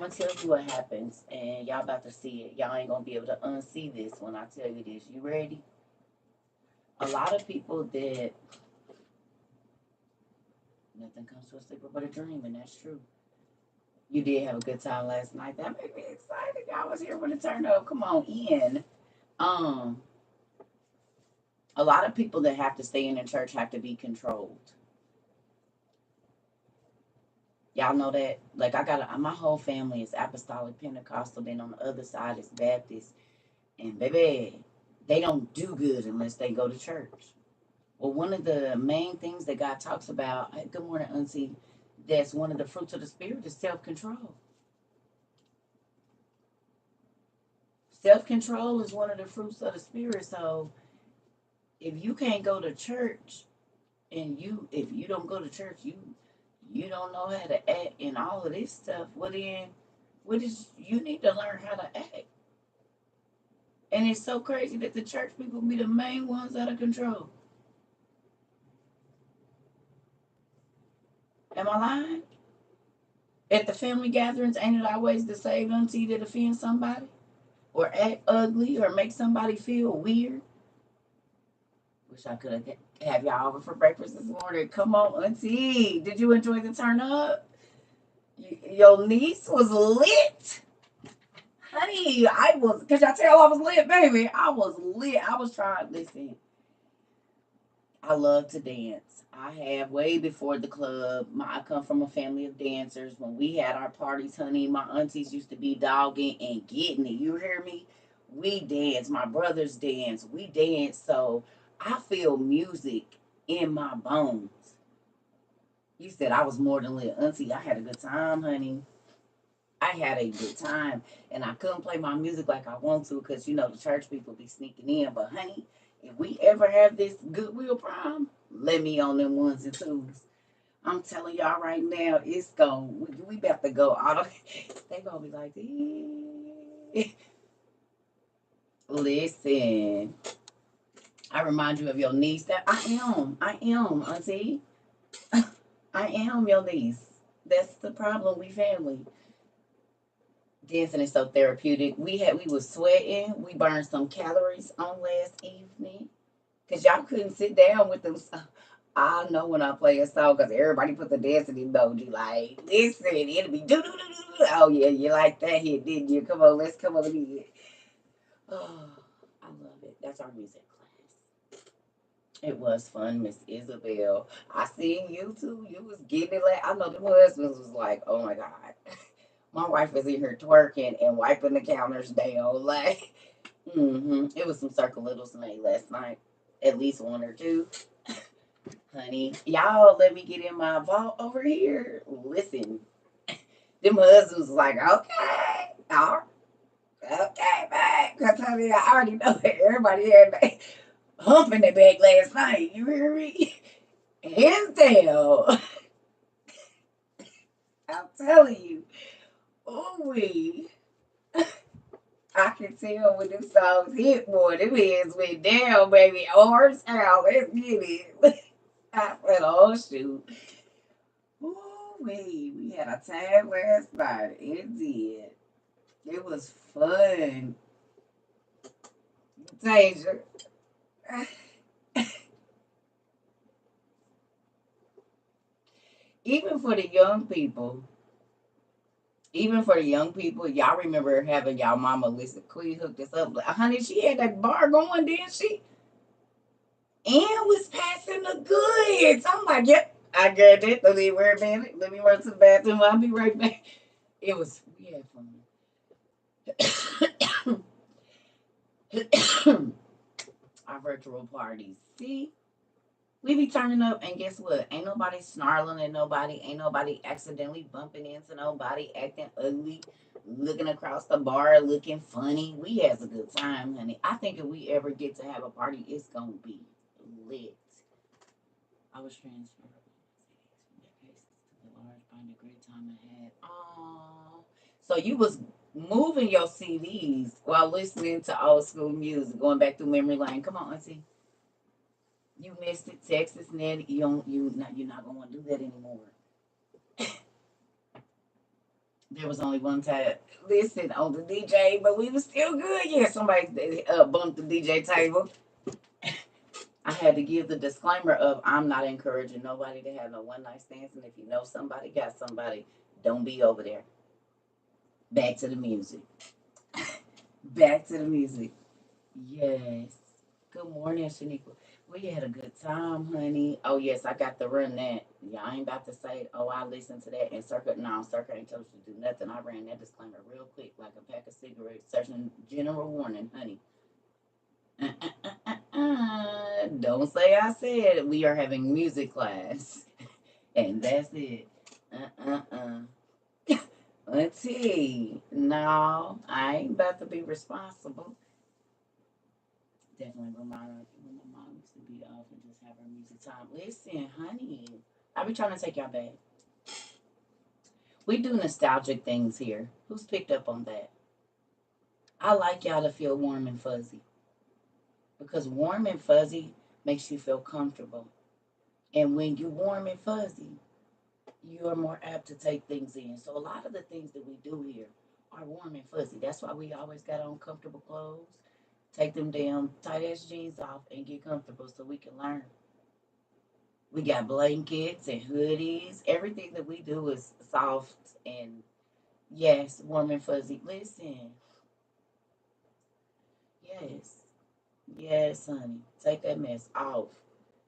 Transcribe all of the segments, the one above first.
gonna tell you what happens, and y'all about to see it. Y'all ain't gonna be able to unsee this when I tell you this. You ready? A lot of people that nothing comes to a sleeper but a dream, and that's true. You did have a good time last night. That made me excited. Y'all was here when it turned up. Come on in. Um, a lot of people that have to stay in the church have to be controlled. Y'all know that? Like my whole family is apostolic Pentecostal. Then on the other side is Baptist. And baby, they don't do good unless they go to church. Well, one of the main things that God talks about, good morning, Auntie, that's one of the fruits of the Spirit is self control. Self control is one of the fruits of the Spirit. So if you can't go to church and if you don't go to church, you don't know how to act and all of this stuff, well then you need to learn how to act. And it's so crazy that the church people be the main ones out of control. Am I lying? At the family gatherings, ain't it always the saved auntie that offends somebody? Or act ugly or make somebody feel weird? Wish I could have y'all over for breakfast this morning. Come on, auntie. Did you enjoy the turn up? Your niece was lit. Honey, I was, cause y'all tell I was lit, baby. I was lit. I was trying, listen, I love to dance. I have way before the club. I come from a family of dancers. When we had our parties, honey, my aunties used to be dogging and getting it. You hear me? We dance. My brothers dance. We dance. So I feel music in my bones. You said I was more than lit. Auntie, I had a good time, honey. I had a good time. And I couldn't play my music like I want to because, the church people be sneaking in. But, honey, if we ever have this Goodwill prom, let me on them ones and twos. I'm telling y'all right now, it's going, we about to go out. They going to be like, listen, I remind you of your niece that I am, auntie. I am your niece. That's the problem. We family. Dancing is so therapeutic. We was sweating. We burned some calories on last evening because y'all couldn't sit down with them. I know when I play a song because everybody put the dancing emoji. Like, listen, it'll be do do do do do. Oh yeah, you like that hit, didn't you? Come on, let's come on. Let me. Oh, I love it. That's our music class. It was fun, Miss Isabel. I seen you too. You was getting it. Like I know the husbands was like, oh my god. My wife was in here twerking and wiping the counters down. Like, it was some circle littles made last night. At least one or two. Honey, y'all let me get in my vault over here. Listen, them husbands was like, okay, all right, okay, babe. Because, honey, I already know that everybody had a hump in their back last night. You hear me? Hands down. I'm telling you. Ooh, wee. I can tell when them songs hit, boy, them heads went down, baby. Ours out. Let's get it. I said, oh, shoot. Ooh, we had a time last night. It did. It was fun. Danger. Even for the young people, even for the young people, y'all remember having y'all mama listen, Queen hooked us up. Like, honey, she had that bar going, didn't she? And was passing the goods. I'm like, yep, I got it. Let me wait a minute. Let me run to the bathroom. I'll be right back. It was, we had fun. Our virtual parties. See, we be turning up, and guess what? Ain't nobody snarling at nobody. Ain't nobody accidentally bumping into nobody, acting ugly, looking across the bar, looking funny. We has a good time, honey. I think if we ever get to have a party, it's gonna be lit. I was transferred from their cases to the large binder. Great time I had. Oh, so you was moving your CDs while listening to old school music, going back through memory lane. Come on, Auntie. You missed it, Texas, Ned. You're not gonna want to do that anymore. There was only one time. Listen, on the DJ, but we was still good. Yeah, somebody bumped the DJ table. I had to give the disclaimer of I'm not encouraging nobody to have no one night stands, and if you know somebody got somebody, don't be over there. Back to the music. Back to the music. Yes. Good morning, Shaniqua. We had a good time, honey. Oh yes, I got to run that. Yeah, I ain't about to say, oh, I listened to that and Circa. No, Circa ain't told you to do nothing. I ran that disclaimer real quick, like a pack of cigarettes, searching general warning, honey. Don't say I said we are having music class, and that's it. Auntie, no, I ain't about to be responsible. Definitely remind her when my mom used to be off and just have her music time. Listen, honey, I be trying to take y'all back. We do nostalgic things here. Who's picked up on that? I like y'all to feel warm and fuzzy because warm and fuzzy makes you feel comfortable. And when you're warm and fuzzy, you are more apt to take things in. So a lot of the things that we do here are warm and fuzzy. That's why we always got on comfortable clothes. Take them damn tight ass jeans off and get comfortable so we can learn. We got blankets and hoodies. Everything that we do is soft and yes, warm and fuzzy. Listen, yes, yes, honey. Take that mess off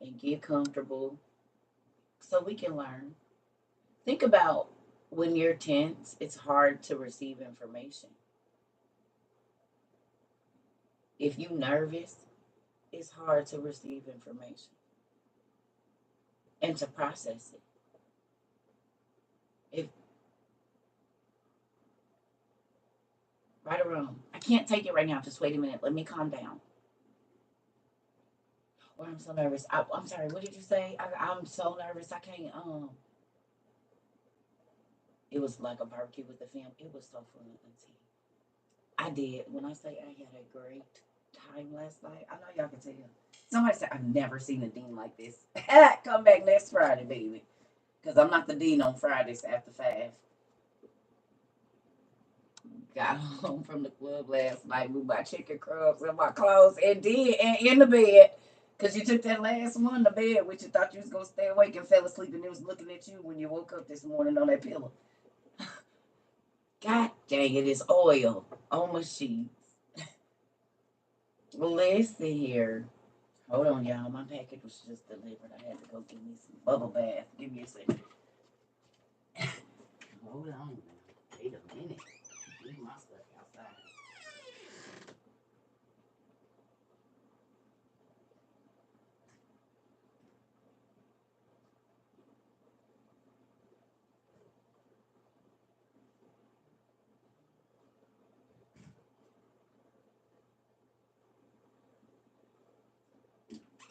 and get comfortable so we can learn. Think about when you're tense, it's hard to receive information. If you're nervous, it's hard to receive information and to process it. If right or wrong, I can't take it right now. Just wait a minute. Let me calm down. Or I'm so nervous. I'm sorry. What did you say? I'm so nervous. I can't. It was like a barbecue with the fam. It was so fun, Auntie. I did. When I say I had a great time last night, I know y'all can tell. Somebody said I've never seen a dean like this. Come back next Friday, baby. Because I'm not the dean on Fridays after 5. Got home from the club last night with my chicken crumbs and my clothes and did and in the bed. Cause you took that last one to bed, which you thought you was gonna stay awake and fell asleep, and it was looking at you when you woke up this morning on that pillow. God dang it, it's oil on my sheets. Listen here. Hold on, y'all. My package was just delivered. I had to go give me some bubble bath. Give me a second. Hold on. Wait a minute. Leave my stuff outside.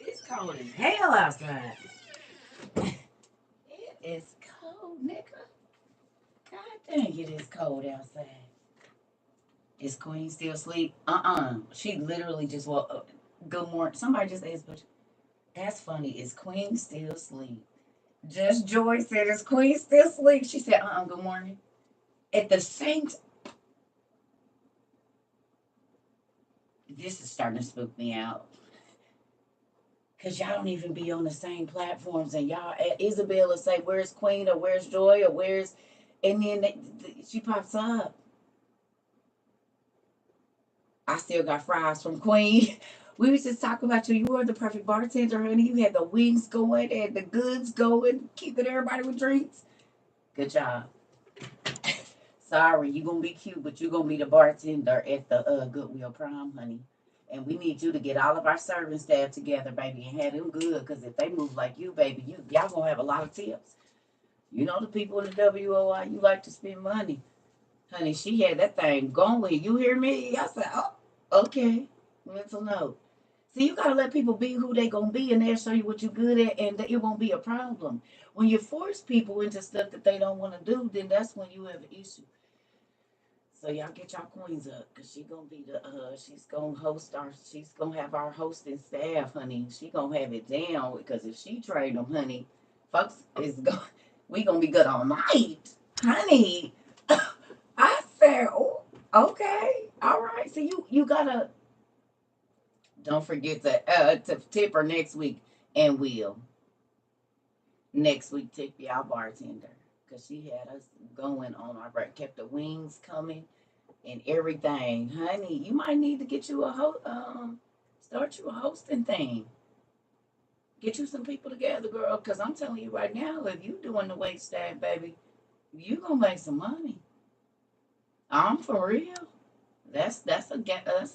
It's cold as hell outside. It is cold, nigga. God dang, it is cold outside. Is Queen still asleep? She literally just woke up. Good morning. Somebody just asked, but that's funny. Is Queen still asleep? Just Joy said, is Queen still asleep? She said, good morning. At the same time, this is starting to spook me out. Because y'all don't even be on the same platforms. And y'all, Isabel will say, where's Queen or where's Joy or where's, and then she pops up. I still got fries from Queen. We was just talking about you. You were the perfect bartender, honey. You had the wings going and the goods going, keeping everybody with drinks. Good job. Sorry, you gonna be cute, but you gonna be the bartender at the Goodwill Prom, honey. And we need you to get all of our serving staff together, baby, and have them good. Cause if they move like you, baby, y'all gonna have a lot of tips. You know the people in the WOI, you like to spend money. Honey, she had that thing going. You hear me? I said, oh, okay. Mental note. See, you gotta let people be who they gonna be, and they'll show you what you're good at, and it won't be a problem. When you force people into stuff that they don't want to do, then that's when you have an issue. So y'all get y'all queens up, cause she gonna be the she's gonna she's gonna have our hosting staff, honey. She gonna have it down because if she train them, honey, folks is going we gonna be good all night, honey. Okay. All right. So you gotta don't forget to tip her next week, and we'll next week tip y'all bartender because she had us going on our break, kept the wings coming and everything. Honey, you might need to get you a start you a hosting thing. Get you some people together, girl. Because I'm telling you right now, if you doing the wait staff, baby, you gonna make some money. I'm for real. That's a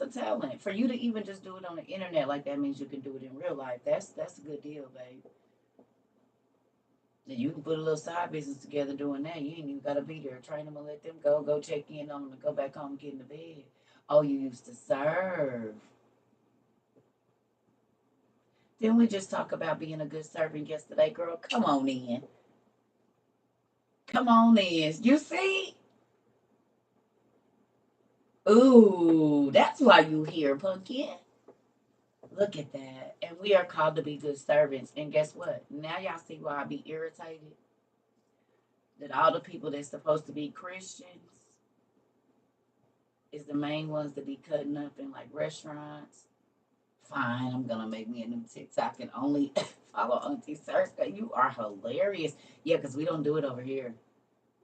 talent for you to even just do it on the internet like that means you can do it in real life. That's a good deal, babe. Then you can put a little side business together doing that. You ain't even gotta be there. Train them and let them go check in on them and go back home and get in the bed. Oh, you used to serve. Didn't we just talk about being a good servant yesterday, girl? Come on in. Come on in. You see? Ooh, that's why you here, pumpkin. Look at that. And we are called to be good servants. And guess what? Now y'all see why I be irritated that all the people that's supposed to be Christians is the main ones that be cutting up in like restaurants. Fine, I'm gonna make me a new TikTok and only follow Auntie CERCA. You are hilarious. Yeah, because we don't do it over here.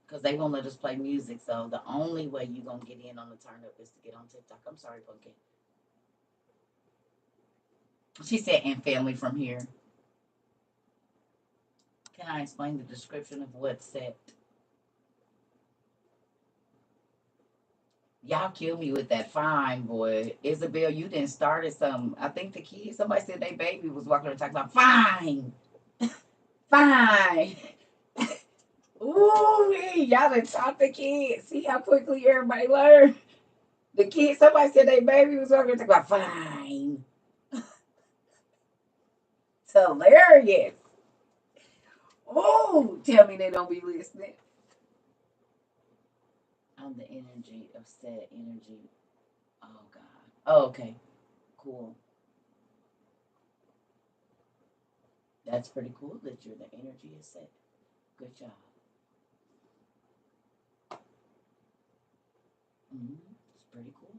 Because they won't let us play music. So the only way you gonna get in on the turn up is to get on TikTok. I'm sorry, Pumpkin. She said, and family from here. Can I explain the description of what's said? Y'all kill me with that fine, boy. Isabel, you didn't start it some. I think the kids, somebody said they baby was walking around talking about fine, fine. Ooh, y'all done taught the kids. See how quickly everybody learned? The kids, somebody said they baby was walking around talking about fine. It's hilarious. Oh, tell me they don't be listening. I'm the energy of said energy. Oh, God. Oh, okay. Cool. That's pretty cool that you're the energy is set. Good job. It's pretty cool.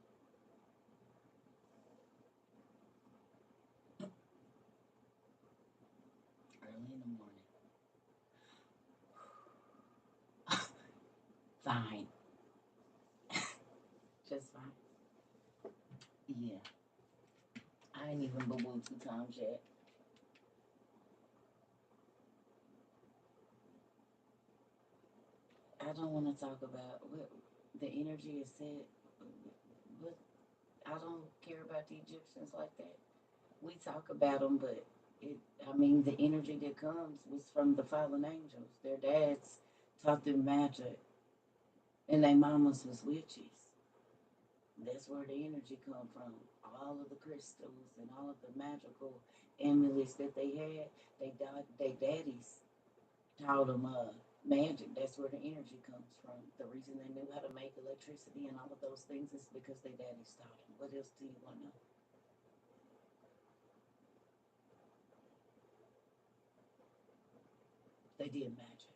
Early in the morning. Fine. Just fine. Yeah. I ain't even boo boo 2 times yet. I don't want to talk about what the energy is said. But I don't care about the Egyptians like that. We talk about them, but it. I mean, the energy that comes was from the fallen angels. Their dads taught them magic, and their mamas was witches. That's where the energy come from. All of the crystals and all of the magical amulets that they had, they daddies taught them magic. That's where the energy comes from. The reason they knew how to make electricity and all of those things is because their daddies taught them. What else do you want to know? They did magic.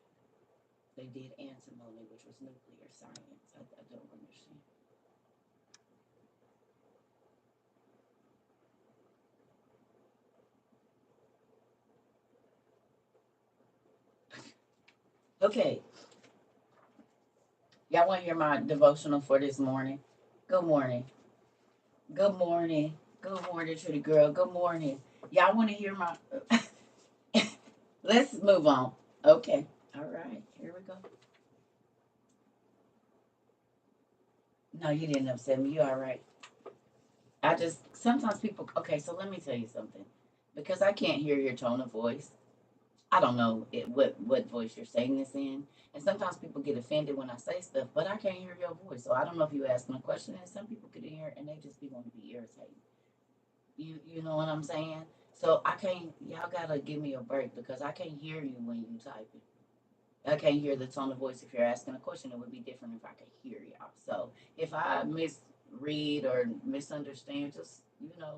They did antimony, which was nuclear science. I don't understand. Okay, y'all want to hear my devotional for this morning? Good morning. Good morning. Good morning to the girl. Good morning. Y'all want to hear my. Let's move on. Okay. All right. Here we go. No, you didn't upset me. You all right. I just sometimes people. Okay, so let me tell you something. Because I can't hear your tone of voice. I don't know what voice you're saying this in, and sometimes people get offended when I say stuff, but I can't hear your voice. So I don't know if you asking a question, and some people could hear and they just be want to be irritated. You know what I'm saying? So I can't. Y'all gotta give me a break because I can't hear you when you type it. I can't hear the tone of voice. If you're asking a question, it would be different if I could hear y'all. So if I misread or misunderstand, just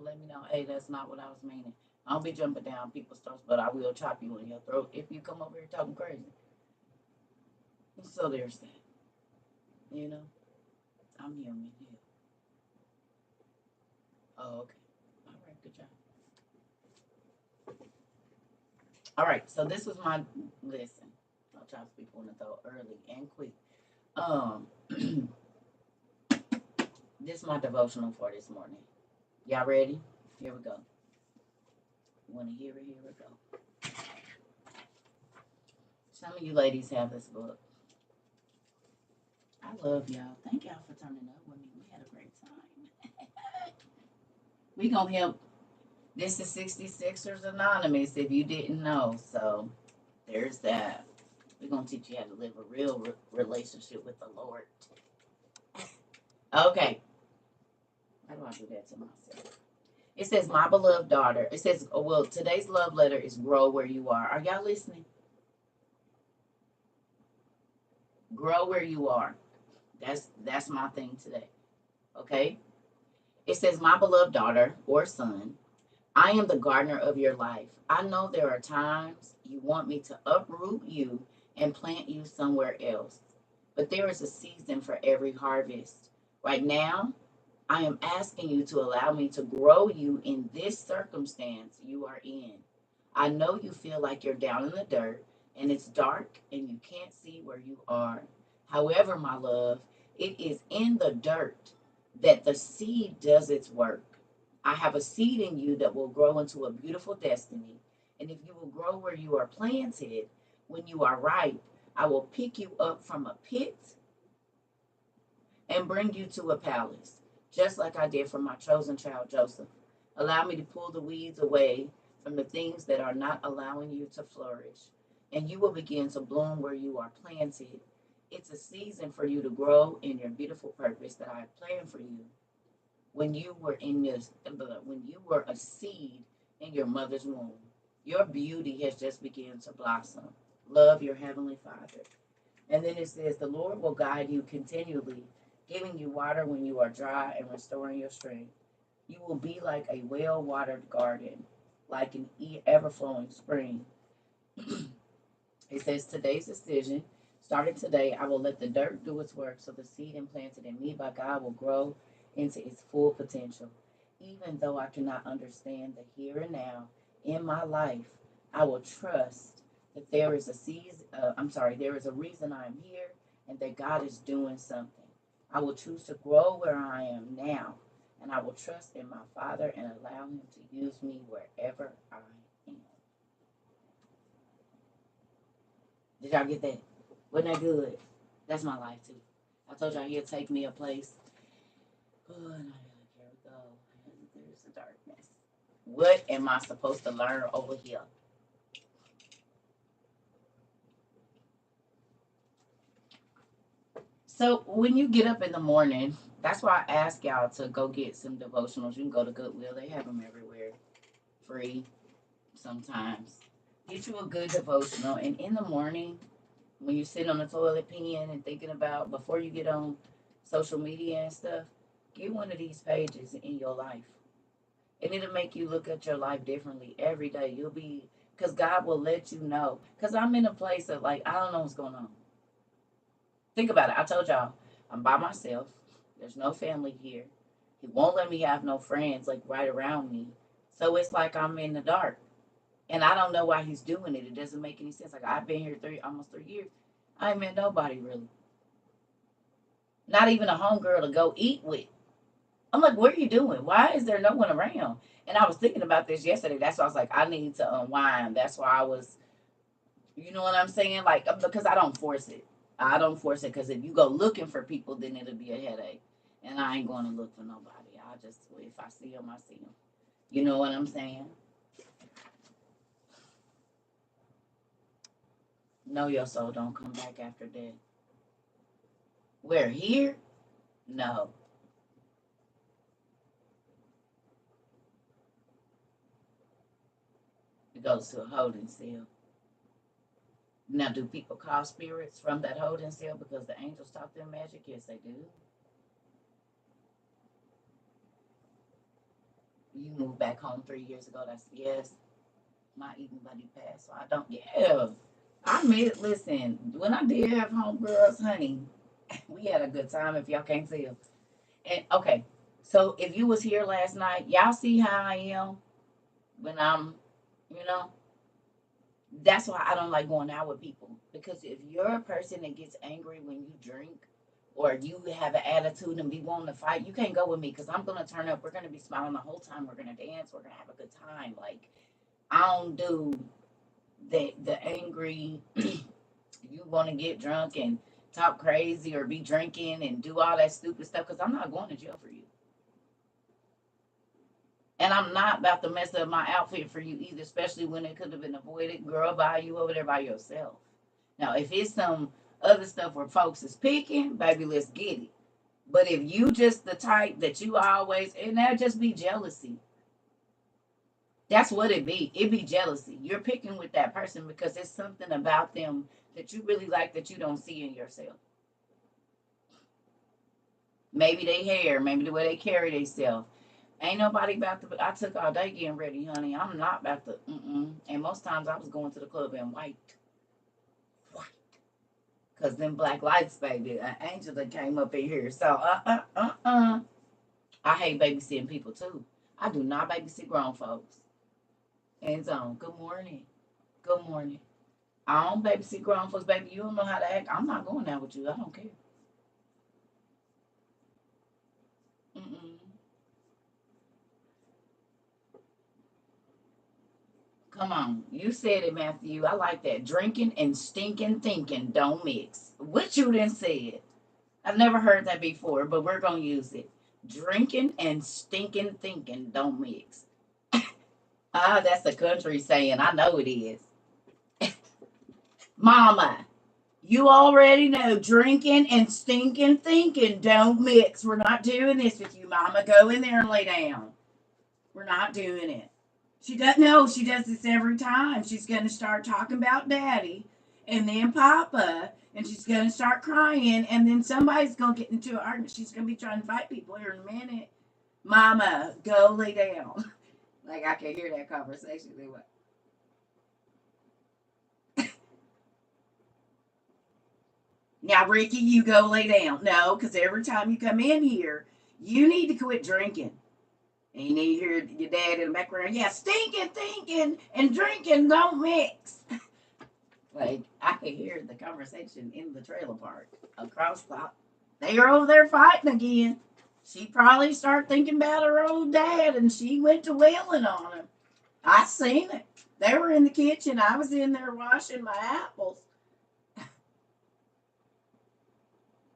let me know. Hey, that's not what I was meaning. I don't be jumping down people's throats, but I will chop you in your throat if you come over here talking crazy. So there's that. You know, I'm human. Yeah. Oh, okay. All right. Good job. All right. So this was my listen. I'll try to speak on it though early and quick. Um, this is my devotional for this morning. Y'all ready? Here we go. You want to hear it? Here we go. Some of you ladies have this book. I love y'all. Thank y'all for turning up with me. We had a great time. We gonna help. This is 66ers Anonymous if you didn't know. So there's that. We're gonna teach you how to live a real relationship with the Lord. Okay. How do I do that to myself? It says, my beloved daughter. It says, oh, well, today's love letter is grow where you are. Are y'all listening? Grow where you are. That's my thing today. Okay? It says, my beloved daughter or son, I am the gardener of your life. I know there are times you want me to uproot you and plant you somewhere else. But there is a season for every harvest. Right now, I am asking you to allow me to grow you in this circumstance you are in. I know you feel like you're down in the dirt and it's dark and you can't see where you are. However, my love, it is in the dirt that the seed does its work. I have a seed in you that will grow into a beautiful destiny. And if you will grow where you are planted, when you are ripe, I will pick you up from a pit and bring you to a palace, just like I did for my chosen child, Joseph. Allow me to pull the weeds away from the things that are not allowing you to flourish, and you will begin to bloom where you are planted. It's a season for you to grow in your beautiful purpose that I have planned for you. When you were when you were a seed in your mother's womb, your beauty has just begun to blossom. Love your heavenly Father. And then it says, the Lord will guide you continually, giving you water when you are dry and restoring your strength. You will be like a well watered garden, like an ever flowing spring. It says, today's decision, starting today, I will let the dirt do its work so the seed implanted in me by God will grow into its full potential. Even though I cannot understand the here and now in my life, I will trust that there is a there is a reason I am here and that God is doing something. I will choose to grow where I am now, and I will trust in my Father and allow Him to use me wherever I am. Did y'all get that? Wasn't that good? That's my life too. I told y'all He'll take me a place. Oh, no, here we go. There's the darkness. What am I supposed to learn over here? So when you get up in the morning, that's why I ask y'all to go get some devotionals. You can go to Goodwill. They have them everywhere. Free sometimes. Get you a good devotional. And in the morning, when you sit on the toilet peeing and thinking about before you get on social media and stuff, get one of these pages in your life. And it'll make you look at your life differently every day. You'll be, because God will let you know. Because I'm in a place of like, I don't know what's going on. Think about it. I told y'all, I'm by myself. There's no family here. He won't let me have no friends like right around me. So it's like I'm in the dark. And I don't know why he's doing it. It doesn't make any sense. Like I've been here almost 3 years. I ain't met nobody really. Not even a homegirl to go eat with. I'm like, what are you doing? Why is there no one around? And I was thinking about this yesterday. That's why I was like, I need to unwind. That's why I was, you know what I'm saying? Like, because I don't force it. I don't force it because if you go looking for people, then it'll be a headache. And I ain't going to look for nobody. I just, if I see them, I see them. You know what I'm saying? Know your soul don't come back after death. We're here? No. It goes to a holding cell. Now, do people call spirits from that holding cell because the angels taught them magic? Yes, they do. You moved back home 3 years ago. That's yes. My eating buddy passed, so I don't. Yeah, I met. Listen, when I did have homegirls, honey, we had a good time. If y'all can't tell, And okay, so if you was here last night, y'all see how I am when I'm, you know, that's why I don't like going out with people. Because if you're a person that gets angry when you drink or you have an attitude and be wanting to fight, you can't go with me because I'm gonna turn up. We're gonna be smiling the whole time. We're gonna dance. We're gonna have a good time. Like I don't do the angry. You want to get drunk and talk crazy or be drinking and do all that stupid stuff because I'm not going to jail for you. And I'm not about to mess up my outfit for you either, especially when it could have been avoided. Girl, by you over there by yourself. Now, if it's some other stuff where folks is picking, baby, let's get it. But if you just the type that you always, and that just be jealousy. That's what it be. It be jealousy. You're picking with that person because it's something about them that you really like that you don't see in yourself. Maybe they hair, maybe the way they carry themselves. Ain't nobody about to. I took all day getting ready, honey. I'm not about to. And most times I was going to the club in white, white, cause them black lights, baby. An angel that came up in here. So I hate babysitting people too. I do not babysit grown folks. And so, good morning, good morning. I don't babysit grown folks, baby. You don't know how to act. I'm not going out with you. I don't care. Mm-mm. Come on. You said it, Matthew. I like that. Drinking and stinking thinking don't mix. What you done said. I've never heard that before, but we're going to use it. Drinking and stinking thinking don't mix. Ah, that's a country saying. I know it is. Mama, you already know drinking and stinking thinking don't mix. We're not doing this with you, Mama. Go in there and lay down. We're not doing it. She does no, she does this every time. She's gonna start talking about daddy and then Papa and she's gonna start crying and then somebody's gonna get into an argument. She's gonna be trying to fight people here in a minute. Mama, go lay down. Like I can hear that conversation. They went, now Ricky, you go lay down. No, because every time you come in here, you need to quit drinking. And you need to hear your dad in the background, yeah, stinking, thinking, and drinking don't mix. Like I could hear the conversation in the trailer park across the. They are over there fighting again. She probably started thinking about her old dad, and she went to wailing on him. I seen it. They were in the kitchen. I was in there washing my apples.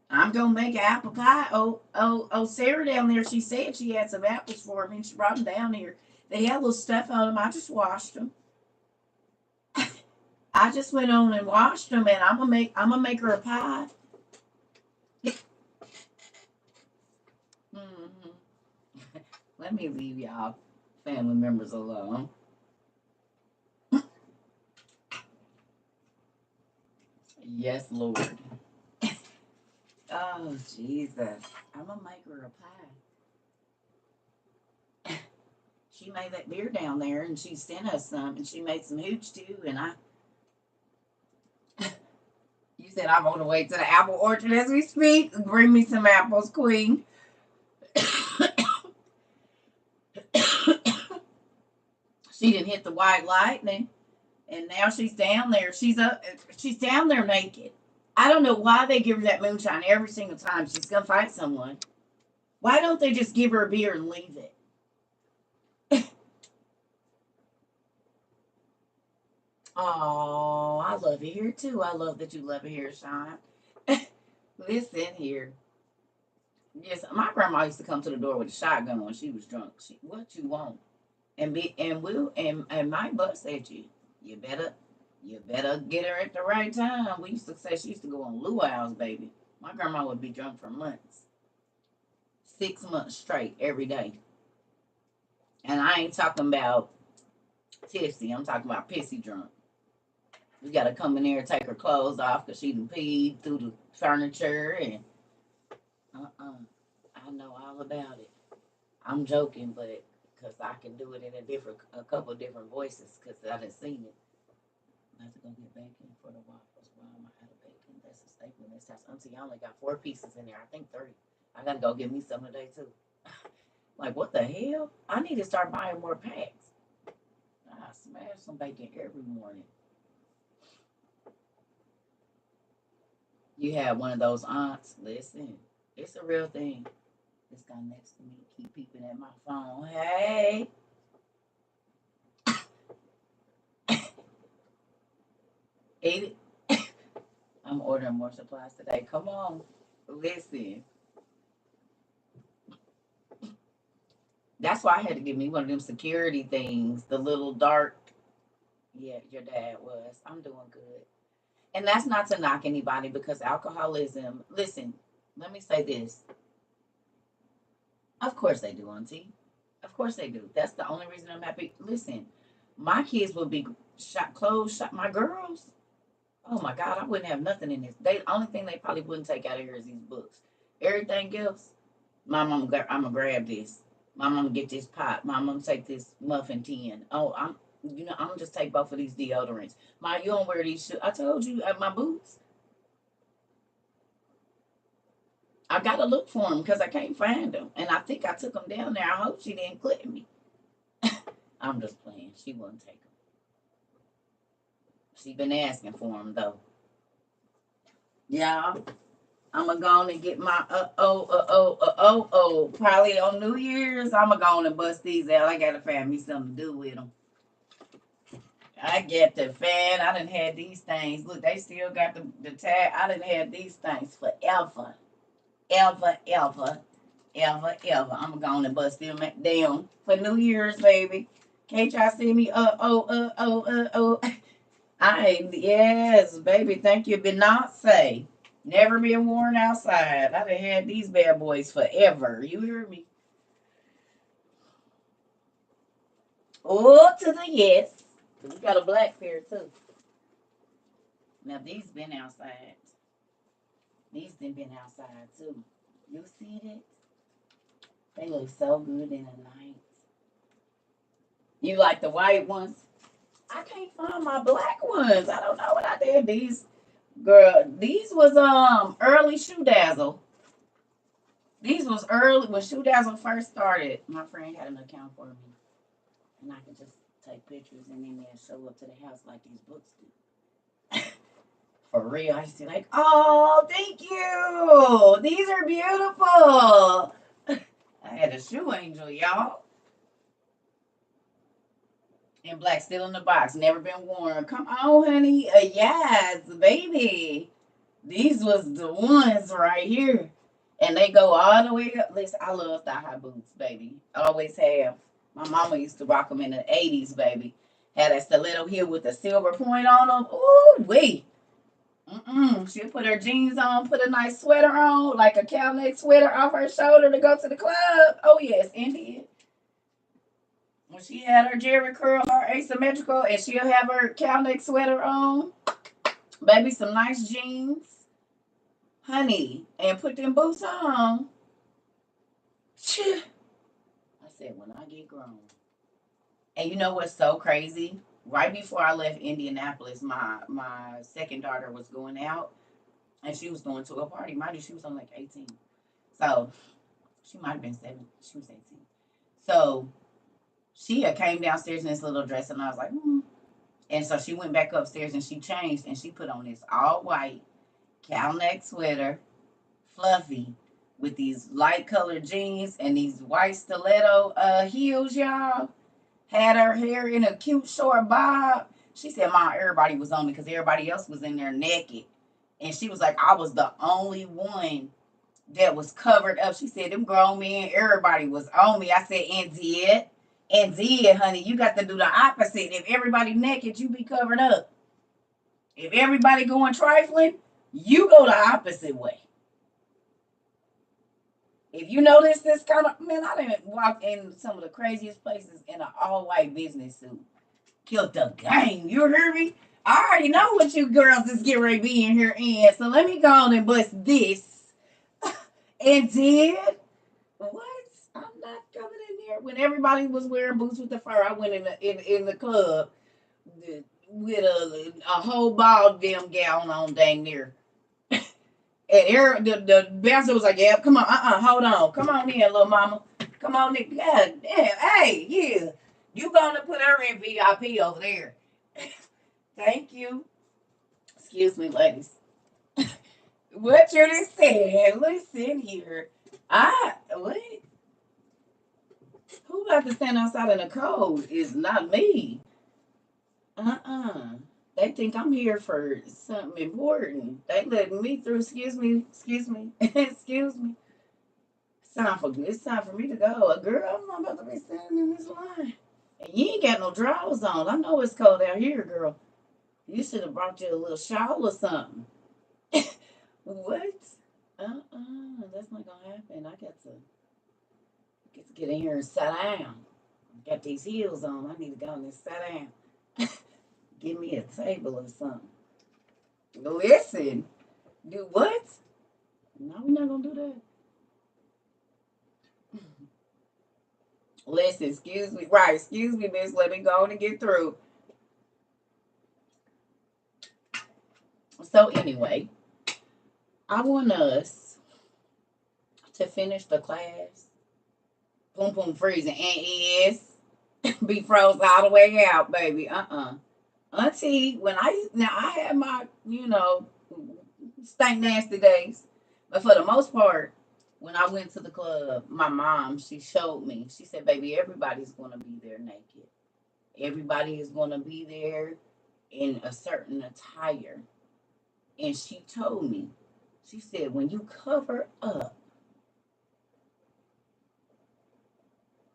I'm gonna make apple pie. Sarah down there. She said she had some apples for me, and she brought them down here. They had a little stuff on them. I just washed them. I just went on and washed them, and I'm gonna make her a pie. Hmm. Let me leave y'all family members alone. Yes, Lord. Oh Jesus, I'm gonna make her a pie. She made that beer down there, and she sent us some, and she made some hooch too. And I, you said I'm on the way to the apple orchard as we speak. Bring me some apples, Queen. She didn't hit the white lightning, and now she's down there. She's up. She's down there naked. I don't know why they give her that moonshine every single time she's gonna fight someone. Why don't they just give her a beer and leave it? Oh, I love it here too. I love that you love it here, Sean. Listen here. Yes, my grandma used to come to the door with a shotgun when she was drunk. She, what you want? And my butt said you better get her at the right time. We used to say she used to go on luau's, baby. My grandma would be drunk for months, 6 months straight every day. And I ain't talking about tipsy. I'm talking about pissy drunk. We gotta come in there and take her clothes off because she done peed through the furniture and I know all about it. I'm joking, but because I can do it in a couple of different voices because I done seen it. I have to go get bacon for the waffles. Why am I out of bacon? That's a statement. This house, Auntie, I only got 4 pieces in there. I think 30. I gotta go get me some today too. Like, what the hell? I need to start buying more packs. I smash some bacon every morning. You have one of those aunts. Listen, it's a real thing. This guy next to me keep peeping at my phone. Hey, eat it. I'm ordering more supplies today. Come on, listen. That's why I had to get me one of them security things, the little dark. Yeah, your dad was. I'm doing good. And that's not to knock anybody because alcoholism, listen, let me say this. Of course they do, Auntie. Of course they do. That's the only reason I'm happy. Listen, my kids would be shot, clothes, shot, my girls. Oh my God, I wouldn't have nothing in this. They only thing they probably wouldn't take out of here is these books. Everything else, my mom, I'm gonna grab this. My mom get this pot. My mom take this muffin tin. Oh, I'm gonna just take both of these deodorants. My, you don't wear these shoes. I told you, my boots. I gotta look for them because I can't find them, and I think I took them down there. I hope she didn't clip me. I'm just playing. She wouldn't take them. She been asking for them though. Yeah, I'm gonna go on and get my Probably on New Year's, I'm gonna go on and bust these out. I gotta find me something to do with them. I get the fan. I done had these things. Look, they still got the tag. I done had these things forever. Ever, ever, ever, ever. I'm gonna go on and bust them down for New Year's, baby. Can't y'all see me? Yes, baby. Thank you, Beyonce. Never been worn outside. I done had these bad boys forever. You hear me? Oh, to the yes. We got a black pair too. Now these been outside. These done been outside too. You see that? They look so good in the night. You like the white ones? I can't find my black ones. I don't know what I did. These was early Shoe Dazzle. These was early when Shoe Dazzle first started. My friend had an account for me, and I could just take pictures and then show up to the house like these books do. For real, I used to be like, oh, thank you. These are beautiful. I had a shoe angel, y'all. And black still in the box, never been worn. Come on, honey. Yes, baby. These was the ones right here. And they go all the way up. Listen, I love thigh high boots, baby. I always have. My mama used to rock them in the 80s, baby. Had a stiletto heel with a silver point on them. Ooh, wee. She'll put her jeans on, put a nice sweater on, like a cow neck sweater off her shoulder to go to the club. Oh, yes, indeed. When she had her Jerry curl, her asymmetrical, and she'll have her cow neck sweater on, baby, some nice jeans, honey, and put them boots on. Phew. I said, when I get grown. And you know what's so crazy? Right before I left Indianapolis, my second daughter was going out, and she was going to a party. Mind you, she was only like 18. So she might have been 7. She was 18. So she had came downstairs in this little dress, and I was like, And so she went back upstairs and she changed and she put on this all white cow neck sweater, fluffy, with these light colored jeans and these white stiletto heels, y'all. Had her hair in a cute short bob. She said, Mom, everybody was on me because everybody else was in there naked. And she was like, I was the only one that was covered up. She said, them grown men, everybody was on me. I said, and did, honey, you got to do the opposite. If everybody naked, you be covered up. If everybody going trifling, you go the opposite way. If you notice this kind of, man, I didn't walk in some of the craziest places in an all-white business suit. Killed the game. You hear me? I already know what you girls is getting ready to be in here in. So let me go on and bust this. And did? What? I'm not coming in there. When everybody was wearing boots with the fur, I went in the club with a whole ball damn gown on dang near. And the bouncer was like, "Yeah, come on, hold on, come on in, little mama, come on in." God damn, hey, yeah, you gonna put her in VIP over there? Thank you. Excuse me, ladies. What you just said? Listen here. What? Who about to stand outside in the cold is not me. Uh-uh. They think I'm here for something important. They letting me through. Excuse me. Excuse me. Excuse me. It's time for me to go. Girl, I'm not about to be standing in this line. And you ain't got no drawers on. I know it's cold out here, girl. You should have brought you a little shawl or something. What? That's not gonna happen. I get in here and sit down. Got these heels on. I need to go and sit down. Give me a table or something. Listen, do what? No, we're not gonna do that. Listen, excuse me. Right, excuse me, miss. Let me go on and get through. So anyway, I want us to finish the class. Boom, boom, freezing. And is be froze all the way out, baby. Auntie, I had my, stank nasty days. But for the most part, when I went to the club, my mom, she showed me. She said, baby, everybody's gonna be there naked. Everybody is gonna be there in a certain attire. And she told me, she said, when you cover up,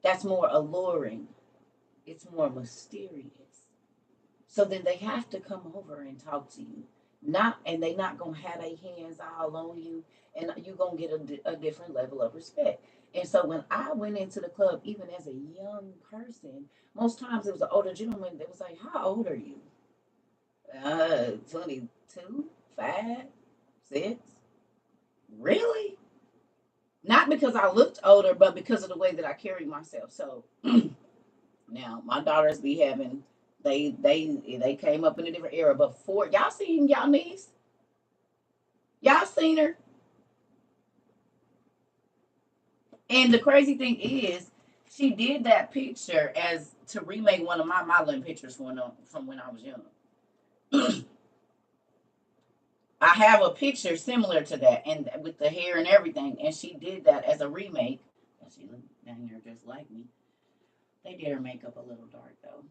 that's more alluring. It's more mysterious. So then they have to come over and talk to you. And they not gonna have their hands all on you, and you gonna get a different level of respect. And so when I went into the club, even as a young person, most times it was an older gentleman that was like, "How old are you?" 22, 5, 6. Really? Not because I looked older, but because of the way that I carried myself. So now my daughters be having they came up in a different era. But for y'all seen y'all niece? Y'all seen her? And the crazy thing is, she did that picture as to remake one of my modeling pictures from when I was young. I have a picture similar to that, and with the hair and everything, and she did that as a remake. She looked down here just like me. They did her makeup a little dark though.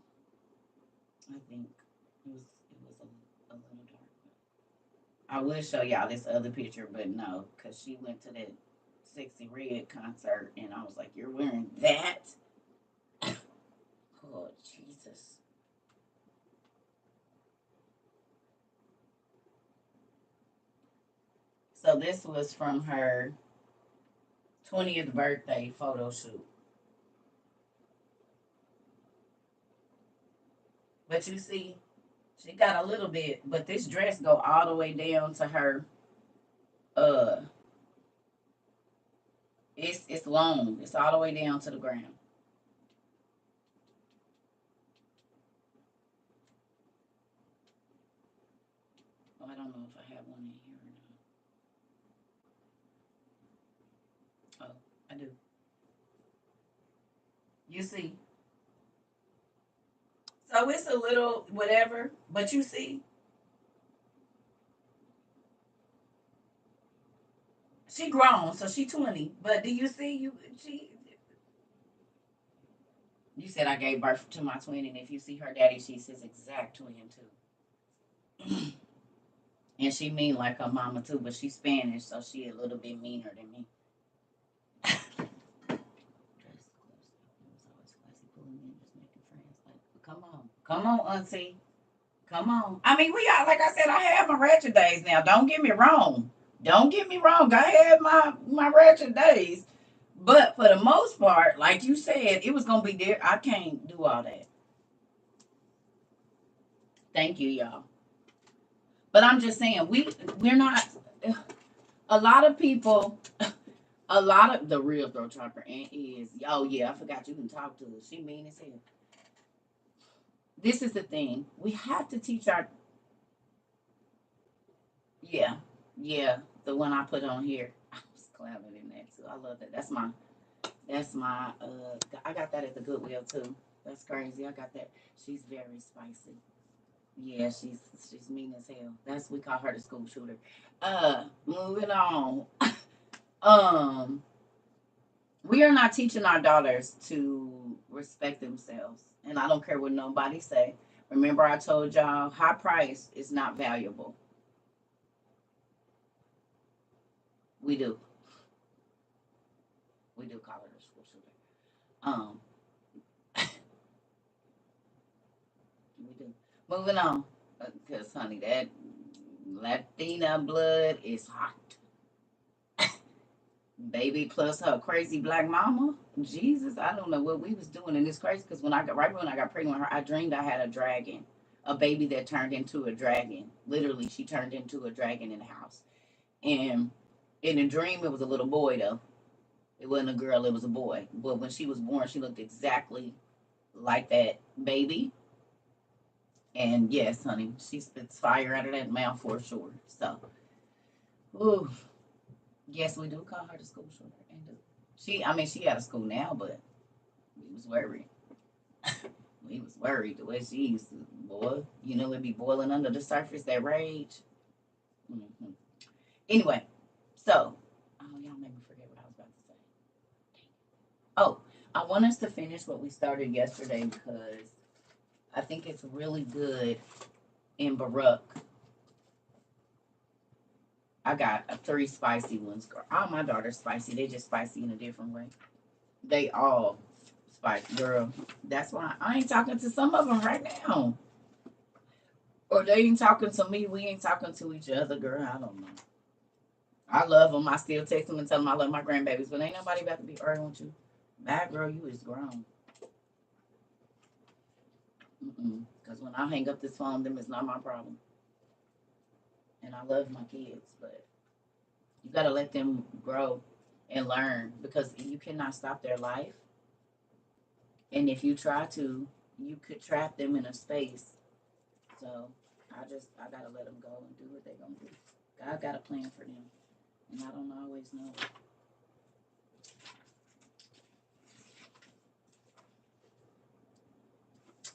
I think it was a little dark. I will show y'all this other picture, but no, because she went to that Sexy Red concert, and I was like, "You're wearing that?" Oh Jesus! So this was from her 20th birthday photo shoot. But you see, she got a little bit, but this dress go all the way down to her. Uh, it's long. It's all the way down to the ground. Oh, I don't know if I have one in here or not. Oh, I do. You see, so it's a little whatever, but you see, she grown, so she 20. But do you see you said I gave birth to my twin, and if you see her daddy, she's his exact twin too. And she mean like her mama too, but she's Spanish, so she a little bit meaner than me. Come on, come on, auntie, come on. I mean, we are like I said, I have my ratchet days now. Don't get me wrong. Don't get me wrong. I have my ratchet days, but for the most part, like you said, it was gonna be there. I can't do all that. Thank you, y'all. But I'm just saying, we're not. A lot of people, a lot of the real throat chopper aunt is. Oh yeah, I forgot you can talk to her. She mean as hell. This is the thing. We have to teach our. Yeah, yeah. The one I put on here. I was clowning in that too. I love that. That's my I got that at the Goodwill too. That's crazy. I got that. She's very spicy. Yeah, she's mean as hell. That's we call her the school shooter. Moving on. Um, we are not teaching our daughters to respect themselves. And I don't care what nobody say. Remember I told y'all high price is not valuable. We do. We do call her the school shooter. Um, we do. Moving on. Because honey, that Latina blood is hot. Baby plus her crazy black mama. Jesus, I don't know what we was doing in this crazy because when I got pregnant with her, I dreamed I had a dragon. A baby that turned into a dragon. Literally, she turned into a dragon in the house. And in the dream it was a little boy though. It wasn't a girl, it was a boy. But when she was born, she looked exactly like that baby. And yes, honey, she spits fire out of that mouth for sure. So, ooh, yes, we do call her the school shooter. And I mean, she out of school now, but we was worried. We was worried the way she used to, boy. You know, it be boiling under the surface, that rage. Hmm. Anyway, so, oh, y'all made me forget what I was about to say. Oh, I want us to finish what we started yesterday because I think it's really good in Baruch. I got three spicy ones. All my daughters spicy. They just spicy in a different way. They all spicy, girl. That's why I ain't talking to some of them right now. Or they ain't talking to me. We ain't talking to each other, girl. I don't know. I love them. I still text them and tell them I love my grandbabies, but ain't nobody about to be arguing with you. Bad girl, you is grown. Because when I hang up this phone, them is not my problem. And I love my kids, but you got to let them grow and learn because you cannot stop their life. And if you try to, you could trap them in a space. So I got to let them go and do what they're going to do. God got a plan for them. And I don't always know.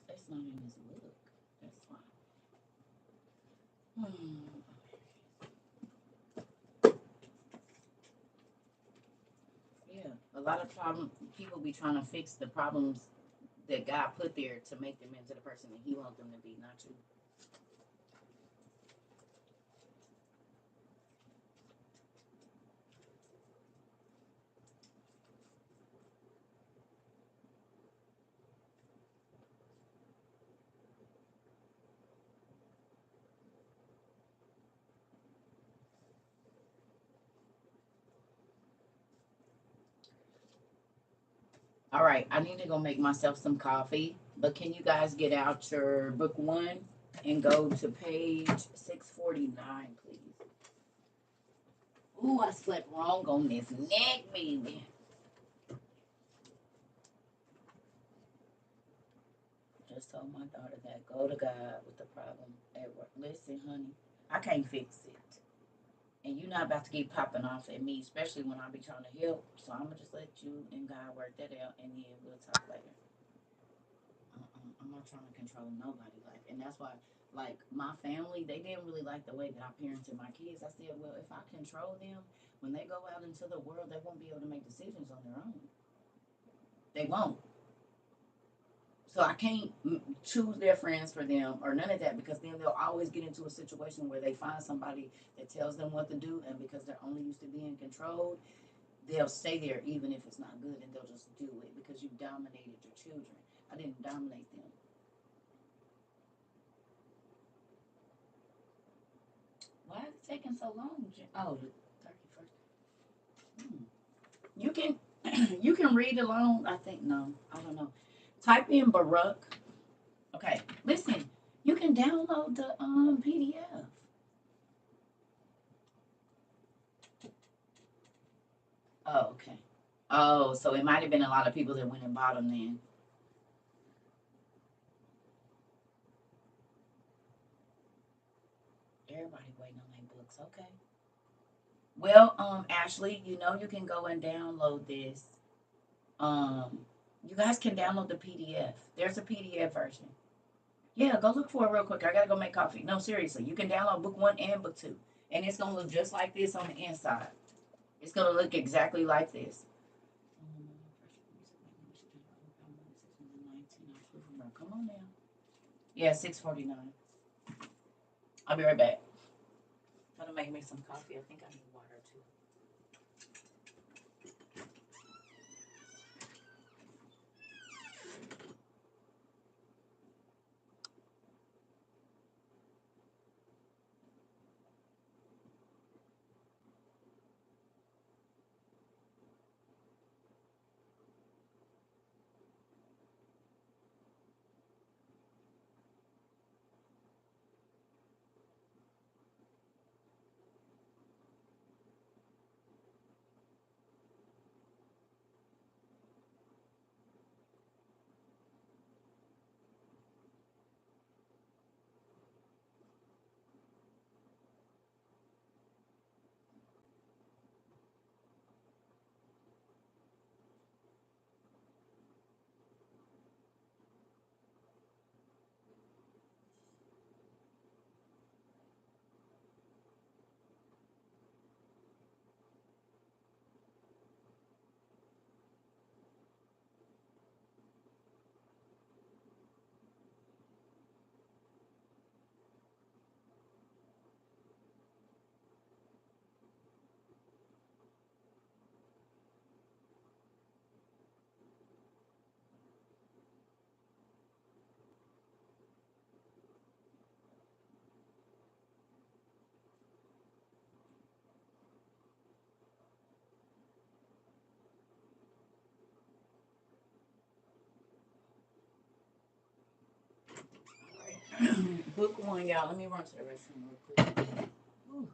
It's not in his look. That's why. Yeah, a lot of people be trying to fix the problems that God put there to make them into the person that He wants them to be, not you. All right, I need to go make myself some coffee, but can you guys get out your book one and go to page 649, please? Ooh, I slept wrong on this neck, baby. Just told my daughter that go to God with the problem at work. Listen, honey, I can't fix it. And you're not about to keep popping off at me, especially when I be trying to help. So I'm gonna just let you and God work that out, and then we'll talk later. I'm not trying to control nobody's life, and that's why, like my family, they didn't really like the way that I parented my kids. I said, well, if I control them, when they go out into the world, they won't be able to make decisions on their own. They won't. So I can't choose their friends for them or none of that because then they'll always get into a situation where they find somebody that tells them what to do, and because they're only used to being controlled, they'll stay there even if it's not good, and they'll just do it because you dominated your children. I didn't dominate them. Why is it taking so long? Oh, the 31st. Hmm. You can you can read along. I think no. I don't know. Type in Baruch. Okay, listen. You can download the PDF. Oh, okay. Oh, so it might have been a lot of people that went and bought them then. Everybody waiting on their books. Okay. Well, Ashley, you know you can go and download this. Um, you guys can download the PDF. There's a PDF version. Yeah, go look for it real quick. I gotta go make coffee. No, seriously, you can download book one and book two, and it's gonna look just like this on the inside. It's gonna look exactly like this. Come on now. Yeah, 6:49. I'll be right back. I'm gonna make me some coffee. I think I need water too. Book one, y'all. Let me run to the restroom real quick. Ooh.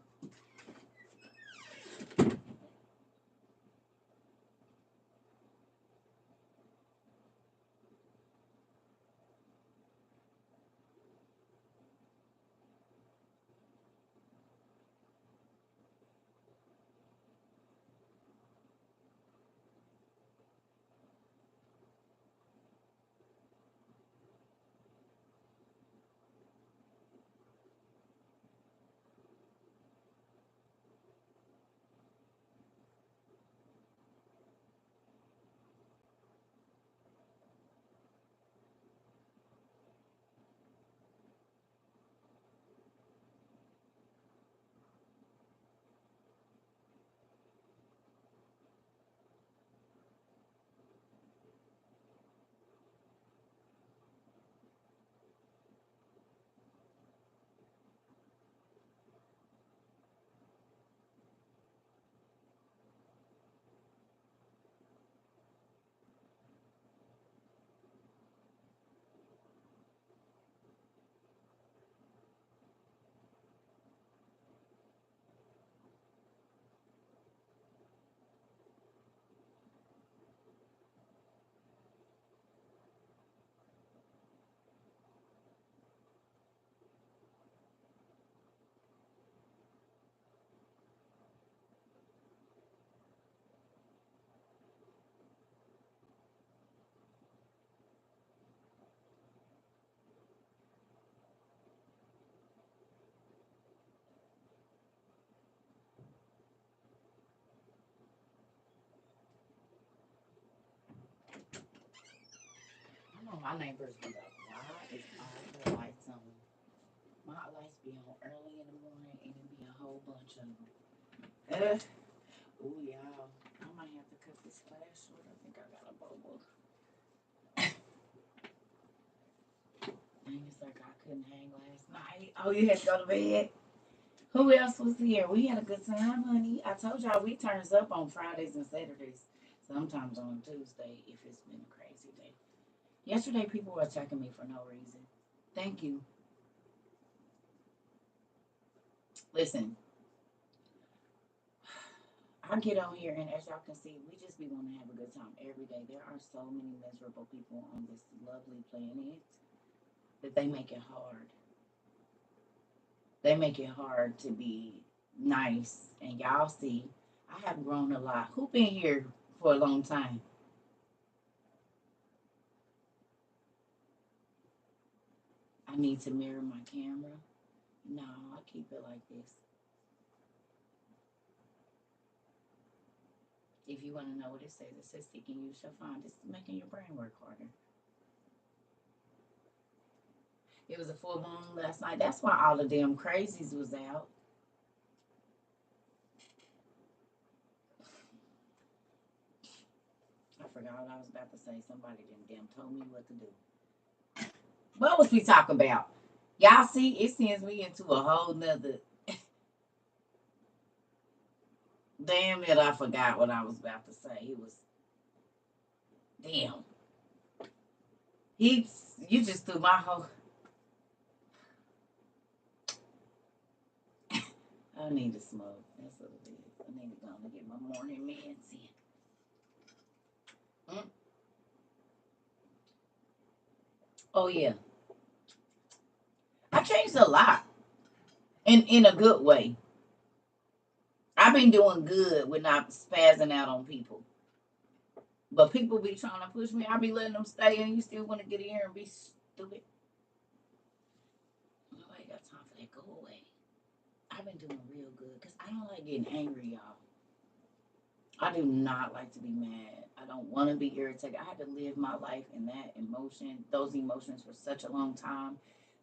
I know my neighbors be like, why is all the lights on? My lights be on early in the morning and it be a whole bunch of them. Ooh, y'all. I might have to cut this class short. I think I got a bubble. Dang, it's like I couldn't hang last night. Oh, you had to go to bed? Who else was here? We had a good time, honey. I told y'all we turns up on Fridays and Saturdays. Sometimes on Tuesday if it's been a crazy day. Yesterday, people were attacking me for no reason. Thank you. Listen, I get on here, and as y'all can see, we just be wanting to have a good time every day. There are so many miserable people on this lovely planet that they make it hard. They make it hard to be. nice. And y'all see, I have grown a lot. Who been here for a long time? I need to mirror my camera. No, I keep it like this. If you want to know what it says seeking you shall find. It's making your brain work harder. It was a full moon last night. That's why all the damn crazies was out. I forgot what I was about to say. Somebody didn't damn told me what to do. What was we talking about? Y'all see, it sends me into a whole nother. Damn it, I forgot what I was about to say. It was damn. You just threw my whole. I need to smoke. That's what it is. I need to go and get my morning meds in. Mm. Oh yeah, I changed a lot, in a good way. I've been doing good with not spazzing out on people. But people be trying to push me. I be letting them stay, and you still want to get in here and be stupid. Nobody got time for that. Go away. I've been doing real good because I don't like getting angry, y'all. I do not like to be mad. I don't want to be irritated. I had to live my life in that emotion, those emotions for such a long time.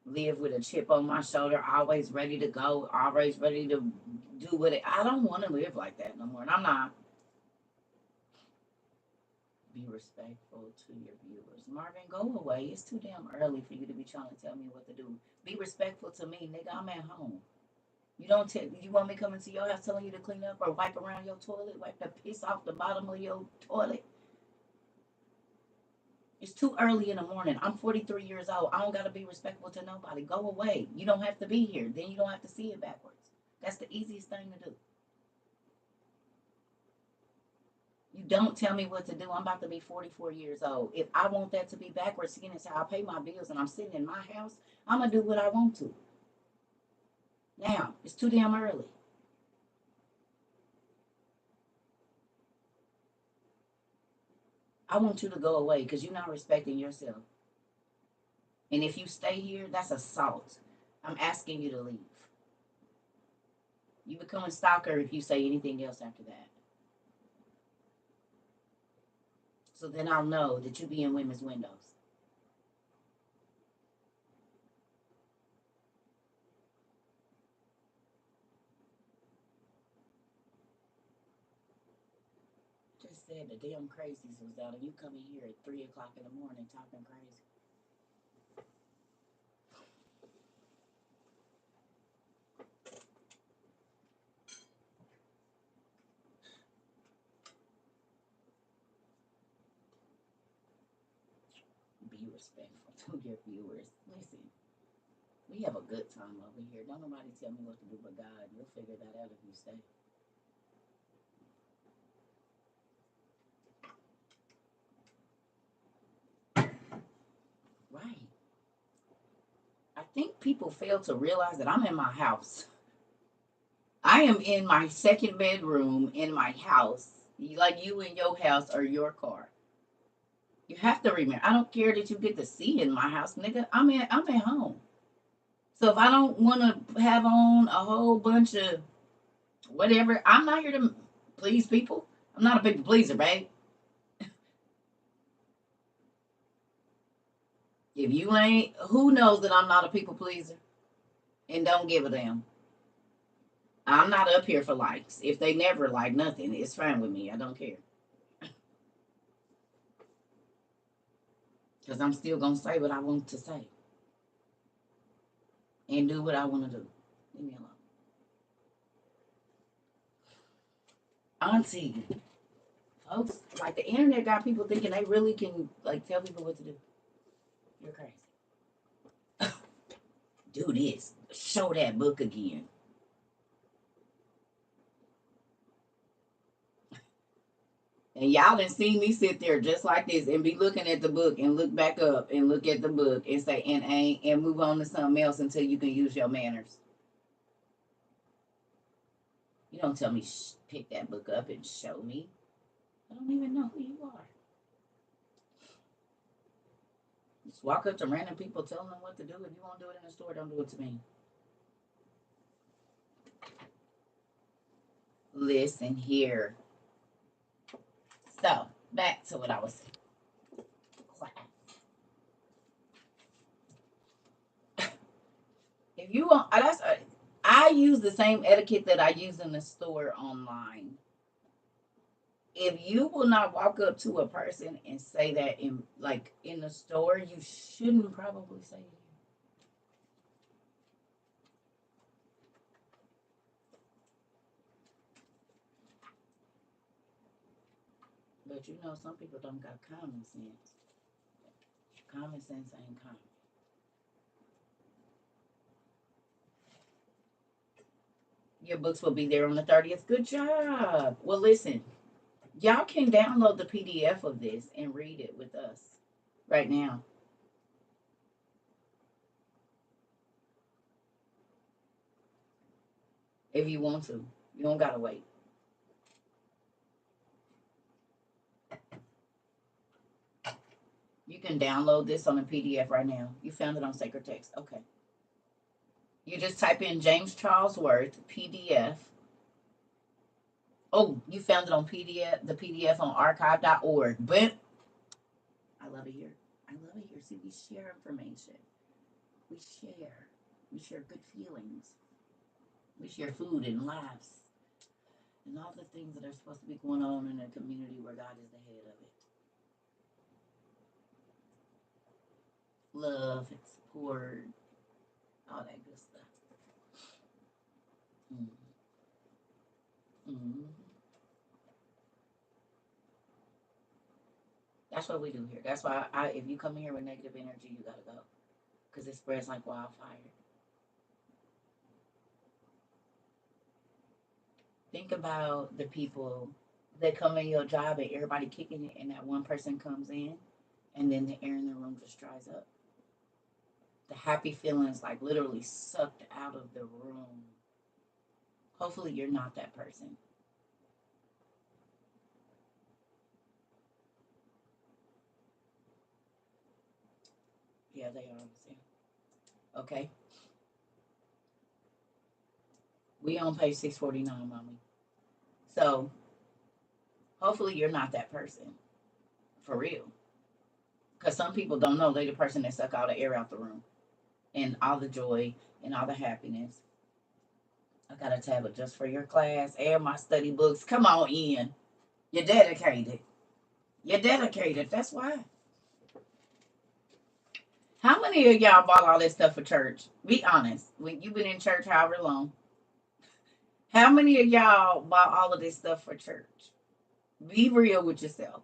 Live with a chip on my shoulder, always ready to go, always ready to do what it. I don't want to live like that no more. And I'm not. Be respectful to your viewers. Marvin, go away. It's too damn early for you to be trying to tell me what to do. Be respectful to me, nigga. I'm at home. You don't tell. You want me coming to your house telling you to clean up or wipe around your toilet, wipe the piss off the bottom of your toilet? It's too early in the morning. I'm 43 years old. I don't gotta be respectful to nobody. Go away. You don't have to be here. Then you don't have to see it backwards. That's the easiest thing to do. You don't tell me what to do. I'm about to be 44 years old. If I want that to be backwards, seeing as how I pay my bills and I'm sitting in my house, I'm gonna do what I want to. Now, it's too damn early. I want you to go away because you're not respecting yourself. And if you stay here, that's assault. I'm asking you to leave. You become a stalker if you say anything else after that. So then I'll know that you be in women's windows. Just said the damn crazies was out and you coming here at 3 o'clock in the morning talking crazy. Be respectful to your viewers. Listen, we have a good time over here. Don't nobody tell me what to do but God. You'll figure that out if you stay. Right. I think people fail to realize that I'm in my house. I am in my second bedroom in my house, like you in your house or your car. You have to remember. I don't care that you get to see in my house, nigga. I'm at home. So if I don't want to have on a whole bunch of whatever, I'm not here to please people. I'm not a people pleaser, babe. If you ain't, who knows that I'm not a people pleaser and don't give a damn. I'm not up here for likes. If they never like nothing, it's fine with me. I don't care. Because I'm still going to say what I want to say and do what I want to do. Leave me alone. Auntie, folks, like the internet got people thinking they really can like tell people what to do. You're crazy. Do this. Show that book again. And y'all done seen me sit there just like this and be looking at the book and look back up and look at the book and say and ain't and move on to something else until you can use your manners. You don't tell me pick that book up and show me. I don't even know who you are. Just walk up to random people, telling them what to do. If you won't do it in the store, don't do it to me. Listen here. So, back to what I was saying. If you want, I use the same etiquette that I use in the store online. If you will not walk up to a person and say that in the store, you shouldn't probably say it. But you know, some people don't got common sense. Common sense ain't common. Your books will be there on the 30th. Good job. Well, listen, y'all can download the PDF of this and read it with us right now. If you want to. You don't gotta wait. You can download this on a PDF right now. You found it on Sacred Text. Okay. You just type in James Charles Worth PDF. Oh, you found it on PDF, the PDF on archive.org. But I love it here. I love it here. See, we share information. We share. We share good feelings. We share food and laughs. And all the things that are supposed to be going on in a community where God is the head of it. Love and support, all that good stuff. Mm-hmm. That's what we do here. That's why if you come here with negative energy, you gotta go, because it spreads like wildfire. Think about the people that come in your job and everybody kicking it, and that one person comes in, and then the air in the room just dries up. The happy feelings like literally sucked out of the room. Hopefully, you're not that person. Yeah, they are. Okay. We on page 649, mommy. So hopefully you're not that person. For real. Because some people don't know they're the person that suck all the air out the room. And all the joy and all the happiness. I got a tablet just for your class and my study books. Come on in. You're dedicated. You're dedicated. That's why. How many of y'all bought all this stuff for church? Be honest. When you've been in church however long, how many of y'all bought all of this stuff for church? Be real with yourself.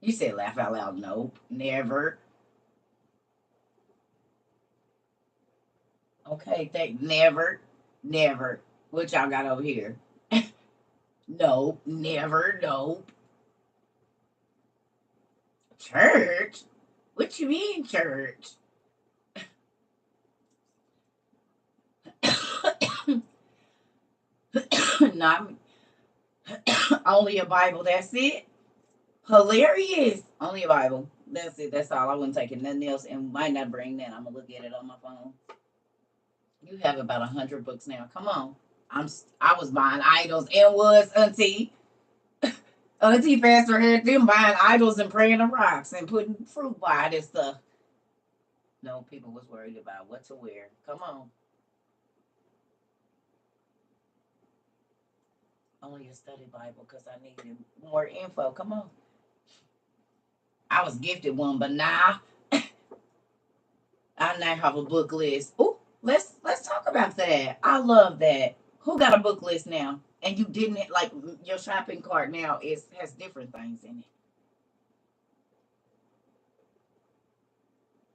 You said laugh out loud. Nope, never. Okay, never. What y'all got over here? Nope, never, nope. Church? What you mean, church? Not only a Bible. That's it. Hilarious. Only a Bible. That's it. That's all. I wouldn't take it. Nothing else, and might not bring that. I'm gonna look at it on my phone. You have about 100 books now. Come on. I was buying idols and was auntie. Auntie Pastor had them buying idols and praying to rocks and putting fruit by this stuff. No, people was worried about what to wear. Come on. Only a study Bible because I needed more info. Come on. I was gifted one, but now I now have a book list. Oh, let's talk about that. I love that. Who got a book list now? And you didn't like your shopping cart now has different things in it.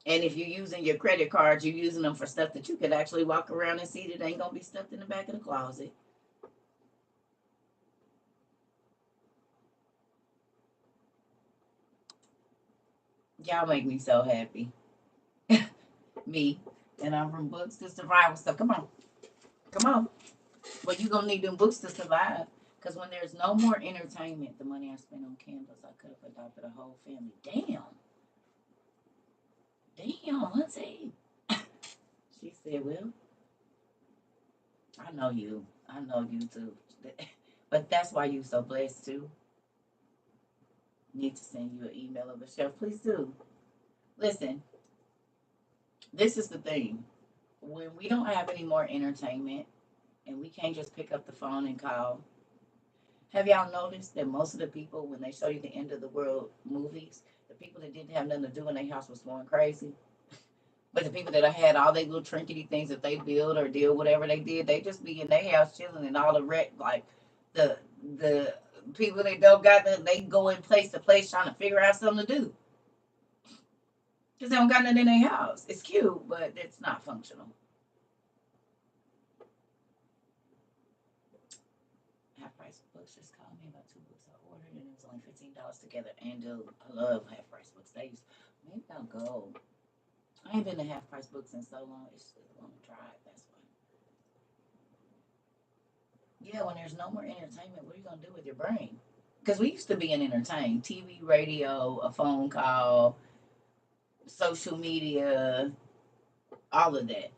And if you're using your credit cards, you're using them for stuff that you could actually walk around and see that ain't gonna be stuffed in the back of the closet. Y'all make me so happy. Me. And I'm from books to survival stuff. Come on. Come on. Well, you're going to need them books to survive. Because when there's no more entertainment, the money I spent on candles, I could have adopted a whole family. Damn. Damn, auntie. She said, well, I know you. I know you too. But that's why you're so blessed too. Need to send you an email of a chef. Please do. Listen, this is the thing. When we don't have any more entertainment and we can't just pick up the phone and call, have y'all noticed that most of the people, when they show you the end of the world movies, the people that didn't have nothing to do in their house was going crazy? But the people that had all their little trinkety things that they build or did whatever they did, they just be in their house chilling, and all the like the the people that don't got that, they go in place to place trying to figure out something to do because they don't got nothing in their house. It's cute, but it's not functional. Half price books just called me about 2 books I ordered, and it was only $15 together. And I love half price books. Maybe I'll go. I ain't been to half price books in so long. It's just a long drive. That's why. Yeah, when there's no more entertainment, what are you gonna do with your brain? Because we used to be entertained. TV, radio, a phone call, social media, all of that.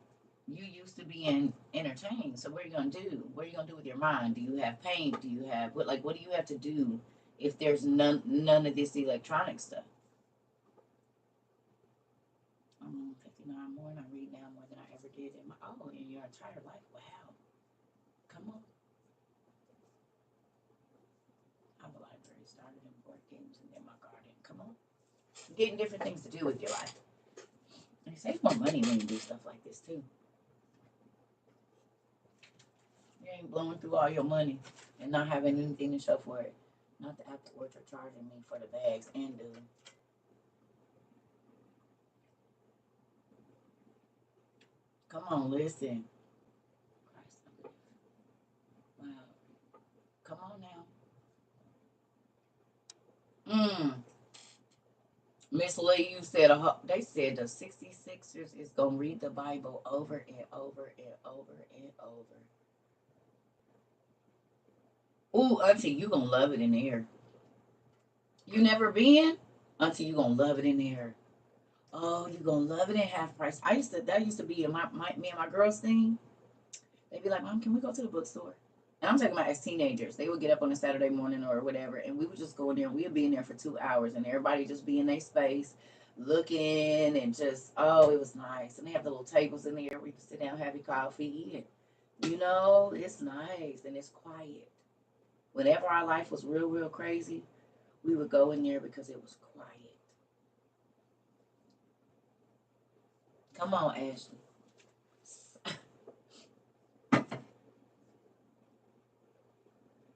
You used to be entertained. So what are you gonna do? What are you gonna do with your mind? Do you have paint? Do you have what do you have to do if there's none of this electronic stuff? I'm 59 more and I read now more than I ever did in your entire life. Wow. Come on. I'm a library, started in board games and then my garden. Come on. Getting different things to do with your life. And you save more money when you do stuff like this too. You ain't blowing through all your money and not having anything to show for it. Not the afterwards are charging me for the bags and dude. Come on, listen. Wow. Come on now. Miss Lee, you said they said the 66ers is gonna read the Bible over and over and over and over. Ooh, auntie, you gonna love it in there. You never been? Auntie, you gonna love it in there. Oh, you gonna love it in half price. That used to be in me and my girls thing. They'd be like, Mom, can we go to the bookstore? And I'm talking about as teenagers. They would get up on a Saturday morning or whatever, and we would just go in there. We'd be in there for 2 hours, and everybody just be in their space, looking, and just, oh, it was nice. And they have the little tables in there where you can sit down, have your coffee, and, it's nice, and it's quiet. Whenever our life was real, real crazy, we would go in there because it was quiet. Come on, Ashley.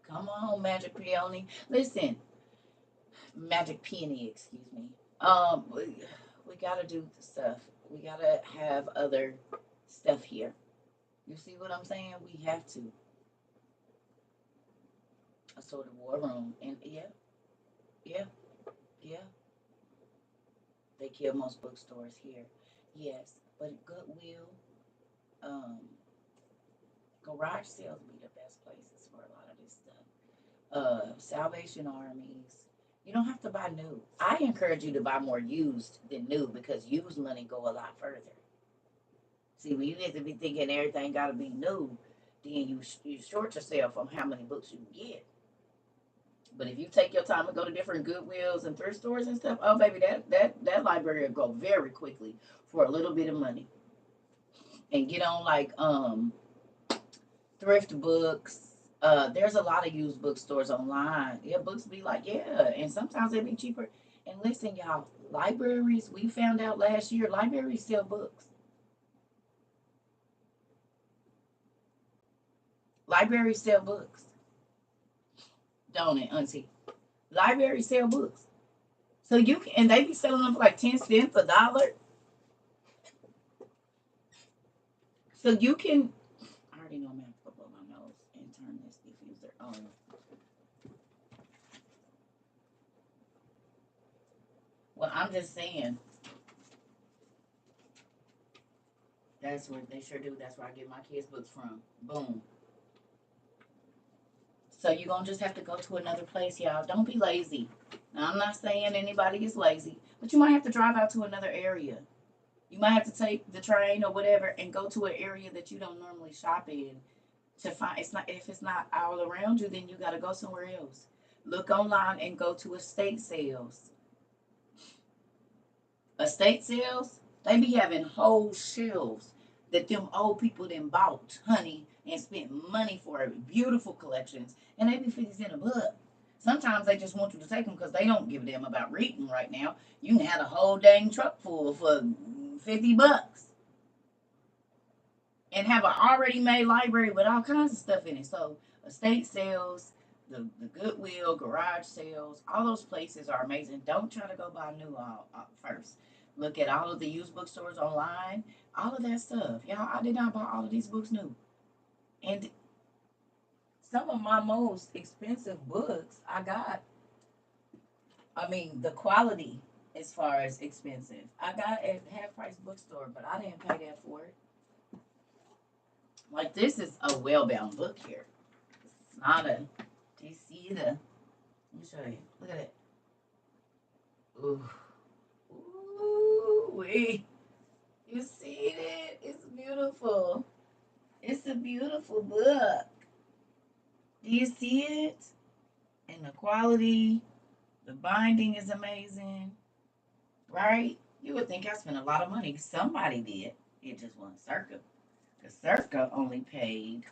Come on, Magic Peony. Listen, Magic Peony, excuse me. We gotta do the stuff. We gotta have other stuff here. You see what I'm saying? We have to. A sort of war room, and yeah, yeah, yeah. They kill most bookstores here. Yes, but Goodwill, um, garage sales be the best places for a lot of this stuff. Salvation Armies. You don't have to buy new. I encourage you to buy more used than new because used money go a lot further. See, when you get to be thinking everything got to be new, then you short yourself on how many books you can get. But if you take your time and go to different Goodwills and thrift stores and stuff, oh baby, that library will go very quickly for a little bit of money. And get on like thrift books. There's a lot of used bookstores online. Yeah, books be like, yeah, and sometimes they be cheaper. And listen, y'all, libraries, we found out last year, libraries sell books. Libraries sell books. Don't it, auntie? Libraries sell books. So you can, and they be selling them for like 10 cents a dollar. So you can, I already know I'm going to have to blow my nose and turn this diffuser on. Well, I'm just saying, That's what they sure do. That's where I get my kids' books from. Boom. So you're gonna just have to go to another place, y'all. Don't be lazy. Now, I'm not saying anybody is lazy, but you might have to drive out to another area. You might have to take the train or whatever and go to an area that you don't normally shop in to find. It's not if it's not all around you, then you got to go somewhere else. Look online and go to estate sales. Estate sales, they be having whole shelves that them old people then bought, honey, and spent money for beautiful collections, and they be 50 cents a book. Sometimes they just want you to take them because they don't give a damn about reading right now. You can have a whole dang truck full for $50 and have an already made library with all kinds of stuff in it. So estate sales, the Goodwill, garage sales, all those places are amazing. Don't try to go buy new first. Look at all of the used bookstores online, all of that stuff. Y'all, I did not buy all of these books new. And some of my most expensive books I got, I mean, the quality as far as expensive, I got at half price bookstore, but I didn't pay that for it. Like, this is a well bound book here. It's not a, do you see the, let me show you. Look at it. Ooh. Ooh, wait. You see it? It's beautiful. It's a beautiful book. Do you see it? And the quality, the binding is amazing, right? You would think I spent a lot of money. Somebody did. It just wasn't CERCA. Because CERCA only paid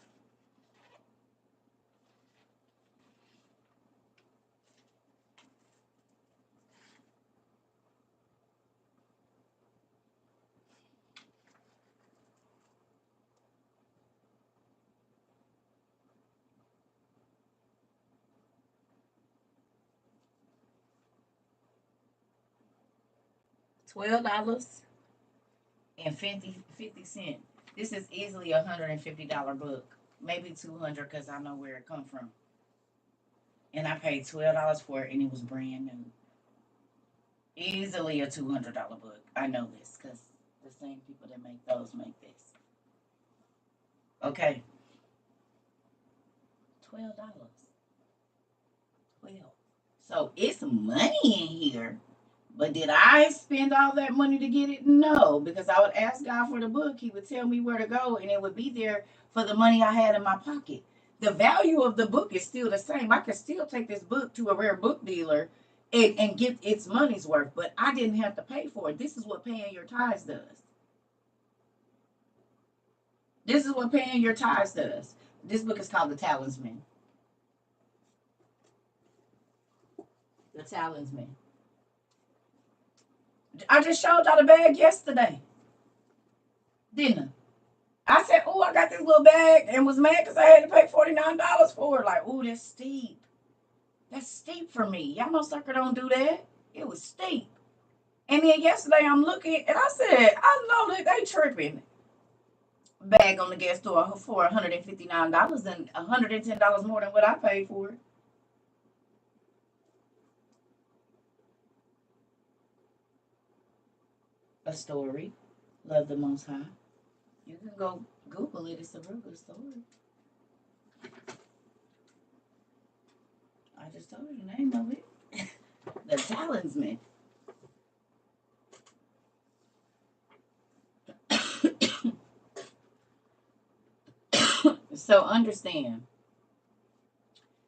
$12 and 50 cents. This is easily $150 book, maybe 200 because I know where it come from. And I paid $12 for it, and it was brand new. Easily a $200 book. I know this because the same people that make those make this. Okay, $12. 12. So it's money in here. But did I spend all that money to get it? No, because I would ask God for the book. He would tell me where to go, and it would be there for the money I had in my pocket. The value of the book is still the same. I could still take this book to a rare book dealer and get its money's worth, but I didn't have to pay for it. This is what paying your tithes does. This is what paying your tithes does. This book is called The Talisman. The Talisman. I just showed y'all the bag yesterday, didn't I? I said, "Oh, I got this little bag," and was mad because I had to pay $49 for it. Like, oh, that's steep. That's steep for me. Y'all know CERCA don't do that. It was steep. And then yesterday I'm looking, and I said, I know that they tripping. Bag on the gas store for $159 and $110 more than what I paid for it. A story. Love the Most High. You can go Google it. It's a real good story. I just told you the name of it. The Talisman. So understand.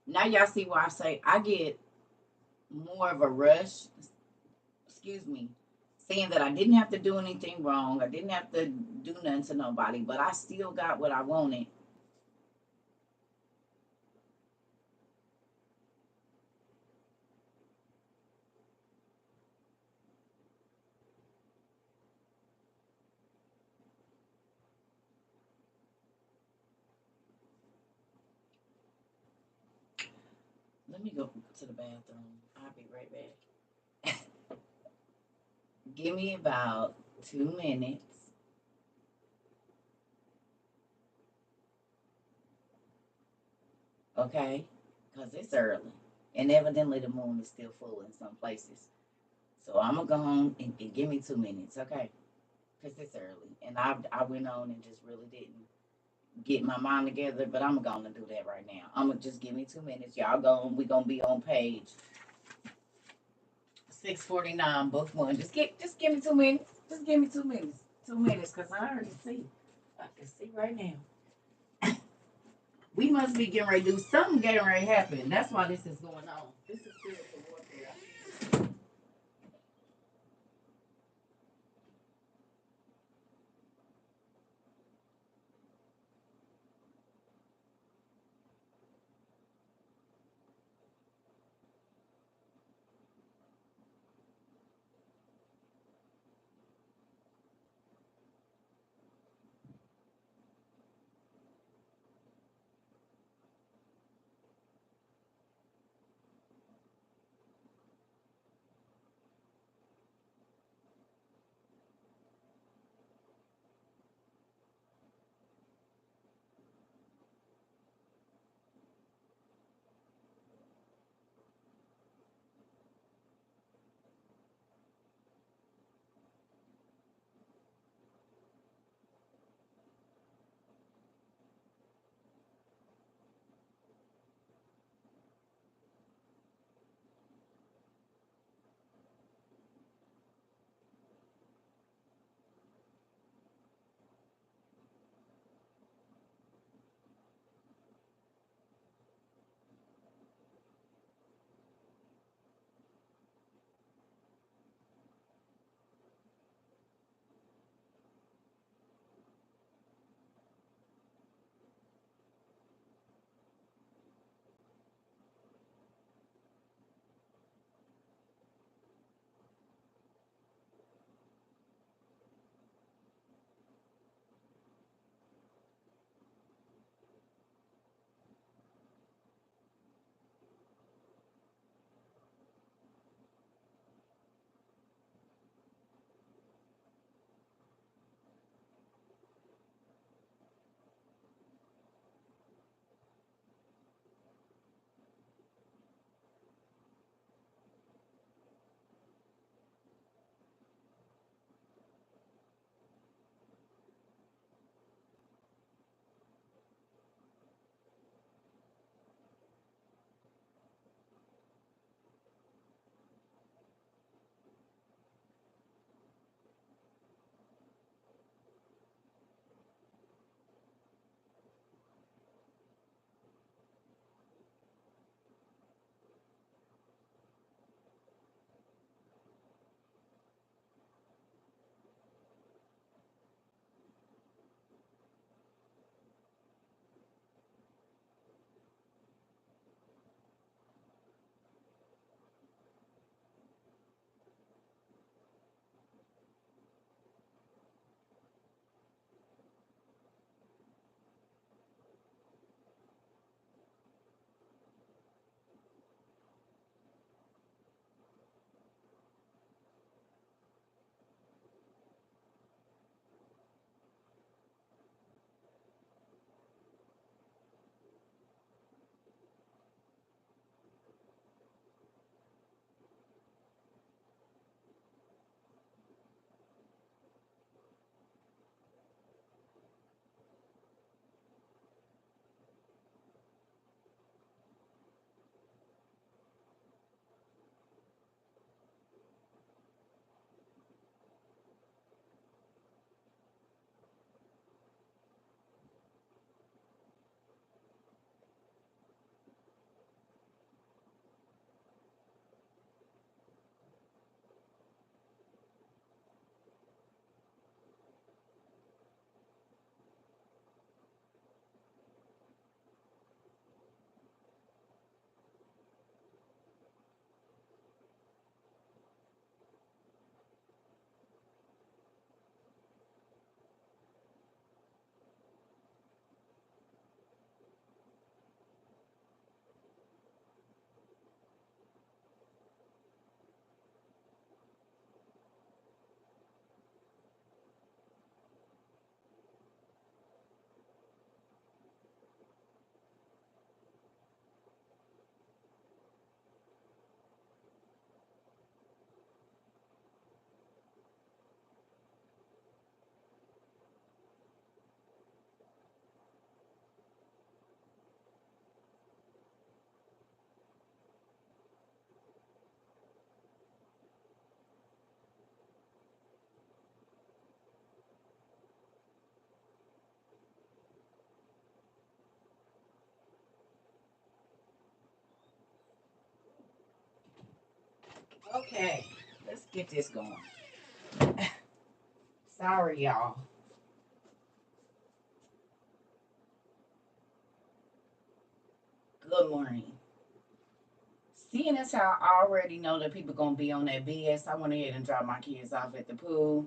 Now y'all see why I say I get more of a rush. Excuse me. Saying that I didn't have to do anything wrong. I didn't have to do nothing to nobody, but I still got what I wanted. Let me go to the bathroom. I'll be right back. Give me about 2 minutes. Okay? Because it's early. And evidently the moon is still full in some places. So I'm going to go home and give me 2 minutes. Okay? because it's early, and I went on and just really didn't get my mind together. But I'm gonna do that right now. I'm gonna just give me 2 minutes. Y'all go. We gonna be on page 649, book one. Just give me 2 minutes. Just give me 2 minutes. 2 minutes, cause I already see. I can see right now. We must be getting ready to do something. Getting ready to happen. That's why this is going on. This is spiritual warfare. Okay, let's get this going. Sorry, y'all. Good morning. Seeing as how I already know that people gonna be on that BS, I went ahead and dropped my kids off at the pool.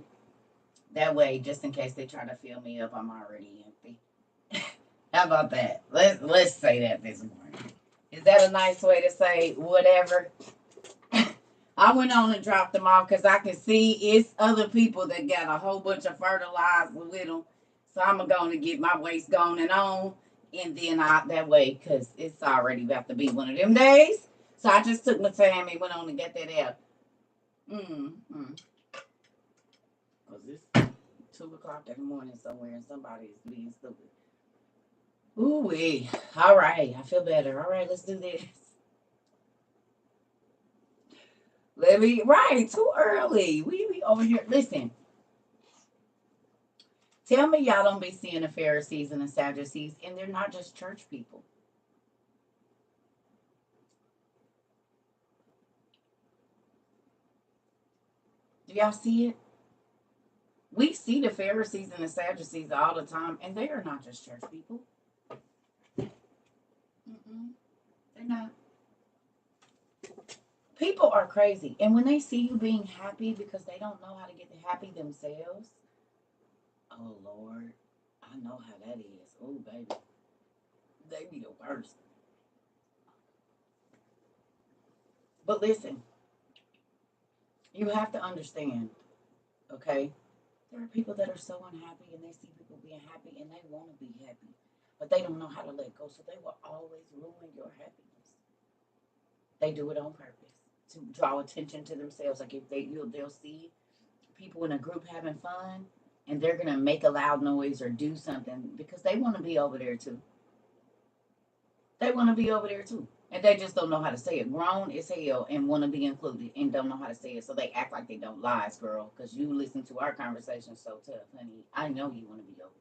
That way, just in case they try to fill me up, I'm already empty. How about that? Let's say that this morning. Is that a nice way to say whatever? I went on and dropped them off because I can see it's other people that got a whole bunch of fertilizer with them. So I'm going to get my waste going and on. And then that way, because it's already about to be one of them days. So I just took my time and went on and get that out. Because it's 2 o'clock in the morning somewhere and somebody is being stupid. Ooh-wee. All right. I feel better. All right, let's do this. Right, too early. We be over here. Listen, tell me y'all don't be seeing the Pharisees and the Sadducees, and they're not just church people. Do y'all see it? We see the Pharisees and the Sadducees all the time, and they are not just church people. They're not. People are crazy, and when they see you being happy because they don't know how to get happy themselves, oh Lord, I know how that is. Oh baby, they be the worst. But listen, you have to understand, okay? There are people that are so unhappy and they see people being happy and they want to be happy, but they don't know how to let go, so they will always ruin your happiness. They do it on purpose to draw attention to themselves. Like if they'll see people in a group having fun and they're gonna make a loud noise or do something because they want to be over there too. They want to be over there too. And they just don't know how to say it. Grown as hell and want to be included and don't know how to say it. So they act like they don't. Lies, girl. Because you listen to our conversation so tough, honey. I know you want to be over here.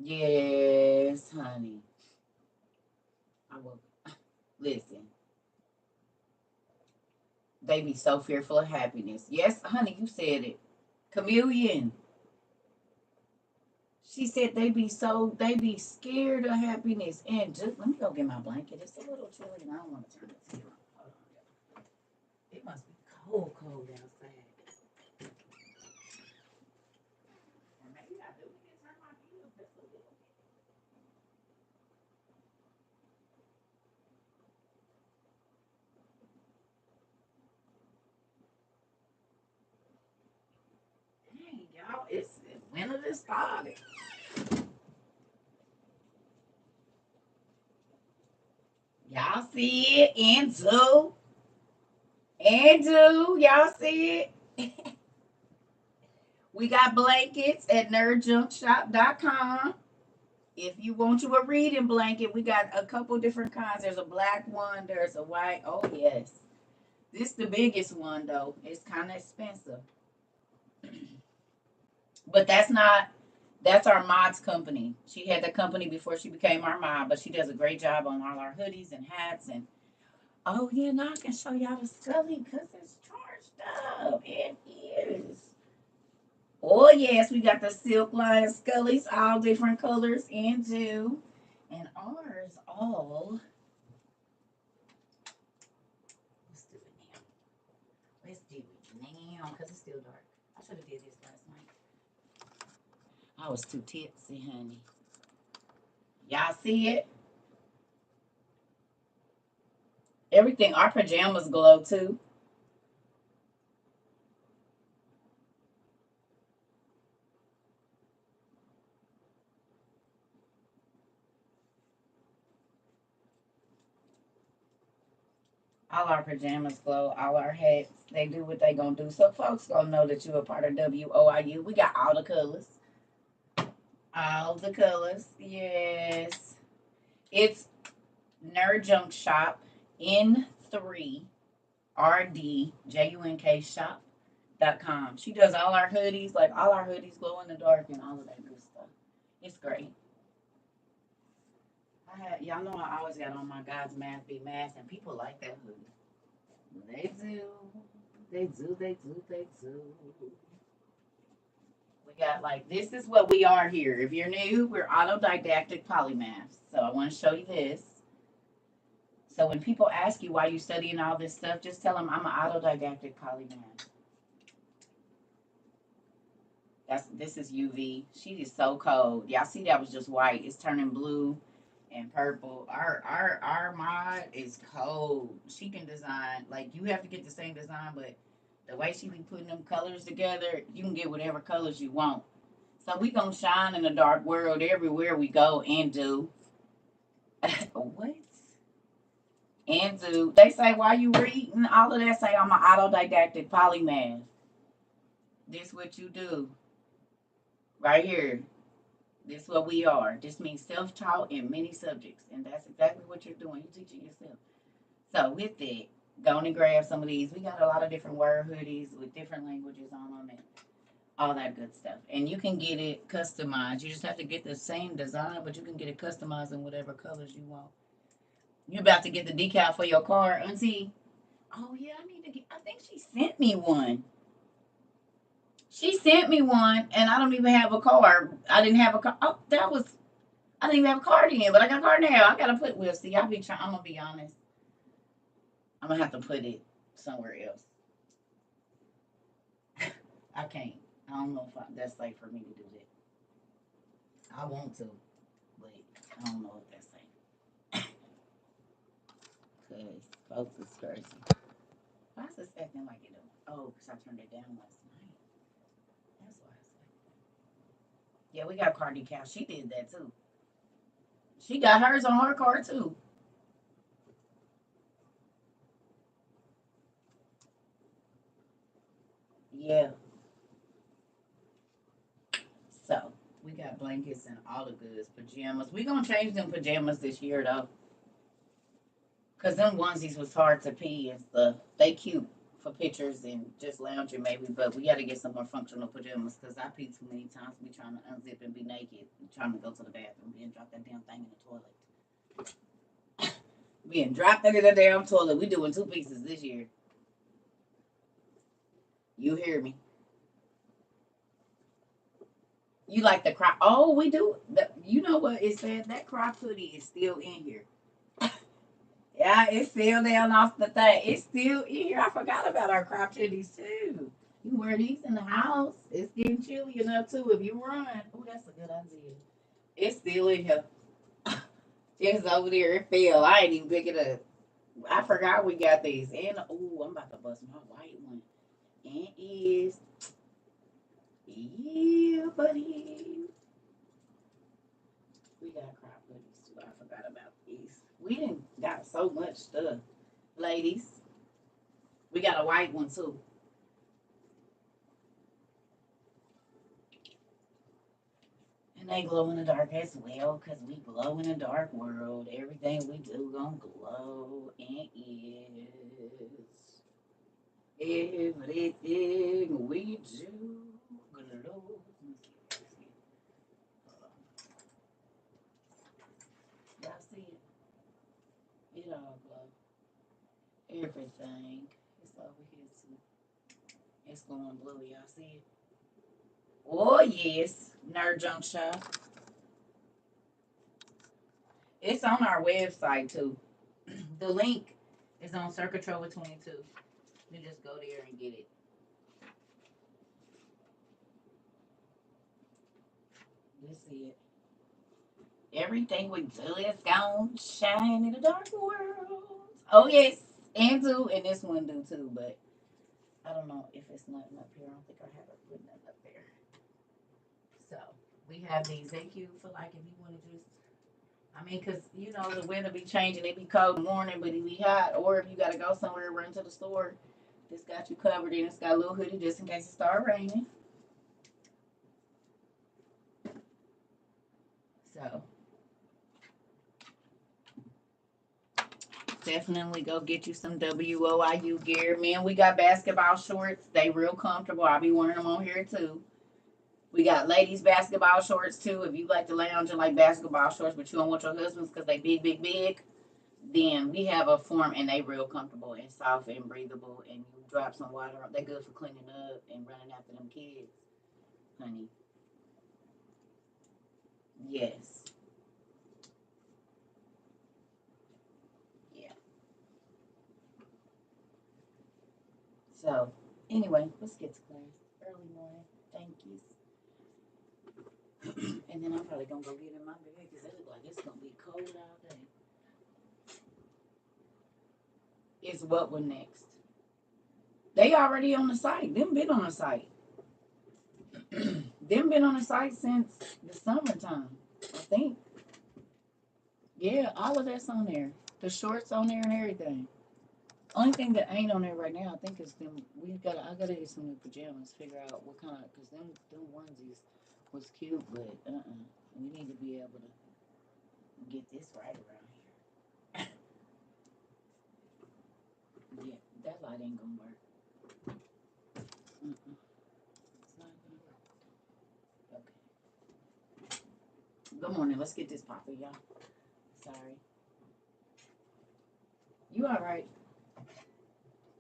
Yes, honey. I will. Listen. They be so fearful of happiness. Yes, honey, you said it. Chameleon. She said they be scared of happiness. And just let me go get my blanket. It's a little chilly and I don't want to turn the TV on. Hold on. It must be cold outside. Or maybe I do need to turn my heat up just a little bit. Dang, y'all, it's winter just started. Y'all see it? Y'all see it? We got blankets at nerdjunkshop.com. If you want you a reading blanket, we got a couple different kinds. There's a black one, there's a white. Oh, yes. This is the biggest one, though. It's kind of expensive. But that's our mod's company. She had the company before she became our mod, but she does a great job on all our hoodies and hats. And oh, yeah, now I can show y'all the Scully because it's charged up. It is. Oh, yes, we got the silk line Scullies, all different colors in too. And ours all. Let's do it now. Let's do it now because it's still dark. I should have did this last night. I was too tipsy, honey. Y'all see it? Everything. Our pajamas glow too. All our pajamas glow. All our hats. They do what they gonna do. So folks gonna know that you're a part of WOIU. We got all the colors. All the colors. Yes. It's Nerd Junk Shop N3 RDJUNK shop.com. She does all our hoodies, like all our hoodies glow in the dark and all of that good stuff. It's great. y'all know I always got on my God's mask be mask, and people like that hoodie. They do. They do. They do. They do. We got like this is what we are here. If you're new, we're autodidactic polymaths. So I want to show you this. So when people ask you why you studying all this stuff, just tell them I'm an autodidactic polymath. This is UV. She is so cold. Y'all see that was just white. It's turning blue and purple. Our mod is cold. She can design like you have to get the same design, but the way she be putting them colors together, you can get whatever colors you want. So we gonna shine in the dark world everywhere we go and do. What? And do. They say why you reading all of that? Say I'm an autodidactic polymath. This what you do. Right here. This what we are. This means self-taught in many subjects. And that's exactly what you're doing. You're teaching yourself. So with that, go and grab some of these. We got a lot of different word hoodies with different languages on them and all that good stuff. And you can get it customized. You just have to get the same design, but you can get it customized in whatever colors you want. You're about to get the decal for your car, Auntie. Oh yeah, I think she sent me one. She sent me one, and I don't even have a car. I didn't have a car. Oh, I didn't even have a car then, but I got a car now. I gotta put. Well, see, I'm gonna be honest. I'm gonna have to put it somewhere else. I can't. I don't know if that's safe for me to do that. I want to, but I don't know if that's safe. Cause folks is crazy. Why is this acting like it? Oh, because I turned it down last night. That's why it's like that. Yeah, we got car decal. She did that too. She got hers on her car too. Yeah. So we got blankets and all the goods, pajamas. We gonna change them pajamas this year though. Cause them onesies was hard to pee and stuff. They cute for pictures and just lounging maybe, but we gotta get some more functional pajamas because I pee too many times. Be trying to unzip and be naked, and trying to go to the bathroom, and drop that damn thing in the toilet. Being dropped in the damn toilet. We doing 2 pieces this year. You hear me? You like the crop? Oh, we do. You know what it said? That crop hoodie is still in here. Yeah, it's still down off the thing. It's still in here. I forgot about our crop hoodies too. You wear these in the house. It's getting chilly enough too if you run. Oh, that's a good idea. It's still in here. Just over there. It fell. I ain't even pick it up. I forgot we got these. And oh, I'm about to bust my white one. And is yeah, buddy. We got crop hoodies too. I forgot about these. We didn't got so much stuff, ladies. We got a white one too. And they glow in the dark as well, because we glow in the dark world. Everything we do gonna glow and is everything we do glow. Y'all see it? It all glow. Everything. It's over here too. It's going blue. Y'all see it? Oh yes, Nerd Junk Shop. It's on our website too. The link is on CERCA TROVA 22. You just go there and get it. You see it. Everything we do is gonna shine in the dark world. Oh yes, and do, and this one do too, but I don't know if it's nothing up here. I don't think I have it put nothing up there. So we have these. They cute for like if you want to just I mean, cause you know the weather be changing. It be cold in the morning, but it be hot. Or if you gotta go somewhere, run to the store. This got you covered, and it's got a little hoodie just in case it start raining. So definitely go get you some WOIU gear, man. We got basketball shorts. They real comfortable. I'll be wearing them on here too. We got ladies basketball shorts too. If you like to lounge in like basketball shorts, but you don't want your husbands because they big, big, big, then we have a form and they real comfortable and soft and breathable. And you drop some water on. They good for cleaning up and running after them kids, honey. Yes. Yeah. So anyway, let's get to class. Early morning. Thank you. And then I'm probably gonna go get in my bed because it look like it's gonna be cold all day. It's what one next. They already on the site. Them been on the site. Them been on the site since the summertime. I think. Yeah, all of that's on there. The shorts on there and everything. Only thing that ain't on there right now, I think, is them. I gotta get some new pajamas. Figure out what kind of, cause them onesies was cute, but we need to be able to get this right around here. Yeah, that light ain't gonna work. It's not gonna work. Okay. Good morning. Let's get this popping, y'all. Sorry. You all right?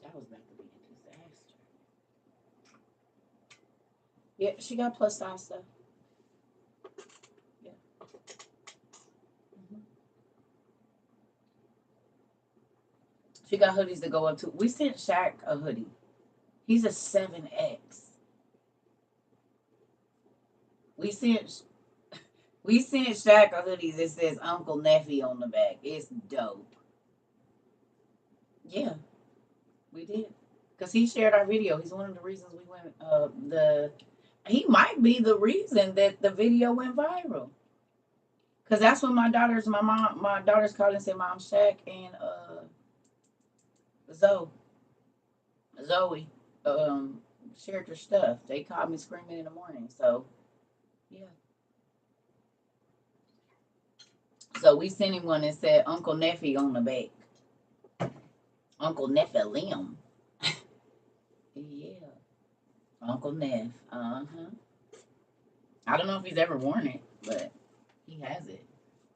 That was about to be a disaster. Yeah, she got plus size stuff. Yeah. hmm She got hoodies to go up to. We sent Shaq a hoodie. He's a 7X. We sent we sent Shaq a hoodie that says Uncle Neffy on the back. It's dope. Yeah, we did. Cause he shared our video. He's one of the reasons we went. He might be the reason that the video went viral. Cause that's when my daughters called and said, "Mom, Shaq and Zoe, Zoe, shared your stuff." They called me screaming in the morning. So yeah. So we sent him one that said Uncle Neffy on the back. Uncle Nephilim. Yeah. Uncle Neff. Uh-huh. I don't know if he's ever worn it, but he has it.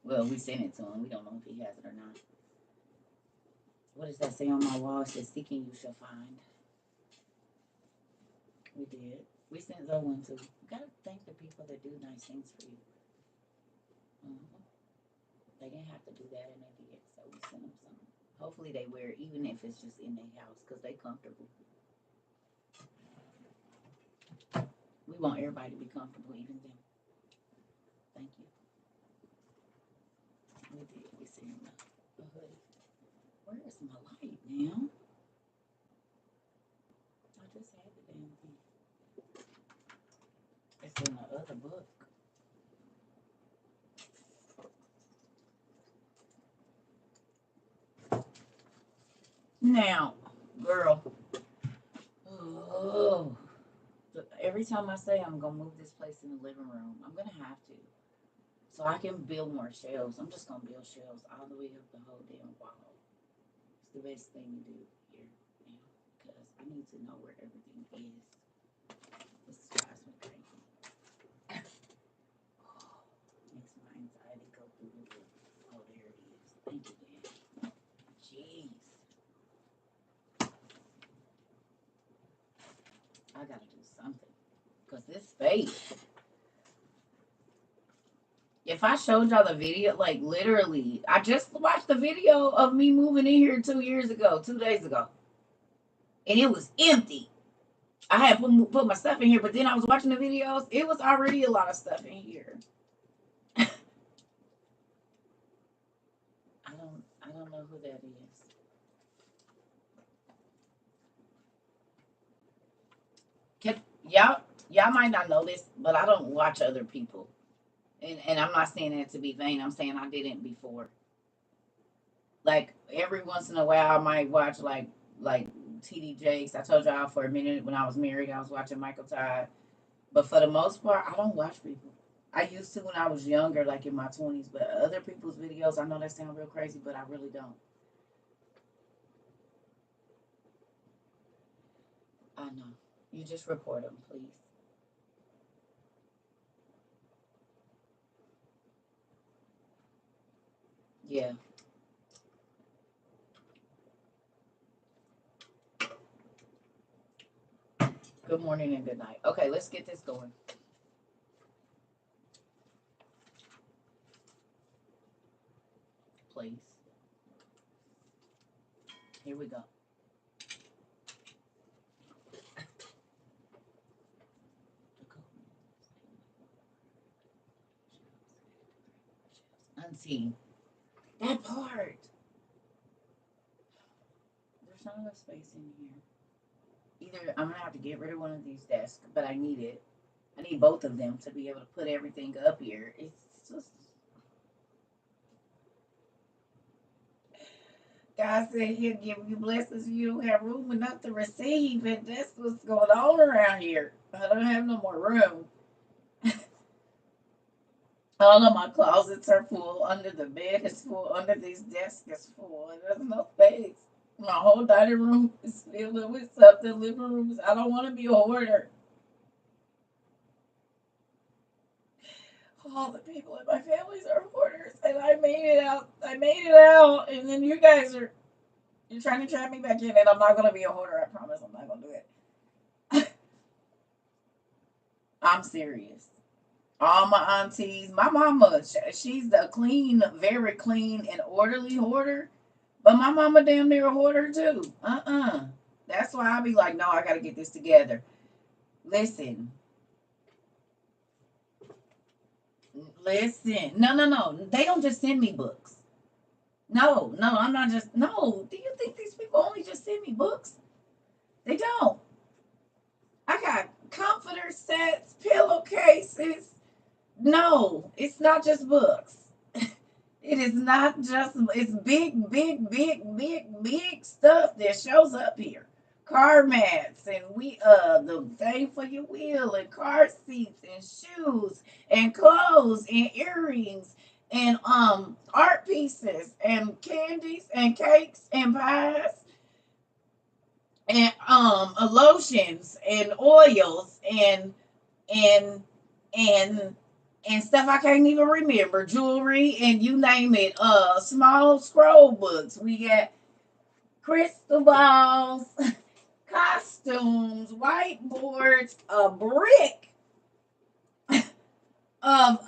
Well, we sent it to him. We don't know if he has it or not. What does that say on my wall? It says, "Seeking you shall find." We did. We sent Zoe one too. You gotta thank the people that do nice things for you. hmm They didn't have to do that and they did, so we sent them something. Hopefully they wear it, even if it's just in their house, because they comfortable. We want everybody to be comfortable, even them. Thank you. We did. We sent him a hoodie. Where is my light now? I just had the damn thing. It's in the other book. Now, girl. Oh, every time I say I'm gonna move this place in the living room, I'm gonna have to, so I can build more shelves. I'm just gonna build shelves all the way up the whole damn wall. It's the best thing to do here now because I need to know where everything is. This drives me crazy. Makes my anxiety go through the roof. Oh, there it is. Thank you, Dan. Jeez, I gotta do something because this space. If I showed y'all the video, like literally, I just watched the video of me moving in here 2 years ago, 2 days ago, and it was empty. I had put my stuff in here, but then I was watching the videos. It was already a lot of stuff in here. I don't know who that is. Can, y'all might not know this, but I don't watch other people, and I'm not saying that to be vain. I'm saying I didn't before. Like every once in a while, I might watch like TD Jakes. I told y'all for a minute when I was married, I was watching Michael Todd. But for the most part, I don't watch people. I used to when I was younger, like in my 20s. But other people's videos, I know that sound real crazy, but I really don't. I know. You just report them, please. Yeah. Good morning and good night. Okay, let's get this going. Please. Here we go. Unseen. That part. There's not enough space in here. Either I'm gonna have to get rid of one of these desks, but I need it. I need both of them to be able to put everything up here. It's just God said He'll give you blessings you don't have room enough to receive, and that's what's going on around here. I don't have no more room. All of my closets are full. Under the bed is full. Under these desks is full. And there's no space. My whole dining room is filled with stuff. The living rooms. I don't want to be a hoarder. All the people in my families are hoarders, and I made it out. I made it out, and then you guys are you're trying to trap me back in, and I'm not gonna be a hoarder. I promise. I'm not gonna do it. I'm serious. All my aunties, my mama, she's a clean, very clean and orderly hoarder. But my mama damn near a hoarder too. That's why I be like, no, I gotta get this together. Listen, listen. No, no, no. They don't just send me books. No, no, I'm not just. No. Do you think these people only just send me books? They don't. I got comforter sets, pillowcases. No, it's not just books. It is not just, it's big, big, big, big, big stuff that shows up here. Car mats and the thing for your wheel and car seats and shoes and clothes and earrings and art pieces and candies and cakes and pies and lotions and oils and and and stuff I can't even remember, jewelry and you name it. Small scroll books. We got crystal balls, costumes, whiteboards, a brick of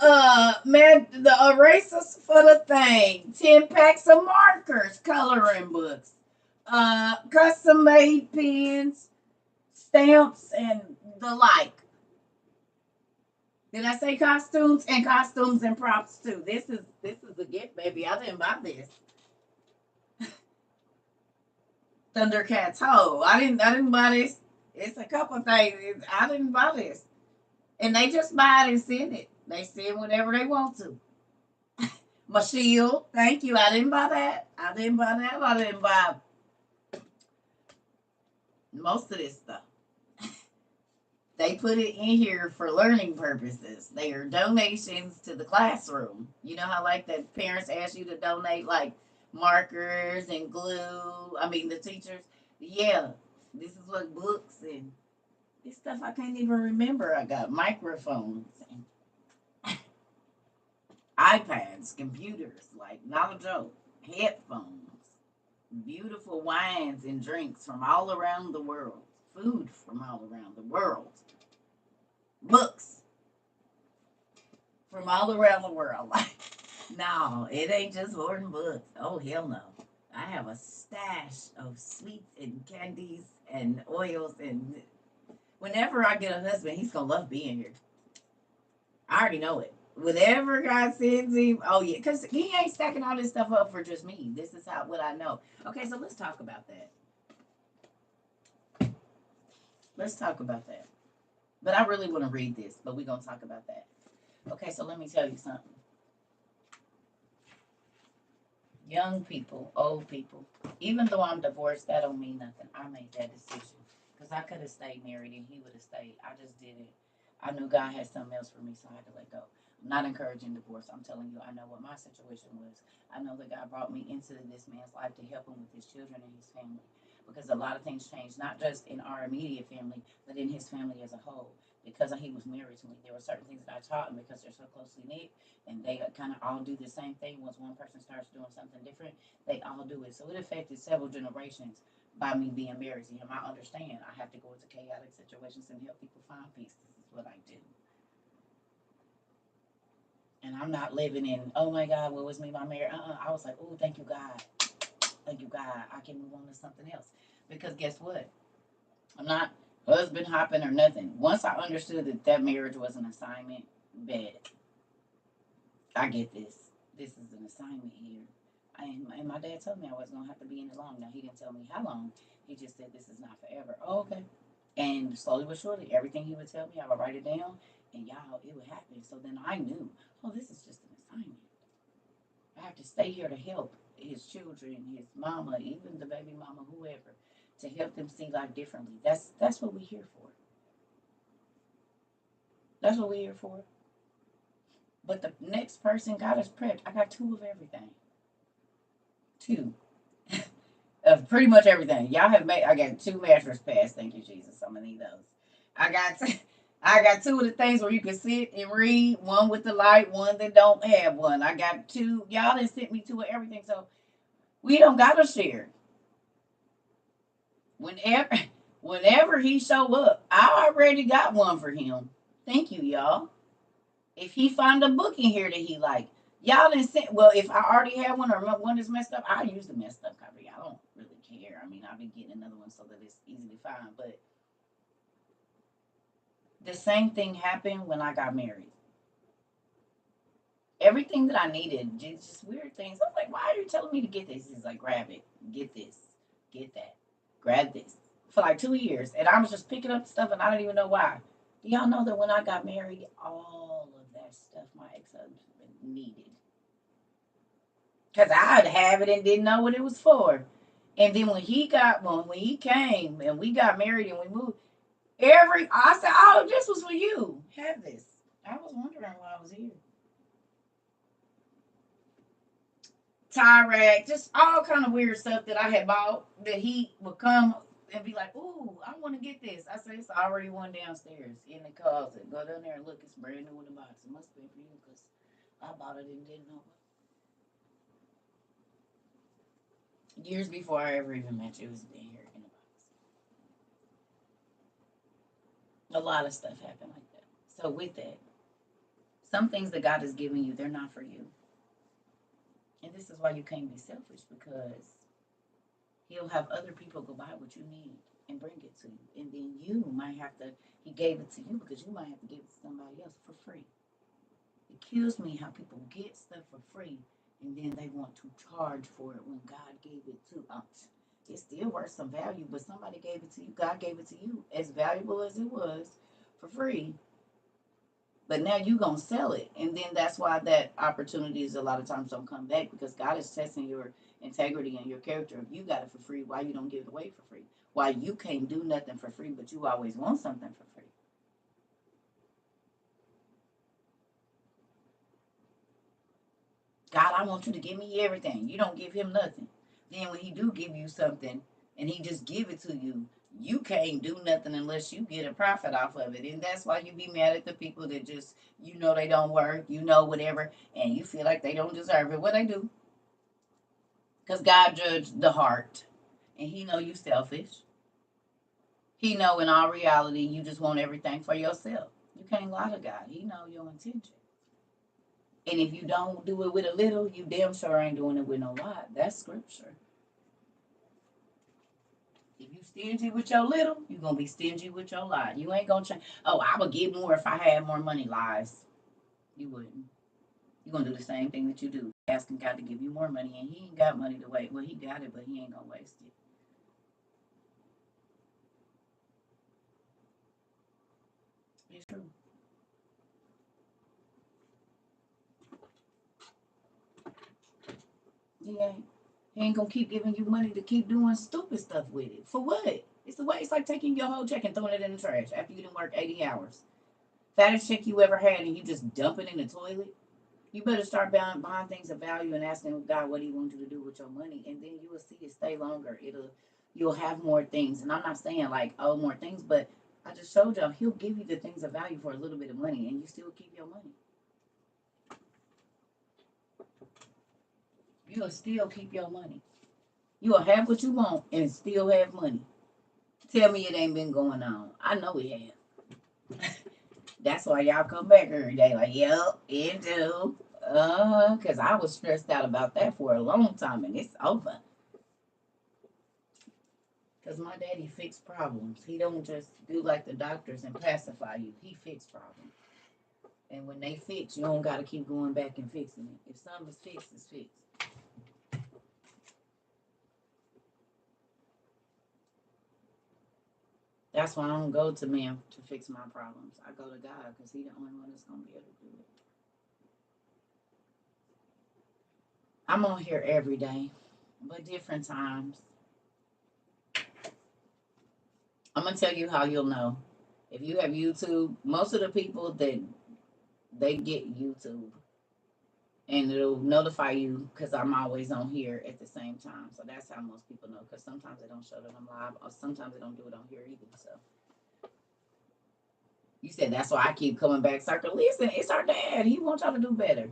man the erasers for the thing, 10 packs of markers, coloring books, custom made pens, stamps, and the like. Did I say costumes and costumes and props too? This is a gift, baby. I didn't buy this. Thundercats hoe. I didn't buy this. It's a couple things. I didn't buy this. And they just buy it and send it. They send whatever they want to. My shield. Thank you. I didn't buy that. I didn't buy that. I didn't buy most of this stuff. They put it in here for learning purposes. They are donations to the classroom. You know how like that parents ask you to donate like markers and glue. I mean the teachers. Yeah, this is what books and this stuff I can't even remember. I got microphones and iPads, computers, like not a joke. Headphones, beautiful wines and drinks from all around the world. Food from all around the world. Books from all around the world. Like, no, it ain't just hoarding books. Oh, hell no. I have a stash of sweets and candies and oils. And whenever I get a husband, he's going to love being here. I already know it. Whenever God sends him, oh, yeah, because he ain't stacking all this stuff up for just me. This is how what I know. Okay, so let's talk about that. Let's talk about that. But I really want to read this, but we're going to talk about that. Okay, so let me tell you something. Young people, old people, even though I'm divorced, that don't mean nothing. I made that decision because I could have stayed married and he would have stayed. I just did it. I knew God had something else for me, so I had to let go. I'm not encouraging divorce. I'm telling you, I know what my situation was. I know that God brought me into this man's life to help him with his children and his family because a lot of things changed, not just in our immediate family, but in his family as a whole. because he was married to me, there were certain things that I taught him because they're so closely knit and they kind of all do the same thing. Once one person starts doing something different, they all do it. So it affected several generations by me being married to him. I understand. I have to go into chaotic situations and help people find peace. This is what I do. And I'm not living in, oh my God, what was me, my marriage? I was like, oh, thank you, God. Thank you, God. I can move on to something else. Because guess what? I'm not husband hopping or nothing. Once I understood that that marriage was an assignment, bet I get this. This is an assignment here. And my dad told me I wasn't going to have to be in it long. Now, he didn't tell me how long. He just said, this is not forever. Oh, okay. And slowly but surely, everything he would tell me, I would write it down. And y'all, it would happen. So then I knew, oh, this is just an assignment. I have to stay here to help his children, his mama, even the baby mama, whoever, to help them see life differently. That's what we're here for. That's what we're here for. But the next person got us prepped. I got two of everything. Two of pretty much everything. Y'all have made. I got two mattress pads. Thank you, Jesus. I'm gonna need those. I got. I got two of the things where you can sit and read. One with the light. One that don't have one. I got two. Y'all done sent me two of everything. So we don't gotta share. Whenever, whenever he show up, I already got one for him. Thank you, y'all. If he find a book in here that he like, y'all didn't send. Well, if I already have one or one is messed up, I'll use the messed up copy. I don't really care. I mean, I'll be getting another one so that it's easy to find. But the same thing happened when I got married. Everything that I needed, just weird things. I was like, why are you telling me to get this? He's like, grab it, get this, get that, grab this. For like 2 years. And I was just picking up stuff and I didn't even know why. Do y'all know that when I got married, all of that stuff my ex husband needed? Because I'd have it and didn't know what it was for. And then when he got one, when he came and we got married and we moved, I said, oh, this was for you. Have this. I was wondering why I was here. Tie rack, just all kind of weird stuff that I had bought that he would come and be like, ooh, I want to get this. I said, it's already one downstairs in the closet. Go down there and look. It's brand new in the box. It must be for you because I bought it and didn't know it. Years before I ever even met you, it was in here in the box. A lot of stuff happened like that. So with that, some things that God has given you, they're not for you. And this is why you can't be selfish because he'll have other people go buy what you need and bring it to you. And then you might have to, he gave it to you because you might have to give it to somebody else for free. It kills me how people get stuff for free and then they want to charge for it when God gave it to us. It's still worth some value, but somebody gave it to you. God gave it to you as valuable as it was for free. But now you're going to sell it. And then that's why that opportunities a lot of times don't come back because God is testing your integrity and your character. If you got it for free, why you don't give it away for free? Why you can't do nothing for free, but you always want something for free? God, I want you to give me everything. You don't give him nothing. Then when he do give you something and he just give it to you, you can't do nothing unless you get a profit off of it. And that's why you be mad at the people that just, they don't work, whatever, and you feel like they don't deserve it. What they do? Because God judged the heart. And he know you selfish. He know in all reality you just want everything for yourself. You can't lie to God. He know your intention. And if you don't do it with a little, you damn sure ain't doing it with no lot. That's scripture. If you stingy with your little, you're going to be stingy with your lot. You ain't going to change. Oh, I would give more if I had more money. Lies. You wouldn't. You're going to do the same thing that you do. Asking God to give you more money, and he ain't got money to waste. Well, he got it, but he ain't going to waste it. It's true. He ain't. He ain't going to keep giving you money to keep doing stupid stuff with it. For what? It's the way. It's like taking your whole check and throwing it in the trash after you didn't work 80 hours. Fattest check you ever had, and you just dump it in the toilet. You better start buying things of value and asking God what he wants you to do with your money, and then you will see it stay longer. You'll have more things. And I'm not saying like, oh, more things, but I just showed y'all he'll give you the things of value for a little bit of money and you still keep your money. You'll still keep your money. You'll have what you want and still have money. Tell me it ain't been going on. I know it has. That's why y'all come back every day like, yep, it do. Because I was stressed out about that for a long time and it's over. Because my daddy fixed problems. He don't just do like the doctors and pacify you. He fixed problems. And when they fix, you don't got to keep going back and fixing it. If something is fixed, it's fixed. That's why I don't go to man to fix my problems. I go to God because He's the only one that's going to be able to do it. I'm on here every day, but different times. I'm going to tell you how you'll know. If you have YouTube, most of the people that they get YouTube and it'll notify you because I'm always on here at the same time. So that's how most people know because sometimes they don't show that I'm live or sometimes they don't do it on here either. So you said that's why I keep coming back. CERCA, listen, it's our dad. He wants y'all to do better.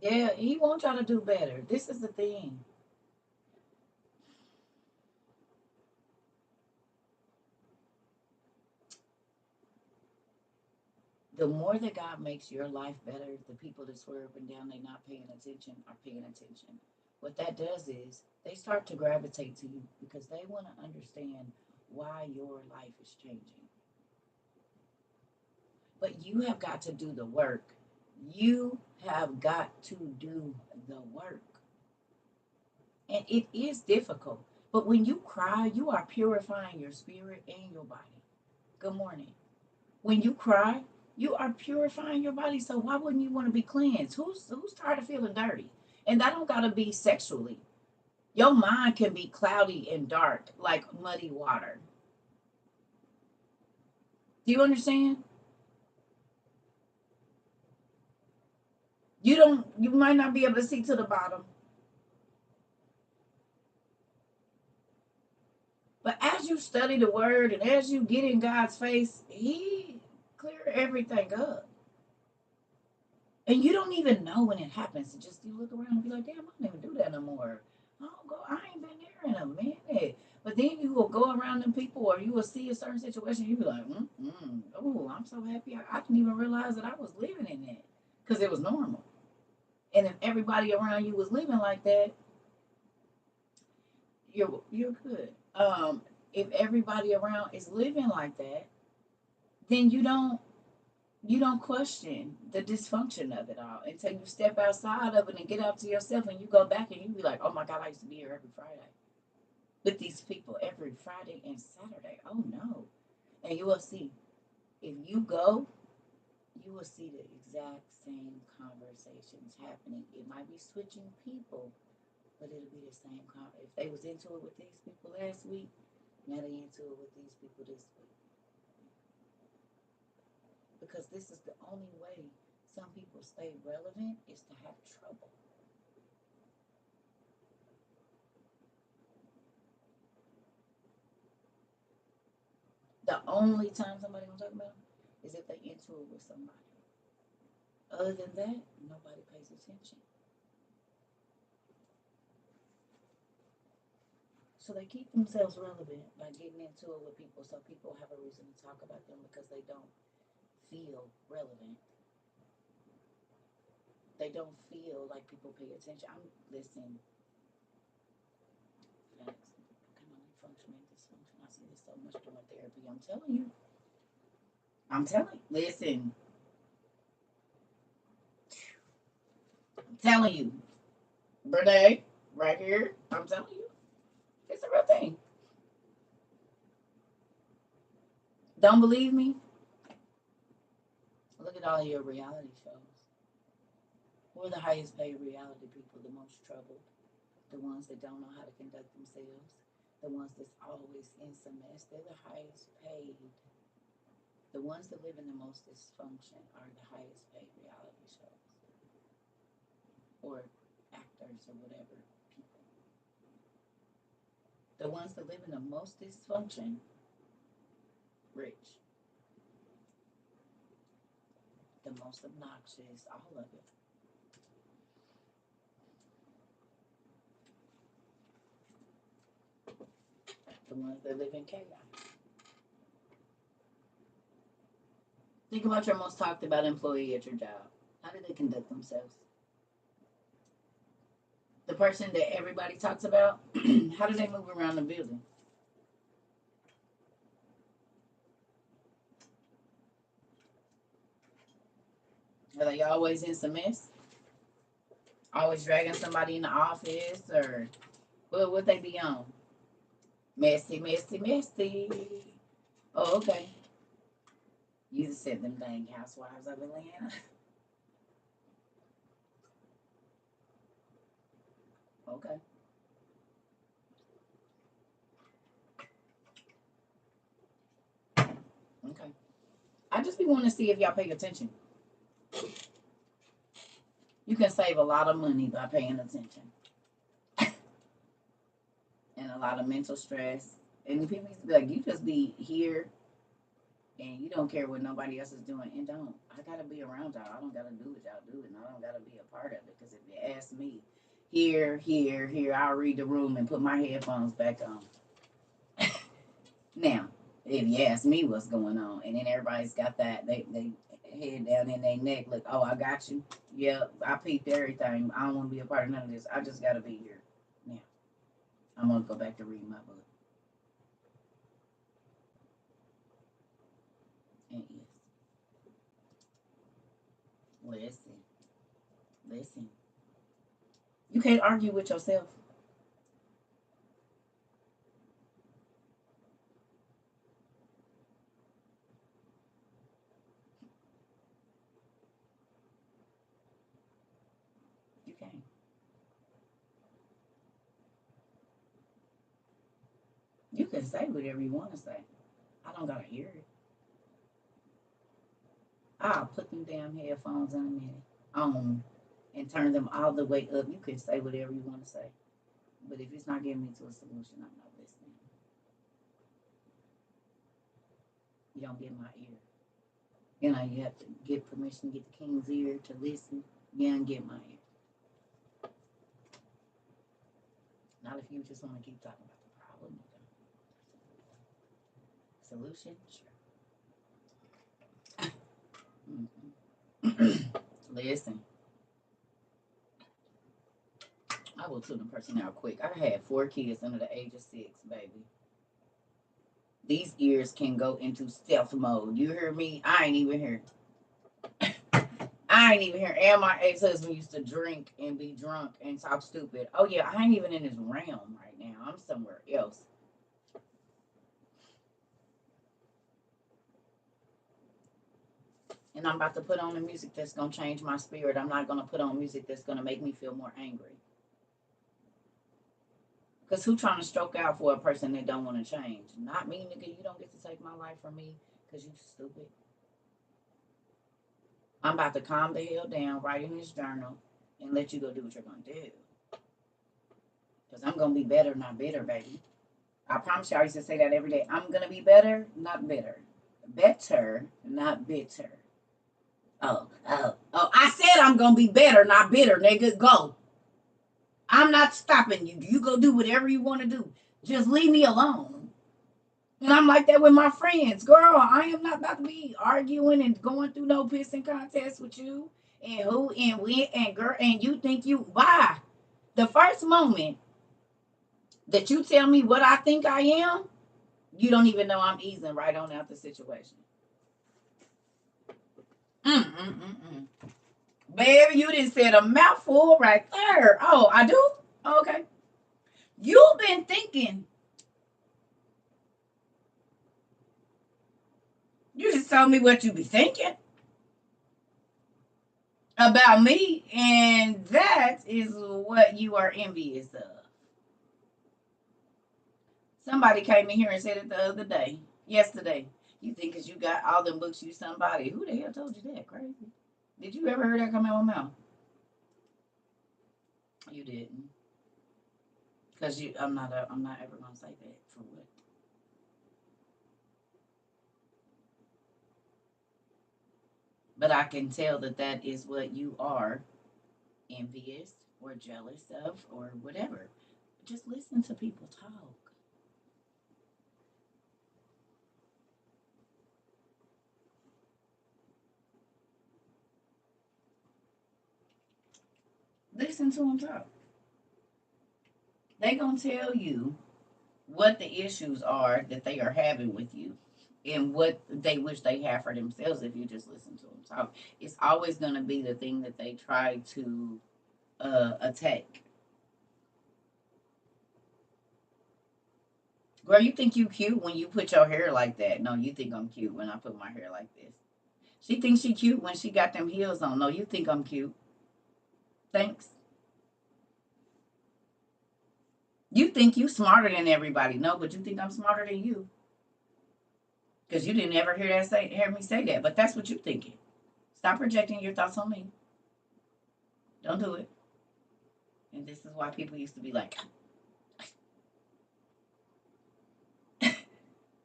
Yeah, he wants y'all to do better. This is the thing. The more that God makes your life better, the people that swear up and down they're not paying attention are paying attention. What that does is they start to gravitate to you because they want to understand why your life is changing. But you have got to do the work. You have got to do the work. And it is difficult. But when you cry, you are purifying your spirit and your body. Good morning. When you cry, you are purifying your body. So why wouldn't you want to be cleansed? Who's tired of feeling dirty? And that don't gotta be sexually. Your mind can be cloudy and dark like muddy water. Do you understand? You might not be able to see to the bottom. But as you study the word and as you get in God's face, He clear everything up. And you don't even know when it happens. Just you look around and be like, damn, I don't even do that no more. I ain't been there in a minute. But then you will go around them people or you will see a certain situation, you be like, oh, I'm so happy. I didn't even realize that I was living in that. Because it was normal. And if everybody around you was living like that, you're good. If everybody around is living like that, then you don't question the dysfunction of it all until you step outside of it and get out to yourself and you go back and you be like, oh my God, I used to be here every Friday with these people every Friday and Saturday. Oh no. And you will see, if you go, you will see the exact same conversations happening. It might be switching people, but it'll be the same. If they was into it with these people last week, now they into it with these people this week. Because this is the only way some people stay relevant is to have trouble. The only time somebody gonna talk about them is if they into it with somebody. Other than that, nobody pays attention. So they keep themselves relevant by getting into it with people so people have a reason to talk about them because they don't feel relevant. They don't feel like people pay attention. I'm listening. Facts. Can only function and dysfunction. I see this so much during therapy. I'm telling you. I'm telling you. Listen. I'm telling you. Brene, right here. I'm telling you. It's a real thing. Don't believe me? Look at all your reality shows. Who are the highest paid reality people? The most troubled. The ones that don't know how to conduct themselves. The ones that's always in some mess. They're the highest paid. The ones that live in the most dysfunction are the highest paid reality shows. Or actors or whatever people. The ones that live in the most dysfunction, rich. The most obnoxious, all of it. The ones that live in chaos. Think about your most talked about employee at your job. How do they conduct themselves? The person that everybody talks about, how do they move around the building? Are they always in some mess? Always dragging somebody in the office, or what would they be on? Messy, messy, messy. Oh, okay. You just said them dang housewives of Atlanta. Okay. Okay. I just be wanting to see if y'all pay attention. You can save a lot of money by paying attention. And a lot of mental stress. And people used to be like, you just be here and you don't care what nobody else is doing. And don't. I gotta be around y'all. I don't gotta do what y'all do, and I don't gotta be a part of it. Because if you ask me, here, I'll read the room and put my headphones back on. Now, if you ask me what's going on, and then everybody's got that they head down in their neck, look, oh, I got you. Yeah, I peeped everything. I don't want to be a part of none of this. I just gotta be here. Now, I'm gonna go back to reading my book. And yes, listen. You can't argue with yourself. You can't. You can say whatever you want to say. I don't gotta hear it. I'll put them damn headphones in a minute on and turn them all the way up. You can say whatever you want to say. But if it's not getting me to a solution, I'm not listening. You don't get my ear. You know, you have to get permission to get the king's ear to listen. You don't get my ear. Not if you just want to keep talking about the problem. Solution? Sure. Listen. I will tune the person out quick. I had 4 kids under the age of 6, baby. These ears can go into stealth mode. You hear me? I ain't even here. I ain't even here. And my ex-husband used to drink and be drunk and talk stupid. Oh yeah, I ain't even in this realm right now. I'm somewhere else. And I'm about to put on the music that's gonna change my spirit. I'm not gonna put on music that's gonna make me feel more angry. Because who trying to stroke out for a person that don't want to change? Not me, nigga. You don't get to take my life from me because you stupid. I'm about to calm the hell down, write in this journal, and let you go do what you're going to do. Because I'm going to be better, not bitter, baby. I promise you, I used to say that every day. I'm going to be better, not bitter. Better, not bitter. Oh. I said I'm going to be better, not bitter, nigga. Go. I'm not stopping you. You go do whatever you want to do. Just leave me alone. And I'm like that with my friends. Girl, I am not about to be arguing and going through no pissing contest with you. And who and when and girl, and you think you, why? The first moment that you tell me what I think I am, you don't even know I'm easing right on out the situation. Baby, you didn't said a mouthful right there. Oh, I do? Okay. You've been thinking. You just told me what you be thinking about me, and that is what you are envious of. Somebody came in here and said it the other day, yesterday. You think because you got all them books, you somebody. Who the hell told you that? Crazy. Did you ever hear that come out of my mouth? You didn't. Because I'm not ever gonna say that for what. But I can tell that that is what you are envious or jealous of or whatever. Just listen to people talk. Listen to them talk. They gonna tell you what the issues are that they are having with you and what they wish they have for themselves if you just listen to them talk. It's always gonna be the thing that they try to attack. Girl, you think you cute when you put your hair like that. No, you think I'm cute when I put my hair like this. She thinks she cute when she got them heels on. No, you think I'm cute. Thanks. You think you smarter than everybody. No, but you think I'm smarter than you. Because you didn't ever hear me say that. But that's what you're thinking. Stop projecting your thoughts on me. Don't do it. And this is why people used to be like,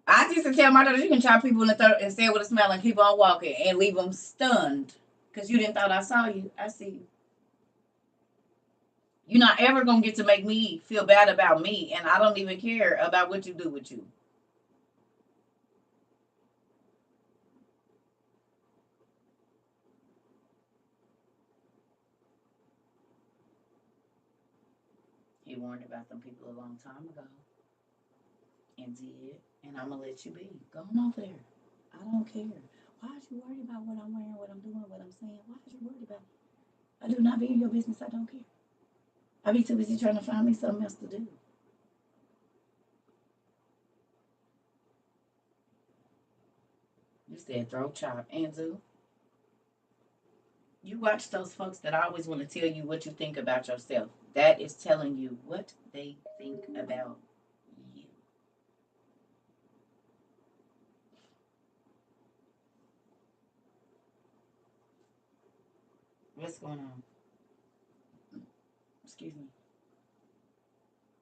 I used to tell my daughter, you can chop people in the throat and say it with a smile and keep on walking and leave them stunned. Because you didn't thought I saw you. I see you. You're not ever going to get to make me feel bad about me. And I don't even care about what you do with you. He warned about them people a long time ago. And did. And I'm going to let you be. Go on over there. I don't care. Why are you worried about what I'm wearing, what I'm doing, what I'm saying? Why are you worried about it? I do not be in your business. I don't care. I be too busy trying to find me something else to do. You said throat chop. Anzu, you watch those folks that always want to tell you what you think about yourself. That is telling you what they think about you. What's going on? Excuse me.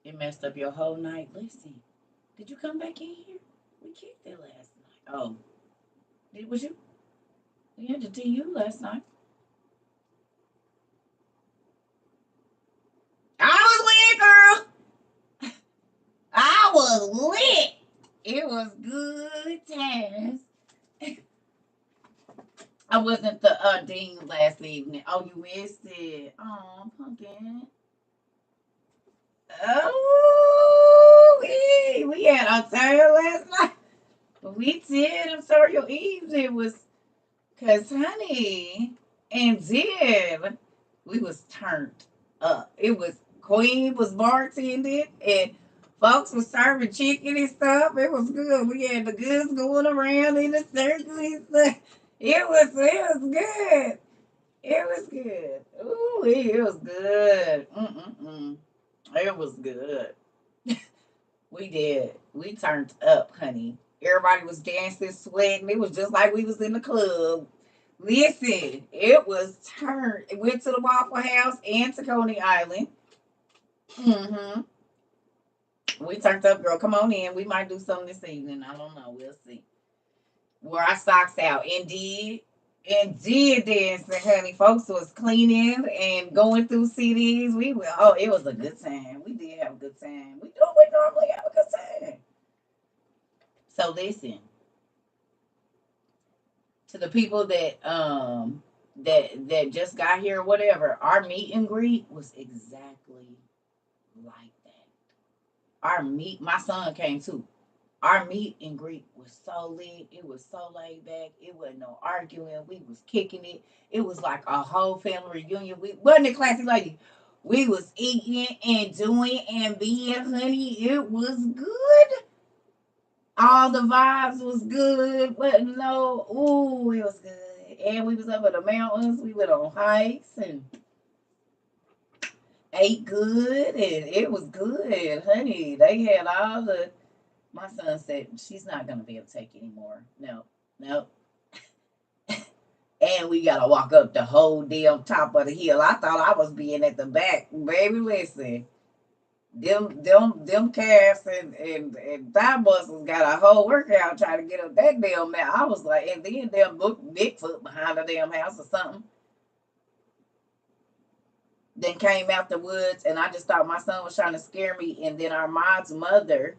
It messed up your whole night. Listen, did you come back in here? We kicked it last night. Oh, did was you? We had to tell you last night. I was lit, girl. I was lit. It was good times. I wasn't the dean last evening. Oh, you missed it. Oh, pumpkin. Oh, we had Ontario last night. But we did Ontario Eve. It was because, honey, and did we was turned up. It was Queen was bartending and folks was serving chicken and stuff. It was good. We had the goods going around in the circle and stuff. It was good. It was good. Ooh, it was good. Mm-mm-mm. It was good. We did. We turned up, honey. Everybody was dancing, sweating. It was just like we was in the club. Listen, it was turned. It went to the Waffle House and to Coney Island. Mm-hmm. We turned up, girl. Come on in. We might do something this evening. I don't know. We'll see. Wear our socks out. Indeed dancing, honey. Folks was cleaning and going through CDs. We were, oh, it was a good time. We did have a good time. We normally have a good time. So listen, to the people that just got here or whatever, our meet and greet was exactly like that. My son came too. Our meet and greet was so lit. It was so laid back. It wasn't no arguing. We was kicking it. It was like a whole family reunion. We wasn't a classy lady. We was eating and doing and being, honey. It was good. All the vibes was good. But no, ooh, it was good. And we was up in the mountains. We went on hikes and ate good, and it was good, honey. They had all the. My son said she's not gonna be able to take anymore. No, no. And we gotta walk up the whole damn top of the hill. I thought I was being at the back, baby. Listen, Them calves and thigh muscles got a whole workout trying to get up that damn mountain. I was like, and then them look Bigfoot behind the damn house or something. Then came out the woods, and I just thought my son was trying to scare me. And then our mom's mother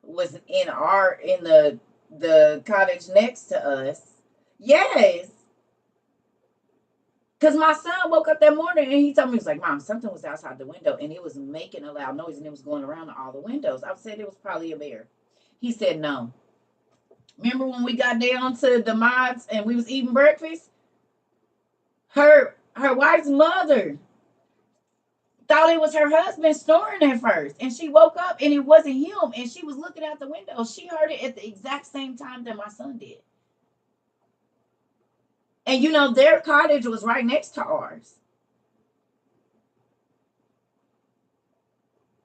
was in the cottage next to us. Yes. Because my son woke up that morning and he told me, he was like, Mom, something was outside the window and it was making a loud noise and it was going around all the windows. I said it was probably a bear. He said no. Remember when we got down to the mods and we was eating breakfast? Her wife's mother thought it was her husband snoring at first. And she woke up and it wasn't him. And she was looking out the window. She heard it at the exact same time that my son did. And their cottage was right next to ours.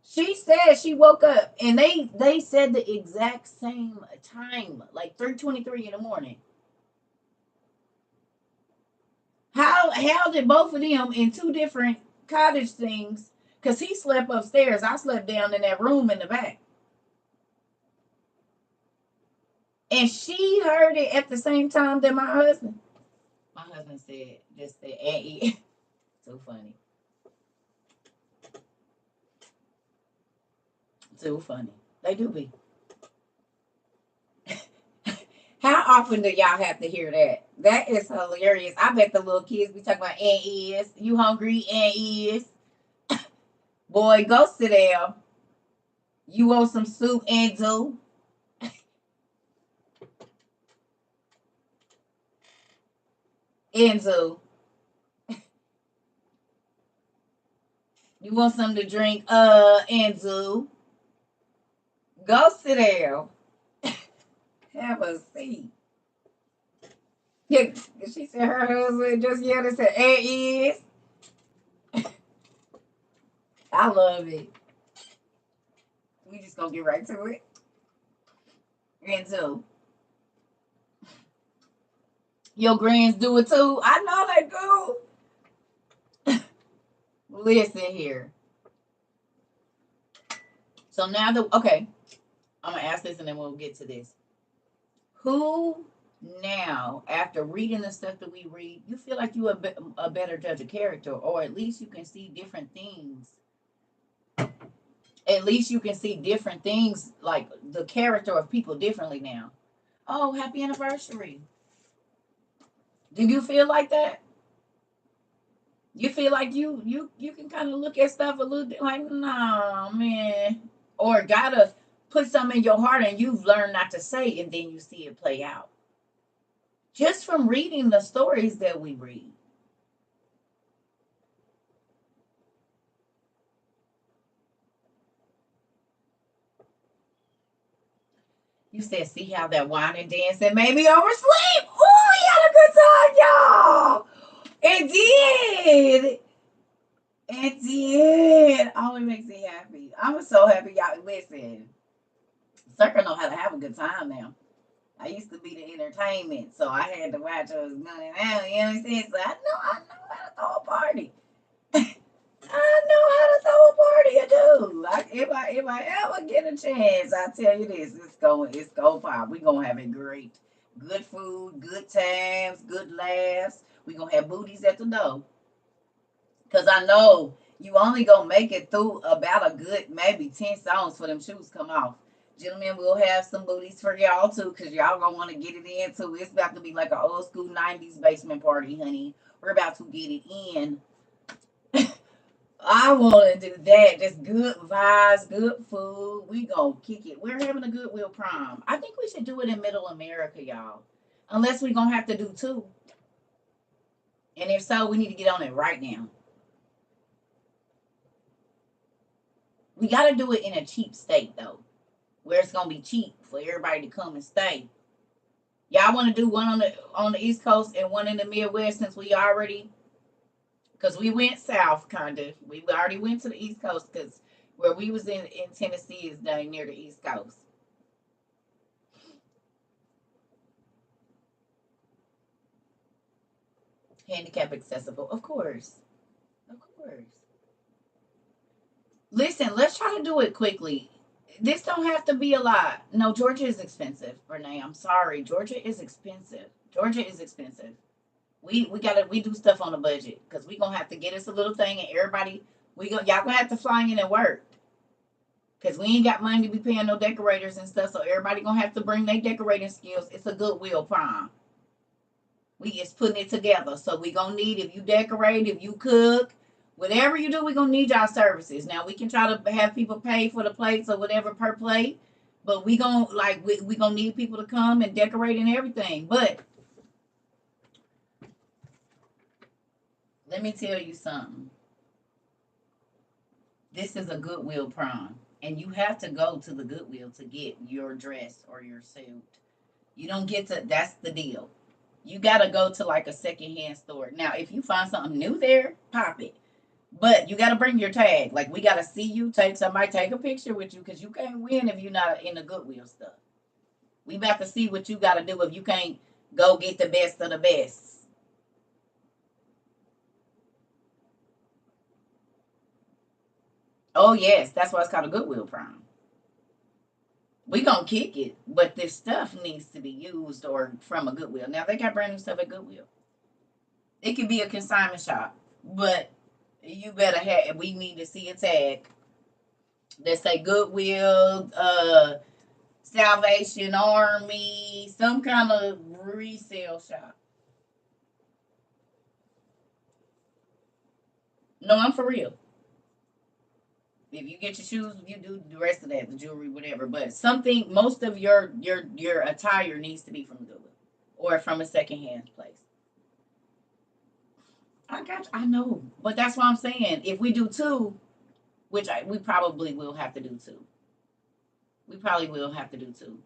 She said she woke up and they said the exact same time, like 3:23 in the morning. How did both of them in two different cottage things? Because he slept upstairs, I slept down in that room in the back, and she heard it at the same time that my husband. My husband said, Auntie, too funny, too funny. They do be. How often do y'all have to hear that? That is hilarious. I bet the little kids be talking about Aunt Is. You hungry, Aunt Is? Boy, go sit down. You want some soup, Enzo? Enzo. You want something to drink? Enzo. Go sit down. Have a seat. Yeah, she said her husband just yelled and said, Aunt Is. I love it. We just gonna get right to it. Enzo. Your grands do it too. I know they do. Listen here. So now okay, I'm gonna ask this and then we'll get to this. Who now, after reading the stuff that we read, you feel like you a better judge of character, or at least you can see different things. At least you can see different things, like the character of people differently now. Oh, happy anniversary. Do you feel like that? You feel like you can kind of look at stuff a little bit like, nah, man, or gotta put something in your heart and you've learned not to say, and then you see it play out just from reading the stories that we read. You said, see how that wine and dancing made me oversleep. Oh, you had a good time, y'all. It did. It did. Oh, it makes me happy. I'm so happy, y'all. Listen, CERCA know how to have a good time now. I used to be the entertainment, so I had to watch us running out. You know what I'm saying? So I know how to throw a party. I know how to throw a party. I do. Like if I ever get a chance, I tell you this, it's going pop. We gonna have a great, good food, good times, good laughs. We gonna have booties at the door. Cause I know you only gonna make it through about a good maybe 10 songs for them shoes come off. Gentlemen, we'll have some booties for y'all too, cause y'all gonna want to get it in too. It's about to be like an old school '90s basement party, honey. We're about to get it in. I want to do that. Just good vibes, good food. We gonna kick it. We're having a Goodwill prom. I think we should do it in Middle America, y'all. Unless we gonna have to do two. And if so, we need to get on it right now. We gotta do it in a cheap state though, where it's gonna be cheap for everybody to come and stay. Y'all want to do one on the East Coast and one in the Midwest, since we already, because we went south, kind of. We already went to the East Coast, because where we was in Tennessee is down near the East Coast. Handicap accessible, of course, of course. Listen, let's try to do it quickly. This don't have to be a lot. No, Georgia is expensive, Renee. I'm sorry. Georgia is expensive. Georgia is expensive. We do stuff on a budget because we gonna have to get us a little thing and everybody y'all gonna have to fly in and work because we ain't got money to be paying no decorators and stuff. So everybody gonna have to bring their decorating skills. It's a Goodwill prom. We just putting it together. So we gonna need, if you decorate, if you cook, whatever you do, we gonna need y'all services. Now we can try to have people pay for the plates or whatever per plate, but we gonna we gonna need people to come and decorate and everything. But let me tell you something. This is a Goodwill prom, and you have to go to the Goodwill to get your dress or your suit. You don't get to. That's the deal. You gotta go to like a secondhand store. Now, if you find something new there, pop it. But you gotta bring your tag. Like we gotta see you. Take a picture with you because you can't win if you're not in the Goodwill stuff. We about to see what you gotta do if you can't go get the best of the best. Oh yes, that's why it's called a Goodwill prom. We gonna kick it, but this stuff needs to be used or from a Goodwill. Now they got brand new stuff at Goodwill. It could be a consignment shop, but you better have. We need to see a tag that say Goodwill, Salvation Army, some kind of resale shop. No, I'm for real. If you get your shoes, you do the rest of that, the jewelry, whatever. But something, most of your attire needs to be from Goodwill or from a secondhand place. I got, you, I know, but that's what I'm saying. If we do two, we probably will have to do two. We probably will have to do two.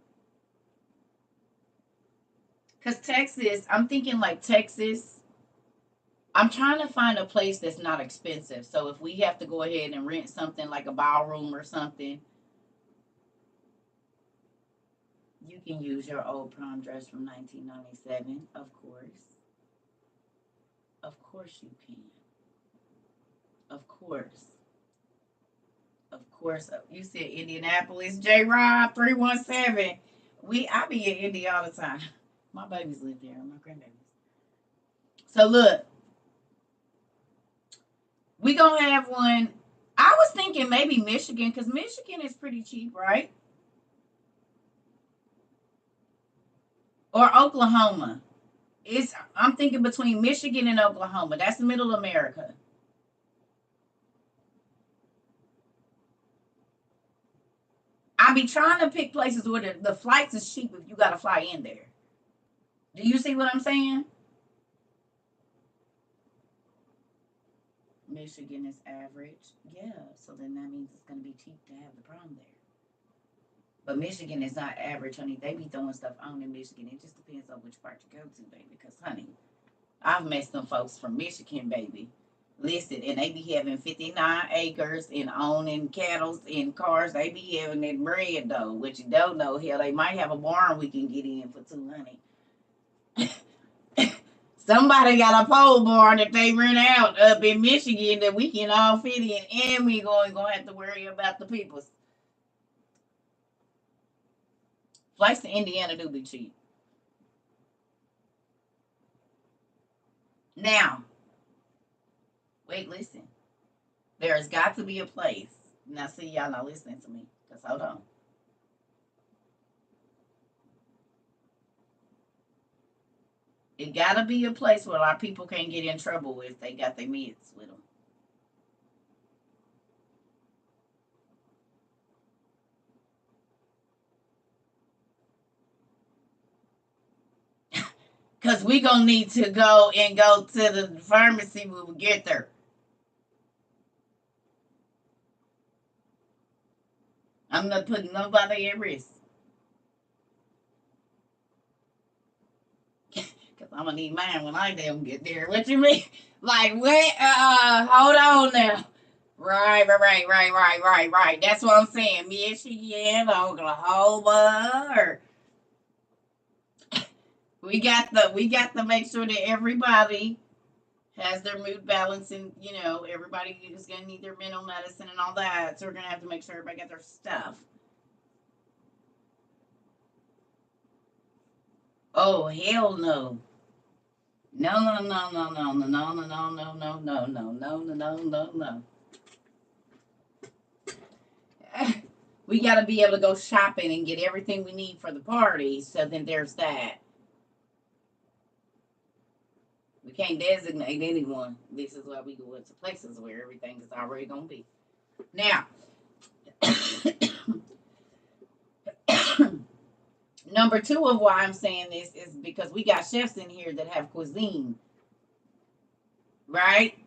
Cause Texas, I'm thinking like Texas. I'm trying to find a place that's not expensive. So if we have to go ahead and rent something like a ballroom or something, you can use your old prom dress from 1997. Of course. Of course you can. Of course. Of course. You said Indianapolis, J Rod 317. I be in Indy all the time. My babies live there, my grandbabies. So look, we gonna have one. I was thinking maybe Michigan, because Michigan is pretty cheap, right? Or Oklahoma. I'm thinking between Michigan and Oklahoma. That's middle America. I be trying to pick places where the flights is cheap if you gotta fly in there. Do you see what I'm saying? Michigan is average. Yeah, so then that means it's gonna be cheap to have the prom there. But Michigan is not average, honey. They be throwing stuff on in Michigan. It just depends on which part you go to, baby. Because, honey, I've met some folks from Michigan, baby. Listen, and they be having 59 acres and owning cattle and cars. They be having that bread, though. What you don't know, hell, they might have a barn we can get in for 200. Somebody got a pole barn that they rent out up in Michigan that we can all fit in, and we gonna have to worry about the people. Flights to Indiana do be cheap. Now, wait, listen. There's got to be a place. Now, see, y'all not listening to me. Because hold on. It got to be a place where a lot of people can't get in trouble if they got their meds with them. Because we going to need to go to the pharmacy when we get there. I'm not putting nobody at risk. Because I'm going to need mine when I damn get there. What you mean? Like, wait, hold on now. Right. That's what I'm saying. Michigan, Oklahoma, or we got to make sure that everybody has their mood balance, and everybody is gonna need their mental medicine and all that. So we're gonna have to make sure everybody got their stuff. Oh hell no. No, no, no, no, no, no, no, no, no, no, no, no, no, no, no, no, no. We got to be able to go shopping and get everything we need for the party. So then there's that. We can't designate anyone. This is why we go into places where everything is already going to be. Now, number two of why I'm saying this is because we got chefs in here that have cuisine, right?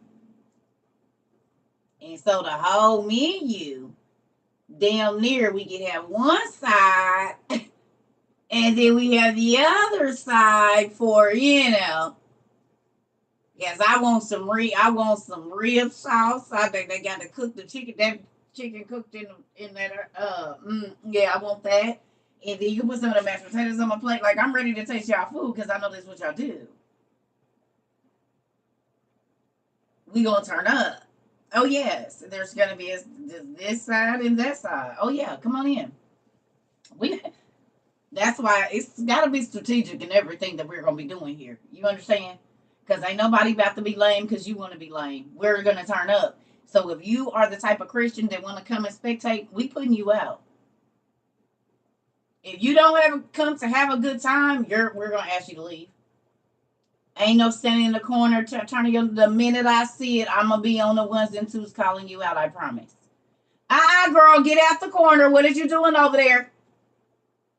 And so the whole menu, damn near, we can have one side, and then we have the other side for Yes, I want some rib sauce. I think they got to cook the chicken. That chicken cooked in that. Yeah, I want that. And then you put some of the mashed potatoes on my plate. Like, I'm ready to taste y'all food because I know that's what y'all do. We gonna turn up. Oh yes, there's gonna be this side and that side. Oh yeah, come on in. We. That's why it's got to be strategic in everything that we're gonna be doing here. You understand? Because ain't nobody about to be lame because you want to be lame. We're going to turn up. So if you are the type of Christian that want to come and spectate, we putting you out. If you don't have come to have a good time, we're going to ask you to leave. Ain't no standing in the corner turning you. The minute I see it, I'm going to be on the ones and twos calling you out, I promise. Girl, get out the corner. What are you doing over there?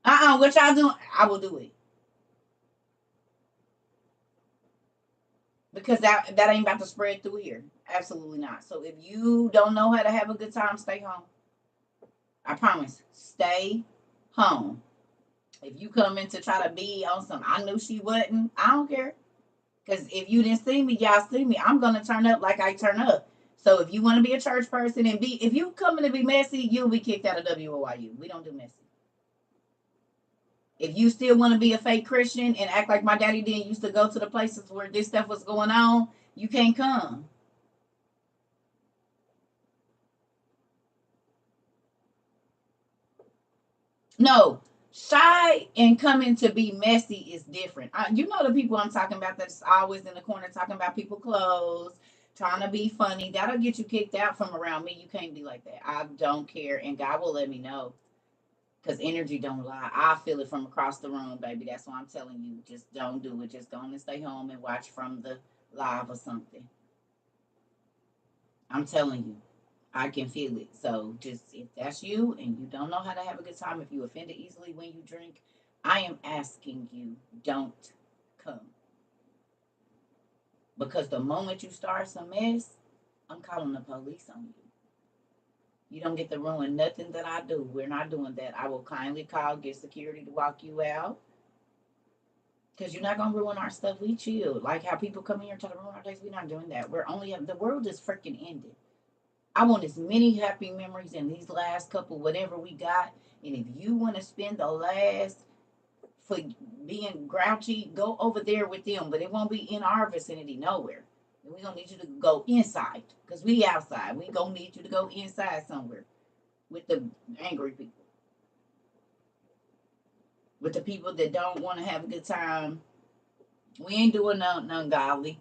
What y'all doing? I will do it. Because that ain't about to spread through here. Absolutely not. So if you don't know how to have a good time, stay home. I promise. Stay home. If you come in to try to be on some, I knew she wasn't, I don't care. Because if you didn't see me, y'all see me. I'm going to turn up like I turn up. So if you want to be a church person and if you coming to be messy, you'll be kicked out of WOYU. We don't do messy. If you still want to be a fake Christian and act like my daddy did, used to go to the places where this stuff was going on, you can't come. No, shy and coming to be messy is different. You know the people I'm talking about that's always in the corner talking about people's clothes, trying to be funny. That'll get you kicked out from around me. You can't be like that. I don't care, and God will let me know. Because energy don't lie. I feel it from across the room, baby. That's why I'm telling you. Just don't do it. Just go and stay home and watch from the live or something. I'm telling you. I can feel it. So just if that's you and you don't know how to have a good time, if you offended easily when you drink, I am asking you, don't come. Because the moment you start some mess, I'm calling the police on you. You don't get to ruin nothing that I do. We're not doing that. I will kindly get security to walk you out. Because you're not going to ruin our stuff. We chill. Like how people come here and try to ruin our days. We're not doing that. The world is freaking ended. I want as many happy memories in these last couple, whatever we got. And if you want to spend the last for being grouchy, go over there with them. But it won't be in our vicinity nowhere. And we're going to need you to go inside. Because we outside. We're going to need you to go inside somewhere with the angry people. With the people that don't want to have a good time. We ain't doing nothing godly.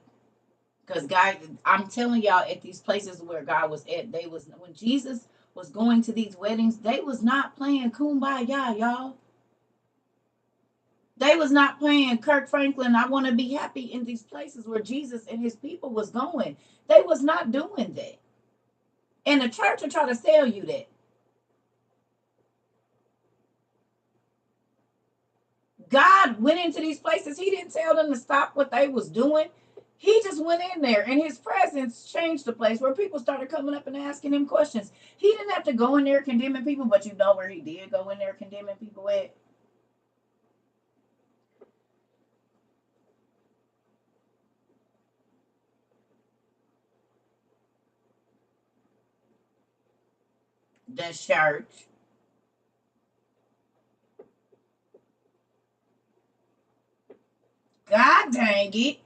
Because God, I'm telling y'all, at these places where God was at, when Jesus was going to these weddings, they was not playing Kumbaya, y'all. They was not playing Kirk Franklin, I want to be happy in these places where Jesus and his people was going. They was not doing that. And the church will try to sell you that. God went into these places. He didn't tell them to stop what they was doing. He just went in there, and his presence changed the place where people started coming up and asking him questions. He didn't have to go in there condemning people, but you know where he did go in there condemning people at? The church. God dang it.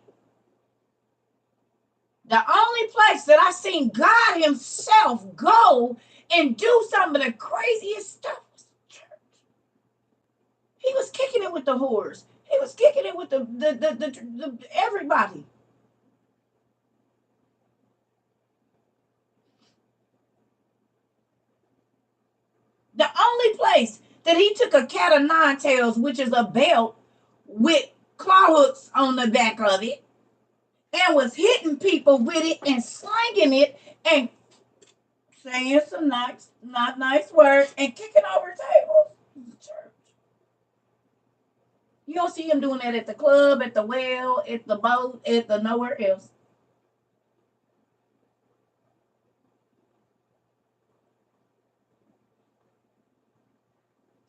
The only place that I seen God Himself go and do some of the craziest stuff was church. He was kicking it with the whores. He was kicking it with the everybody. The only place that he took a cat of nine tails, which is a belt with claw hooks on the back of it, and was hitting people with it and slinging it and saying some nice, not nice words and kicking over tables. Church. You don't see him doing that at the club, at the well, at the boat, at the nowhere else.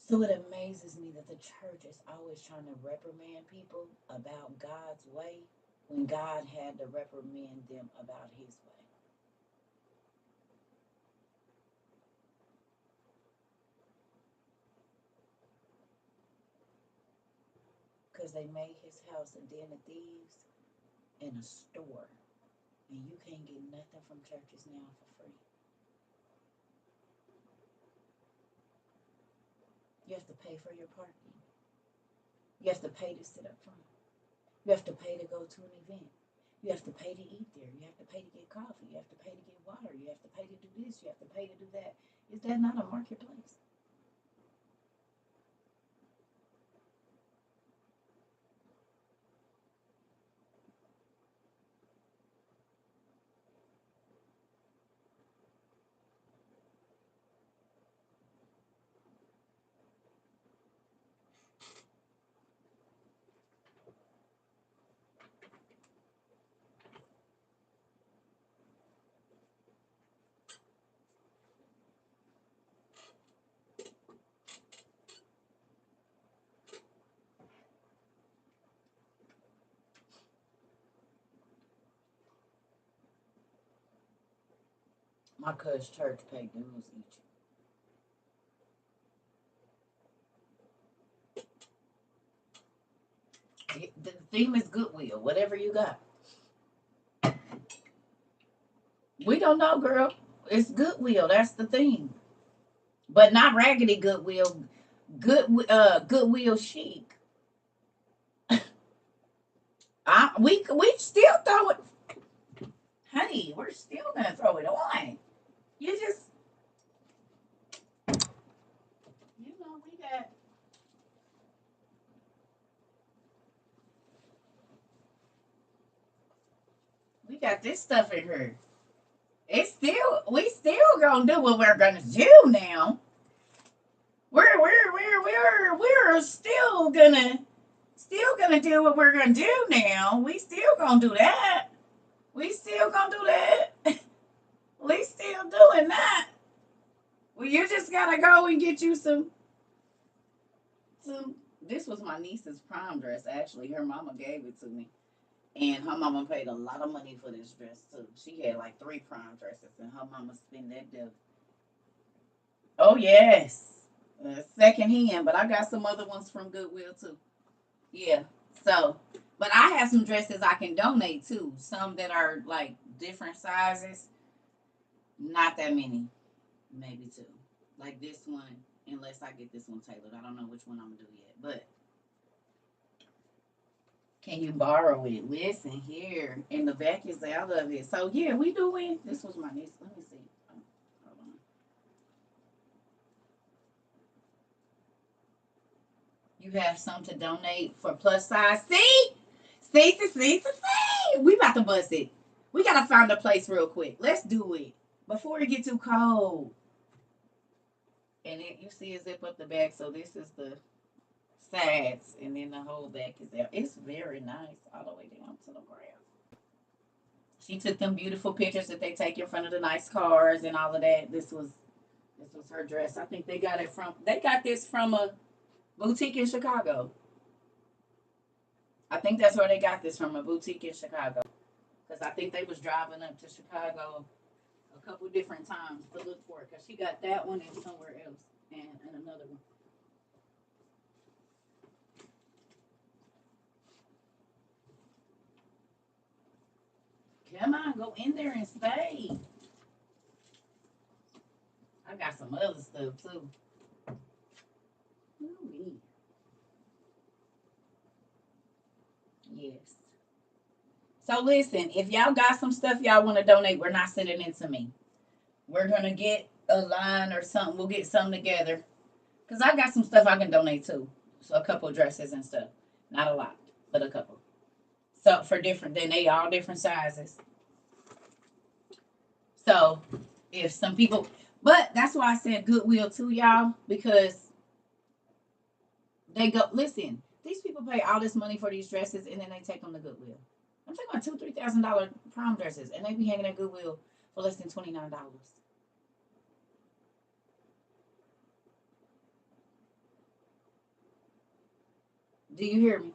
So it amazes me that the church is always trying to reprimand people about God's way when God had to reprimand them about His way. Because they made His house a den of thieves and a store. And you can't get nothing from churches now for free. You have to pay for your parking. You have to pay to sit up front. You have to pay to go to an event. You have to pay to eat there. You have to pay to get coffee. You have to pay to get water. You have to pay to do this. You have to pay to do that. Is that not a marketplace? My cousin's church paid dues each. The theme is goodwill, whatever you got. We don't know, girl. It's goodwill. That's the theme. But not raggedy goodwill. Goodwill chic. We still throw it, honey. We're still gonna throw it on. You just, we got this stuff in here. We still gonna do what we're gonna do now. We're still gonna do what we're gonna do now. We still gonna do that. We still gonna do that. We still doing that. Well, you just gotta go and get you some. This was my niece's prom dress. Actually, her mama gave it to me, and her mama paid a lot of money for this dress too. She had like three prom dresses, and her mama spent that bill. Oh yes, second hand. But I got some other ones from Goodwill too. Yeah. So, but I have some dresses I can donate too. Some that are like different sizes. Not that many, maybe two. Like this one, unless I get this one tailored. I don't know which one I'm gonna do yet. But can you borrow it? Listen here, and the back is out of it. So yeah, we doing. This was my niece. Let me see. Oh, hold on. You have some to donate for plus size. See. We about to bust it. We gotta find a place real quick. Let's do it before it get too cold. And it, you see a zip up the back. So this is the sides, and then the whole back is there. It's very nice all the way down to the ground. She took them beautiful pictures that they take in front of the nice cars and all of that. This was her dress. I think they got this from a boutique in Chicago. I think that's where they got this from, a boutique in Chicago. Because I think they was driving up to Chicago a couple different times to look for it. Because she got that one and somewhere else and another one. Come on, go in there and stay. I got some other stuff too. Ooh-wee. Yes. So listen, if y'all got some stuff y'all want to donate, we're not sending it to me. We're gonna get a line or something. We'll get something together. Cause I got some stuff I can donate too. So a couple dresses and stuff. Not a lot, but a couple. So for different, then they all different sizes. So if some people, but that's why I said Goodwill too, y'all, because they go. Listen, these people pay all this money for these dresses, and then they take them to Goodwill. I'm talking about $2,000-$3,000 prom dresses, and they be hanging at Goodwill for less than $29. Do you hear me?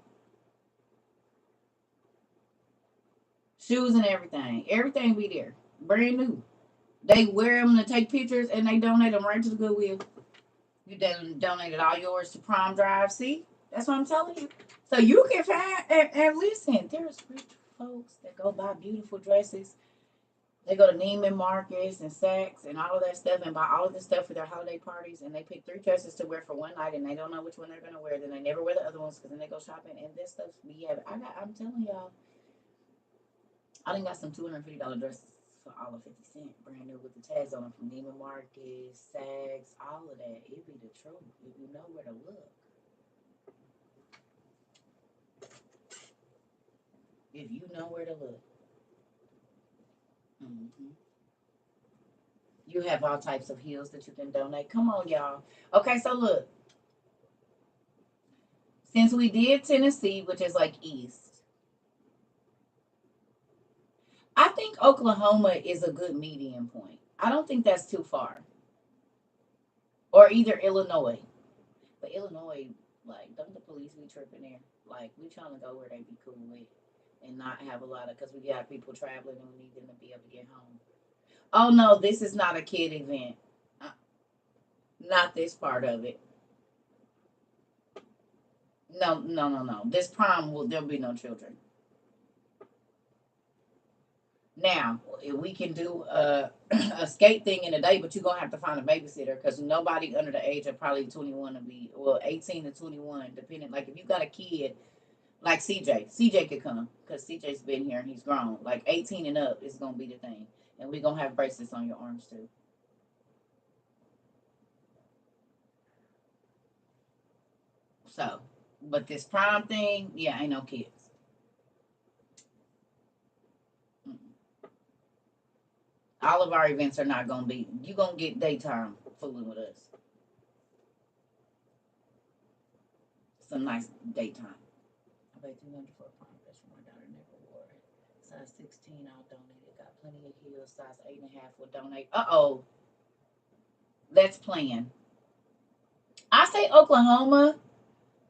Shoes and everything, everything be there, brand new. They wear them to take pictures, and they donate them right to the Goodwill. You done donated all yours to prom drive. See, that's what I'm telling you. So you can find and listen. There's rich folks that go buy beautiful dresses. They go to Neiman Marcus and Saks and all of that stuff and buy all of this stuff for their holiday parties. And they pick 3 dresses to wear for one night, and they don't know which one they're gonna wear. Then they never wear the other ones because then they go shopping and this stuff. Yeah, I'm telling y'all, I done got some $250 dresses for all of 50 cents, brand new with the tags on them from Neiman Marcus, Saks, all of that. It be the truth if you know where to look. If you know where to look. Hmm. You have all types of heels that you can donate. Come on, y'all. Okay, so look, since we did Tennessee, which is like east, I think Oklahoma is a good median point. I don't think that's too far. Or either Illinois. But Illinois, like, don't the police be tripping there? Like, we trying to go where they be cool with and not have a lot of, because we got people traveling and we need them to be able to get home. Oh, no, this is not a kid event. Uh, Not this part of it. No, no, no, no. This prom will there'll be no children. Now we can do a skate thing in a day, but you're gonna have to find a babysitter because nobody under the age of probably 21 to be 18 to 21, depending. Like if you got a kid like CJ could come because CJ's been here and he's grown. Like 18 and up is gonna be the thing, and we're gonna have bracelets on your arms too. So, but this prom thing, yeah, ain't no kids. Mm-mm. All of our events are not gonna be. You gonna get daytime fooling with us. Some nice daytime. I paid 200 for a prom dress for my daughter. Never wore it. Size 16, I'll donate it. Got plenty of heels. Size 8.5 will donate. Let's plan. I say Oklahoma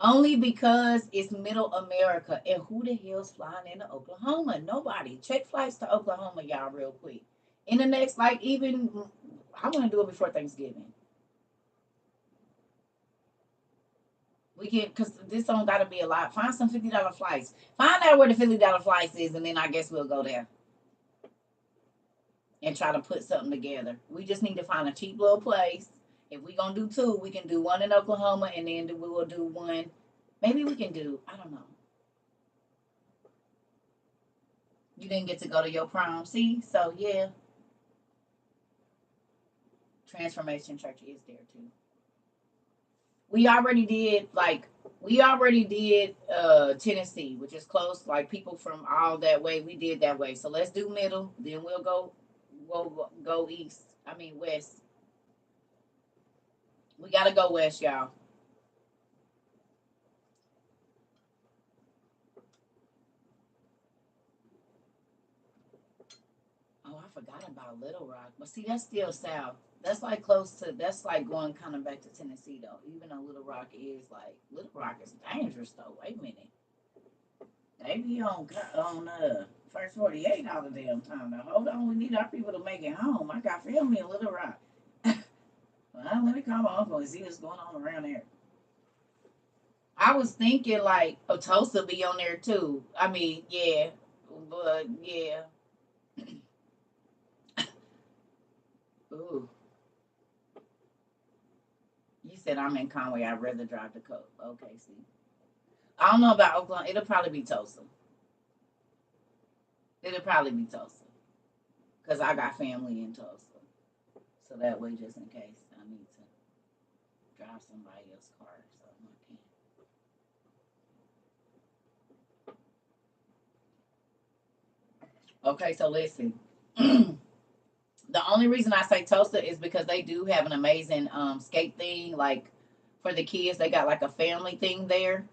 only because it's middle America. And who the hell's flying into Oklahoma? Nobody. Check flights to Oklahoma, y'all, real quick. In the next, like, even, I want to do it before Thanksgiving. We can, because this don't got to be a lot. Find some $50 flights. Find out where the $50 flights is, and then I guess we'll go there and try to put something together. We just need to find a cheap little place. If we gonna do two, we can do one in Oklahoma, and then we will do one. Maybe we can do. I don't know. You didn't get to go to your prom, see? So yeah, Transformation Church is there too. We already did like we already did Tennessee, which is close. Like people from all that way, we did that way. So let's do middle. Then we'll go east. I mean west. We gotta go west, y'all. Oh, I forgot about Little Rock. But see, that's still south. That's like close to. That's like going kind of back to Tennessee though. Even though Little Rock is dangerous though. Wait a minute. They be on first 48 all the damn time. Now hold on, we need our people to make it home. I got family in Little Rock. Well, let me call my uncle and see what's going on around there. I was thinking like Otosa be on there too. I mean, yeah, but yeah. said I'm in Conway. I'd rather drive to Coke. Okay, see. I don't know about Oklahoma. It'll probably be Tulsa. It'll probably be Tulsa. Because I got family in Tulsa. So that way, just in case I need to drive somebody else's car or something, I can. Okay, so listen. The only reason I say Tulsa is because they do have an amazing skate thing. Like for the kids, they got like a family thing there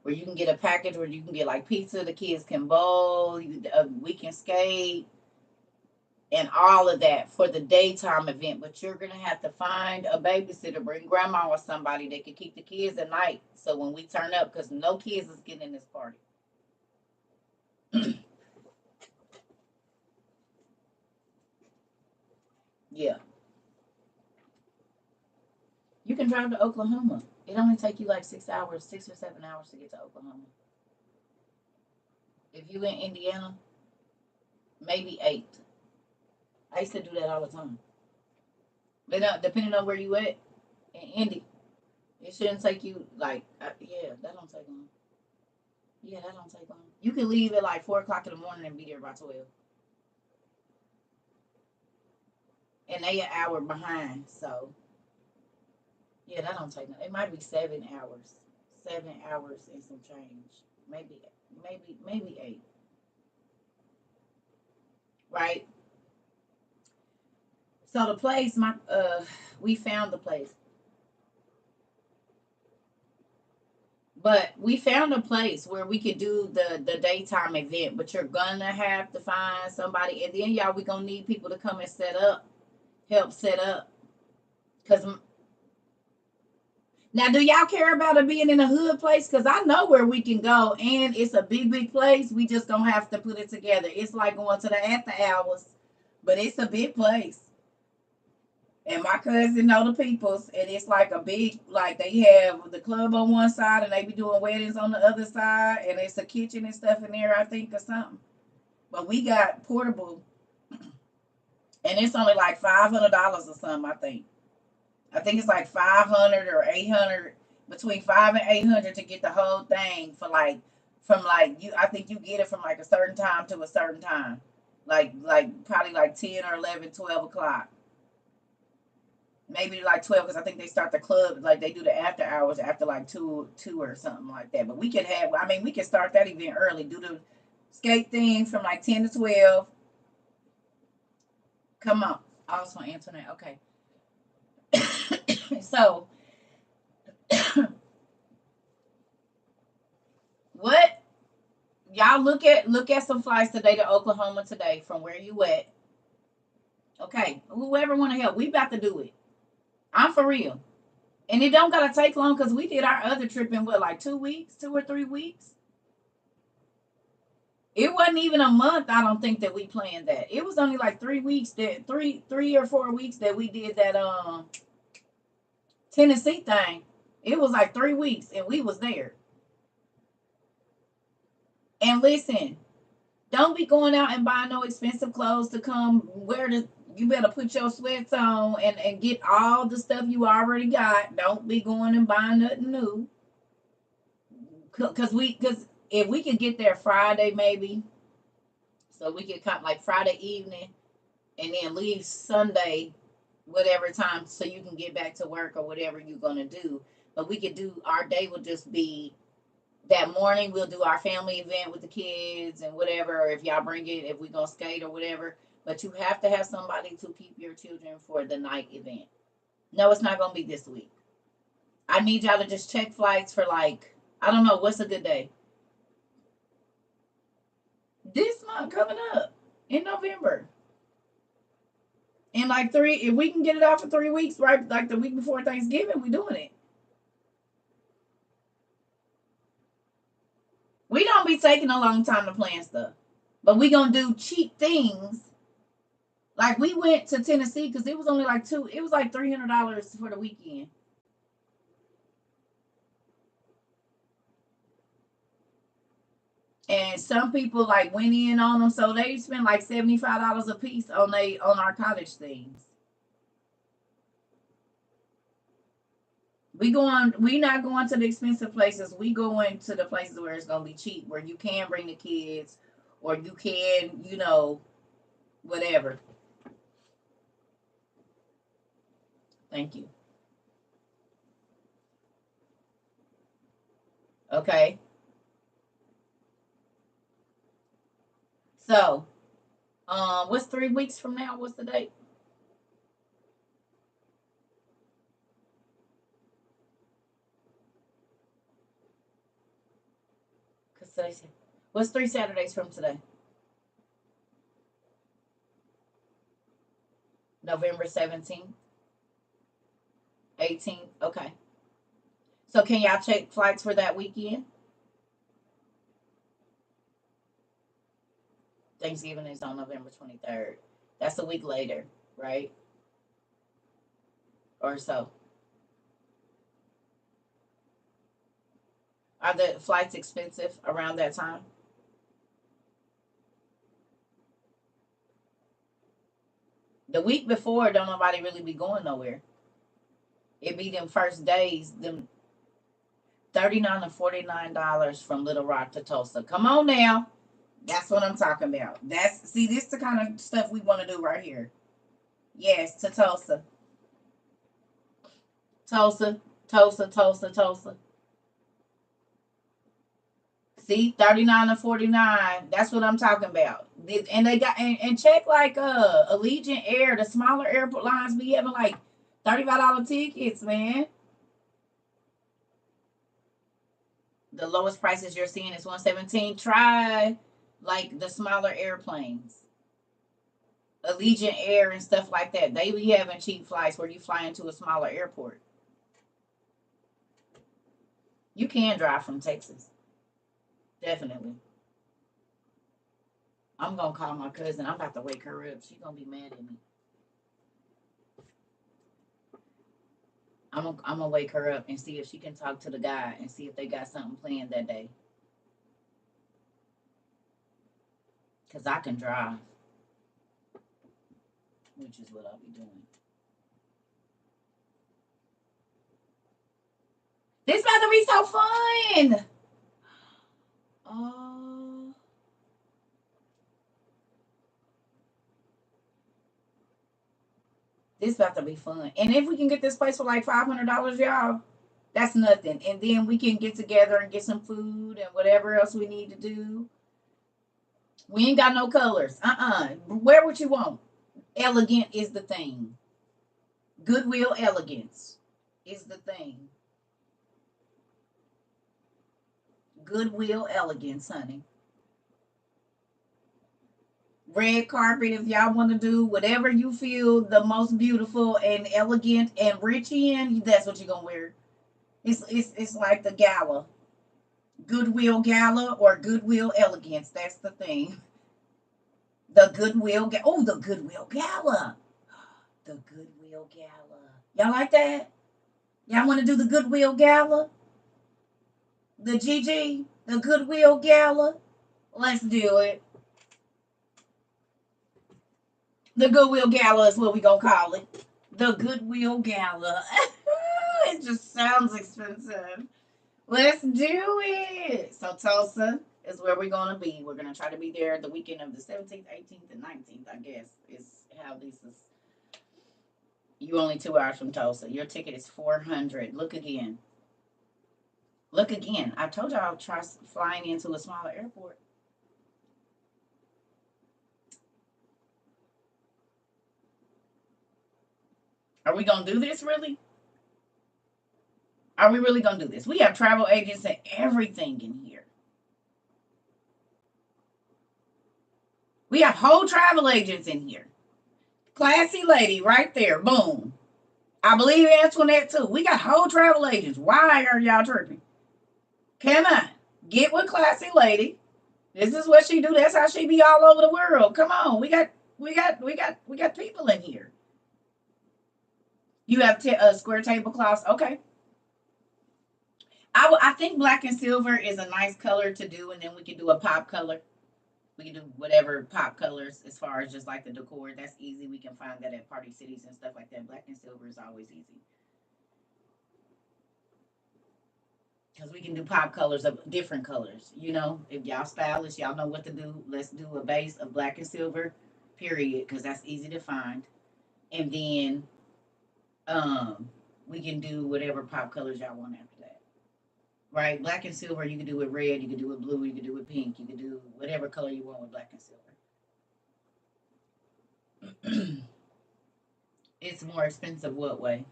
where you can get a package where you can get like pizza, the kids can bowl, we can skate, and all of that for the daytime event. But you're gonna have to find a babysitter, bring grandma or somebody that can keep the kids at night. So when we turn up, because no kids is getting in this party. Yeah, you can drive to Oklahoma. It only take you like 6 hours, 6 or 7 hours to get to Oklahoma. If you in Indiana, maybe 8. I used to do that all the time. But depending on where you at in Indy, it shouldn't take you like yeah, that don't take long. Yeah, that don't take long. You can leave at like 4 o'clock in the morning and be there by 12, and they an hour behind. So yeah, that don't take long. It might be 7 hours, 7 hours and some change. Maybe, maybe 8. Right. So the place, we found the place. But we found a place where we could do the daytime event, but you're gonna have to find somebody, and then y'all, we gonna need people to come and help set up. Cause now, do y'all care about it being in a hood place? Cause I know where we can go, and it's a big place. We just gonna have to put it together. It's like going to the after hours, but it's a big place. And my cousin know the peoples, and it's like a big, like they have the club on one side, and they be doing weddings on the other side, and it's a kitchen and stuff in there, I think, or something. But we got portable, and it's only like $500 or something. I think it's like 500 or 800, between 5 and 800 to get the whole thing for like from like you. I think you get it from like a certain time to a certain time, like probably like 10 or 11, 12 o'clock. Maybe like 12 because I think they start the club like they do the after hours after like two or something like that. But we could have, I mean, we could start that event early, do the skate thing from like 10 to 12. Come on. Also Antoinette. Okay. So what y'all look at some flights today to Oklahoma today from where you at. Okay. Whoever wanna help, we about to do it. I'm for real. And it don't gotta take long because we did our other trip in what, like 2 weeks, 2 or 3 weeks. It wasn't even a month. I don't think that we planned that. It was only like 3 weeks that 3 or 4 weeks that we did that Tennessee thing. It was like 3 weeks and we was there. And listen, don't be going out and buying no expensive clothes to come wear the. You better put your sweats on and get all the stuff you already got. Don't be going and buying nothing new. Cause if we could get there Friday maybe, so we could come like Friday evening and then leave Sunday, whatever time, so you can get back to work or whatever you're gonna do. But we could do our day would just be that morning. We'll do our family event with the kids and whatever. Or if y'all bring it, if we gonna skate or whatever. But you have to have somebody to keep your children for the night event. No, it's not gonna be this week. I need y'all to just check flights for like, I don't know what's a good day. This month coming up in November. In like if we can get it out for 3 weeks, right? Like the week before Thanksgiving, we doing it. We don't be taking a long time to plan stuff, but we gonna do cheap things. Like we went to Tennessee because it was only like two. It was like $300 for the weekend. And some people like went in on them, so they spent like $75 a piece on our college things. We not going to the expensive places. We going to the places where it's gonna be cheap, where you can bring the kids, or you can, whatever. Thank you. Okay. So, what's 3 weeks from now? What's the date? Cause what's 3 Saturdays from today? November 17th, 18th. Okay. So can y'all check flights for that weekend? Thanksgiving is on November 23rd. That's a week later, right? Or so. Are the flights expensive around that time? The week before, don't nobody really be going nowhere. It be them first days, them 39 and $49 from Little Rock to Tulsa. Come on now. That's what I'm talking about. This the kind of stuff we want to do right here. Yes, to Tulsa. Tulsa, Tulsa, Tulsa, Tulsa. See, 39 and 49. That's what I'm talking about. And they got and check like Allegiant Air, the smaller airport lines be having like $35 tickets, man. The lowest prices you're seeing is 117. Try like the smaller airplanes. Allegiant Air and stuff like that. They be having cheap flights where you fly into a smaller airport. You can drive from Texas. Definitely. I'm gonna call my cousin. I'm about to wake her up. She's gonna be mad at me. I'm gonna wake her up and see if she can talk to the guy and see if they got something planned that day. Cause I can drive, which is what I'll be doing. This about to be so fun. Oh, this about to be fun. And if we can get this place for like $500, y'all, that's nothing. And then we can get together and get some food and whatever else we need to do. We ain't got no colors. Wear what you want. Elegant is the thing. Goodwill elegance is the thing. Goodwill elegance, honey. Red carpet, if y'all want to do whatever you feel the most beautiful and elegant and rich in, that's what you're gonna wear. It's like the gala. Goodwill gala or Goodwill elegance. That's the thing. The the Goodwill gala. The Goodwill gala. Y'all like that? Y'all want to do the Goodwill gala? The GG, the Goodwill gala. Let's do it. The Goodwill Gala is what we gonna call it. The Goodwill Gala. It just sounds expensive. Let's do it. So Tulsa is where we're gonna be. We're gonna try to be there the weekend of the 17th, 18th, and 19th. I guess is how this is. You only 2 hours from Tulsa. Your ticket is 400. Look again. Look again. I told y'all I'll try flying into a smaller airport. Are we gonna do this really? Are we really gonna do this? We have travel agents and everything in here. We have whole travel agents in here. Classy lady right there. Boom. I believe Antoinette too. We got whole travel agents. Why are y'all tripping? Come on. Get with classy lady. This is what she do. That's how she be all over the world. Come on. We got people in here. You have square tablecloths. Okay. I think black and silver is a nice color to do, and then we can do a pop color. We can do whatever pop colors as far as just like the decor. That's easy. We can find that at Party Cities and stuff like that. Black and silver is always easy. Because we can do pop colors of different colors. You know, if y'all stylish, y'all know what to do. Let's do a base of black and silver, period, because that's easy to find. And then um, we can do whatever pop colors y'all want after that. Right? Black and silver, you can do with red, you can do with blue, you can do with pink, you can do whatever color you want with black and silver. It's more expensive what way?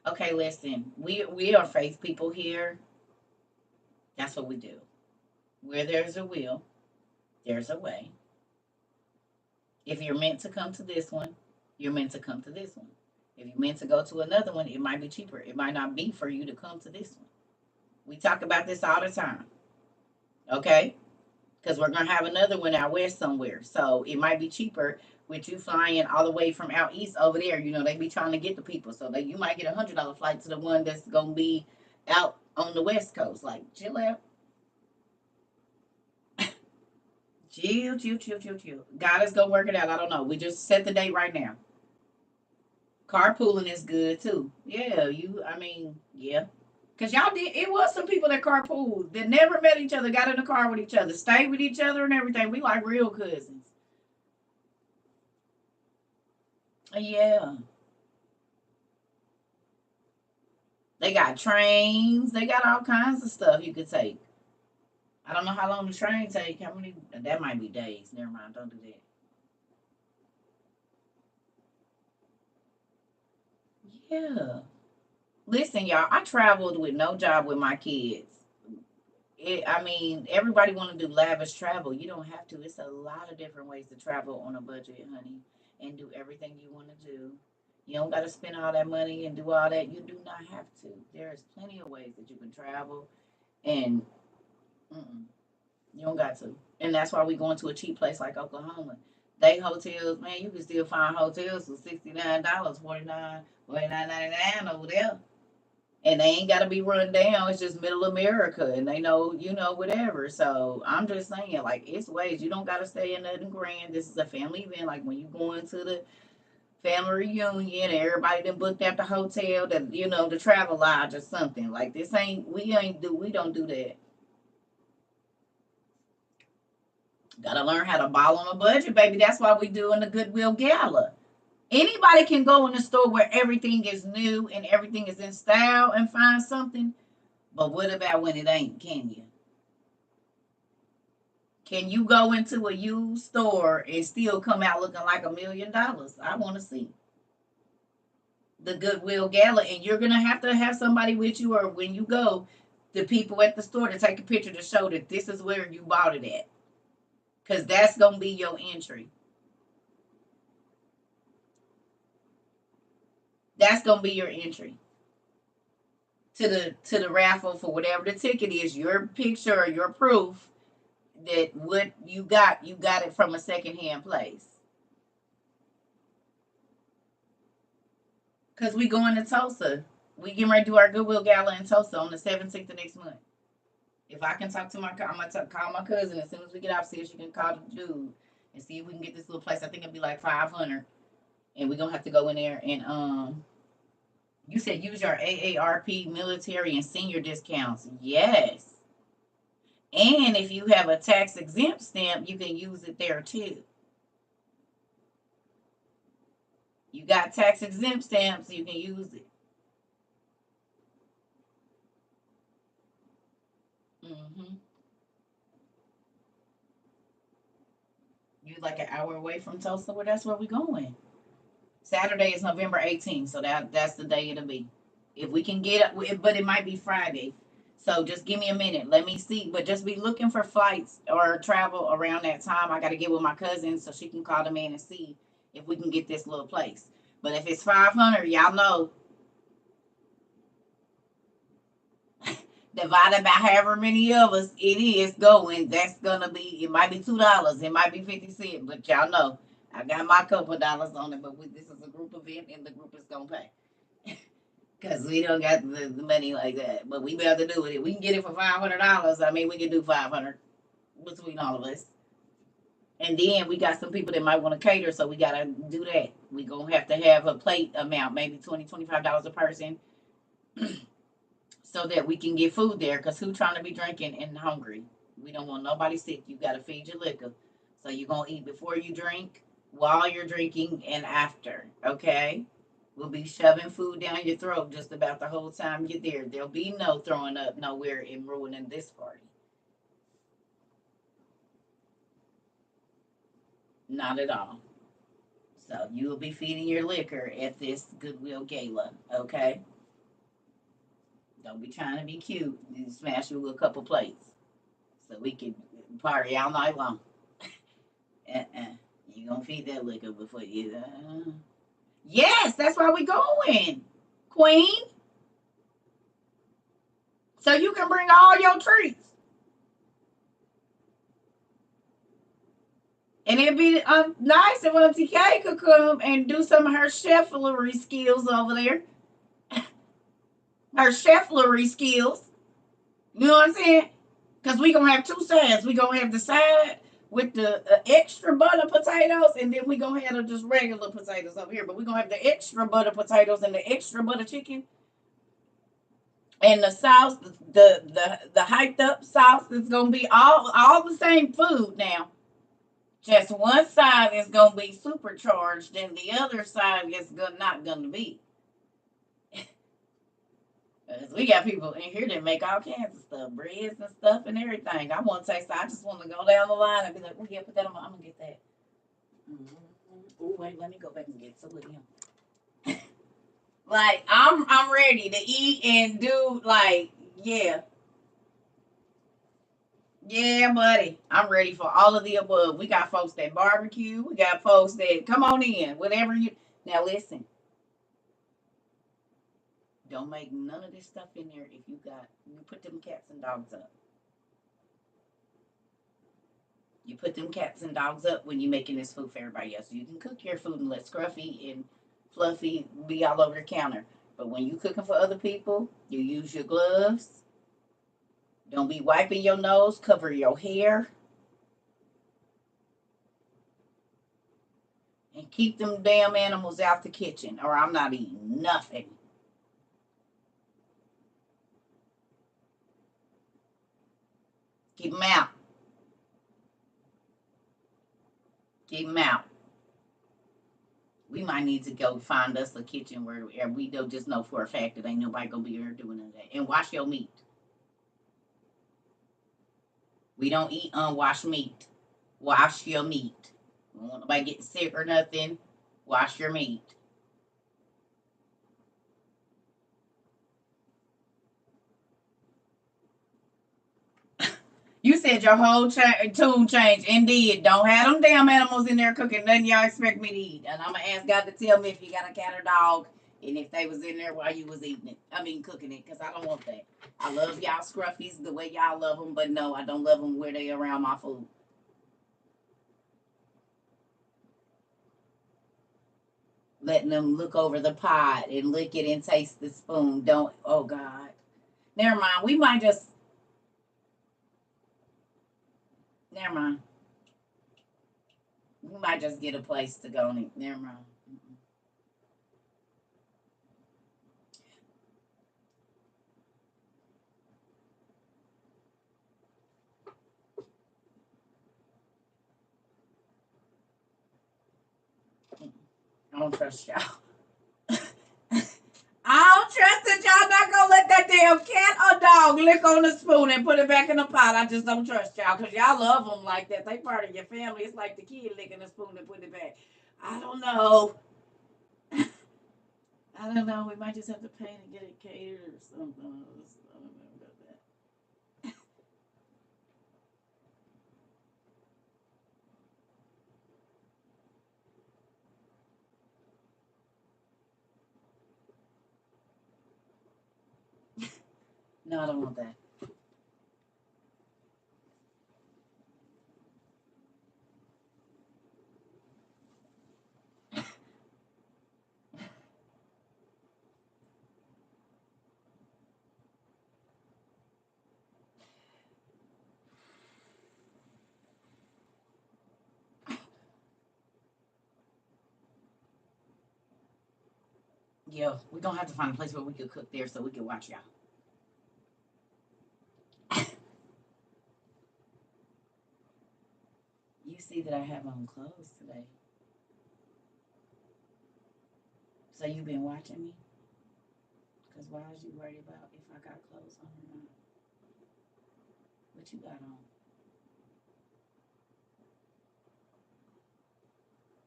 Okay, listen, we are faith people here. That's what we do. Where there's a will, there's a way. If you're meant to come to this one, you're meant to come to this one. If you're meant to go to another one, it might be cheaper. It might not be for you to come to this one. We talk about this all the time. Okay? Because we're going to have another one out west somewhere. So it might be cheaper with you flying all the way from out east over there. You know, they be trying to get the people. So you might get $100 flight to the one that's going to be out on the west coast. Like, chill out. Chill, chill, chill, chill, chill. God is going to work it out. I don't know. We just set the date right now. Carpooling is good too. Yeah, yeah. Cause y'all did. It was some people that carpooled that never met each other, got in the car with each other, stayed with each other, and everything. We like real cousins. Yeah, they got trains. They got all kinds of stuff you could take. I don't know how long the train take. How many? That might be days. Never mind. Don't do that. Yeah. Listen, y'all. I traveled with no job with my kids. Everybody want to do lavish travel. You don't have to. It's a lot of different ways to travel on a budget, honey, and do everything you want to do. You don't got to spend all that money and do all that. You do not have to. There's plenty of ways that you can travel, and mm-mm, you don't got to. And that's why we going to a cheap place like Oklahoma. They hotels, man, you can still find hotels for $69, 49, 49.99 over there, and they ain't got to be run down. It's just middle America, and they know, whatever. So I'm just saying, like, it's ways. You don't got to stay in nothing grand. This is a family event. Like when you go into the family reunion, and everybody done booked out the hotel, the travel lodge or something. Like this we don't do that. Gotta learn how to ball on a budget, baby. That's why we doing the Goodwill Gala. Anybody can go in the store where everything is new and everything is in style and find something. But what about when it ain't? Can you? Can you go into a used store and still come out looking like $1 million? I want to see the Goodwill Gala, and you're gonna to have somebody with you, or when you go, the people at the store to take a picture to show that this is where you bought it at, because that's gonna be your entry. That's gonna be your entry to the raffle for whatever the ticket is. Your picture or your proof that what you got it from a secondhand place. Because we going to Tulsa. We getting ready to do our Goodwill Gala in Tulsa on the 17th of next month. If I can talk to I'm going to call my cousin as soon as we get out, see if she can call the dude and see if we can get this little place. I think it'll be like 500. And we're going to have to go in there and, you said use your AARP military and senior discounts. Yes. And if you have a tax exempt stamp, you can use it there too. You got tax exempt stamps, you can use it. Hmm. You like an hour away from Tulsa? Well, that's where we're going. Saturday is November 18th, so that's the day it'll be. If we can get it, but it might be Friday. So just give me a minute. Let me see. But just be looking for flights or travel around that time. I got to get with my cousin so she can call the man and see if we can get this little place. But if it's 500, y'all know, divided by however many of us it is going, that's gonna be. It might be $2, it might be 50 cents, but y'all know I got my couple of dollars on it. But this is a group event, and the group is gonna pay because we don't got the money like that. But we better do it. If we can get it for $500, we can do 500 between all of us. And then we got some people that might want to cater, so we gotta do that. We gonna have to have a plate amount, maybe $20, $25 a person. so that we can get food there. Because who trying to be drinking and hungry? We don't want nobody sick. You got to feed your liquor. So you're going to eat before you drink, while you're drinking, and after. Okay? We'll be shoving food down your throat just about the whole time you're there. There'll be no throwing up nowhere and ruining this party. Not at all. So you will be feeding your liquor at this Goodwill Gala. Okay? Don't be trying to be cute. You smash you a couple plates so we can party all night long. Uh-uh. You gonna feed that liquor before you. Yes, that's why we going, Queen. So you can bring all your treats, and it'd be nice if Auntie Kay could come and do some of her cheflery skills over there. Her cheflery skills. You know what I'm saying? Because we gonna have two sides. We gonna have the side with the extra butter potatoes, and then we gonna have just regular potatoes over here. But we gonna have the extra butter potatoes and the extra butter chicken, and the sauce, the hyped up sauce is gonna be all the same food now. Just one side is gonna be supercharged, and the other side is not gonna be. We got people in here that make all kinds of stuff, breads and stuff and everything. I want to taste. I just want to go down the line and be like, "Oh yeah, put that on. I'm gonna get that." Mm-hmm. Oh wait, let me go back and get some of him. Like I'm ready to eat and do like yeah. Yeah, buddy. I'm ready for all of the above. We got folks that barbecue. We got folks that come on in. Whatever you now listen. Don't make none of this stuff in there if you put them cats and dogs up. You put them cats and dogs up when you're making this food for everybody else. You can cook your food and let Scruffy and Fluffy be all over the counter. But when you cooking for other people, you use your gloves. Don't be wiping your nose. Cover your hair. And keep them damn animals out the kitchen, or I'm not eating nothing. Keep them out. Keep them out. We might need to go find us a kitchen where we don't just know for a fact that ain't nobody gonna be here doing that. And wash your meat. We don't eat unwashed meat. Wash your meat. We don't want nobody getting sick or nothing. Wash your meat. You said your whole tune changed. Indeed. Don't have them damn animals in there cooking nothing y'all expect me to eat. And I'm going to ask God to tell me if you got a cat or dog and if they was in there while you was eating it. I mean, cooking it, because I don't want that. I love y'all scruffies the way y'all love them, but no, I don't love them where they around my food. Letting them look over the pot and lick it and taste the spoon. Don't, oh God. Never mind. We might just, never mind. We might just get a place to go and eat. Never mind. I don't trust y'all. I don't trust that y'all not gonna let that damn cat or dog lick on the spoon and put it back in the pot. I just don't trust y'all because y'all love them like that. They part of your family. It's like the kid licking the spoon and putting it back. I don't know. I don't know. We might just have to pay to get it catered or something. I don't know about that. No, I don't want that. Yeah, we're gonna have to find a place where we could cook there so we can watch y'all. You see that I have on clothes today. So you been watching me? Because why is you worried about if I got clothes on or not? What you got on?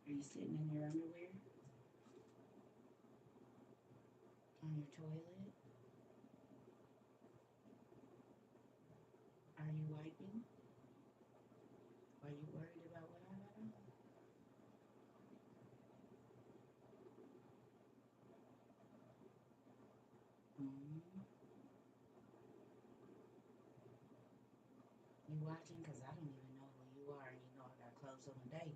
Are you sitting in your underwear? On your toilet? Are you wiping? Are you worried about what I got on? Mm-hmm. You watching? Because I don't even know who you are, and you know I got clothes on today,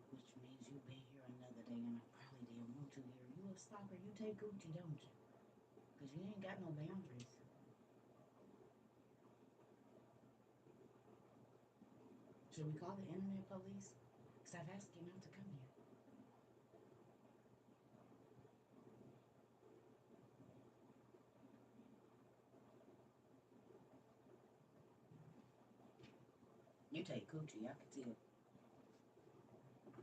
which means you've been here another day, and I probably didn't want to here. You a stalker? You take Gucci, don't you? Because you ain't got no boundaries. Should we call the internet police? Because I've asked you not to come here. You take Gucci, I can tell.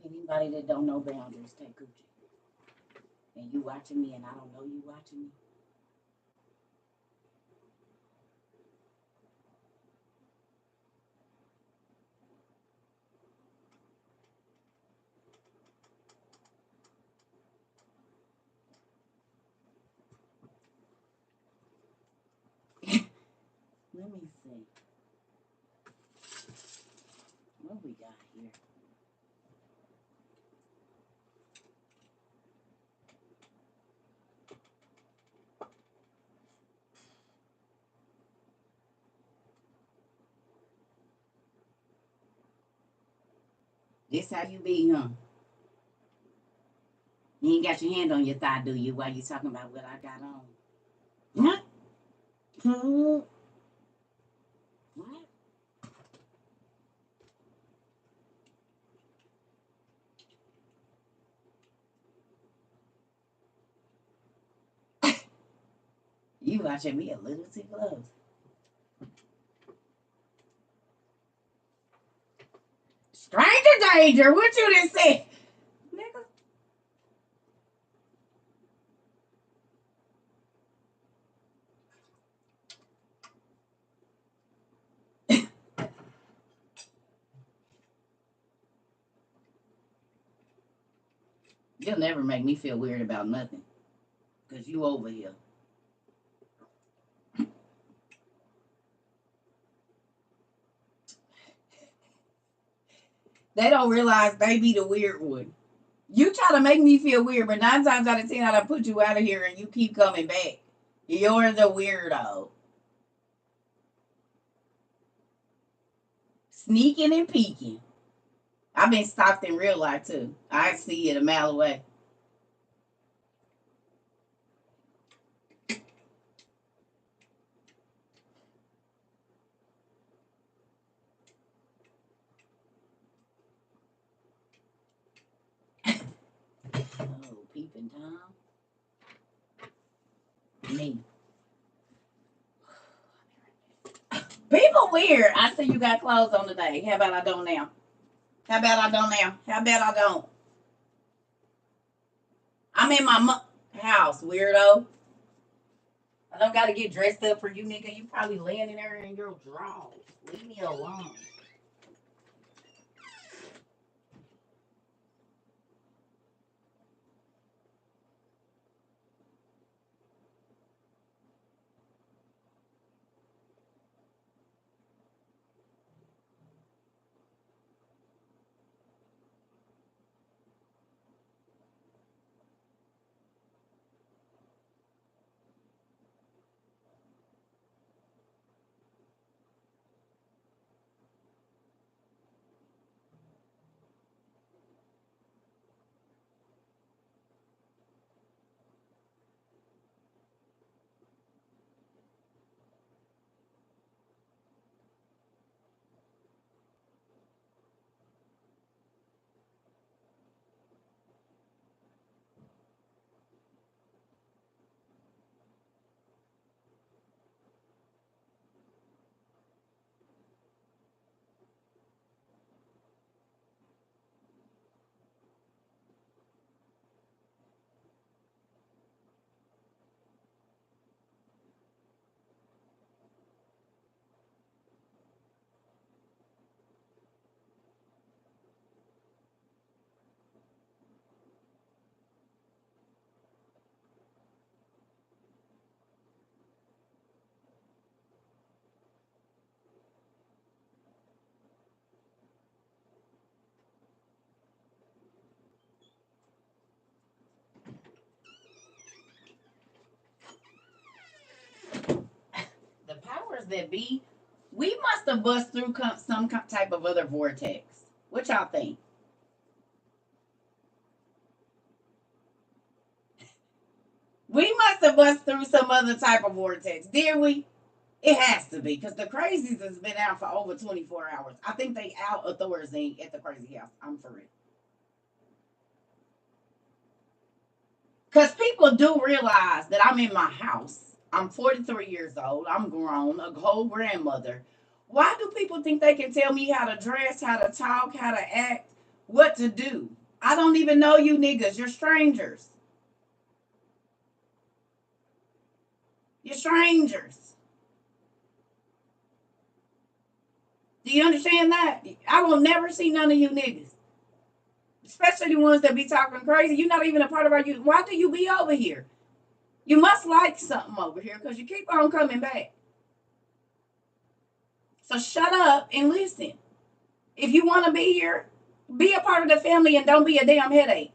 Anybody that don't know boundaries take Gucci. And you watching me and I don't know you watching me. Let me see. What we got here? This how you be, huh? You ain't got your hand on your thigh, do you? While you talking about what I got on? What? What? You watching me a little too close. Stranger danger. What you done said, nigga? You'll never make me feel weird about nothing. Cause you over here. They don't realize they be the weird one. You try to make me feel weird, but 9 times out of 10, I done put you out of here and you keep coming back. You're the weirdo. Sneaking and peeking. I've been stalked in real life too. I see it a mile away. Oh, peeping Tom. Me. People weird. I see you got clothes on today. How about I don't now? How about I don't now? How about I don't? I'm in my house, weirdo. I don't gotta get dressed up for you, nigga. You probably laying in there in your drawers. Leave me alone. that be, we must have bust through some type of other vortex. What y'all think? We must have bust through some other type of vortex, did we? It has to be, because the crazies has been out for over 24 hours. I think they out authority at the crazy house. I'm for it. Because people do realize that I'm in my house. I'm 43 years old. I'm grown, a whole grandmother. Why do people think they can tell me how to dress, how to talk, how to act, what to do? I don't even know you niggas. You're strangers. You're strangers. Do you understand that? I will never see none of you niggas. Especially the ones that be talking crazy. You're not even a part of our youth. Why do you be over here? You must like something over here because you keep on coming back. So shut up and listen. If you want to be here, be a part of the family and don't be a damn headache.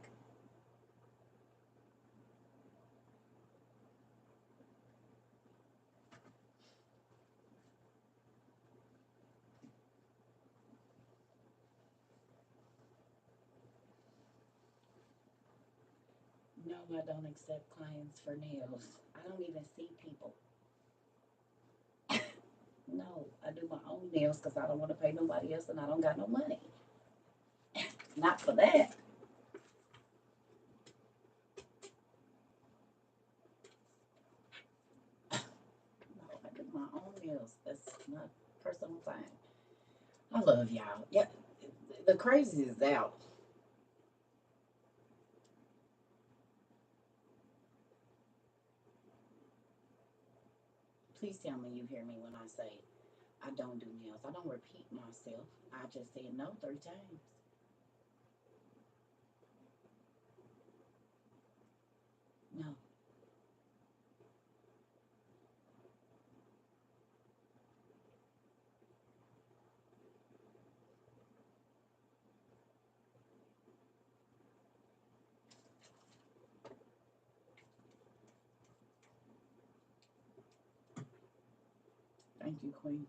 No, I don't accept clients for nails. I don't even see people. No, I do my own nails because I don't want to pay nobody else and I don't got no money. Not for that. No, I do my own nails. That's my personal thing. I love y'all. Yeah, the crazy is out. Please tell me you hear me when I say I don't do nails. I don't repeat myself. I just said no 3 times. No. Thank you, Queen.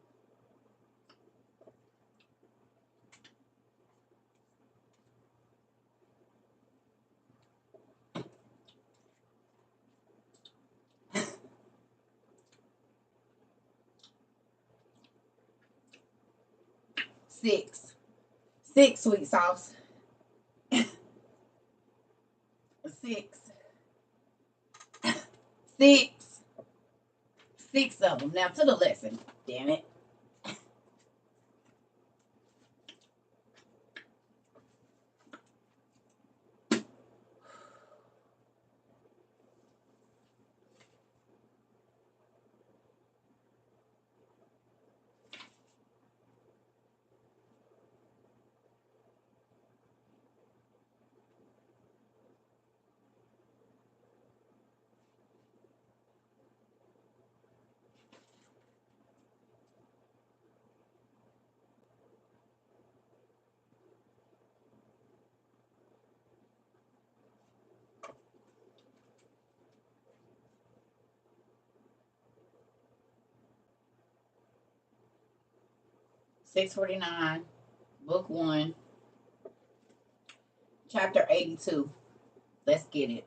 6. 6 sweet sauce. 6. 6. 6 of them. Now to the lesson. Damn it. $6.49. Book 1. Chapter 82. Let's get it.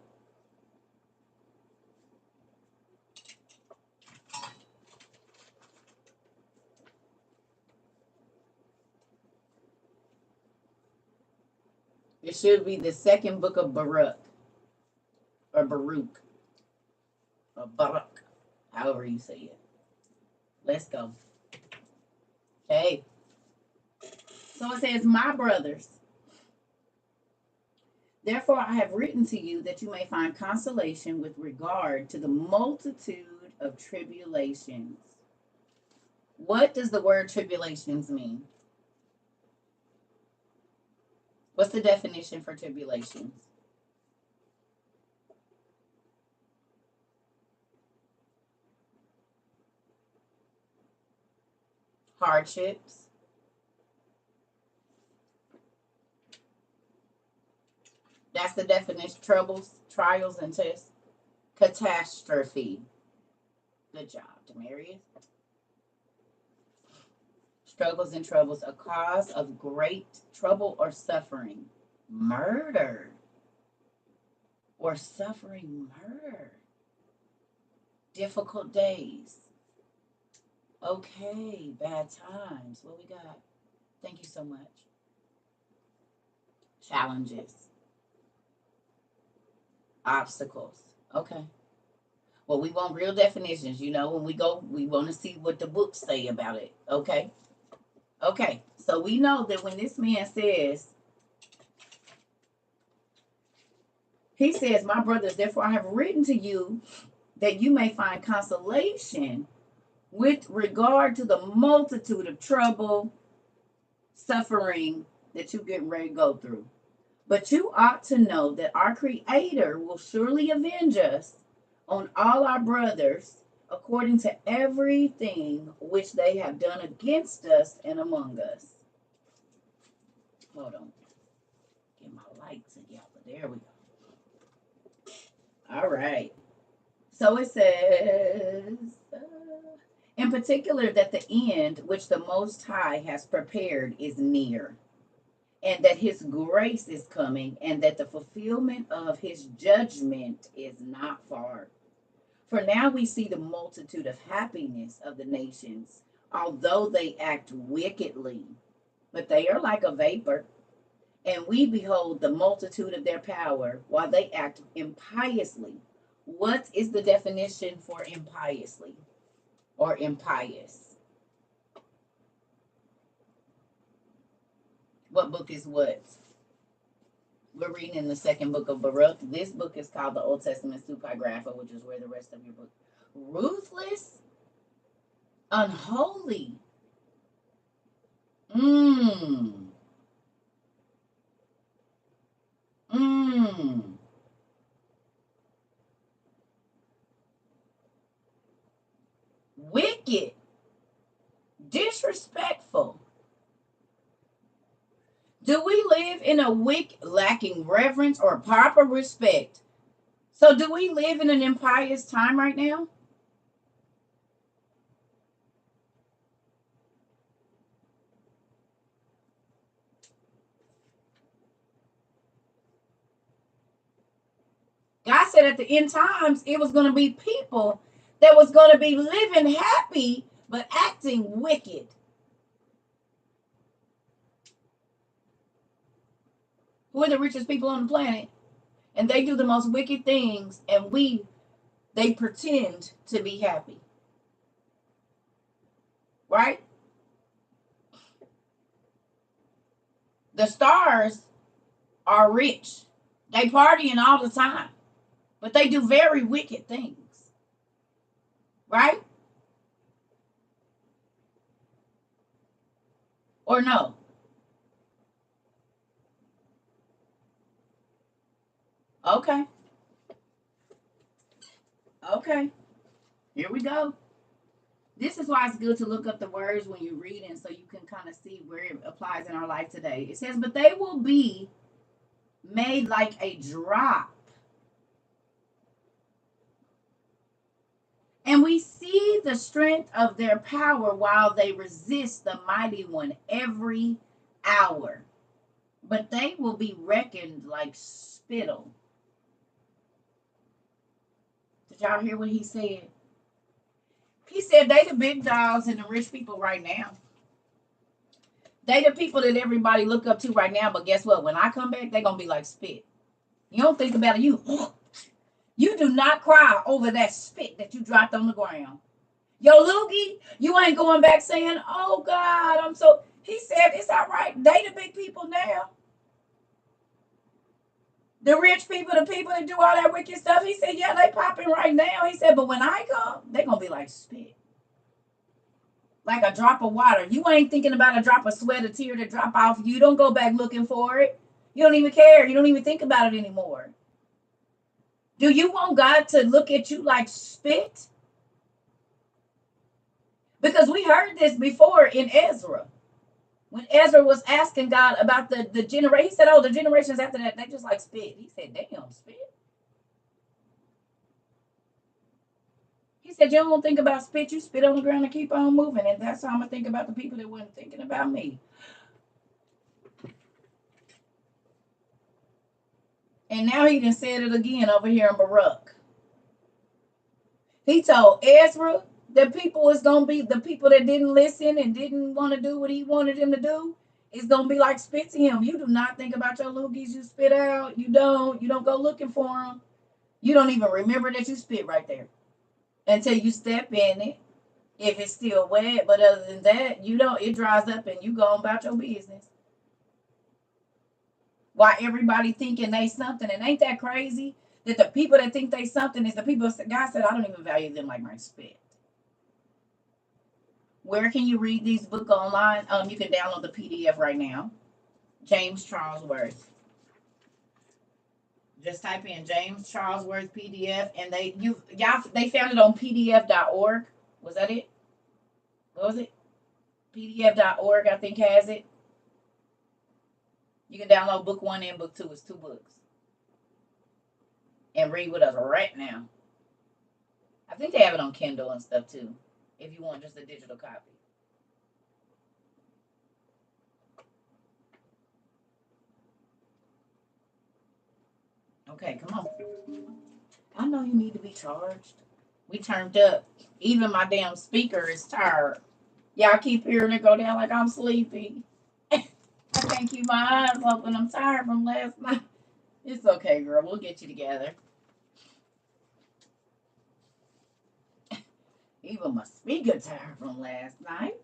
It should be the second book of Baruch. Or Baruch. Or Baruch. However you say it. Let's go. Okay. So it says, my brothers, therefore I have written to you that you may find consolation with regard to the multitude of tribulations. What does the word tribulations mean? What's the definition for tribulations? Hardships. That's the definition. Troubles, trials, and tests. Catastrophe. Good job, Demarius. Struggles and troubles, a cause of great trouble or suffering. Murder or suffering murder. Difficult days. Okay, bad times. What we got? Thank you so much. Challenges. Obstacles. Okay. Well, we want real definitions. You know, when we go, we want to see what the books say about it. Okay. Okay. So we know that when this man says, he says, my brothers, therefore I have written to you that you may find consolation with regard to the multitude of trouble, suffering that you get ready to go through. But you ought to know that our Creator will surely avenge us on all our brothers according to everything which they have done against us and among us. Hold on. Get my light together. There we go. All right. So it says, in particular, that the end which the Most High has prepared is near, and that his grace is coming, and that the fulfillment of his judgment is not far. For now we see the multitude of happiness of the nations, although they act wickedly, but they are like a vapor. And we behold the multitude of their power while they act impiously. What is the definition for impiously or impious? What book is what? We're reading in the second book of Baruch. This book is called the Old Testament Supagrapha, which is where the rest of your book. Ruthless, unholy. Wicked, disrespectful. Do we live in a week lacking reverence or proper respect? So do we live in an impious time right now? God said at the end times, it was going to be people that was going to be living happy, but acting wicked. Who are the richest people on the planet? And they do the most wicked things, and they pretend to be happy. Right? The stars are rich. They partying all the time, but they do very wicked things. Right? Or no? Okay. Okay. Here we go. This is why it's good to look up the words when you're reading so you can kind of see where it applies in our life today. It says, but they will be made like a drop. And we see the strength of their power while they resist the mighty one every hour. But they will be reckoned like spittle. Did y'all hear what he said? He said they the big dogs and the rich people right now. They the people that everybody look up to right now, but guess what? When I come back, they're going to be like spit. You don't think about it. You do not cry over that spit that you dropped on the ground. Yo, Loogie, you ain't going back saying, oh, God, I'm so... He said, it's all right. They the big people now. The rich people, the people that do all that wicked stuff. He said, yeah, they popping right now. He said, but when I come, they're going to be like spit. Like a drop of water. You ain't thinking about a drop of sweat, a tear to drop off. You don't go back looking for it. You don't even care. You don't even think about it anymore. Do you want God to look at you like spit? Because we heard this before in Ezra. When Ezra was asking God about the generation, he said, oh, the generations after that, they just like spit. He said, damn, spit. He said, you don't think about spit, you spit on the ground and keep on moving. And that's how I'm going to think about the people that weren't thinking about me. And now he done said it again over here in Baruch. He told Ezra that people was going to be, the people that didn't listen and didn't want to do what he wanted them to do, it's going to be like spit to him. You do not think about your loogies you spit out. You don't go looking for them. You don't even remember that you spit right there until you step in it. If it's still wet, but other than that, you don't, it dries up and you go about your business. Why everybody thinking they something, and ain't that crazy that the people that think they something is the people God said I don't even value them like my spit. Where can you read these books online? You can download the PDF right now. James Charlesworth. Just type in James Charlesworth PDF, and they found it on PDF.org. Was that it? What was it? PDF.org, I think, has it. You can download book 1 and book 2. It's 2 books. And read with us right now. I think they have it on Kindle and stuff too, if you want just a digital copy. Okay, come on. I know you need to be charged. We turned up. Even my damn speaker is tired. Y'all keep hearing it go down like I'm sleepy. I can't keep my eyes open. I'm tired from last night. It's okay, girl. We'll get you together. Even my speaker tired from last night.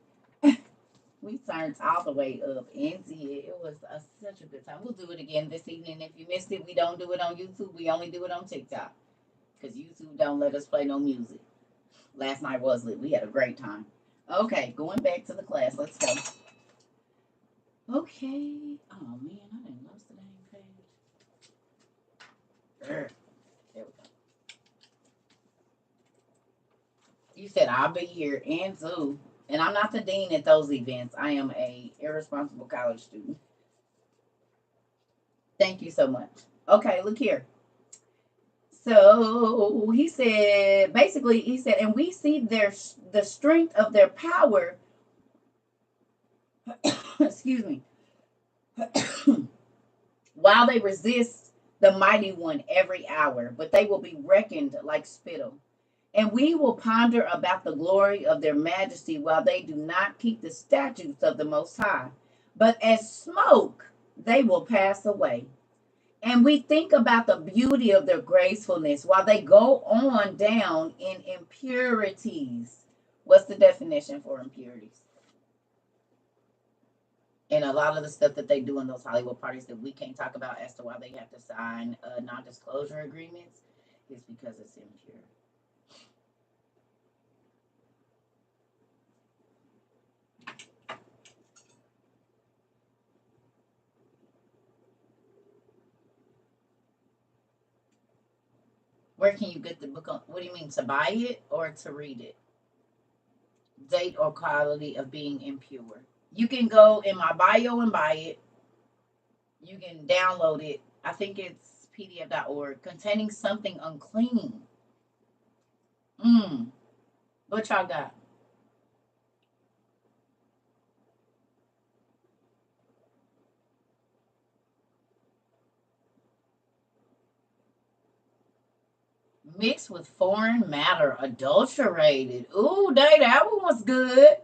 We turned all the way up into it. It was such a good time. We'll do it again this evening. If you missed it, we don't do it on YouTube. We only do it on TikTok. Because YouTube don't let us play no music. Last night was lit. We had a great time. Okay, going back to the class. Let's go. Okay. Oh, man, I didn't lost the dang page. There we go. You said I'll be here and Zoo. And I'm not the dean at those events. I am a irresponsible college student. Thank you so much. Okay, look here. So he said, basically, he said, and we see the strength of their power. Excuse me. While they resist the mighty one every hour, but they will be reckoned like spittle. And we will ponder about the glory of their majesty while they do not keep the statutes of the Most High. But as smoke, they will pass away. And we think about the beauty of their gracefulness while they go on down in impurities. What's the definition for impurities? And a lot of the stuff that they do in those Hollywood parties that we can't talk about as to why they have to sign non-disclosure agreements is because it's impure. Where can you get the book on? What do you mean, to buy it or to read it? Date or quality of being impure. You can go in my bio and buy it. You can download it. I think it's pdf.org. Containing something unclean. What y'all got? Mixed with foreign matter, adulterated. Ooh, that one was good.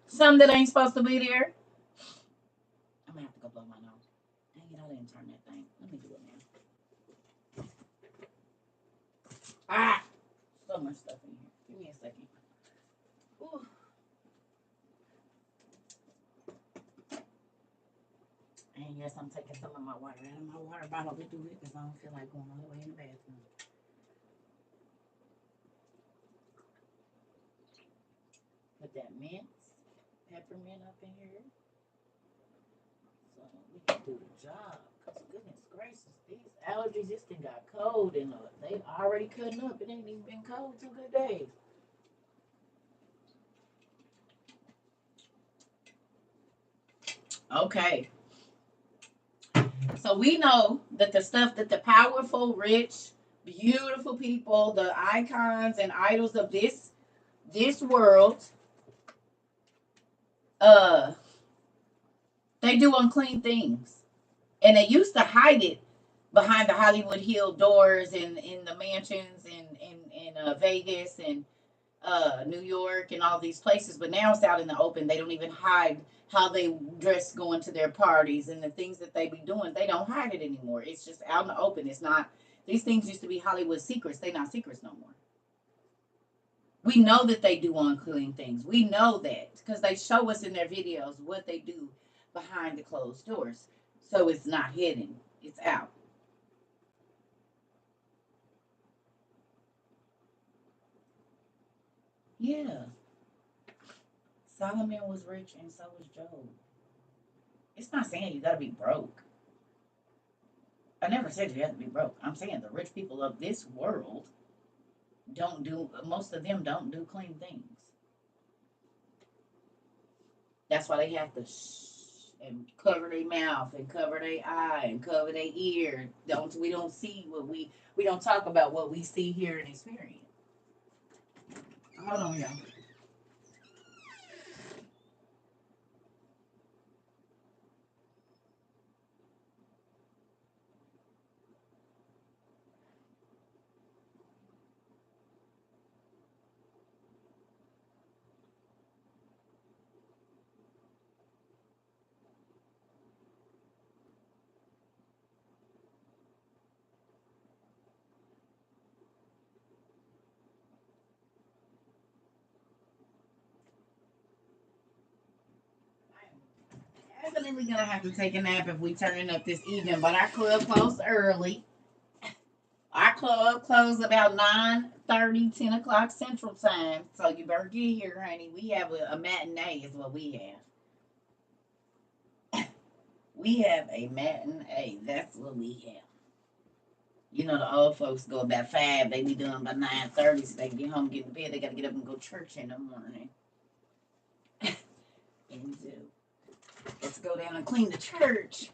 Some that ain't supposed to be there. I'm gonna have to go blow my nose. Dang it, I didn't turn that thing. Let me do it now. Ah, so much stuff in here. Give me a second. Ooh. And yes, I'm taking some of my water out of my water bottle to do it because I don't feel like going all the way in the bathroom. Put that mint, peppermint up in here. So we can do the job. Because goodness gracious, these allergies, this thing got cold and they already cutting up. It ain't even been cold 2 good days. Okay. So we know that the stuff that the powerful, rich, beautiful people, the icons and idols of this this world, uh, they do unclean things. And they used to hide it behind the Hollywood Hill doors and in the mansions in Vegas and New York and all these places. But now it's out in the open. They don't even hide how they dress going to their parties and the things that they be doing. They don't hide it anymore. It's just out in the open. It's not. These things used to be Hollywood secrets. They're not secrets no more. We know that they do unclean things. We know that because they show us in their videos what they do behind the closed doors. So it's not hidden. It's out. Yeah. Solomon was rich and so was Job. It's not saying you got to be broke. I never said you have to be broke. I'm saying the rich people of this world don't do, most of them don't do clean things. That's why they have to shh and cover their mouth and cover their eye and cover their ear. We don't see what we don't talk about what we see, hear, and experience. Hold on, y'all. I'm definitely gonna have to take a nap if we turn up this evening, but our club closed early. Our club closed about 9:30, 10 o'clock Central Time. So you better get here, honey. We have a matinee is what we have. We have a matinee. That's what we have. You know the old folks go about 5. They be done by 9:30, so they can get home, get in bed. They got to get up and go to church in the morning. And let's go down and clean the church.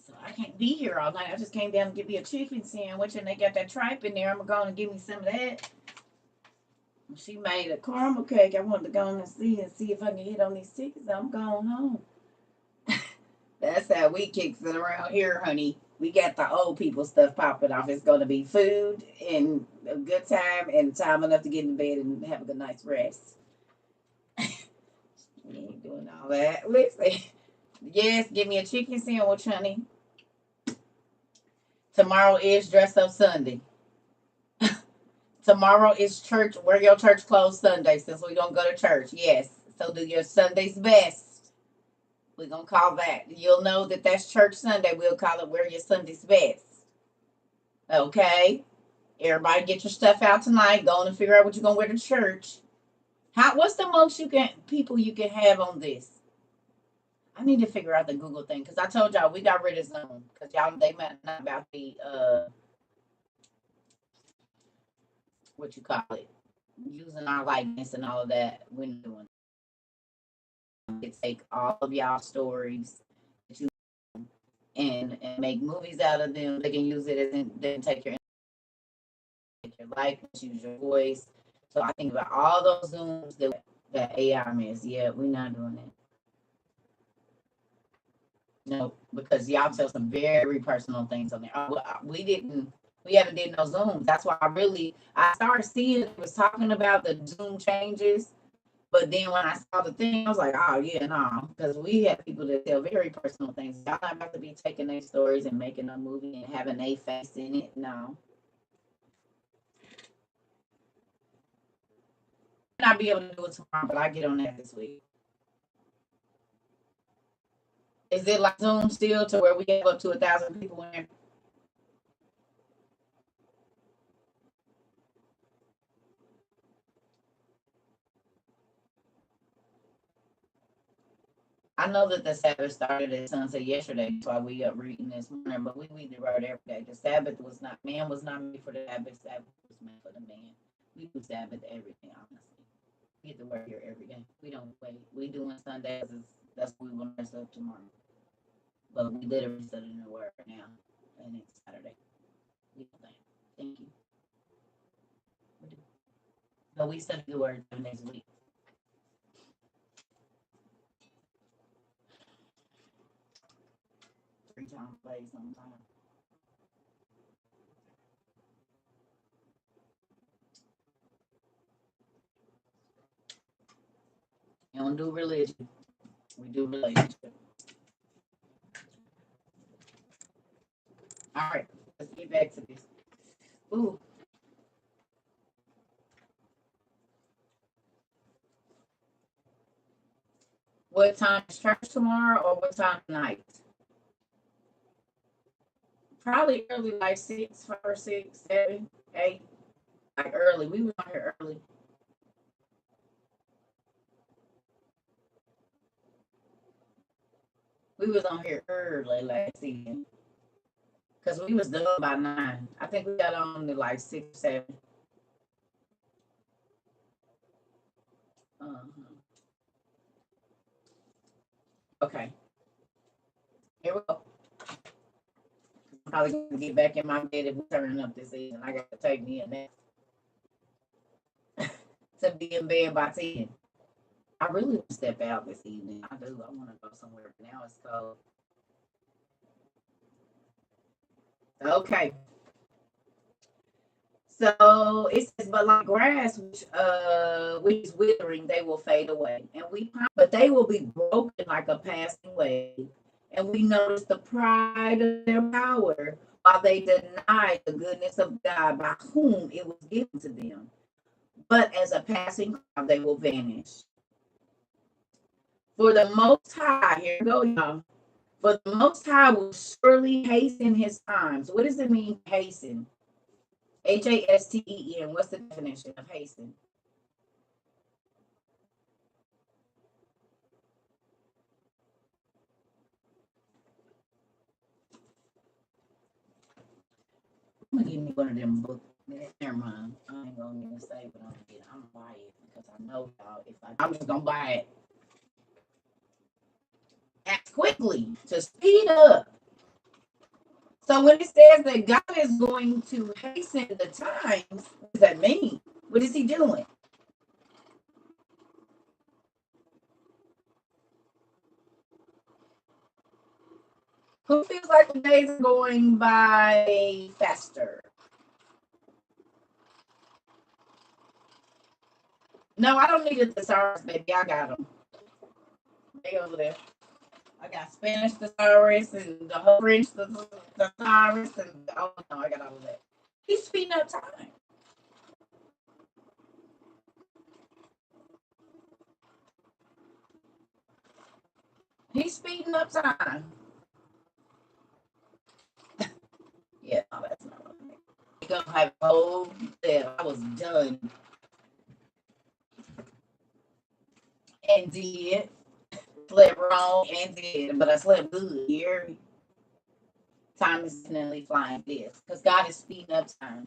So I can't be here all night. I just came down and get me a chicken sandwich, and they got that tripe in there. I'm going to give me some of that. She made a caramel cake. I wanted to go and see if I can hit on these tickets. I'm going home. That's how we kicks it around here, honey. We got the old people stuff popping off. It's going to be food and a good time and time enough to get in bed and have a good night's rest. We ain't doing all that. Listen, yes, give me a chicken sandwich, honey. Tomorrow is dress up Sunday. Tomorrow is church. Wear your church clothes Sunday since we don't go to church. Yes. So do your Sunday's best. We're going to call that. You'll know that that's church Sunday. We'll call it wear your Sunday's best. Okay? Everybody get your stuff out tonight. Go on and figure out what you're going to wear to church. What's the most people you can have on this? I need to figure out the Google thing because I told y'all we got rid of Zoom because y'all they meant not about the what you call it, using our likeness and all of that. We're not doing. They take all of y'all stories that you and make movies out of them. They can use it as then take your likeness, use your voice. So I think about all those Zooms that AI miss. Yeah, we're not doing that. No, because y'all tell some very personal things on there. We haven't did no Zooms. That's why I started seeing it was talking about the Zoom changes. But then when I saw the thing, I was like, oh yeah, no, because we have people that tell very personal things. Y'all not about to be taking their stories and making a movie and having a face in it. No. Not be able to do it tomorrow, but I get on that this week. Is it like Zoom still to where we have up to 1,000 people in there? I know that the Sabbath started at sunset yesterday. That's why we up reading this morning, but we read the word every day. The Sabbath was not, man was not made for the Sabbath. Sabbath was made for the man. We do Sabbath every day, honestly. We get the word here every day. We don't wait. We do on Sundays. That's what we want to rest up tomorrow. But we literally studying the word now, and it's Saturday. We do that. Thank you. We do. But we study the word 7 days a week. 3 times a day sometimes. We don't do religion. We do relationship. All right, let's get back to this. Ooh. What time is church tomorrow or what time tonight? Probably early, like 6, 5, 6, 7, 8. Like early. We was on here early. We was on here early last season. Because we was done by 9. I think we got on to like 6, 7. Uh-huh. Okay. Here we go. I'm probably gonna get back in my bed if we're turning up this season. I gotta take me a nap to be in bed by 10. I really want to step out this evening. I do. I want to go somewhere. But now it's cold. Okay. So it says, but like grass, which is withering, they will fade away, but they will be broken like a passing wave. And we notice the pride of their power, while they deny the goodness of God by whom it was given to them. But as a passing cloud, they will vanish. For the Most High, here we go, y'all. For the Most High will surely hasten his times. What does it mean, hasten? Hasten. What's the definition of hasten? I'm gonna give me one of them books. Never mind. I ain't gonna even say what I'm gonna get. I'm gonna buy it because I know y'all. I'm just gonna buy it. Act quickly to speed up. So when it says that God is going to hasten the times, what does that mean? What is he doing? Who feels like the days are going by faster? No, I don't need a thesaurus, baby. I got them. They over there. I got Spanish thesaurus and the whole French thesaurus and oh no, I got all of that. He's speeding up time. He's speeding up time. Yeah, no, that's not what I mean. You're gonna have a whole set. I was done and did. Slept wrong and did, but I slept good. Here, time is definitely flying this because God is speeding up time.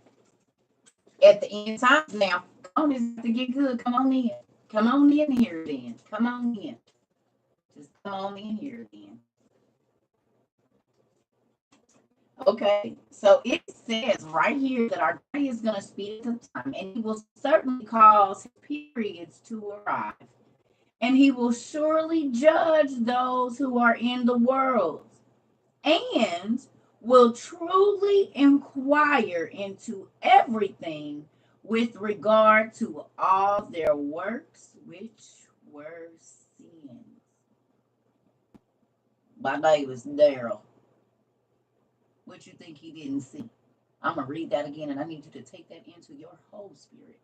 At the end times now, come on, it's to get good. Come on in. Come on in here then. Come on in. Just come on in here then. Okay, so it says right here that our God is going to speed up time and he will certainly cause periods to arrive. And he will surely judge those who are in the world and will truly inquire into everything with regard to all their works which were sins. My name is Daryl. What you think he didn't see? I'm going to read that again, and I need you to take that into your whole spirit.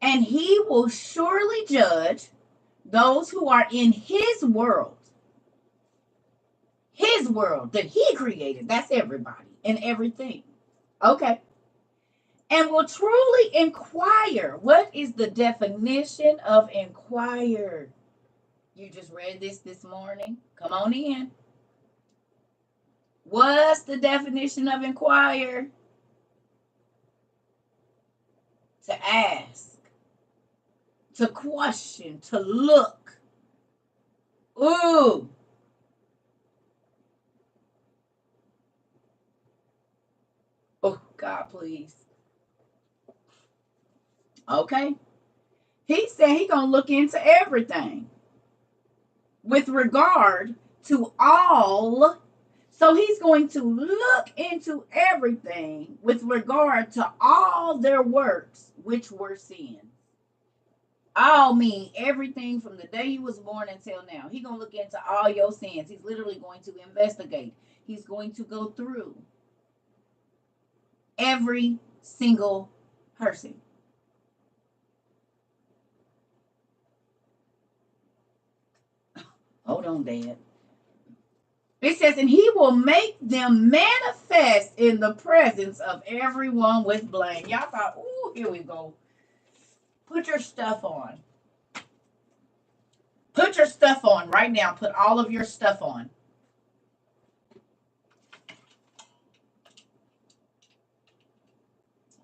And he will surely judge those who are in his world. His world that he created. That's everybody and everything. Okay. And will truly inquire. What is the definition of inquire? You just read this morning. Come on in. What's the definition of inquire? To ask, to question, to look. Ooh. Oh, God, please. Okay. He said he gonna look into everything with regard to all. So he's going to look into everything with regard to all their works, which were sins. All mean everything from the day you was born until now. He's gonna look into all your sins. He's literally going to investigate. He's going to go through every single person. Hold on, Dad. It says, and he will make them manifest in the presence of everyone with blame. Y'all thought, ooh, here we go. Put your stuff on. Put your stuff on right now. Put all of your stuff on.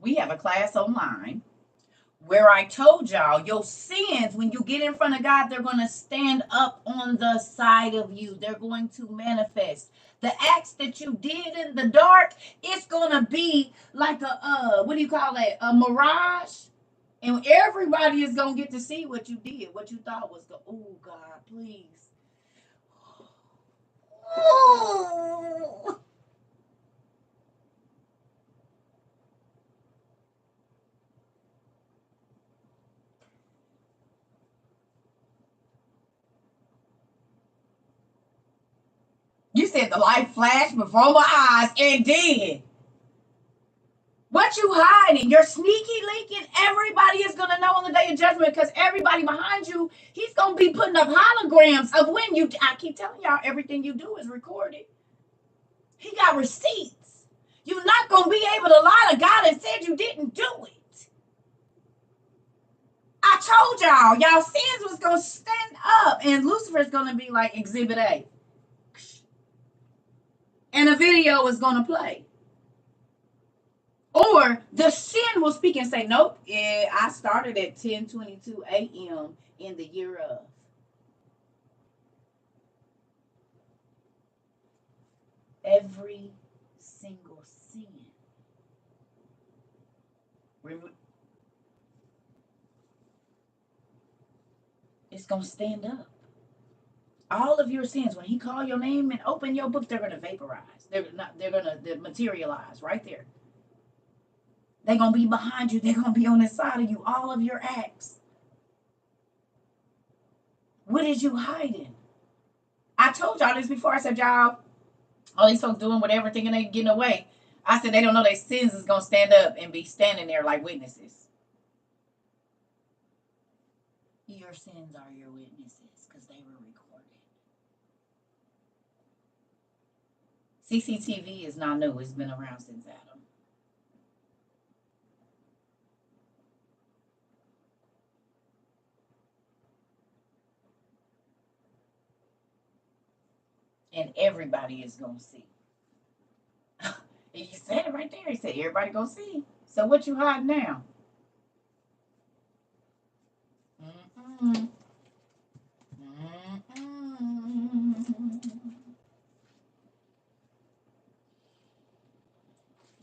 We have a class online where I told y'all your sins, when you get in front of God, they're going to stand up on the side of you. They're going to manifest. The acts that you did in the dark, it's going to be like a, what do you call it? A mirage. And everybody is going to get to see what you did, what you thought was good. Oh, God, please. Oh. You said the light flashed before my eyes and did. What you hiding? You're sneaky leaking. Everybody is going to know on the day of judgment because everybody behind you, he's going to be putting up holograms of when you, I keep telling y'all, everything you do is recorded. He got receipts. You're not going to be able to lie to God and said you didn't do it. I told y'all sins was going to stand up and Lucifer's going to be like Exhibit A. And a video is going to play. Or the sin will speak and say, nope, I started at 10:22 a.m. in the year of. Every single sin. It's going to stand up. All of your sins, when he call your name and open your book, they're going to vaporize. They're going to materialize right there. They're going to be behind you. They're going to be on the side of you. All of your acts. What is you hiding? I told y'all this before. I said, y'all, all these folks doing whatever, thinking they getting away. I said, they don't know their sins is going to stand up and be standing there like witnesses. Your sins are your witnesses because they were recorded. CCTV is not new. It's been around since Adam. And everybody is going to see. He said it right there. He said, everybody going to see. So what you hiding now? Mm-mm. Mm-mm.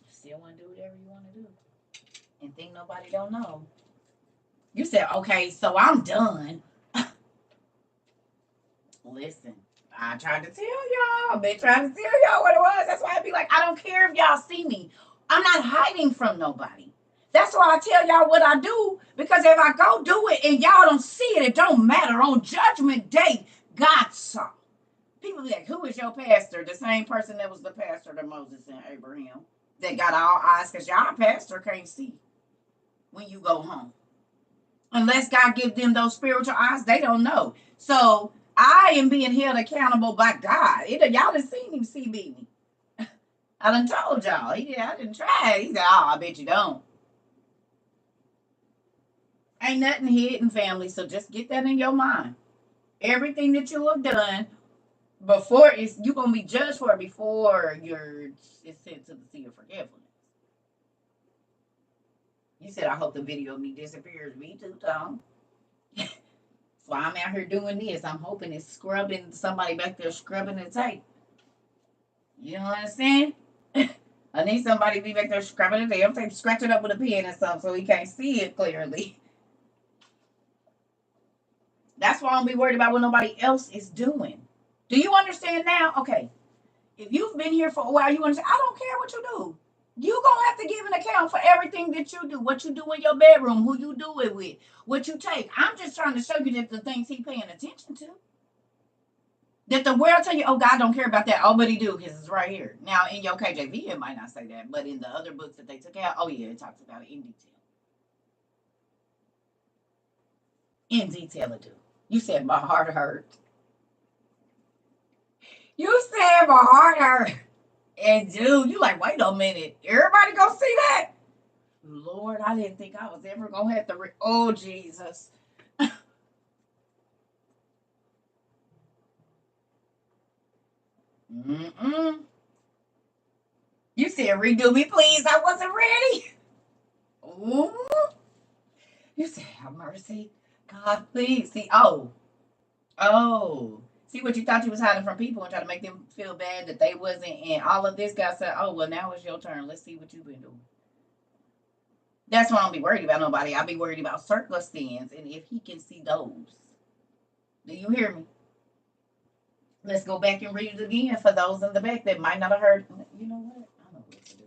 Still want to do whatever you want to do. And think nobody don't know. You said, okay, so I'm done. Listen, I tried to tell y'all. I've been trying to tell y'all what it was. That's why I be like, I don't care if y'all see me. I'm not hiding from nobody. That's why I tell y'all what I do. Because if I go do it and y'all don't see it, it don't matter. On Judgment Day, God saw. People be like, who is your pastor? The same person that was the pastor to Moses and Abraham. That got all eyes because y'all pastor can't see when you go home. Unless God give them those spiritual eyes, they don't know. So I am being held accountable by God. Y'all done seen him see me. I done told y'all. I didn't try. He said, oh, I bet you don't. Ain't nothing hidden, family. So just get that in your mind. Everything that you have done before you're gonna be judged for it before it's sent to the sea of forgiveness. You said, I hope the video of me disappears. Me too, Tom. So I'm out here doing this. I'm hoping it's scrubbing, somebody back there scrubbing the tape. You know what I'm saying? I need somebody to be back there scrubbing it down, scratch it up with a pen and stuff so he can't see it clearly. That's why I don't be worried about what nobody else is doing. Do you understand now? Okay. If you've been here for a while, you understand. I don't care what you do. You gonna have to give an account for everything that you do. What you do in your bedroom, who you do it with, what you take. I'm just trying to show you that the things he paying attention to. That the world tell you, oh, God don't care about that. Oh, but he do, because it's right here. Now, in your KJV, it might not say that, but in the other books that they took out, oh, yeah, it talks about it in detail. In detail, it do. You said my heart hurt. You said my heart hurt. And, dude, you like, wait a minute. Everybody go see that? Lord, I didn't think I was ever going to have to... oh, Jesus. Mm-mm. You said, redo me, please. I wasn't ready. Ooh. You said, have mercy. God, please. See, oh. See what you thought you was hiding from people and try to make them feel bad that they wasn't. And all of this guy said, oh, well, now it's your turn. Let's see what you've been doing. That's why I don't be worried about nobody. I'll be worried about CERCA sins and if he can see those. Do you hear me? Let's go back and read it again for those in the back that might not have heard. You know what? I don't know what to do.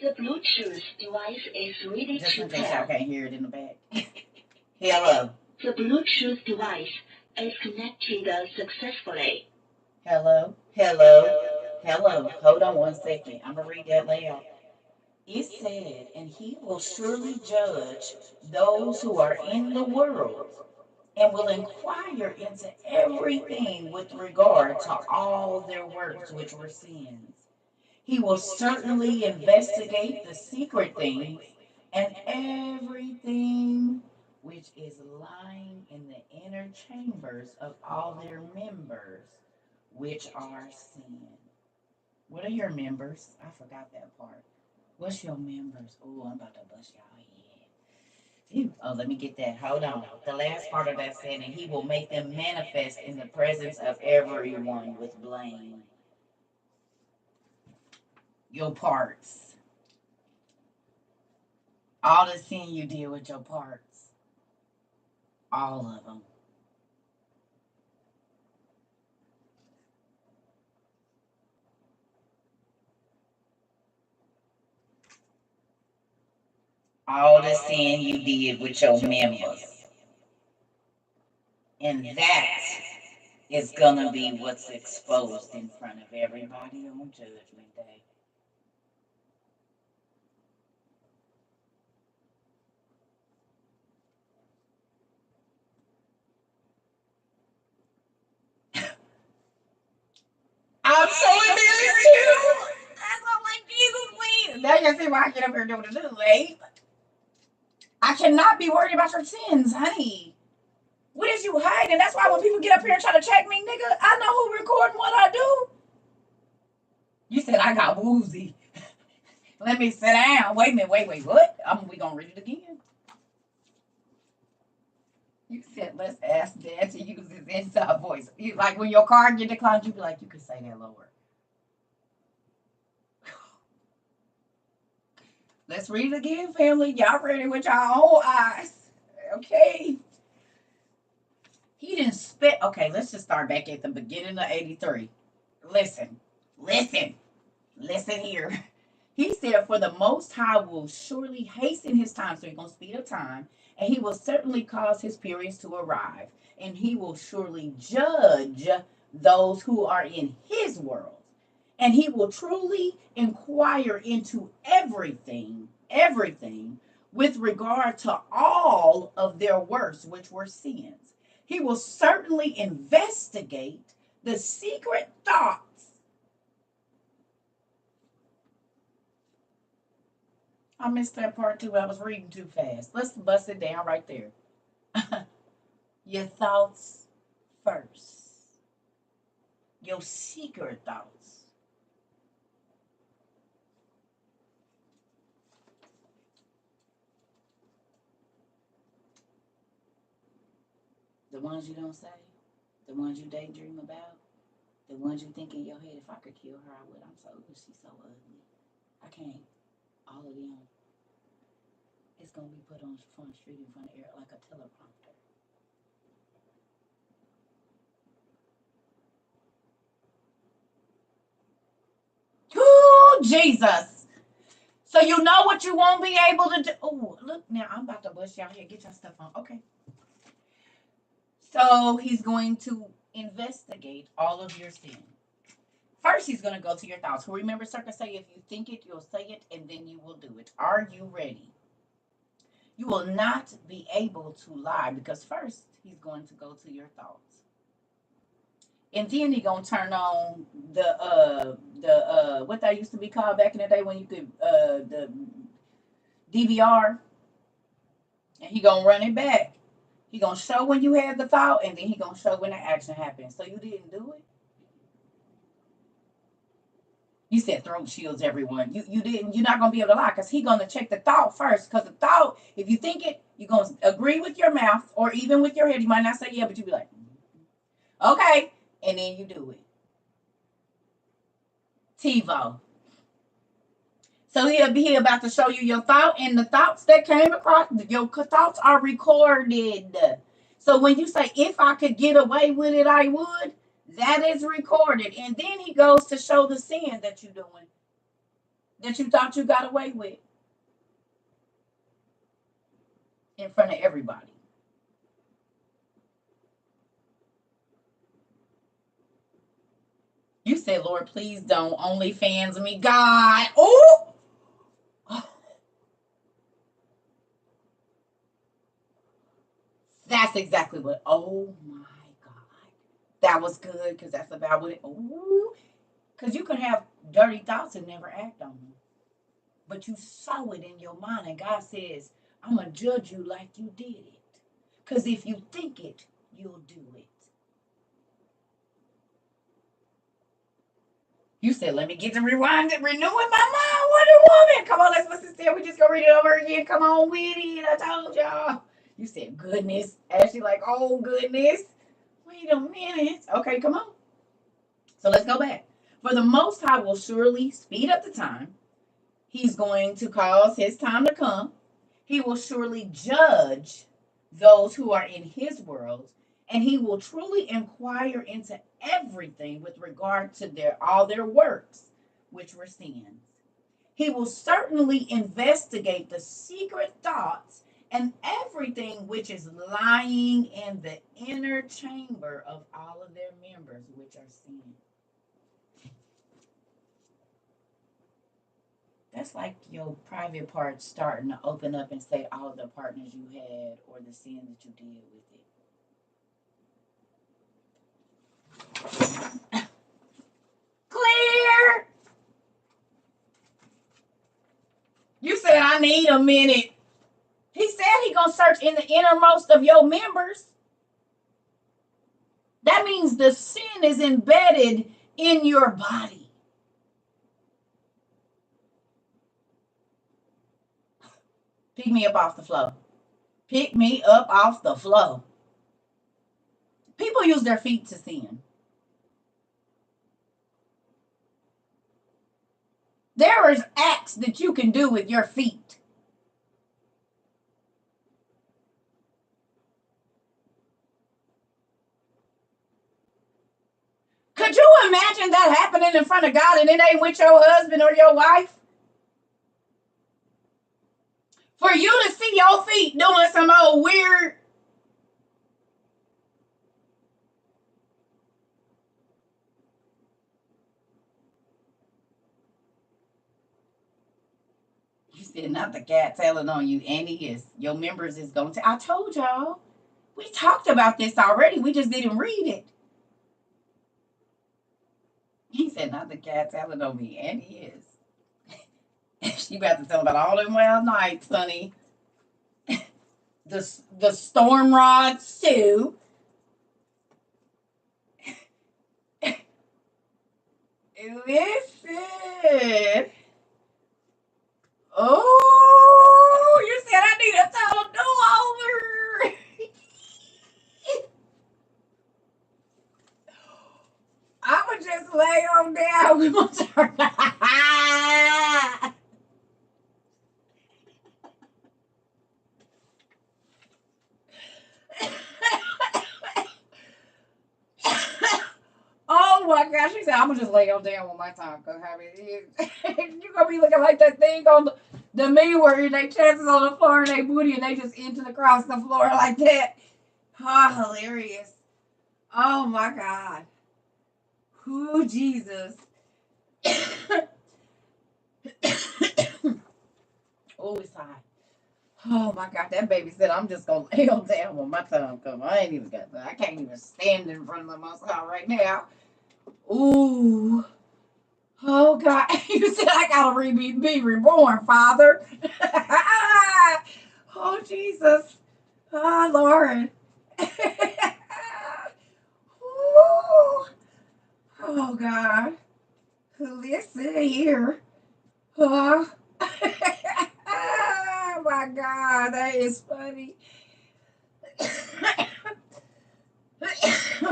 The Bluetooth device is ready just to in case pair. y'all can't hear it in the back. Hello. The Bluetooth device is connected successfully. Hello. Hello. Hello. Hold on 1 second. I'm going to read that loud. It said, and he will surely judge those who are in the world and will inquire into everything with regard to all their works which were sins. He will certainly investigate the secret things and everything which is lying in the inner chambers of all their members, which are sin. What are your members? I forgot that part. What's your members? Oh, I'm about to bust y'all head. Oh, let me get that. Hold on. The last part of that said, and he will make them manifest in the presence of everyone with blame. Your parts. All the sin you did with your parts. All of them. All the sin you did with your members. And that is going to be what's exposed in front of everybody on Judgment Day. I'm so embarrassed too. I'm like, Jesus, please. Now you see why I get up here doing it this late. I cannot be worried about your sins, honey. What is you hiding? That's why when people get up here and try to check me, nigga, I know who recording what I do. You said I got woozy. Let me sit down. Wait a minute. Wait. What? We gonna read it again. You said let's ask Dad to use his inside voice. You, like when your card get declined, you be like, you can say that lower. Let's read it again, family. Y'all ready with y'all own eyes. Okay. He didn't spit. Okay, let's just start back at the beginning of 83. Listen here. He said, for the Most High will surely hasten his time. So he's going to speed up time. And he will certainly cause his periods to arrive. And he will surely judge those who are in his world. And he will truly inquire into everything with regard to all of their works, which were sins. He will certainly investigate the secret thoughts. I missed that part too. I was reading too fast. Let's bust it down right there. Your thoughts first. Your secret thoughts. The ones you don't say, the ones you daydream about, The ones you think in your head, if I could kill her, I would. I'm so, she's so ugly. I can't. All of them. It's gonna be put on front street in front of air like a teleprompter. Ooh, Jesus. So you know what you won't be able to do. Oh, look now, I'm about to bust y'all here. Get your stuff on. Okay. So he's going to investigate all of your sin. First, he's going to go to your thoughts. Remember, CERCA say, if you think it, you'll say it, and then you will do it. Are you ready? You will not be able to lie because first, he's going to go to your thoughts. And then he's going to turn on the what that used to be called back in the day when you could, the DVR, and he going to run it back. He going to show when you had the thought, and then he going to show when the action happened. So you didn't do it. You said throat shields, everyone. You didn't. You're not gonna be able to lie because he's gonna check the thought first. Because the thought, if you think it, you're gonna agree with your mouth or even with your head. You might not say yeah, but you be like, okay, and then you do it. TiVo. So he'll be about to show you your thought, and the thoughts that came across, your thoughts are recorded. So when you say, if I could get away with it, I would, that is recorded. And then he goes to show the sin that you're doing, that you thought you got away with in front of everybody. You said, Lord, please don't OnlyFans me, God. Oh! That's exactly what. Oh my God. That was good because that's about what it. Oh, because you can have dirty thoughts and never act on them. But you saw it in your mind, and God says, I'm going to judge you like you did it. Because if you think it, you'll do it. You said, let me get to rewind it, renewing my mind. Wonder Woman. Come on, let's listen to it. We just gonna read it over again. Come on with it. I told y'all. You said goodness. Ashley like, oh goodness. Wait a minute. Okay, come on. So let's go back. For the Most High will surely speed up the time. He's going to cause his time to come. He will surely judge those who are in his world, and he will truly inquire into everything with regard to all their works, which were sins. He will certainly investigate the secret thoughts and everything which is lying in the inner chamber of all of their members, which are sins. That's like your private parts starting to open up and say all the partners you had or the sin that you did with it. Clear. You said I need a minute. He said he gonna search in the innermost of your members. That means the sin is embedded in your body. Pick me up off the floor. Pick me up off the floor. People use their feet to sin. There is acts that you can do with your feet. Could you imagine that happening in front of God and it ain't with your husband or your wife? For you to see your feet doing some old weird. You said not the cat telling on you, and he is. Your members is going to. I told y'all. We talked about this already. We just didn't read it. He said not the cat telling on me, and he is. She about to tell about all them wild nights, honey. The storm rods too. Listen. Oh, you said I need a total do-over. I'ma He said, I'm gonna just lay on down with my tongue, cause I mean, you're gonna be looking like that thing on the meme where they chances on the floor and they booty and they just into the cross the floor like that. Oh, hilarious. Oh my God. Who Jesus. Oh, it's hot. Oh my God, that baby said I'm just gonna lay on down with my tongue. Come on, I can't even stand in front of the Most High right now. Ooh. Oh God, you said I gotta be reborn, Father. Oh Jesus. Oh Lord. Ooh. Oh God. Listen here. Oh. Oh my God, that is funny.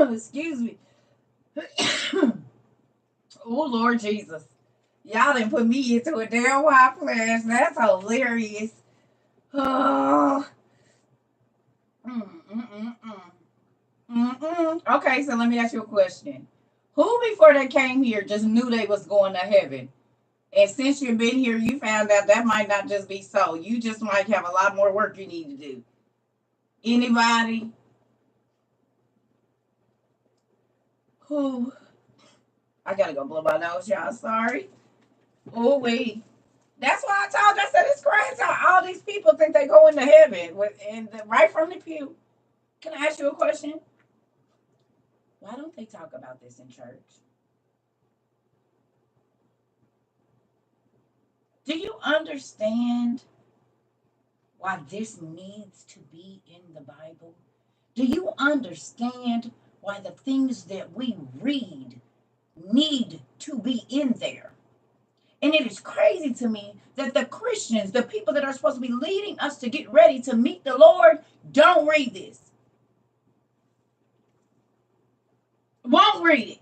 Excuse me. Oh Lord Jesus. Y'all didn't put me into a damn wild flash. That's hilarious. Oh. Okay, so let me ask you a question. Who before they came here just knew they was going to heaven? And since you've been here, you found out that might not just be so. You just might have a lot more work you need to do. Anybody? Who? I gotta go blow my nose, y'all. Sorry. Oh wait. That's why I told you. I said it's crazy how all these people think they go into heaven right from the pew. Can I ask you a question? Why don't they talk about this in church? Do you understand why this needs to be in the Bible? Do you understand why the things that we read need to be in there? And it is crazy to me that the Christians, the people that are supposed to be leading us to get ready to meet the Lord, don't read this. Won't read it.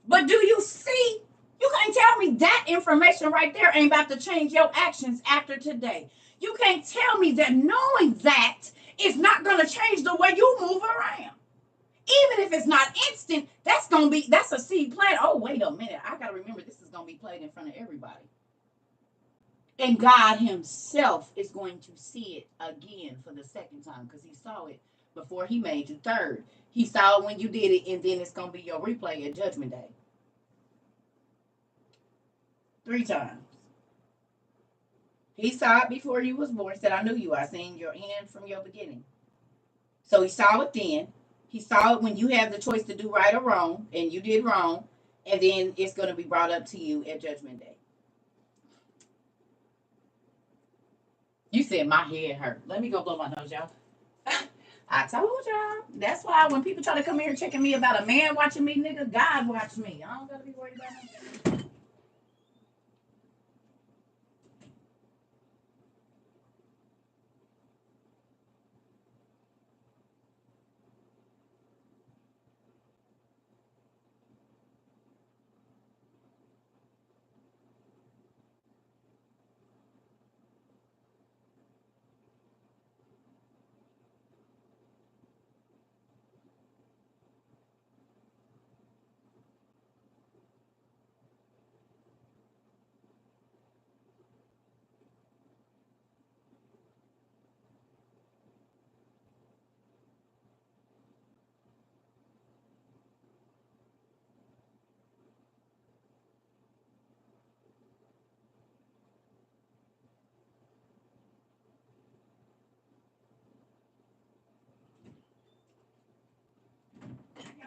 But do you see? You can't tell me that information right there ain't about to change your actions after today. You can't tell me that knowing that is not going to change the way you move around. Even if it's not instant, that's a seed plant. Oh, wait a minute. I got to remember this is going to be played in front of everybody. And God himself is going to see it again for the second time because he saw it before he made you third. He saw it when you did it, and then it's going to be your replay at Judgment Day. 3 times. He saw it before you was born. He said, I knew you. I seen your end from your beginning. So he saw it then. He saw it when you have the choice to do right or wrong, and you did wrong, and then it's going to be brought up to you at Judgment Day. You said my head hurt. Let me go blow my nose, y'all. I told y'all. That's why when people try to come here and checking me about a man watching me, nigga, God watch me. I don't got to be worried about nothing.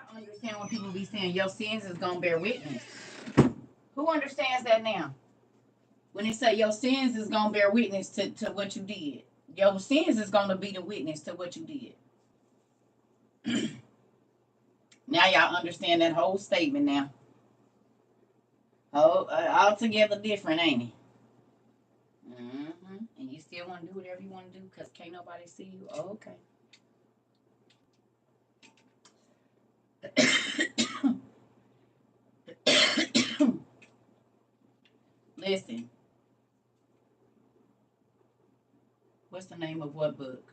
I understand when people be saying your sins is gonna bear witness. Who understands that now? When they say your sins is gonna bear witness to what you did. Your sins is gonna be the witness to what you did. Now y'all understand that whole statement now. Oh, altogether different, ain't it? And you still want to do whatever you want to do because can't nobody see you? Oh, okay. Listen, what's the name of what book?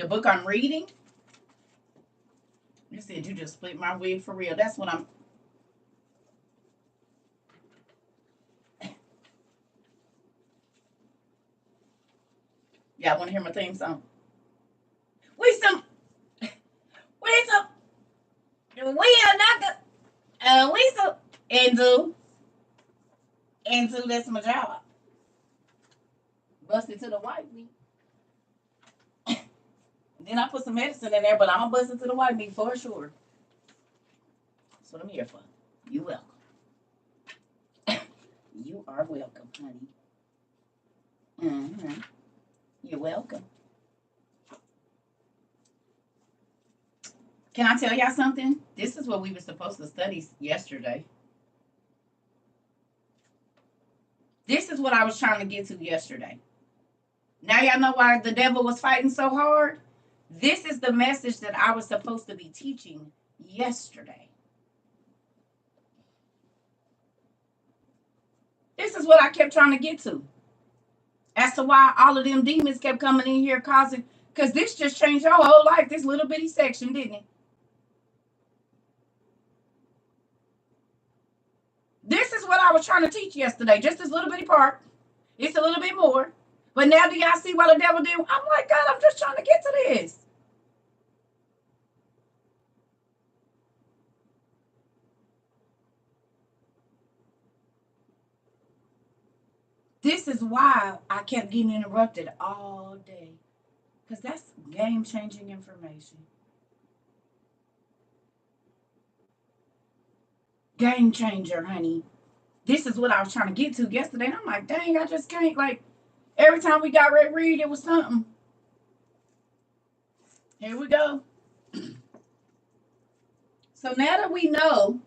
The book I'm reading. You said you just split my wig for real. That's what I'm. Y'all want to hear my theme song? We some. We some. We are not the. We some. And do. That's my job. Bust it to the white meat. Then I put some medicine in there, but I'm gonna bust it to the white meat for sure. That's what I'm here for. You welcome. You are welcome, honey. Mm-hmm. You're welcome. Can I tell y'all something? This is what we were supposed to study yesterday. This is what I was trying to get to yesterday. Now y'all know why the devil was fighting so hard? This is the message that I was supposed to be teaching yesterday. This is what I kept trying to get to. As to why all of them demons kept coming in here causing, because this just changed your whole life, this little bitty section, didn't it? This is what I was trying to teach yesterday, just this little bitty part. It's a little bit more. But now do y'all see what the devil did? I'm like, God, I'm just trying to get to this. This is why I kept getting interrupted all day. Because that's game-changing information. Game changer, honey. This is what I was trying to get to yesterday. And I'm like, dang, I just can't. Like, every time we got ready to read, it was something. Here we go. So now that we know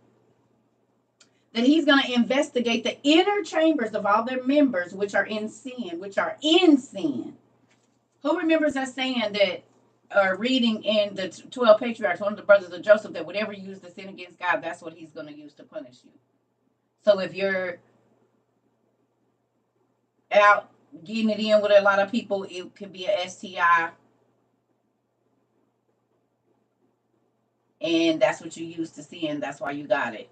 that he's going to investigate the inner chambers of all their members, which are in sin, Who remembers us saying that, reading in the 12 patriarchs, one of the brothers of Joseph, that whatever you use to sin against God, that's what he's going to use to punish you. So if you're out getting it in with a lot of people, it could be a STI. And that's what you use to sin. That's why you got it.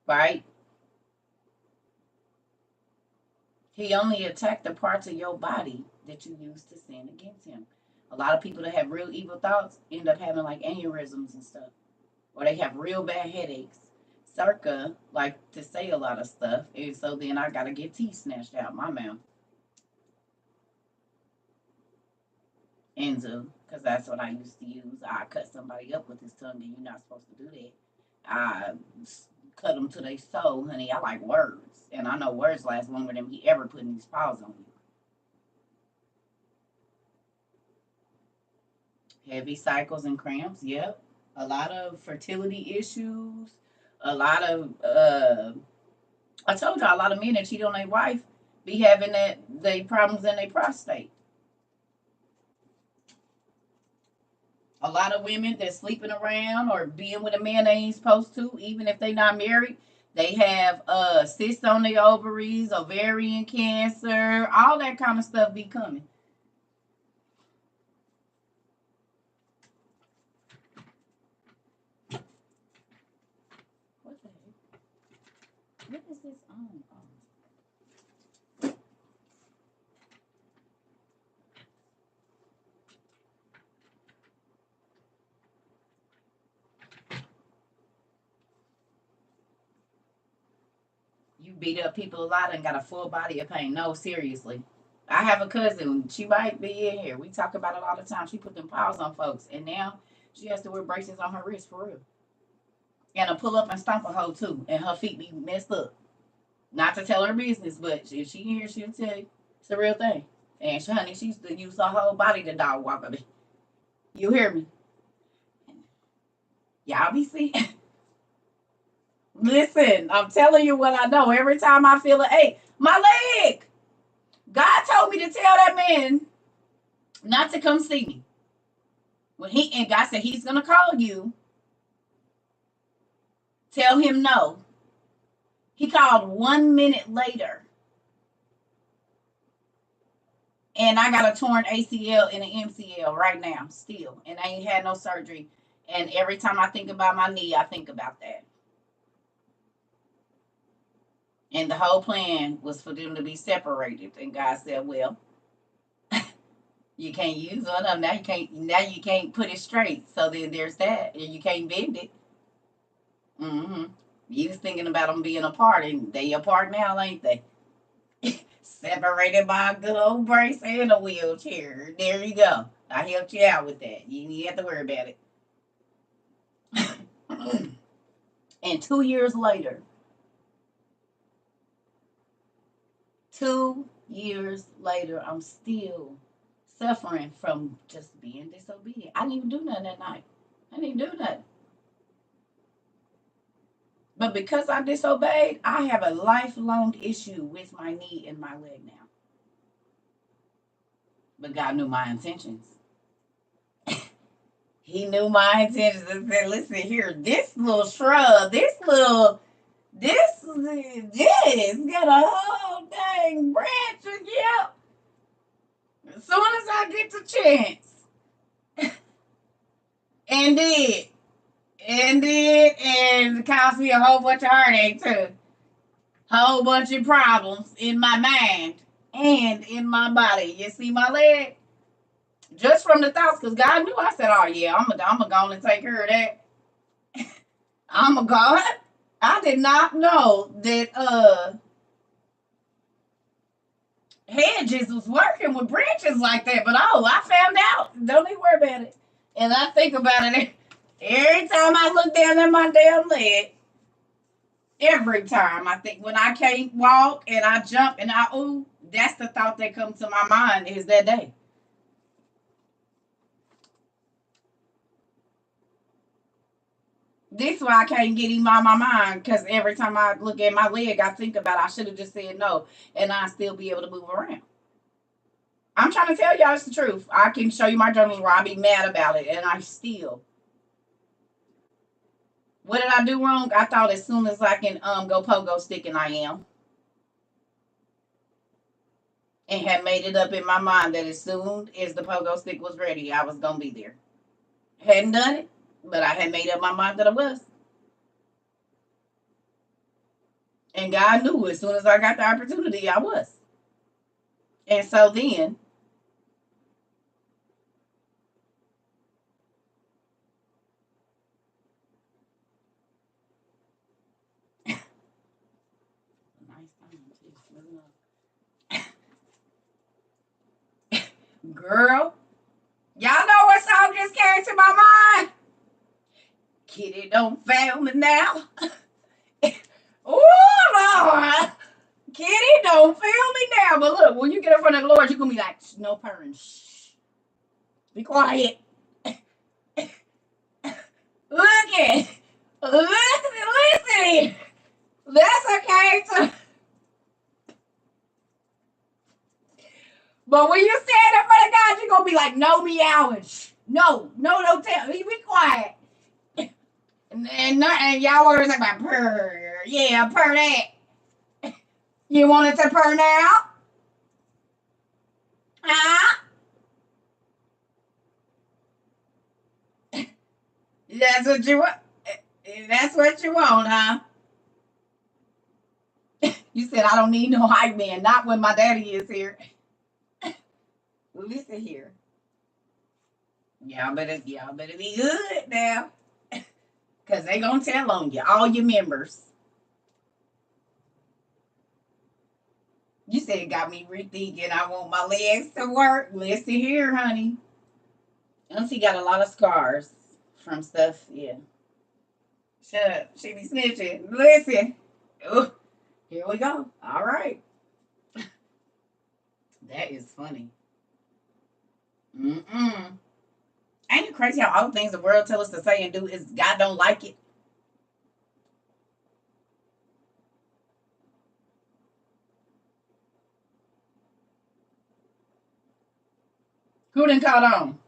Right? He only attacked the parts of your body that you use to sin against him. A lot of people that have real evil thoughts end up having like aneurysms and stuff. Or they have real bad headaches. CERCA like to say a lot of stuff. And so then I got to get teeth snatched out my mouth. Enzo, because that's what I used to use. I cut somebody up with his tongue, and you're not supposed to do that. I cut them to their soul, honey. I like words, and I know words last longer than he ever putting these paws on you. Heavy cycles and cramps, yep. A lot of fertility issues. A lot of I told y'all, a lot of men that cheat on their wife be having they problems in their prostate. A lot of women that's sleeping around or being with a man they ain't supposed to, even if they not married, they have cysts on their ovaries, ovarian cancer, all that kind of stuff be coming. What the heck? What is this on? You beat up people a lot and got a full body of pain. No, seriously. I have a cousin. She might be in here. We talk about it all the time. She put them paws on folks, and now she has to wear braces on her wrist for real. And a pull up and stomp a hoe too, and her feet be messed up. Not to tell her business, but if she in here, she'll tell you it's a real thing. And she, honey, she used to use her whole body to dog walk her. You hear me? Y'all be seeing. Listen, I'm telling you what I know. Every time I feel it, hey, my leg. God told me to tell that man not to come see me. And God said he's gonna call you. Tell him no. He called 1 minute later, and I got a torn ACL and an MCL right now, still, and I ain't had no surgery. And every time I think about my knee, I think about that. And the whole plan was for them to be separated. And God said, "Well, you can't use one of them now. You can't put it straight. So then there's that, and you can't bend it." Mm-hmm. You was thinking about them being apart, and they apart now, ain't they? Separated by a good old brace and a wheelchair. There you go. I helped you out with that. You didn't have to worry about it. And 2 years later, 2 years later, I'm still suffering from just being disobedient. I didn't even do nothing that night. I didn't do nothing. But because I disobeyed, I have a lifelong issue with my knee and my leg now. But God knew my intentions. He knew my intentions and said, "Listen here, this little shrub, this got a whole dang branch of you. As soon as I get the chance." And did. And it caused me a whole bunch of heartache too. Whole bunch of problems in my mind and in my body. You see my leg? Just from the thoughts, because God knew. I said, "Oh yeah, I'm gonna go and take care of that. I'm a God." I did not know that hedges was working with branches like that, but I found out. Don't even worry about it. And I think about it every time I look down at my damn leg. Every time I think when I can't walk and I jump and that's the thought that comes to my mind is that day. This is why I can't get him out of my mind, because every time I look at my leg, I think about I should have just said no, and I still be able to move around. I'm trying to tell y'all it's the truth. I can show you my journals where I be mad about it, and I still. What did I do wrong? I thought as soon as I can go pogo sticking, I am, and had made it up in my mind that as soon as the pogo stick was ready, I was gonna be there. Hadn't done it, but I had made up my mind that I was. And God knew as soon as I got the opportunity, I was. And so then, girl, y'all know what song just came to my mind? Kitty, don't fail me now. Oh, Lord. Kitty, don't fail me now. But look, when you get in front of the Lord, you're going to be like, no purring. Shh. Be quiet. Look at. Listen. That's okay too. But when you stand in front of God, you're going to be like, no meowing. Shh. No, don't tell me. Be quiet. And y'all always like about purr. Yeah, purr that. You want it to purr now? Huh? That's what you want. That's what you want, huh? You said I don't need no hype man. Not when my daddy is here. Listen here. Y'all better be good now. Cause they gonna tell on you, all your members. You said it got me rethinking. I want my legs to work. Listen here, honey. Auntie got a lot of scars from stuff. Yeah. Shut up. She be snitching. Listen. Oh, here we go. All right. That is funny. Mm-mm. Ain't it crazy how all the things the world tell us to say and do is God don't like it? Who done caught on?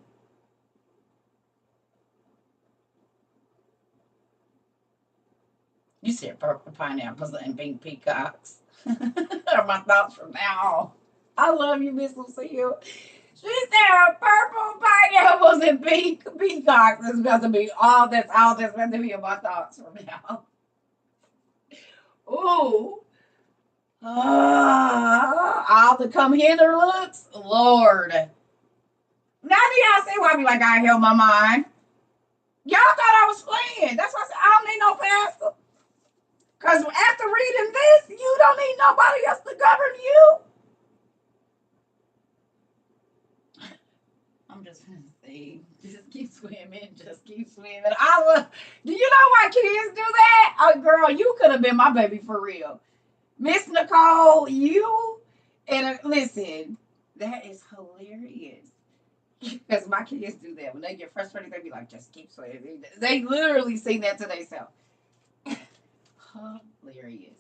You said purple pineapples and pink peacocks are my thoughts from now on. I love you, Miss Lucille. She said purple pineapples and pink peacocks is about to be all that's meant to be my thoughts from now. Ooh. All the come hither looks. Lord. Now do y'all see why I be like I held my mind? Y'all thought I was playing. That's why I said I don't need no pastor. Because after reading this, you don't need nobody else to govern you. I'm just gonna say, just keep swimming, just keep swimming. Do you know why kids do that? Oh, girl, you could have been my baby for real. Miss Nicole, you, and listen, that is hilarious. Because my kids do that. When they get frustrated, they be like, just keep swimming. They literally say that to themselves. Hilarious.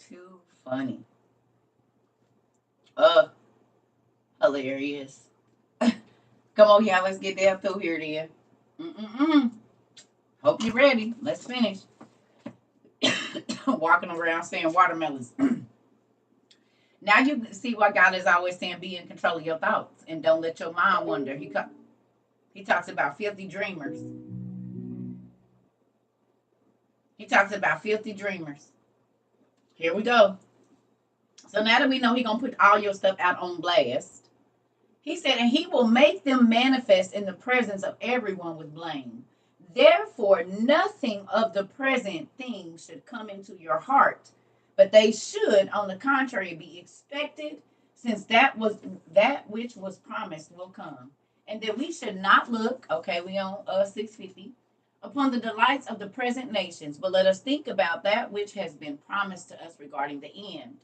Too funny. Hilarious. Come on, y'all. Let's get down through here, then. Hope you're ready. Let's finish. Walking around saying watermelons. Now you see why God is always saying be in control of your thoughts and don't let your mind wander. He talks about filthy dreamers. He talks about filthy dreamers. Here we go. So now that we know he's going to put all your stuff out on blast, he said, and he will make them manifest in the presence of everyone with blame. Therefore, nothing of the present things should come into your heart, but they should, on the contrary, be expected, since that which was promised will come. And that we should not look, okay, we on 650, upon the delights of the present nations, but let us think about that which has been promised to us regarding the end.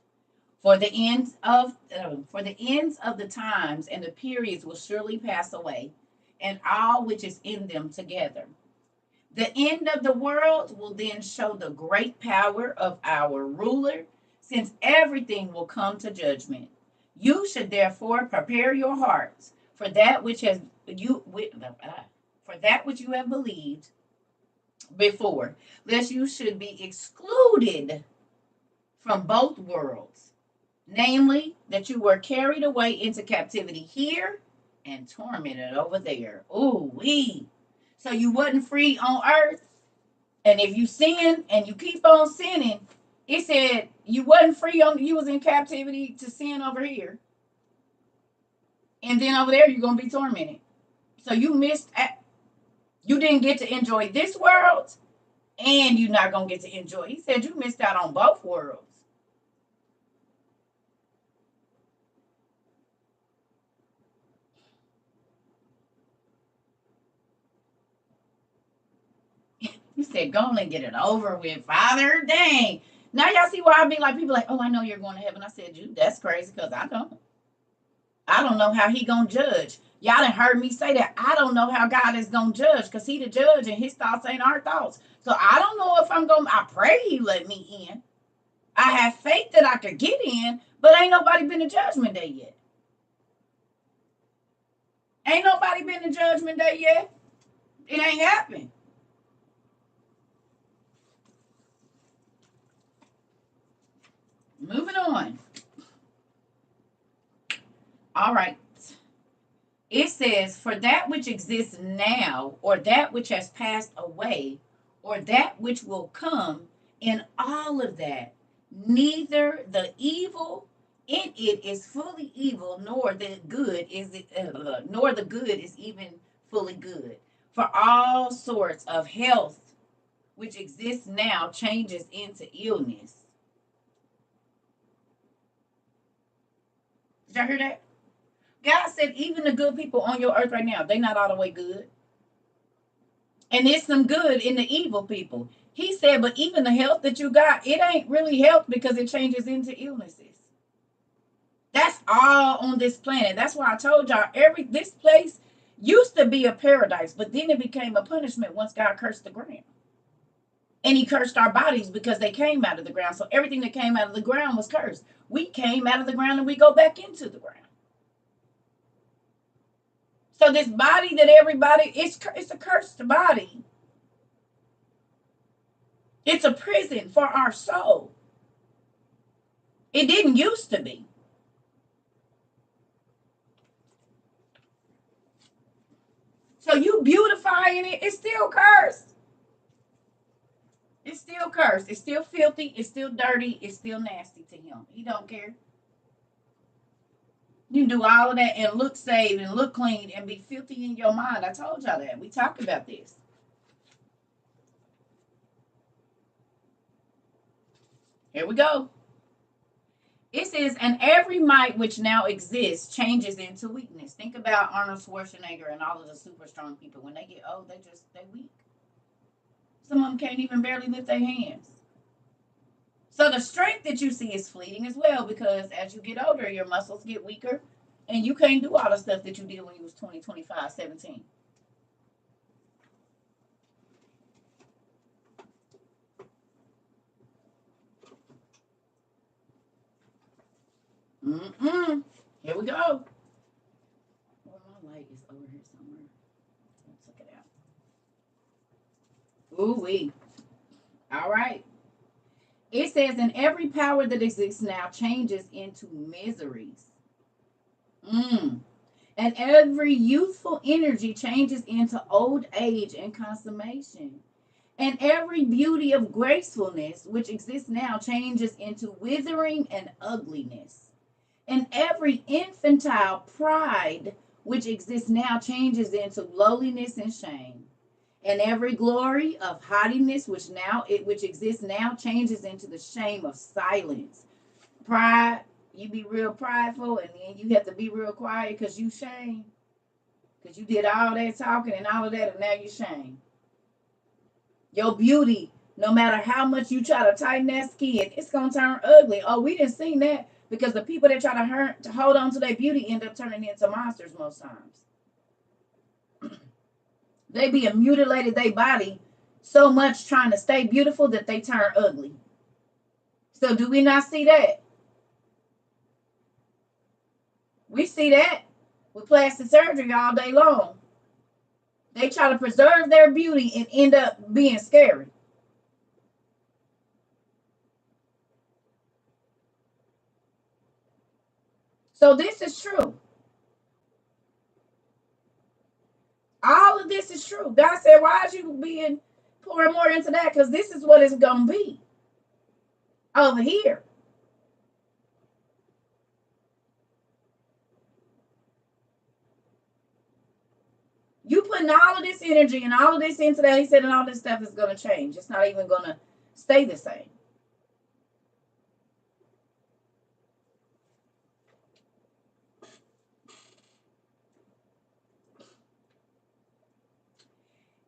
For the ends of the times and the periods will surely pass away, and all which is in them together. The end of the world will then show the great power of our ruler, since everything will come to judgment. You should therefore prepare your hearts for that which you have believed before, lest you should be excluded from both worlds, namely that you were carried away into captivity here and tormented over there. Ooh wee! So you wasn't free on earth, and if you sin and you keep on sinning, it said you wasn't free on. You was in captivity to sin over here, and then over there you're gonna be tormented. So you missed. You didn't get to enjoy this world, and you're not gonna get to enjoy. He said you missed out on both worlds. He said, go on and get it over with, Father. Dang. Now y'all see why I be like, people like, oh, I know you're going to heaven. I said, you, that's crazy because I don't. I don't know how he going to judge. Y'all done heard me say that. I don't know how God is going to judge because he the judge and his thoughts ain't our thoughts. So I don't know if I'm going to, I pray he let me in. I have faith that I could get in, but ain't nobody been to judgment day yet. Ain't nobody been to judgment day yet. It ain't happened. Moving on. All right. It says, for that which exists now, or that which has passed away, or that which will come, in all of that, neither the evil in it is fully evil, nor the good is even fully good. For all sorts of health which exists now changes into illness. Did y'all hear that? God said even the good people on your earth right now, they not all the way good. And there's some good in the evil people. He said, but even the health that you got, it ain't really health because it changes into illnesses. That's all on this planet. That's why I told y'all this place used to be a paradise, but then it became a punishment once God cursed the ground. And he cursed our bodies because they came out of the ground. So everything that came out of the ground was cursed. We came out of the ground and we go back into the ground. So this body that everybody, it's a cursed body. It's a prison for our soul. It didn't used to be. So you beautifying it, it's still cursed. It's still cursed. It's still filthy. It's still dirty. It's still nasty to him. He don't care. You can do all of that and look saved and look clean and be filthy in your mind. I told y'all that. We talked about this. Here we go. It says, and every might which now exists changes into weakness. Think about Arnold Schwarzenegger and all of the super strong people. When they get old, they weak. Some of them can't even barely lift their hands. So the strength that you see is fleeting as well, because as you get older, your muscles get weaker and you can't do all the stuff that you did when you was 20, 25, 17. Here we go. Well, my light is over here somewhere. Let's check it out. Ooh wee. All right. It says, and every power that exists now changes into miseries. And every youthful energy changes into old age and consummation. And every beauty of gracefulness which exists now changes into withering and ugliness. And every infantile pride which exists now changes into lowliness and shame. And every glory of haughtiness which exists now changes into the shame of silence. Pride, you be real prideful, and then you have to be real quiet because you shame. Because you did all that talking and all of that, and now you shame. Your beauty, no matter how much you try to tighten that skin, it's gonna turn ugly. Oh, we didn't see that, because the people that try to hold on to their beauty end up turning into monsters most times. They be mutilated their body so much trying to stay beautiful that they turn ugly. So do we not see that? We see that with plastic surgery all day long. They try to preserve their beauty and end up being scary. So this is true. All of this is true. God said, why is you being pouring more into that? Because this is what it's going to be over here. You putting all of this energy and all of this into that, he said, and all this stuff is going to change. It's not even going to stay the same.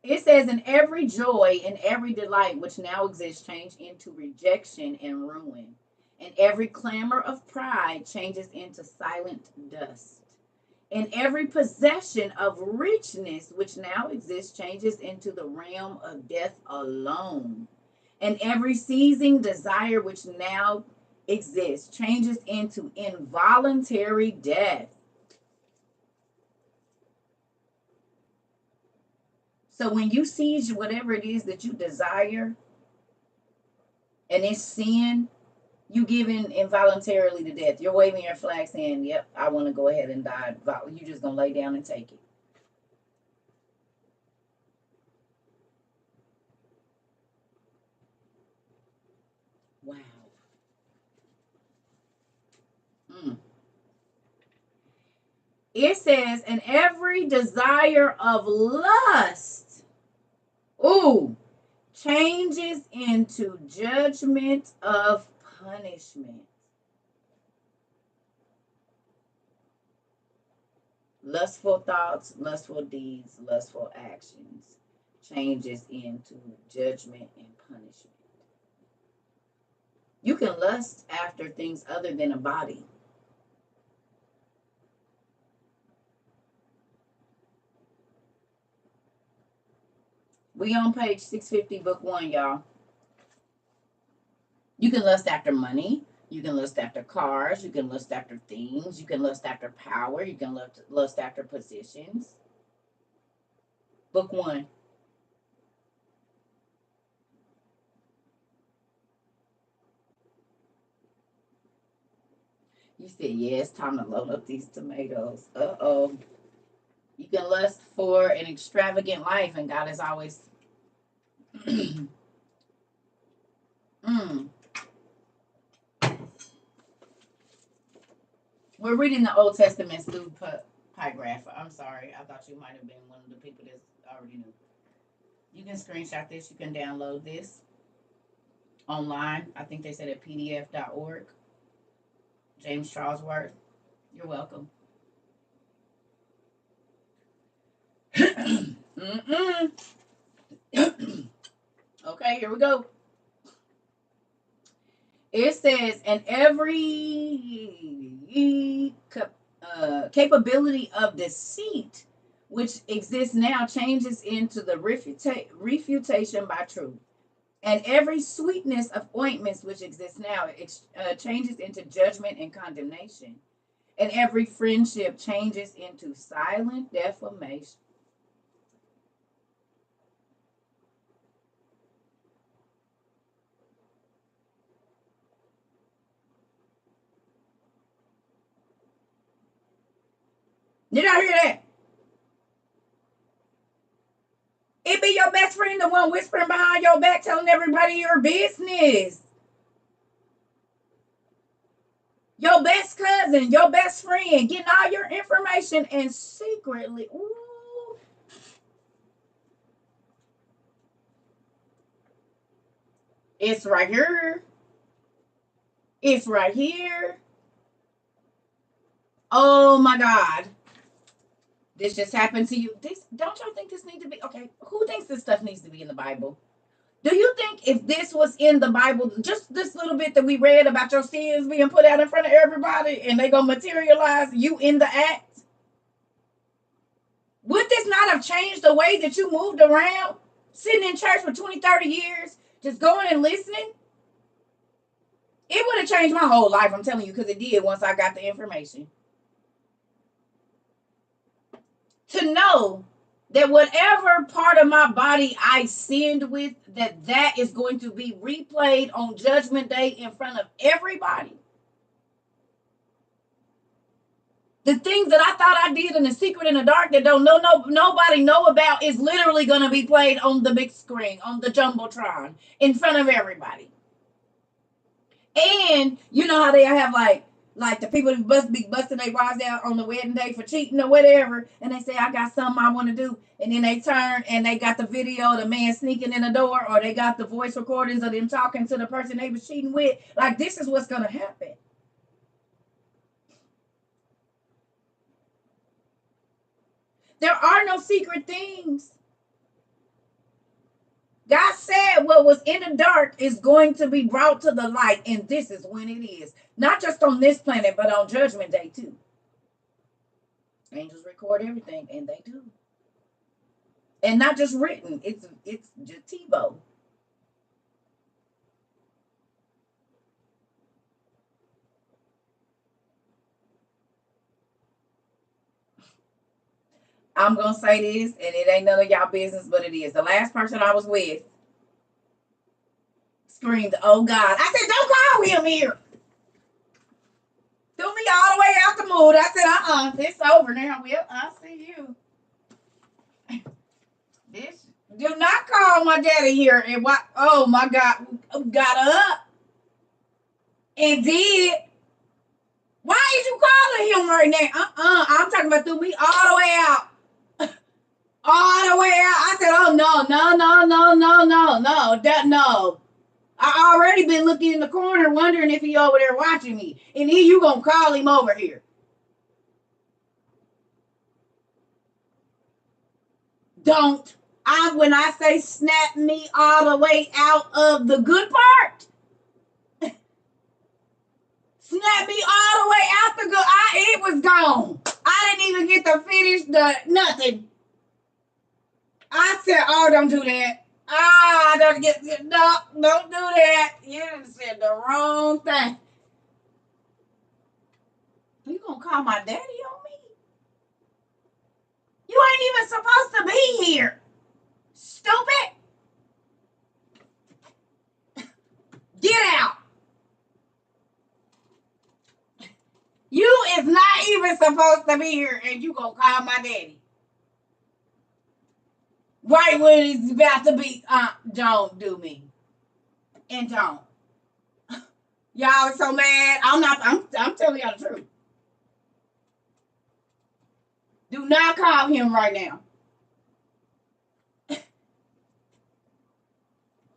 It says, in every joy and every delight which now exists change into rejection and ruin. And every clamor of pride changes into silent dust. And every possession of richness which now exists changes into the realm of death alone. And every seizing desire which now exists changes into involuntary death. So when you seize whatever it is that you desire and it's sin, you giving involuntarily to death. You're waving your flag saying, yep, I want to go ahead and die. You're just going to lay down and take it. Wow. It says, and every desire of lust, changes into judgment of punishment. Lustful thoughts, lustful deeds, lustful actions changes into judgment and punishment. You can lust after things other than a body. We on page 650, book 1, y'all. You can lust after money. You can lust after cars. You can lust after things. You can lust after power. You can lust after positions. Book 1. You said, yeah, it's time to load up these tomatoes. Uh-oh. You can lust for an extravagant life, and God is always... mm. We're reading the Old Testament through paragraph. I'm sorry. I thought you might have been one of the people that already knew. You can screenshot this. You can download this online. I think they said at pdf.org. James Charlesworth. You're welcome. Okay, here we go. It says, and every capability of deceit which exists now changes into the refutation by truth. And every sweetness of ointments which exists now changes into judgment and condemnation. And every friendship changes into silent defamation. Did I hear that? It be your best friend, the one whispering behind your back, telling everybody your business. Your best cousin, your best friend, getting all your information and secretly, ooh. It's right here. It's right here. Oh my God. This just happened to you. This, don't y'all think this needs to be okay? Who thinks this stuff needs to be in the Bible? Do you think if this was in the Bible, just this little bit that we read about your sins being put out in front of everybody and they gonna materialize you in the act? Would this not have changed the way that you moved around, sitting in church for 20, 30 years, just going and listening? It would have changed my whole life, I'm telling you, because it did once I got the information. To know that whatever part of my body I sinned with, that is going to be replayed on Judgment Day in front of everybody. The things that I thought I did in the secret in the dark that nobody know about is literally going to be played on the big screen, on the Jumbotron, in front of everybody. And you know how they have like the people who be busting their wives out on the wedding day for cheating or whatever, and they say, I got something I want to do, and then they turn and they got the video of the man sneaking in the door, or they got the voice recordings of them talking to the person they was cheating with. Like, this is what's going to happen. There are no secret things. God said what was in the dark is going to be brought to the light, and this is when it is. Not just on this planet, but on Judgment Day too. Angels record everything, and they do. And not just written, it's just TiVo. I'm going to say this, and it ain't none of y'all business, but it is. The last person I was with screamed, oh God. I said, don't call him here. Threw me all the way out the mood. I said, it's over now. Well, I see you. This, do not call my daddy here. And what? Oh my God. Got up and did. Why is you calling him right now? I'm talking about threw me all the way out. All the way out. I said, oh no. I already been looking in the corner wondering if he over there watching me. And then you gonna call him over here. Don't. When I say snap me all the way out of the good part, snap me all the way out the good. It was gone. I didn't even get to finish nothing. I said, oh, don't do that. Don't do that. You said the wrong thing. You gonna call my daddy on me? You ain't even supposed to be here. Stupid. Get out. is not even supposed to be here, and you gonna call my daddy right when it's about to be. Don't do me, and don't. Y'all are so mad. I'm not. I'm telling y'all the truth. Do not call him right now.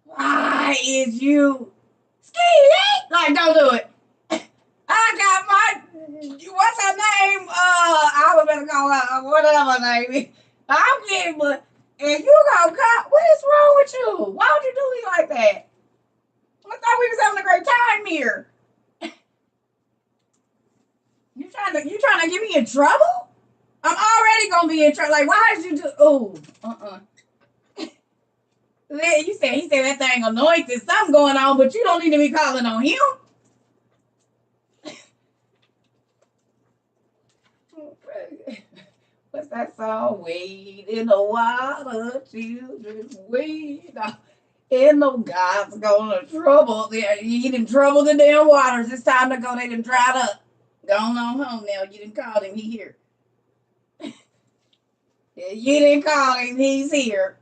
Why is you skinny? Like, don't do it. I got my, what's her name? I was gonna call her, whatever her name is. I'm kidding, but, and you gonna call, what is wrong with you? Why would you do me like that? I thought we was having a great time here. You trying to get me in trouble? I'm already gonna be in trouble. Like, why did you do, he said that thing anointed, something going on, but you don't need to be calling on him. What's that song? Wade in the water, children, wade. Ain't no God's gonna trouble. You didn't trouble the damn waters. It's time to go. They done dried up. Going on home now. You didn't call him. He here. You didn't call him. He's here.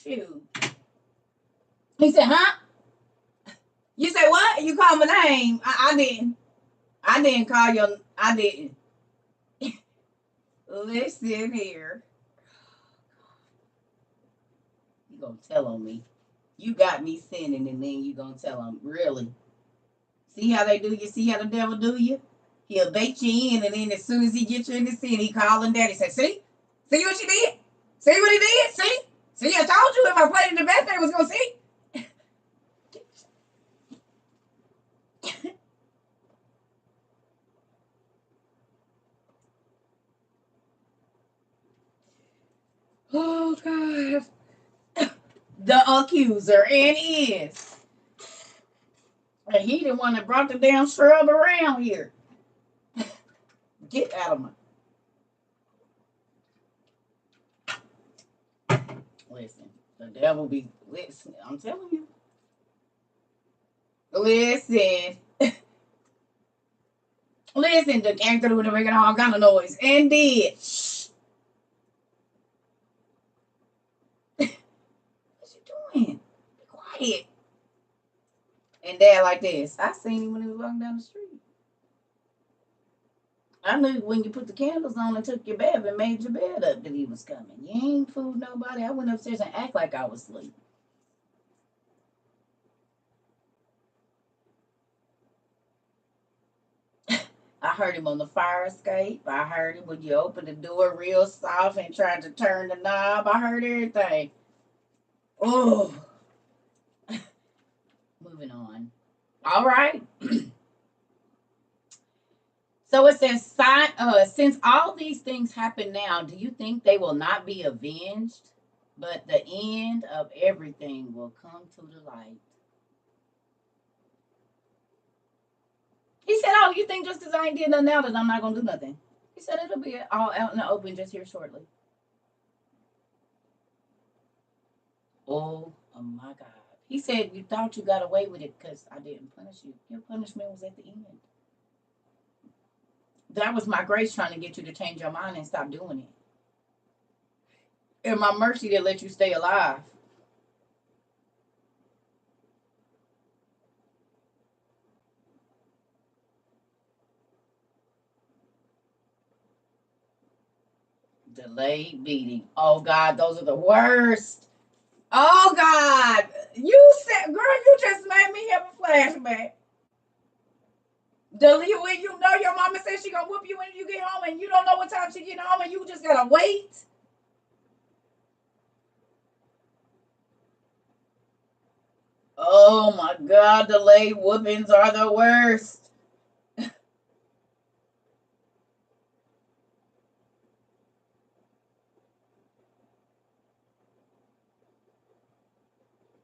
Shoot. He said, huh? You said what? You called my name. I didn't. I didn't call your. I didn't. Listen here. You gonna tell on me. You got me sinning and then you gonna tell them, really? See how they do you? See how the devil do you? He'll bait you in and then as soon as he gets you in the sin, he calling daddy. Say, see? See what you did? See what he did? See? See, I told you if I played in the best, they was gonna see. Oh God. The accuser and is. And he the one that brought the damn shrub around here. Get out of my. Listen, the devil be. Listen, I'm telling you. Listen. Listen, the came through and making all kind of noise. And did. What you doing? Be quiet. And dad like this. I seen him when he was walking down the street. I knew when you put the candles on and took your bath and made your bed up that he was coming. You ain't fooled nobody. I went upstairs and act like I was asleep. I heard him on the fire escape. I heard him when you opened the door real soft and tried to turn the knob. I heard everything. Oh. Moving on. All right. So it says, since all these things happen now, do you think they will not be avenged? But the end of everything will come to the light. He said, oh, you think just because I ain't did nothing now that I'm not going to do nothing? He said it'll be all out in the open just here shortly. Oh my God. He said you thought you got away with it because I didn't punish you. Your punishment was at the end. That was my grace trying to get you to change your mind and stop doing it. And my mercy that let you stay alive. Delayed beating. Oh God, those are the worst. Oh God. You said, girl, you just made me have a flashback. When you know your mama says she gonna whoop you when you get home and you don't know what time she get home and you just gotta wait. Oh my God, delayed whoopings are the worst.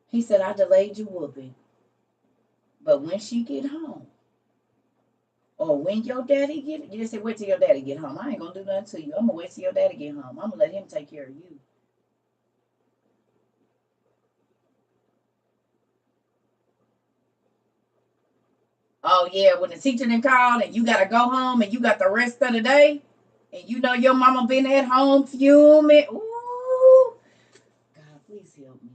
He said, I delayed you whooping. But when she get home, or when your daddy get, you just say, wait till your daddy get home. I ain't gonna do nothing to you. I'm gonna wait till your daddy get home. I'm gonna let him take care of you. Oh Yeah, when the teacher done called and you got to go home and you got the rest of the day, and you know your mama been at home fuming. Ooh, God, please help me.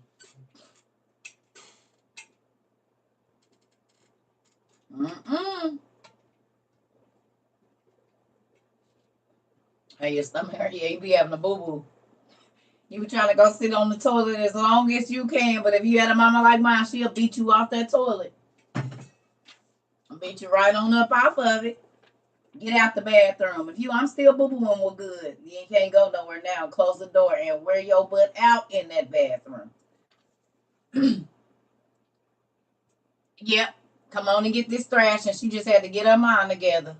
Mm-mm. Hey, your stomach hurt. Yeah, you be having a boo-boo. You be trying to go sit on the toilet as long as you can, but if you had a mama like mine, she'll beat you off that toilet. I'll beat you right on up off of it. Get out the bathroom. If I'm still boo-booing, we're good. You can't go nowhere now. Close the door and wear your butt out in that bathroom. Yep. Come on and get this thrashing. She just had to get her mind together.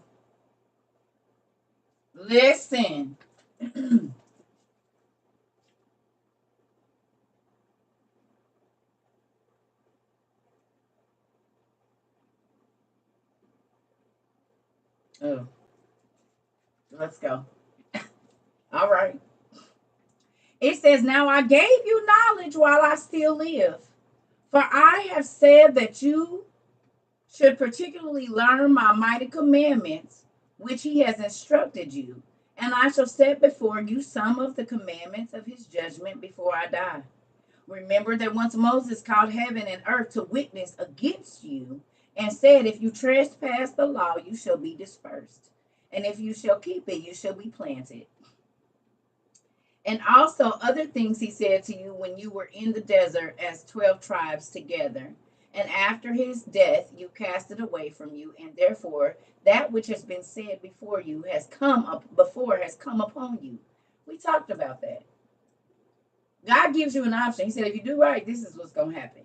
Listen. Oh, let's go. All right. It says, now I gave you knowledge while I still live. For I have said that you should particularly learn my mighty commandments, which he has instructed you. And I shall set before you some of the commandments of his judgment before I die. Remember that once Moses called heaven and earth to witness against you, and said, if you trespass the law, you shall be dispersed. And if you shall keep it, you shall be planted. And also other things he said to you when you were in the desert as 12 tribes together. And after his death, you cast it away from you. And therefore, that which has been said before you has come upon you. We talked about that. God gives you an option. He said, if you do right, this is what's going to happen.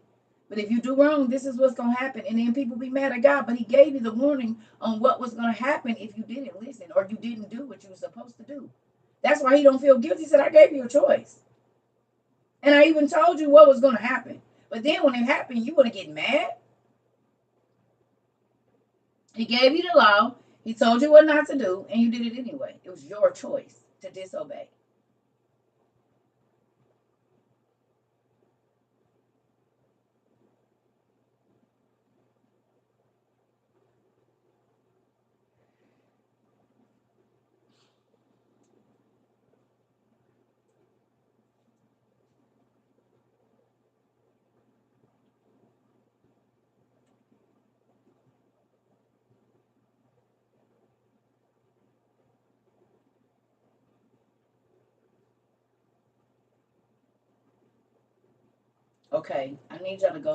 But if you do wrong, this is what's going to happen. And then people be mad at God. But he gave you the warning on what was going to happen if you didn't listen or you didn't do what you were supposed to do. That's why he don't feel guilty. He said, I gave you a choice. And I even told you what was going to happen. But then when it happened, you want to get mad? He gave you the law. He told you what not to do. And you did it anyway. It was your choice to disobey. Okay, I need y'all to go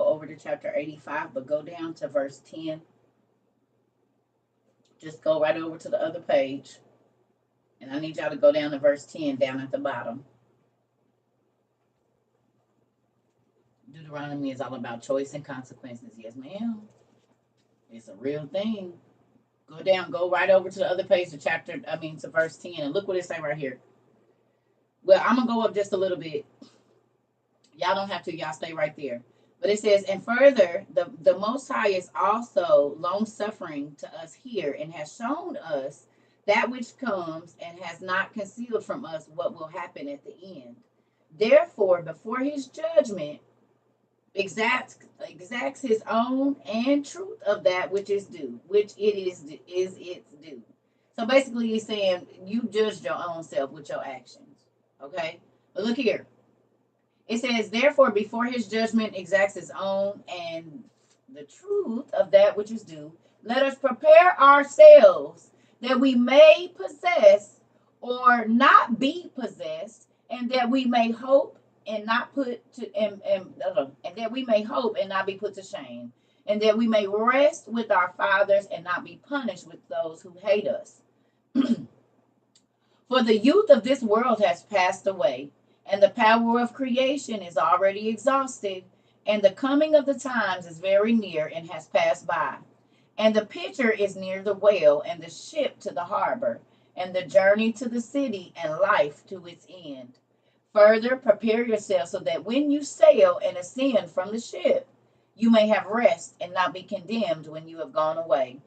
over to chapter 85, but go down to verse 10. Just go right over to the other page. And I need y'all to go down to verse 10 down at the bottom. Deuteronomy is all about choice and consequences. Yes, ma'am. It's a real thing. Go right over to the other page to verse 10. And look what it say right here. Well, I'm going to go up just a little bit. Y'all don't have to. Y'all stay right there. But it says, and further, the Most High is also long-suffering to us here and has shown us that which comes and has not concealed from us what will happen at the end. Therefore, before his judgment, exacts his own and truth of that which is due, which it is its due. So basically, he's saying you judged your own self with your actions. Okay? But look here. It says, therefore, before his judgment exacts his own and the truth of that which is due, let us prepare ourselves that we may possess or not be possessed, and that we may hope and not that we may hope and not be put to shame, and that we may rest with our fathers and not be punished with those who hate us. For the youth of this world has passed away, and the power of creation is already exhausted, and the coming of the times is very near and has passed by. And the pitcher is near the well, and the ship to the harbor, and the journey to the city, and life to its end. Further, prepare yourself so that when you sail and ascend from the ship, you may have rest and not be condemned when you have gone away.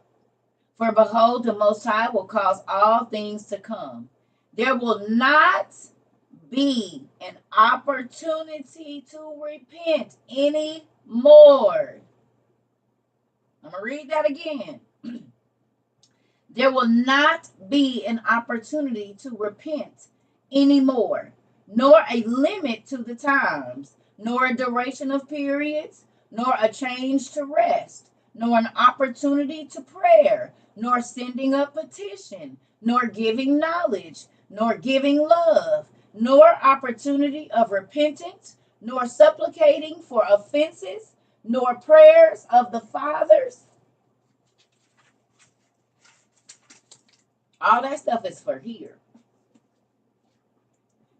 For behold, the Most High will cause all things to come. There will not be an opportunity to repent anymore. I'm going to read that again. There will not be an opportunity to repent anymore, nor a limit to the times, nor a duration of periods, nor a change to rest, nor an opportunity to prayer, nor sending a petition, nor giving knowledge, nor giving love, nor opportunity of repentance, nor supplicating for offenses, nor prayers of the fathers. All that stuff is for here.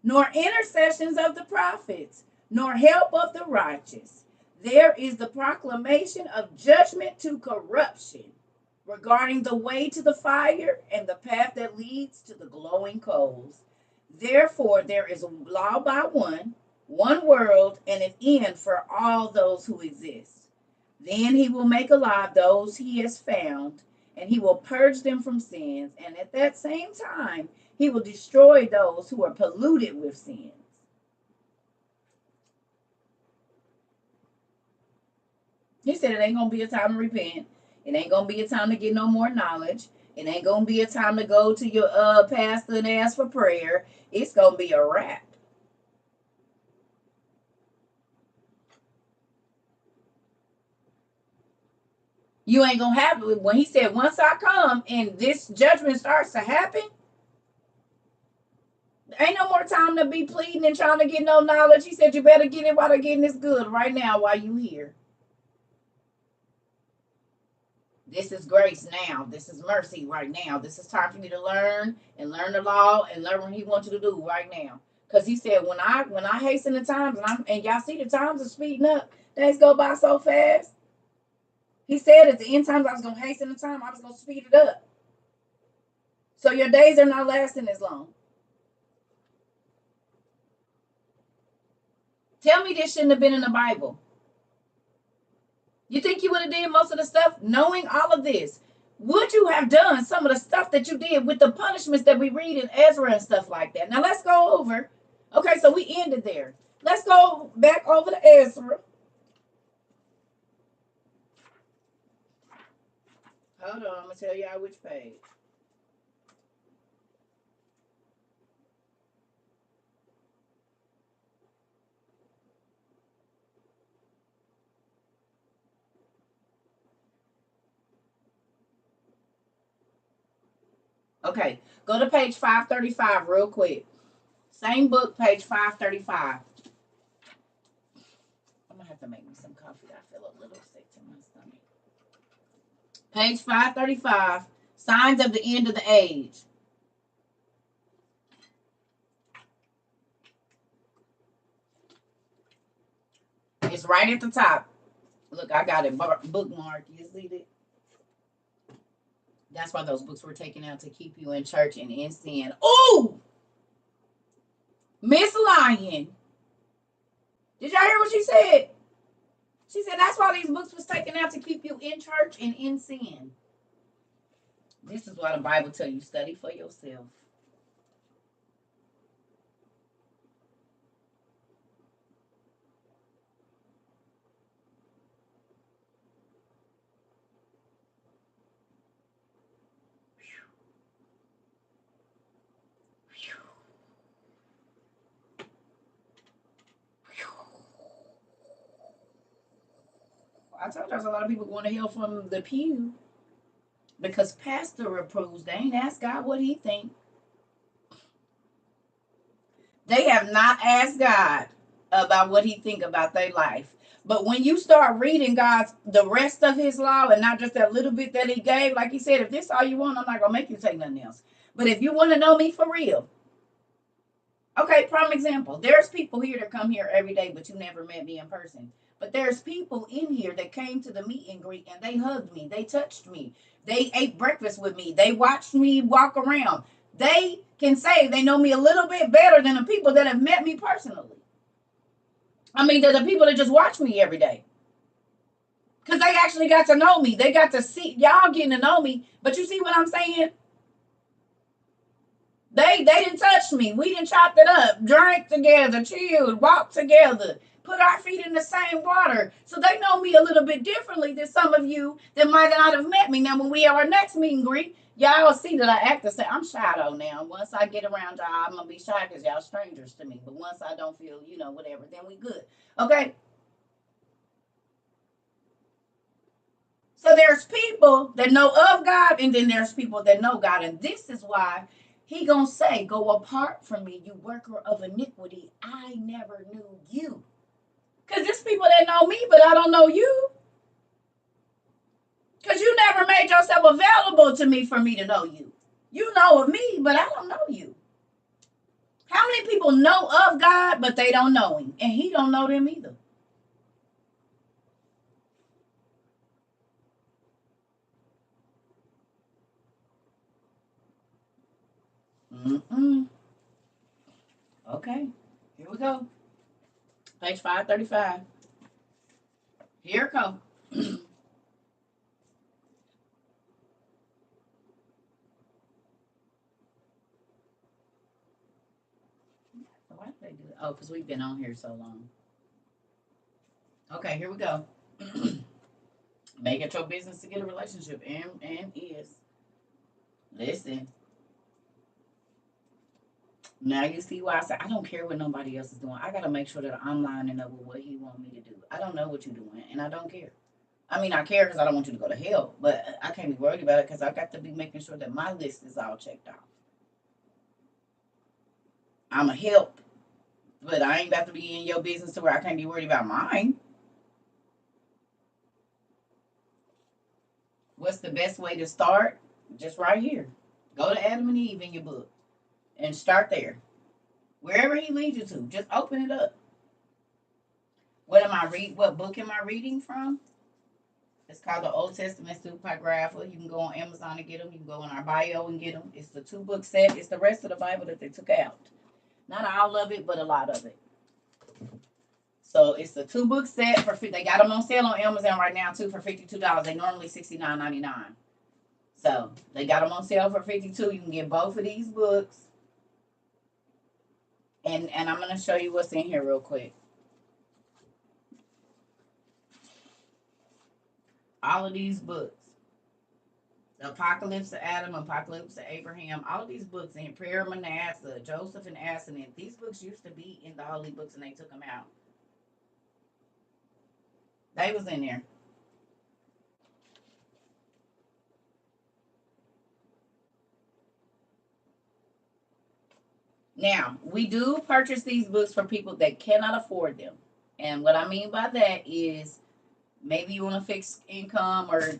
Nor intercessions of the prophets, nor help of the righteous. There is the proclamation of judgment to corruption, regarding the way to the fire and the path that leads to the glowing coals. Therefore, there is a law by one world, and an end for all those who exist. Then he will make alive those he has found, and he will purge them from sins, and at that same time, he will destroy those who are polluted with sins. He said it ain't going to be a time to repent. It ain't going to be a time to get no more knowledge. It ain't going to be a time to go to your pastor and ask for prayer. It's going to be a wrap. You ain't going to have it. When he said, once I come and this judgment starts to happen, ain't no more time to be pleading and trying to get no knowledge. He said, you better get it while they're getting this good right now while you here. This is grace now. This is mercy right now. This is time for you to learn and learn the law and learn what he wants you to do right now. Because he said, when I hasten the times, and y'all see the times are speeding up, days go by so fast. He said at the end times I was going to hasten the time. I was going to speed it up. So your days are not lasting as long. Tell me this shouldn't have been in the Bible. You think you would have did most of the stuff knowing all of this? Would you have done some of the stuff that you did with the punishments that we read in Ezra and stuff like that? Now let's go over. Okay, so we ended there. Let's go back over to Ezra. Hold on, I'm going to tell y'all which page. Okay, go to page 535 real quick. Same book, page 535. I'm going to have to make me some coffee. I feel a little sick to my stomach. Page 535, signs of the end of the age. It's right at the top. Look, I got it bookmarked. You see it? That's why those books were taken out, to keep you in church and in sin. Ooh! Miss Lion. Did y'all hear what she said? She said that's why these books was taken out, to keep you in church and in sin. This is why the Bible tells you, study for yourself. I told you there's a lot of people going to hell from the pew because pastor reproves. They ain't asked God what he think. They have not asked God about what he think about their life. But when you start reading the rest of his law, and not just that little bit that he gave, like he said, if this all you want, I'm not going to make you take nothing else. But if you want to know me for real, okay, prime example. There's people here that come here every day, but you never met me in person. But there's people in here that came to the meet and greet, and they hugged me. They touched me. They ate breakfast with me. They watched me walk around. They can say they know me a little bit better than the people that have met me personally. I mean, the people that just watch me every day. Because they actually got to know me. They got to see, y'all getting to know me. But you see what I'm saying? They didn't touch me. We didn't chop it up. Drank together, chilled, walked together. put our feet in the same water. So they know me a little bit differently than some of you that might not have met me. Now, when we have our next meet and greet, y'all will see that I act the same. I'm shy though now. Once I get around y'all, I'm gonna be shy because y'all strangers to me. But once I don't feel, whatever, then we good. Okay. So there's people that know of God, and then there's people that know God. And this is why he gonna say, go apart from me, you worker of iniquity. I never knew you. Because there's people that know me, but I don't know you. Because you never made yourself available to me for me to know you. You know of me, but I don't know you. How many people know of God, but they don't know him? And he don't know them either. Mm-mm. Okay, here we go. Page 535. Here it comes. Why did they do that? Oh, because we've been on here so long. Okay, here we go. Make it your business to get a relationship, and is. Listen. Now you see why I say I don't care what nobody else is doing. I gotta make sure that I'm lining up with what he want me to do. I don't know what you're doing, and I don't care. I mean, I care because I don't want you to go to hell, but I can't be worried about it because I got to be making sure that my list is all checked out. I'm a help, but I ain't got to be in your business to where I can't be worried about mine. What's the best way to start? Just right here. Go to Adam and Eve in your book and start there. Wherever he leads you to, just open it up. What book am I reading from? It's called the Old Testament Supergrapha. You can go on Amazon and get them. You can go in our bio and get them. It's the 2-book set. It's the rest of the Bible that they took out. Not all of it, but a lot of it. So it's the 2-book set for they got them on sale on Amazon right now too for $52. They normally $69.99. So they got them on sale for $52. You can get both of these books. And I'm gonna show you what's in here real quick. All of these books. Apocalypse of Adam, Apocalypse of Abraham, all of these books in Prayer of Manasseh, Joseph and Asenath. These books used to be in the holy books and they took them out. They was in there. Now, we do purchase these books for people that cannot afford them. And what I mean by that is maybe you want a fixed income or,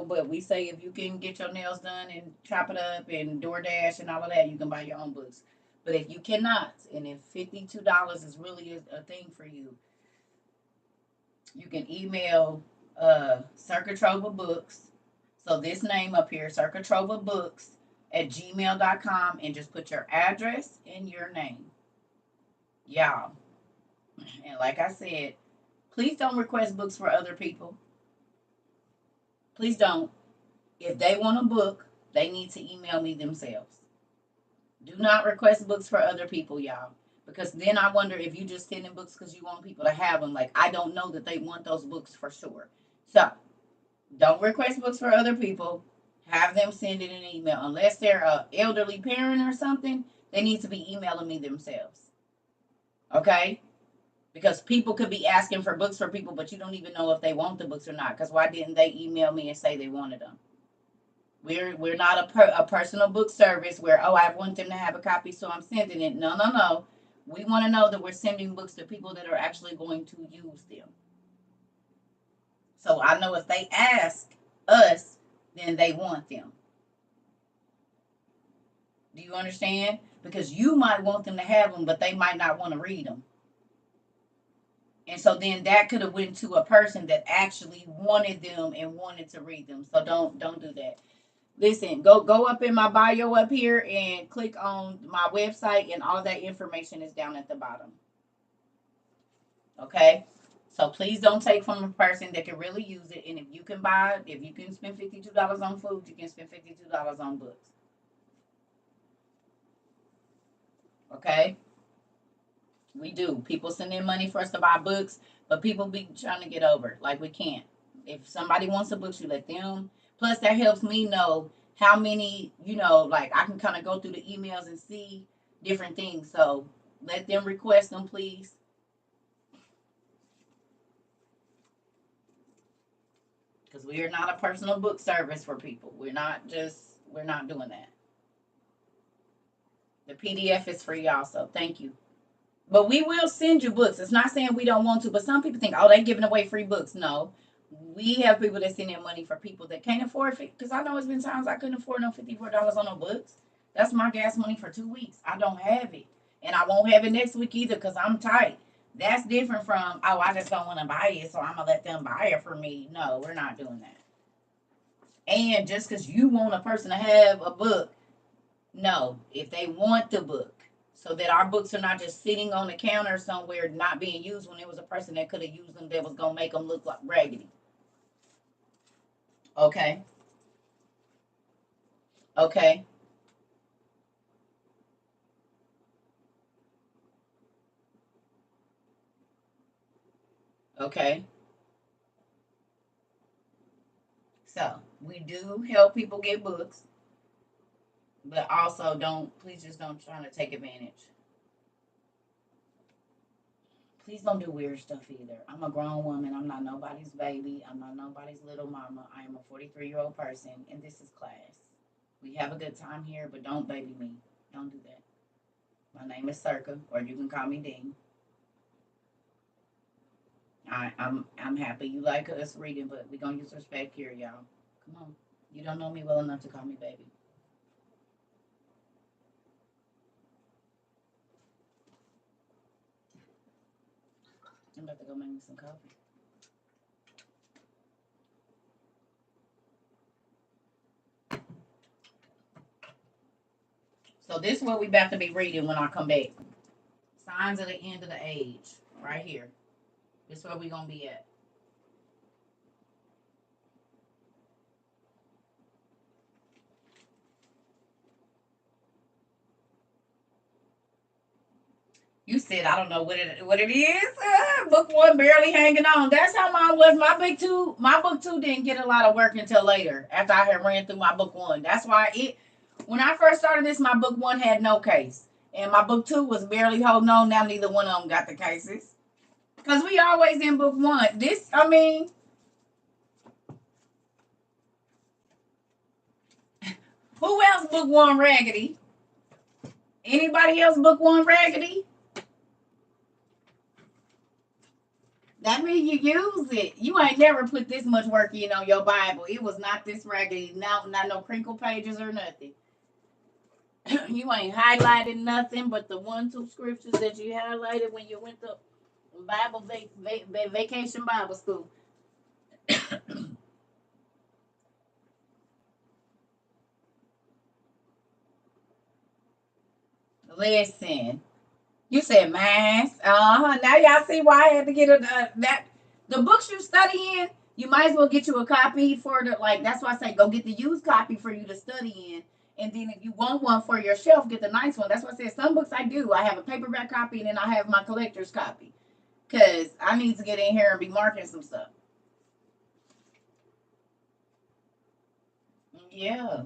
but we say if you can get your nails done and chop it up and DoorDash and all of that, you can buy your own books. But if you cannot, and if $52 is really a thing for you, you can email CERCA TROVA Books. So this name up here, CERCA TROVA Books at gmail.com, and just put your address and your name. Y'all. And like I said, please don't request books for other people. Please don't. If they want a book, they need to email me themselves. Do not request books for other people, y'all. Because then I wonder if you just sending books because you want people to have them. Like, I don't know that they want those books for sure. So, don't request books for other people. Have them send it in an email. Unless they're an elderly parent or something, they need to be emailing me themselves. Okay? Because people could be asking for books for people, but you don't even know if they want the books or not. Because why didn't they email me and say they wanted them? We're not a personal book service where, I want them to have a copy, so I'm sending it. No. We want to know that we're sending books to people that are actually going to use them. So I know if they ask us, then they want them. Do you understand? Because you might want them to have them, but they might not want to read them. And so then that could have went to a person that actually wanted them and wanted to read them. So don't do that. Listen, go up in my bio up here and click on my website, and all that information is down at the bottom. Okay? So please don't take from a person that can really use it. And if you can spend $52 on food, you can spend $52 on books. Okay? We do. People send in money for us to buy books, but people be trying to get over. Like, we can't. If somebody wants a book, you let them. Plus, that helps me know how many, like I can kind of go through the emails and see different things. So let them request them, please. Because we are not a personal book service for people. We're not doing that. The PDF is free also. Thank you. But we will send you books. It's not saying we don't want to, but some people think, oh, they're giving away free books. No. We have people that send in money for people that can't afford it. Because I know it's been times I couldn't afford no $54 on no books. That's my gas money for 2 weeks. I don't have it. And I won't have it next week either because I'm tight. That's different from, oh, I just don't want to buy it, so I'm going to let them buy it for me. No, we're not doing that. And just because you want a person to have a book, no, if they want the book, so that our books are not just sitting on the counter somewhere not being used when there was a person that could have used them that was going to make them look like raggedy. Okay. Okay. Okay. So we do help people get books, but also please just don't try to take advantage. Please don't do weird stuff either. I'm a grown woman. I'm not nobody's baby. I'm not nobody's little mama. I am a 43-year-old person, and this is class. We have a good time here, but don't baby me. Don't do that. My name is CERCA, or you can call me Dean. I'm happy you like us reading, but we're gonna use respect here, y'all. Come on. You don't know me well enough to call me baby. I'm about to go make me some coffee. So this is what we about to be reading when I come back. Signs of the end of the age, right here. This is where we gonna be at. You said I don't know what it is. Book one barely hanging on. That's how mine was. My book two didn't get a lot of work until later after I had ran through my book one. That's why when I first started this, my book one had no case, and my book two was barely holding on. Now neither one of them got the cases because we always in book one. Who else book one raggedy? Anybody else book one raggedy? That means you use it. You ain't never put this much work in on your Bible. It was not this raggedy, not no crinkle pages or nothing. You ain't highlighted nothing but the 1-2 scriptures that you highlighted when you went to vacation Bible school. Listen, you said mass. Now y'all see why I had to get that. The books you study in, you might as well get you a copy for the like. That's why I say go get the used copy for you to study in. And then if you want one for your shelf, get the nice one. That's why I said some books I do. I have a paperback copy and then I have my collector's copy. Cause I need to get in here and be marking some stuff. Yeah.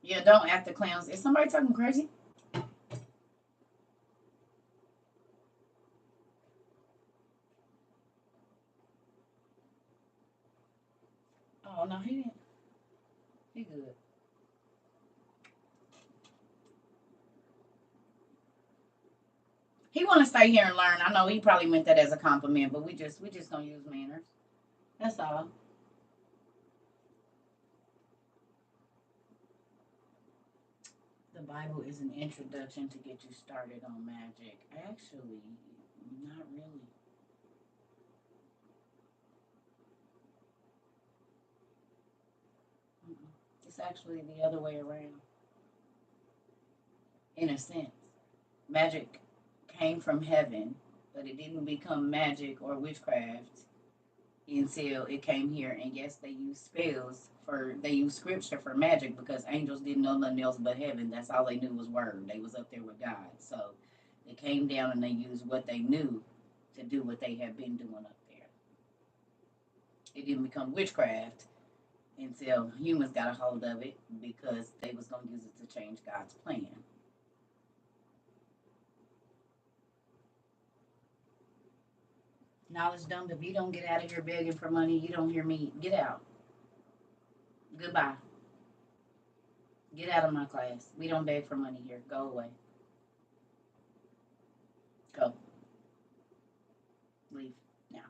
Yeah, don't act the clowns. Is somebody talking crazy? Oh no, he didn't. He good. He want to stay here and learn. I know he probably meant that as a compliment, but we just gonna use manners. That's all. The Bible is an introduction to get you started on magic. Actually, not really. Mm-mm. It's actually the other way around, in a sense. Magic came from heaven, but it didn't become magic or witchcraft until it came here. And yes, they used scripture for magic because angels didn't know nothing else but heaven. That's all they knew was word. They was up there with God. So they came down and they used what they knew to do what they had been doing up there. It didn't become witchcraft until humans got a hold of it because they was gonna use it to change God's plan. Knowledge dumb. If you don't get out of here begging for money, you don't hear me. Get out. Goodbye. Get out of my class. We don't beg for money here. Go away. Go. Leave now.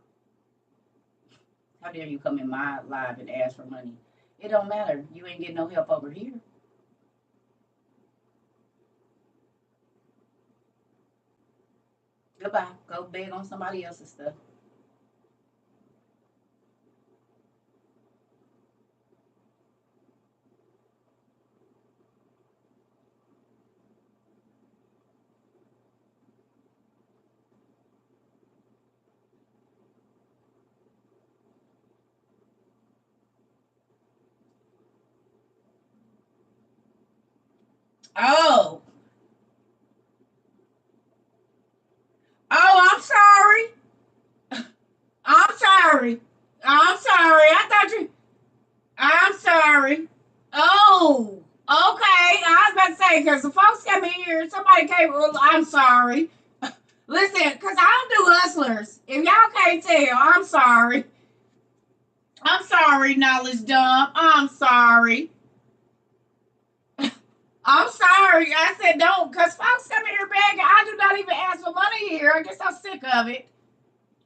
How dare you come in my live and ask for money? It don't matter. You ain't getting no help over here. Goodbye. Go beg on somebody else's stuff. Oh. Oh, I'm sorry. I'm sorry. I'm sorry. I thought you. I'm sorry. Oh, okay. I was about to say because the folks came in here. Somebody came. Well, I'm sorry. Listen, because I don't do hustlers. If y'all can't tell, I'm sorry. I'm sorry, knowledge dump. I'm sorry. I'm sorry. I said don't, because folks come in here begging. I do not even ask for money here. I guess I'm sick of it.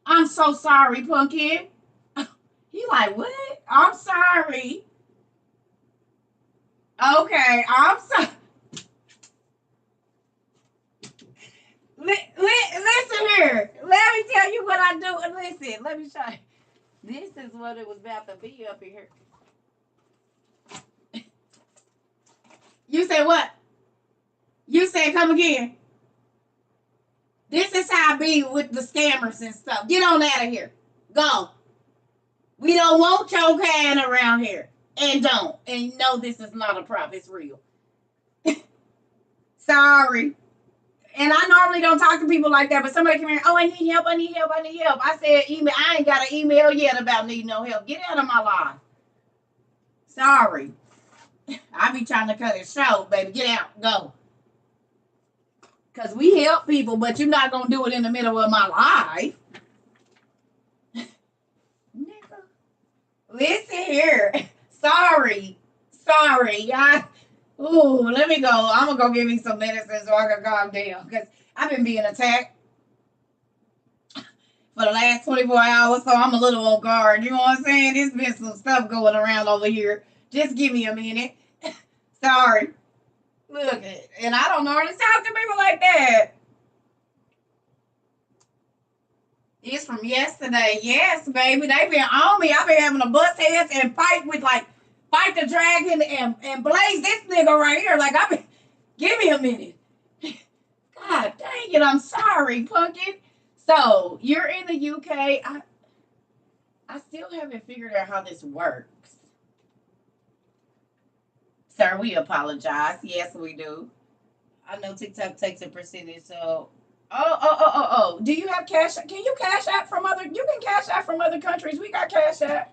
I'm so sorry, Pumpkin. He like, what? I'm sorry. Okay, I'm sorry. Listen here. Let me tell you what I do. Listen, let me show you. This is what it was about to be up in here. You said what? You said come again. This is how I be with the scammers and stuff. Get on out of here. Go. We don't want your kind around here. And don't. And no, this is not a prop. It's real. Sorry. And I normally don't talk to people like that, but somebody come here, oh, I need help, I need help, I need help. I said, email. I ain't got an email yet about needing no help. Get out of my life. Sorry. I be trying to cut it short, baby. Get out. Go. Because we help people, but you're not going to do it in the middle of my life. Nigga. Listen here. Sorry. Ooh, let me go. I'm going to go get me some medicine so I can calm down. Because I've been being attacked for the last 24 hours, so I'm a little on guard. You know what I'm saying? There's been some stuff going around over here. Just give me a minute. Sorry. Look, and I don't normally talk to people like that. It's from yesterday. Yes, baby. They been on me. I've been having to bust heads and fight with fight the dragon and blaze this nigga right here. Like I've been give me a minute. God dang it, I'm sorry, Pumpkin. So you're in the UK. I still haven't figured out how this works. Sir, we apologize. Yes, we do. I know TikTok takes a percentage, so oh. Do you have cash? Can you cash out from other? You can cash out from other countries. We got cash out.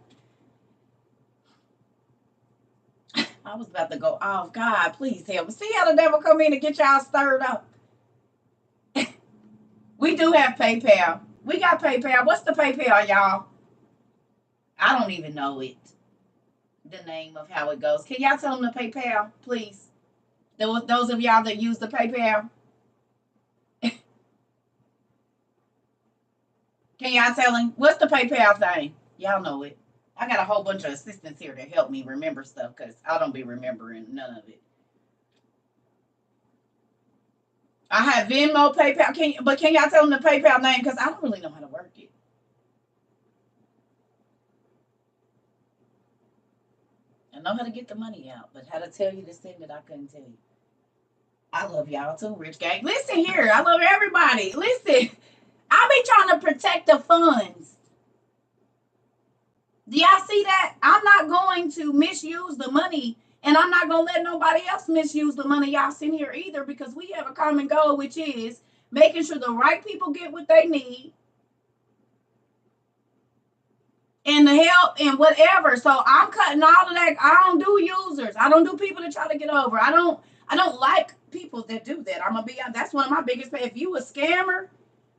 I was about to go off. God, please help me. See how the devil come in and get y'all stirred up. We do have PayPal. We got PayPal. What's the PayPal, y'all? I don't even know it. The name of how it goes. Can y'all tell them the PayPal, please? Those of y'all that use the PayPal. Can y'all tell him what's the PayPal thing? Y'all know it. I got a whole bunch of assistants here to help me remember stuff because I don't be remembering none of it. I have Venmo, PayPal. Can y'all tell them the PayPal name? Because I don't really know how to work it. I know how to get the money out, but how to tell you to send it, I couldn't tell you. I love y'all too, Rich Gang. Listen here, I love everybody. Listen, I be trying to protect the funds. Do y'all see that? I'm not going to misuse the money, and I'm not going to let nobody else misuse the money y'all send here either, because we have a common goal, which is making sure the right people get what they need and the help and whatever. So I'm cutting all of that. I don't do users. I don't do people that try to get over. I don't like people that do that. I'm gonna be honest. That's one of my biggest pet. If you a scammer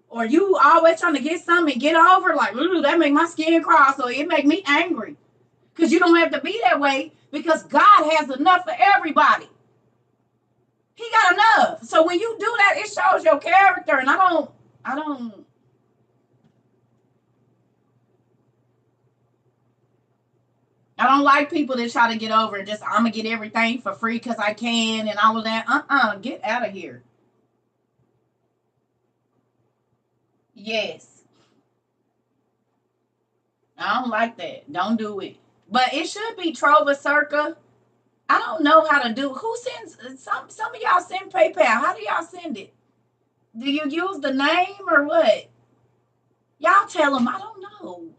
or you always trying to get something and get over, like, ooh, that make my skin crawl. So it make me angry. Because you don't have to be that way, because God has enough for everybody. He got enough. So when you do that, it shows your character. And I don't like people that try to get over and just, I'm gonna get everything for free because I can and all of that. Get out of here. Yes, I don't like that. Don't do it. But it should be Trova Circa. I don't know how to do. Who sends? Some of y'all send PayPal. How do y'all send it? Do you use the name or what? Y'all tell them. I don't know.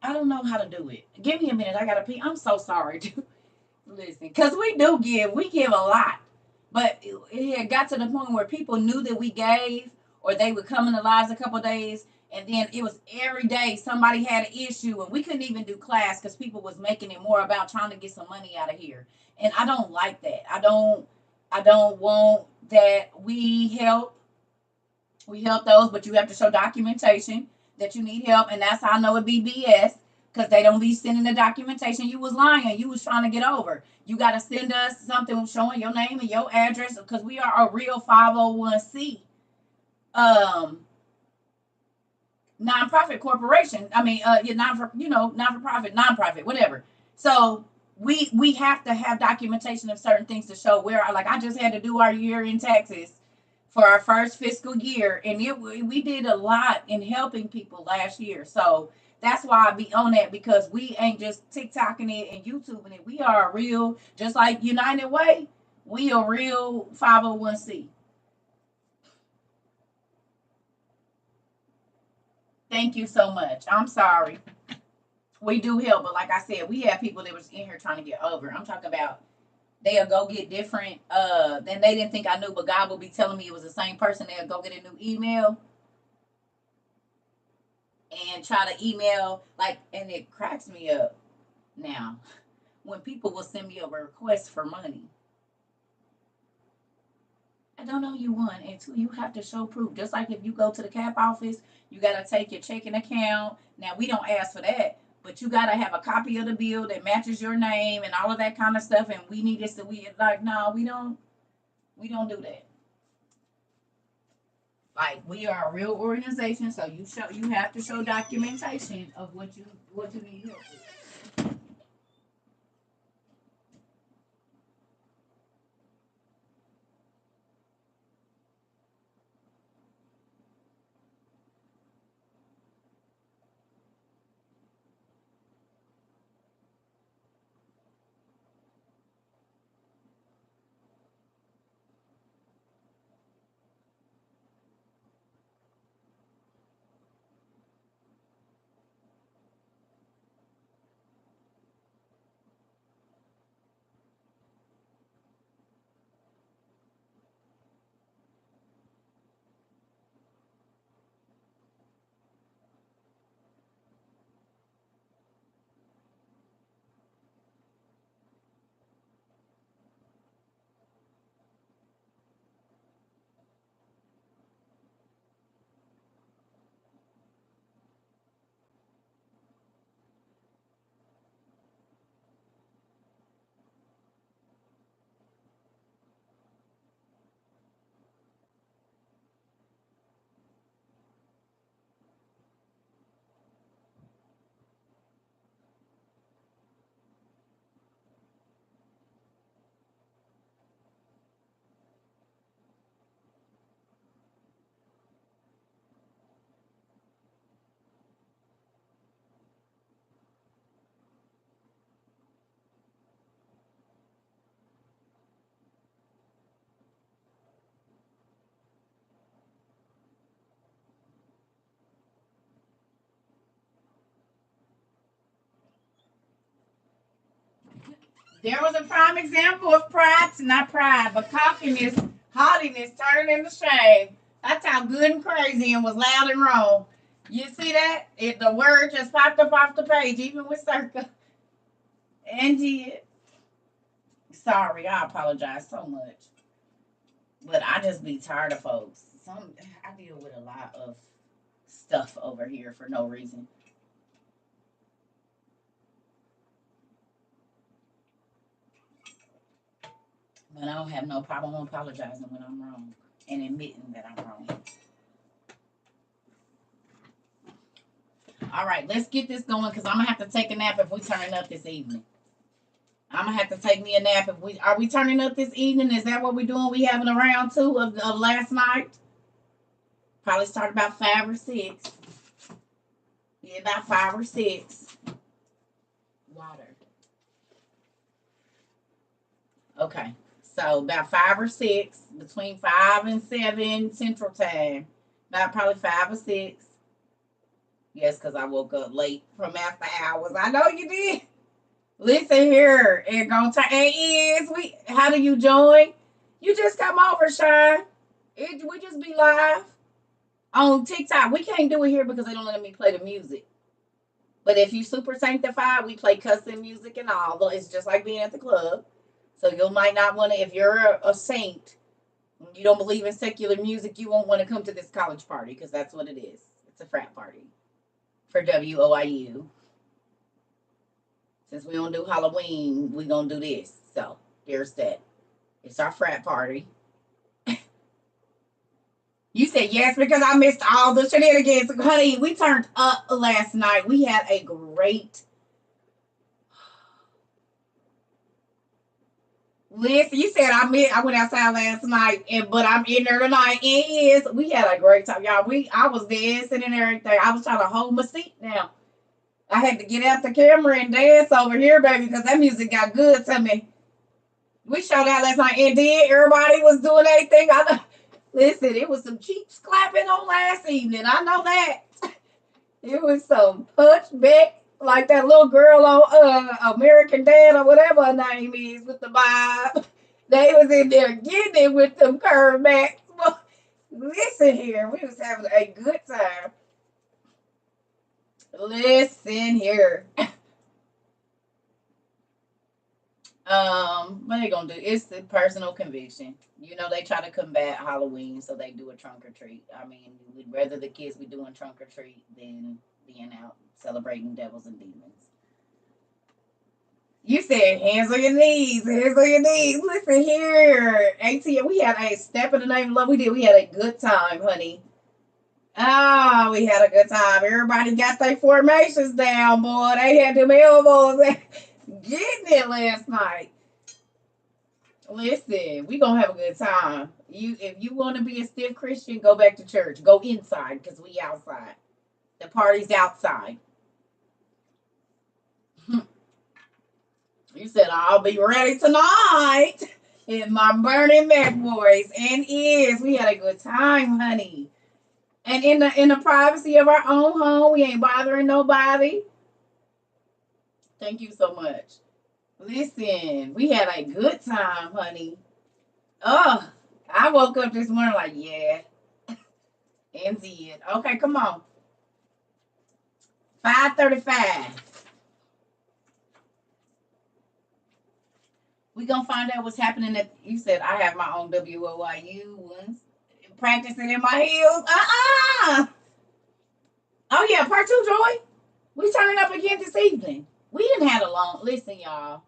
I don't know how to do it. Give me a minute. I gotta pee. I'm so sorry. Listen, because we give a lot, but it had got to the point where people knew that we gave, or they would come in the lives a couple of days, and then it was every day somebody had an issue, and we couldn't even do class because people was making it more about trying to get some money out of here, and I don't like that. I don't want that. We help those, but you have to show documentation that you need help, and that's how I know it be BS, because they don't be sending the documentation. You was lying. You was trying to get over. You got to send us something showing your name and your address, because we are a real 501c um nonprofit corporation. I mean, non for profit, nonprofit, whatever. So we have to have documentation of certain things to show where. Like, I just had to do our year in taxes for our first fiscal year, and we did a lot in helping people last year. So that's why I be on that, because we ain't just TikToking it and YouTubing it. We are a real, just like United Way. We a real 501c. Thank you so much. I'm sorry. We do help, but like I said, we have people that was in here trying to get over. I'm talking about they'll go get different. Then they didn't think I knew, but God will be telling me it was the same person. They'll go get a new email and try to email, like, and it cracks me up now when people will send me a request for money. I don't know you, one, and two, you have to show proof. Just like if you go to the cap office, you gotta take your checking account. Now we don't ask for that, but you gotta have a copy of the bill that matches your name and all of that kind of stuff. And we need this, so we like, no, we don't do that. Like, we are a real organization, so you have to show documentation of what you need help with. There was a prime example of pride, not pride, but cockiness, haughtiness turning into shame. I talked good and crazy and was loud and wrong. You see that? The word just popped up off the page, even with Circa. Angie, sorry, I apologize so much. But I just be tired of folks. I deal with a lot of stuff over here for no reason. But I don't have no problem apologizing when I'm wrong and admitting that I'm wrong. All right, let's get this going because I'm gonna have to take a nap if we turn up this evening. I'm gonna have to take me a nap if we are we turning up this evening. Is that what we're doing? We having a round two of last night. Probably start about 5 or 6. Yeah, about 5 or 6. Water. Okay, so about 5 or 6, between 5 and 7 Central Time. About probably 5 or 6. Yes, because I woke up late from after hours. I know you did. Listen here, and gonna turn it is we. How do you join? You just come over, Shine. We just be live on TikTok. We can't do it here because they don't let me play the music. But if you super sanctified, we play custom music and all. But it's just like being at the club. So you might not want to. If you're a saint, you don't believe in secular music, you won't want to come to this college party because that's what it is. It's a frat party for WOIU. Since we don't do Halloween, we gonna do this. So there's that. It's our frat party. You said yes because I missed all the shenanigans. Honey, we turned up last night. We had a great. Listen, you said I went outside last night, but I'm in there tonight. It is. We had a great time, y'all. I was dancing and everything. I was trying to hold my seat now. I had to get out the camera and dance over here, baby, because that music got good to me. We showed out last night, and then everybody was doing anything. Listen, it was some cheeks clapping on last evening. I know that. It was some punch back, like that little girl on American Dad or whatever her name is with the vibe. They was in there getting it with them curve backs. Listen here, we was having a good time. Listen here. What they gonna do? It's the personal conviction. You know, they try to combat Halloween, so they do a trunk or treat. I mean, we'd rather the kids be doing trunk or treat than being out celebrating devils and demons. You said hands on your knees, hands on your knees. Listen here, ATM. We had a step in the name of love. We had a good time, honey. Oh, we had a good time. Everybody got their formations down, boy. They had them elbows getting it last night. Listen, we gonna have a good time. If you want to be a stiff Christian, go back to church. Go inside because we outside. The party's outside. You said I'll be ready tonight in my Burning Mac voice, and we had a good time, honey. And in the privacy of our own home, we ain't bothering nobody. Thank you so much. Listen, we had a good time, honey. Oh, I woke up this morning like, yeah, and did. Okay, come on. 5:35. We gonna find out what's happening. You said I have my own WOIU ones. Practicing in my heels. Oh yeah, part 2, Joy. We turning up again this evening. We didn't have a long. Listen, y'all.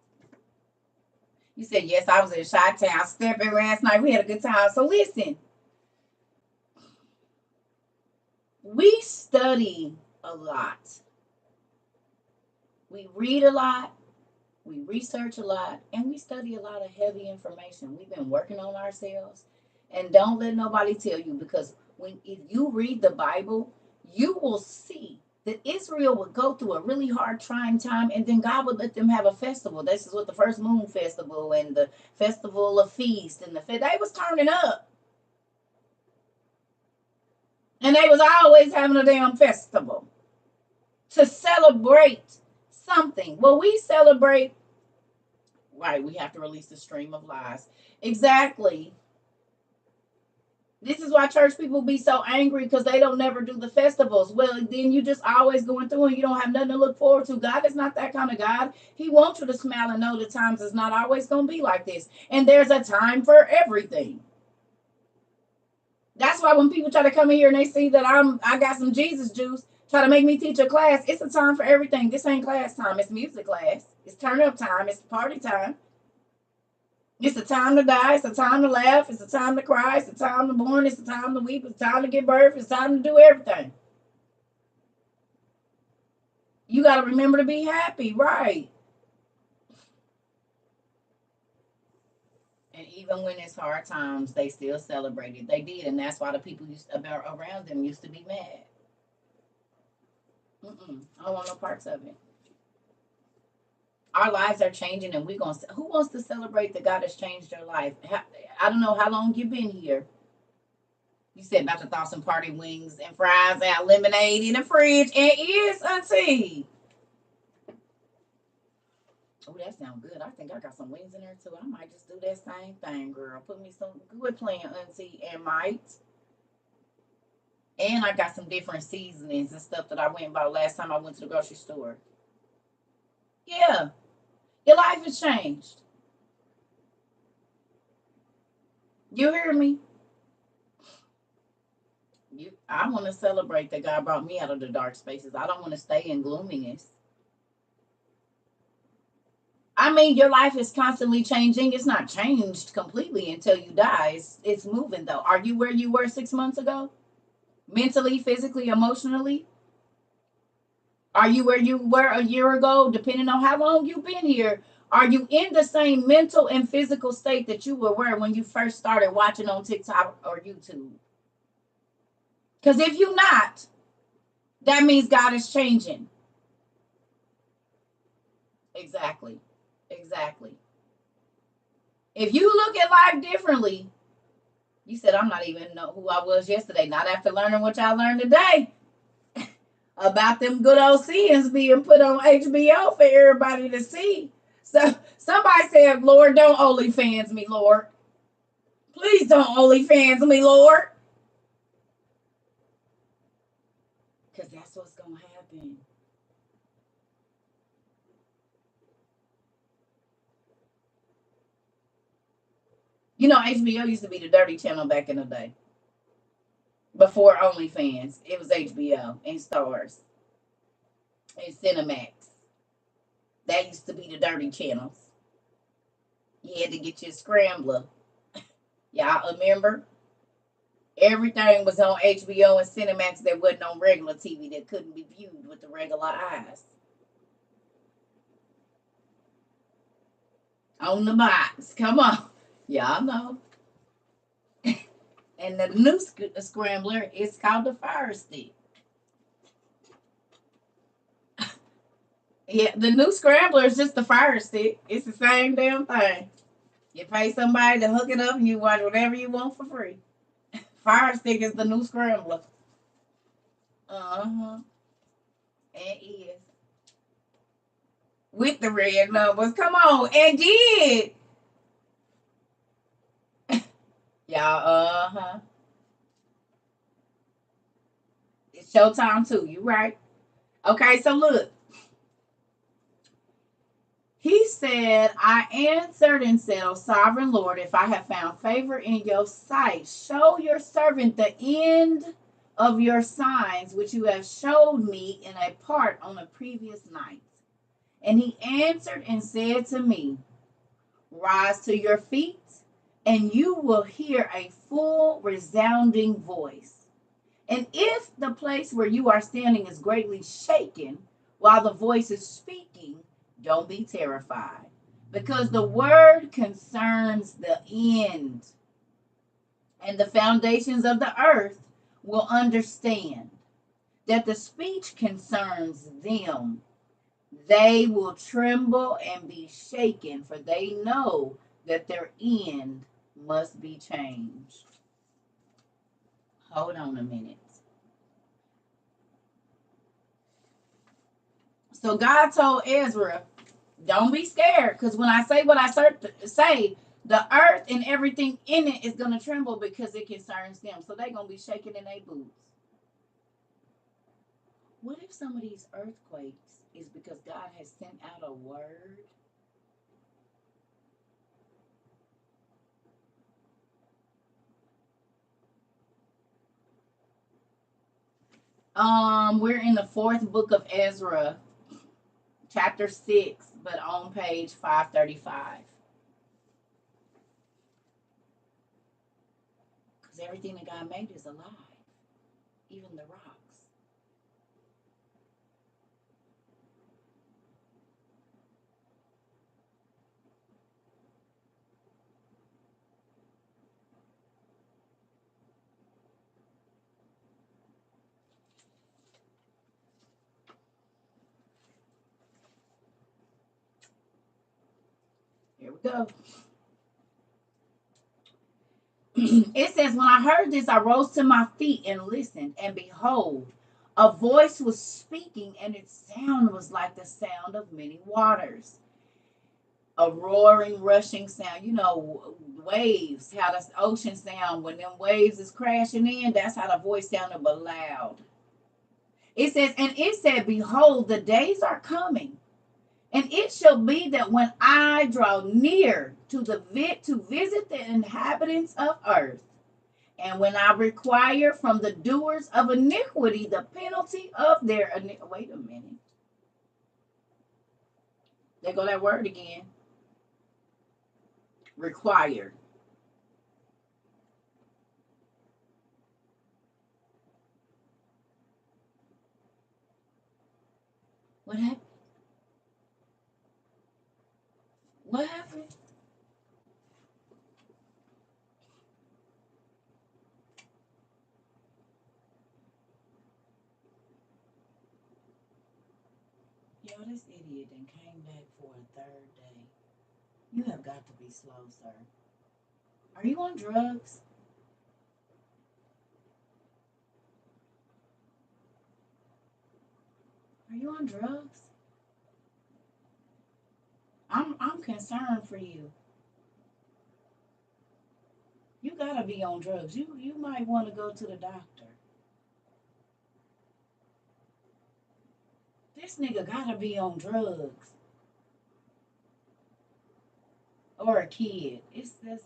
You said yes. I was in Chi-Town stepping last night. We had a good time. So listen, we study a lot. We read a lot. We research a lot, and we study a lot of heavy information. We've been working on ourselves, and don't let nobody tell you because if you read the Bible, you will see that Israel would go through a really hard, trying time, and then God would let them have a festival. This is what the first moon festival and the festival of feast and they was turning up, and they was always having a damn festival to celebrate something. Well, we celebrate Right, we have to release the stream of lies. Exactly. This is why church people be so angry because they don't never do the festivals. Well, then you just always going through and you don't have nothing to look forward to. God is not that kind of God. He wants you to smile and know the times is not always going to be like this. And there's a time for everything. That's why when people try to come in here and they see that I got some Jesus juice, try to make me teach a class, it's a time for everything. This ain't class time. It's music class. It's turn up time. It's party time. It's a time to die. It's a time to laugh. It's a time to cry. It's a time to mourn. It's a time to weep. It's time to give birth. It's time to do everything. You got to remember to be happy, right? And even when it's hard times, they still celebrated. They did, and that's why the people around them used to be mad. I don't want no parts of it. Our lives are changing, and who wants to celebrate that God has changed your life? I don't know how long you've been here. You said about to throw some party wings and fries and lemonade in the fridge, and yes, auntie. Oh, that sounds good. I think I got some wings in there too. I might just do that same thing, girl. Put me some good playing, auntie, and might. And I got some different seasonings and stuff that I went and bought last time I went to the grocery store. Yeah, your life has changed. You hear me? I want to celebrate that God brought me out of the dark spaces. I don't want to stay in gloominess. I mean, your life is constantly changing. It's not changed completely until you die. It's moving though. Are you where you were 6 months ago? Mentally, physically, emotionally? Are you where you were a year ago? Depending on how long you've been here, are you in the same mental and physical state that you were when you first started watching on TikTok or YouTube? Because if you're not, that means God is changing. Exactly. Exactly. If you look at life differently, you said, I'm not even know who I was yesterday. Not after learning what y'all learned today about them good old sins being put on HBO for everybody to see. So somebody said, Lord, don't OnlyFans me, Lord. Please don't OnlyFans me, Lord. Because that's what's going to happen. You know, HBO used to be the dirty channel back in the day. Before OnlyFans, it was HBO and Stars and Cinemax. That used to be the dirty channels. You had to get your scrambler. Y'all remember? Everything was on HBO and Cinemax that wasn't on regular TV that couldn't be viewed with the regular eyes. On the box. Come on. Y'all know. And the new scrambler is called the Fire Stick. Yeah, the new scrambler is just the Fire Stick. It's the same damn thing. You pay somebody to hook it up and you watch whatever you want for free. Fire Stick is the new scrambler. Uh-huh. It is. With the red numbers. Come on. And did. Y'all, uh-huh. It's showtime too. You right. Okay, so look. He said, I answered and said, O sovereign Lord, if I have found favor in your sight, show your servant the end of your signs, which you have showed me in a part on the previous night. And he answered and said to me, rise to your feet, and you will hear a full, resounding voice. And if the place where you are standing is greatly shaken while the voice is speaking, don't be terrified, because the word concerns the end, and the foundations of the earth will understand that the speech concerns them. They will tremble and be shaken, for they know that their end must be changed. Hold on a minute. So God told Ezra Don't be scared, because when I say what I say, the earth and everything in it is going to tremble because it concerns them. So they're going to be shaking in their boots. What if some of these earthquakes is because God has sent out a word? We're in the fourth book of Ezra, chapter 6, but on page 535. Because everything that God made is alive, even the rocks. Here we go. It says, when I heard this, I rose to my feet and listened, and behold, a voice was speaking, and its sound was like the sound of many waters. A roaring, rushing sound. You know, waves, how the ocean sound when them waves is crashing in. That's how the voice sounded, but loud. It says, and it said, behold, the days are coming, and it shall be that when I draw near to visit the inhabitants of earth, and when I require from the doers of iniquity the penalty of their iniquity. Wait a minute. There go that word again. Require. What happened? What happened? Yo, this idiot then came back for a third day. You have got to be slow, sir. Are you on drugs? Are you on drugs? I'm concerned for you. You gotta be on drugs. You might want to go to the doctor. This nigga gotta be on drugs. Or a kid. It's this.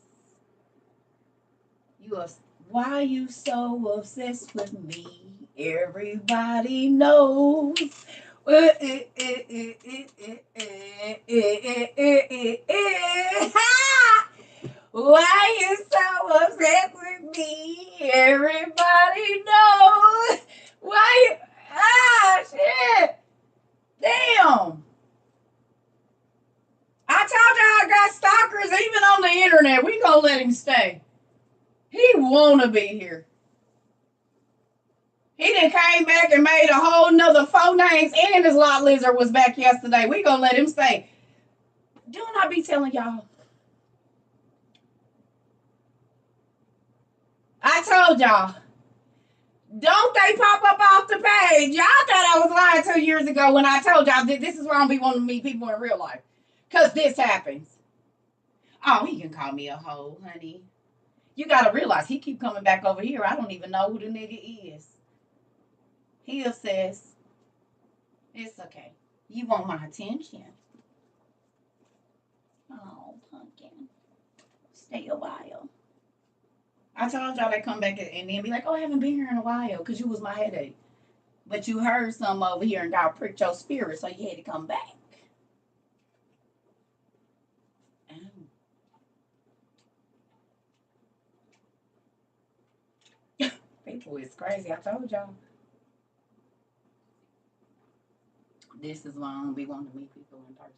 You are. Why you so obsessed with me? Everybody knows. Why you so obsessed with me? Everybody knows. Why you? Ah, shit. Damn. I told y'all I got stalkers even on the internet. We gonna let him stay. He wanna be here. He done came back and made a whole nother 4 names, and his lot lizard was back yesterday. We gonna let him stay. Don't I be telling y'all? I told y'all. Don't they pop up off the page? Y'all thought I was lying 2 years ago when I told y'all that this is why I don't be wanting to meet people in real life. Because this happens. Oh, he can call me a hoe, honey. You gotta realize he keep coming back over here. I don't even know who the nigga is. He says, it's okay. You want my attention. Oh, pumpkin. Stay a while. I told y'all they come back and then be like, oh, I haven't been here in a while because you was my headache. But you heard some over here and God pricked your spirit, so you had to come back. People is crazy. I told y'all. This is why I don't be wanting to meet people in person.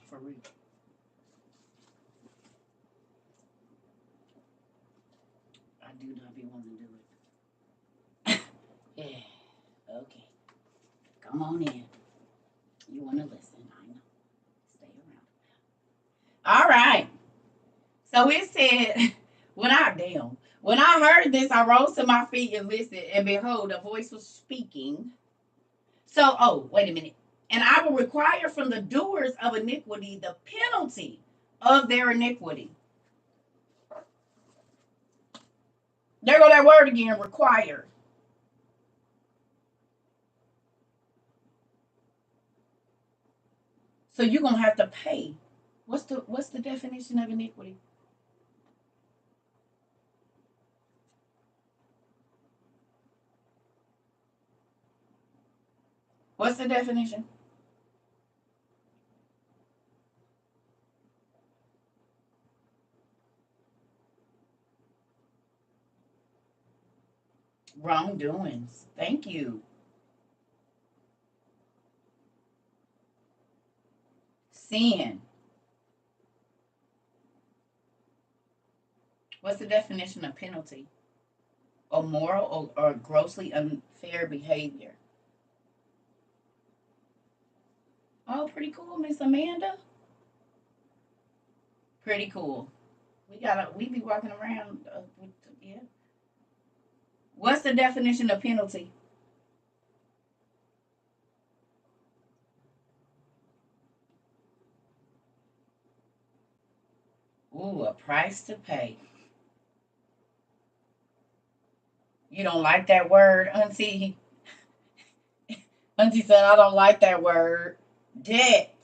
For real. I do not be wanting to do it. Yeah. Okay. Come on in. You want to listen. I know. Stay around. All right. So it said, when When I heard this, I rose to my feet and listened, and behold, a voice was speaking. So, oh, wait a minute. And I will require from the doers of iniquity the penalty of their iniquity. There go that word again, require. So you're gonna have to pay. What's the definition of iniquity? What's the definition? Wrongdoings. Thank you. Sin. What's the definition of penalty? Or moral or grossly unfair behavior. Oh, pretty cool, Miss Amanda. Pretty cool. We be walking around with, yeah. What's the definition of penalty? Ooh, a price to pay. You don't like that word, Auntie? Auntie said, I don't like that word. Debt.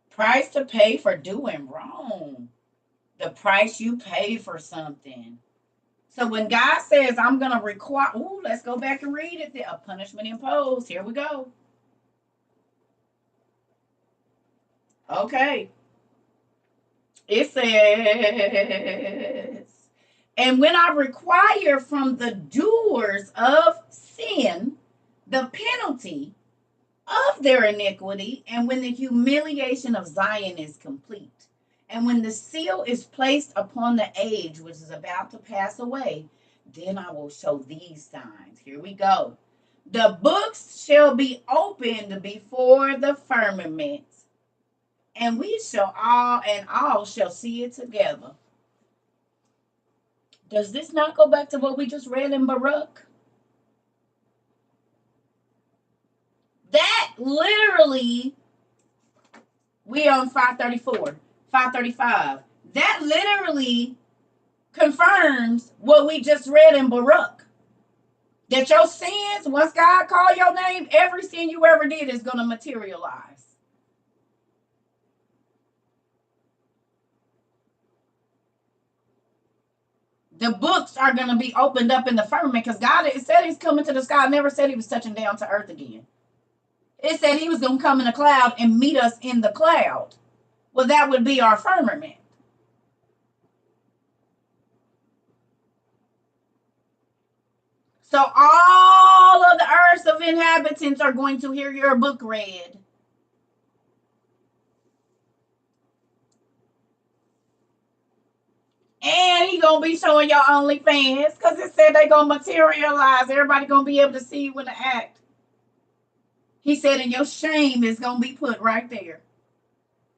Price to pay for doing wrong. The price you pay for something. So when God says, I'm going to require, ooh, let's go back and read it. A punishment imposed. Here we go. Okay. It says, and when I require from the doers of sin the penalty of their iniquity, and when the humiliation of Zion is complete, and when the seal is placed upon the age which is about to pass away, then I will show these signs. Here we go. The books shall be opened before the firmament, and we shall all shall see it together. Does this not go back to what we just read in Baruch? That literally, we on 534, 535. That literally confirms what we just read in Baruch. That your sins, once God called your name, every sin you ever did is going to materialize. The books are going to be opened up in the firmament because God said he's coming to the sky. I never said he was touching down to earth again. It said he was going to come in a cloud and meet us in the cloud. Well, that would be our firmament. So all of the earth's of inhabitants are going to hear your book read. And he gonna be showing your OnlyFans because it said they gonna materialize. Everybody gonna be able to see you in the act. He said, and your shame is gonna be put right there.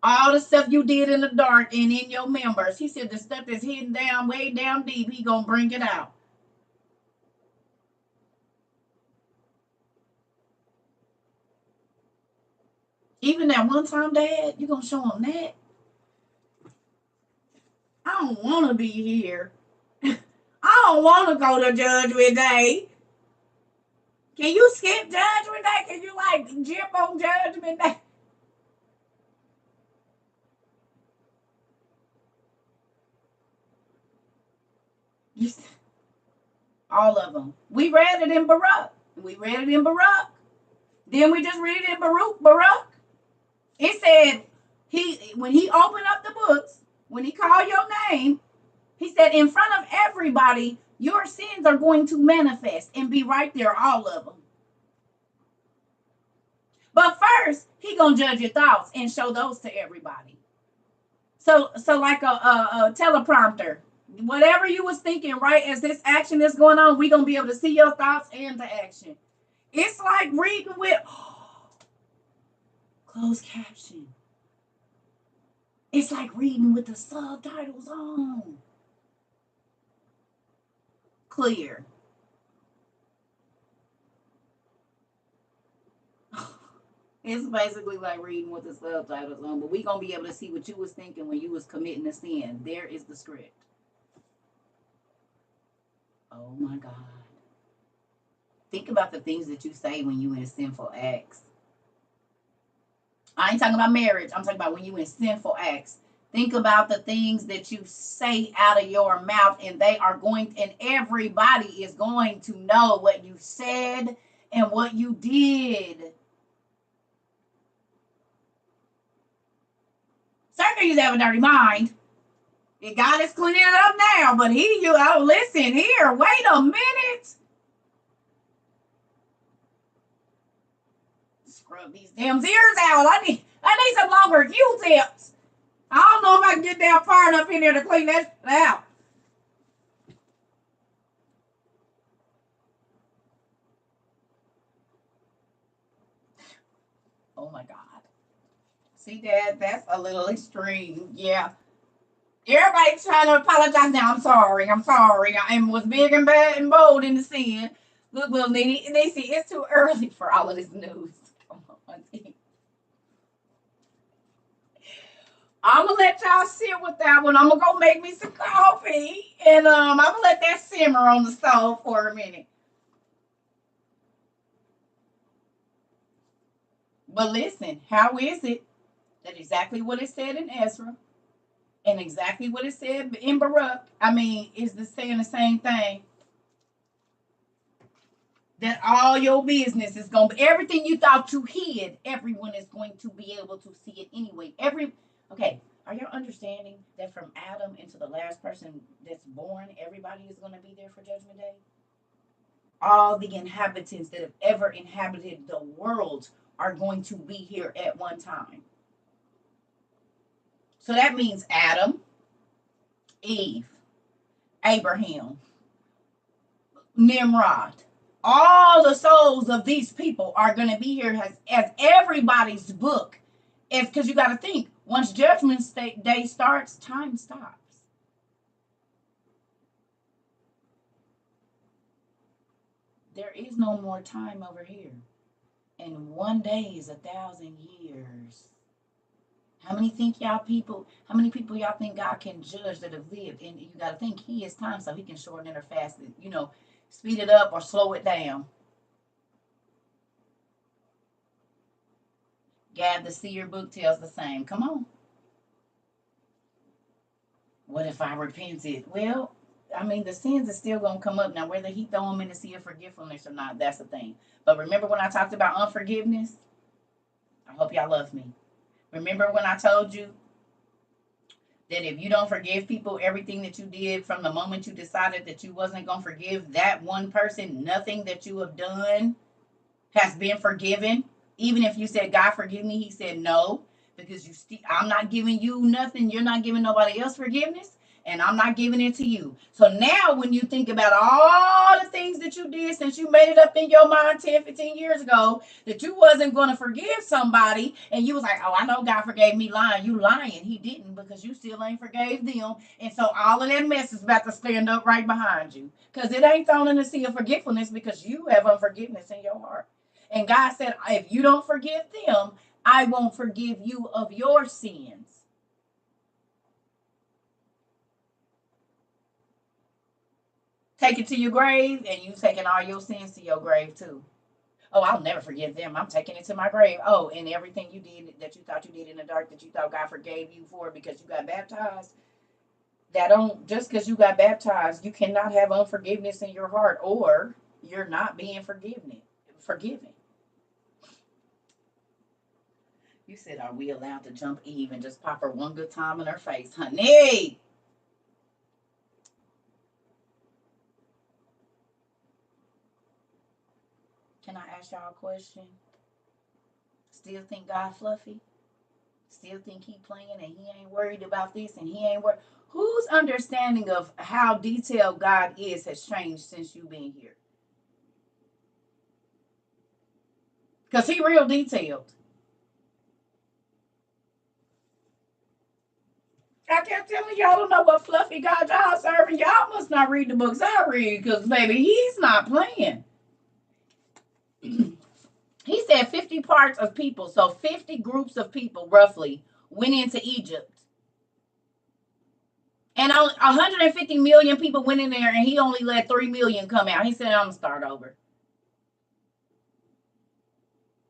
All the stuff you did in the dark and in your members. He said the stuff that's hidden down, way down deep, he gonna bring it out. Even that one time, Dad, you gonna show him that? I don't want to be here. I don't want to go to Judgment Day. Can you skip Judgment Day? Can you like jump on Judgment Day? All of them. We read it in Baruch. We read it in Baruch. Then we just read it in Baruch. It said when he opened up the books, when he called your name, he said in front of everybody, your sins are going to manifest and be right there, all of them. But first, he gonna judge your thoughts and show those to everybody. So like a teleprompter, whatever you was thinking, right as this action is going on, we gonna be able to see your thoughts and the action. It's like reading with closed caption. It's like reading with the subtitles on. clear. It's basically like reading with the subtitles on, but we gonna be able to see what you was thinking when you was committing a sin. There is the script. Oh my God. Think about the things that you say when you in sinful acts. I ain't talking about marriage. I'm talking about when you in sinful acts. Think about the things that you say out of your mouth, and everybody is going to know what you said and what you did. CERCA used to have a dirty mind. God is cleaning it up now, but listen here, wait a minute. Scrub these damn ears out. I need some longer Q-tips. I don't know if I can get down far enough in there to clean that out. Oh my God. See, Dad, that's a little extreme. Yeah. Everybody's trying to apologize now. I'm sorry. I was big and bad and bold in the sin. Look, little Nene, they see it's too early for all of this news. Come on, I'm gonna let y'all sit with that one. I'm gonna go make me some coffee, and I'm gonna let that simmer on the stove for a minute. But listen, how is it that exactly what it said in Ezra and exactly what it said in Baruch, is saying the same thing? That all your business is going to be, everything you thought you hid, everyone is going to be able to see it anyway. Okay, are y'all understanding that from Adam into the last person that's born, everybody is going to be there for Judgment Day? All the inhabitants that have ever inhabited the world are going to be here at one time. So that means Adam, Eve, Abraham, Nimrod. All the souls of these people are going to be here as everybody's book. It's because you got to think, once Judgment Day starts, time stops. There is no more time over here. And one day is 1,000 years. How many people y'all think God can judge that have lived? And you got to think he is time, so he can shorten it or fast it, speed it up or slow it down. Gad the seer book tells the same. Come on. What if I repented? Well, the sins are still going to come up. Now, whether he throw them in the sea of forgetfulness or not, that's the thing. But remember when I talked about unforgiveness? I hope y'all love me. Remember when I told you that if you don't forgive people, everything that you did from the moment you decided that you wasn't going to forgive that one person, nothing that you have done has been forgiven? Even if you said, God, forgive me, he said no, because I'm not giving you nothing. You're not giving nobody else forgiveness, and I'm not giving it to you. So now when you think about all the things that you did since you made it up in your mind 10, 15 years ago, that you wasn't going to forgive somebody, and you was like, oh, I know God forgave me lying. You lying. He didn't, because you still ain't forgave them. And so all of that mess is about to stand up right behind you, because it ain't thrown in the sea of forgetfulness, because you have unforgiveness in your heart. And God said, if you don't forgive them, I won't forgive you of your sins. Take it to your grave, and you taking all your sins to your grave too. Oh, I'll never forgive them. I'm taking it to my grave. Oh, and everything you did that you thought you did in the dark, that you thought God forgave you for because you got baptized, just because you got baptized, you cannot have unforgiveness in your heart, or you're not being forgiven. You said, are we allowed to jump Eve and just pop her one good time in her face? Honey! Can I ask y'all a question? Still think God fluffy? Still think he playing and he ain't worried about this and he ain't worried? Whose understanding of how detailed God is has changed since you've been here? Because he real detailed. I kept telling y'all don't know what fluffy God y'all serving. Y'all must not read the books I read, because baby, he's not playing. He said 50 parts of people, so 50 groups of people roughly went into Egypt. And 150 million people went in there, and he only let 3 million come out. He said, I'm going to start over.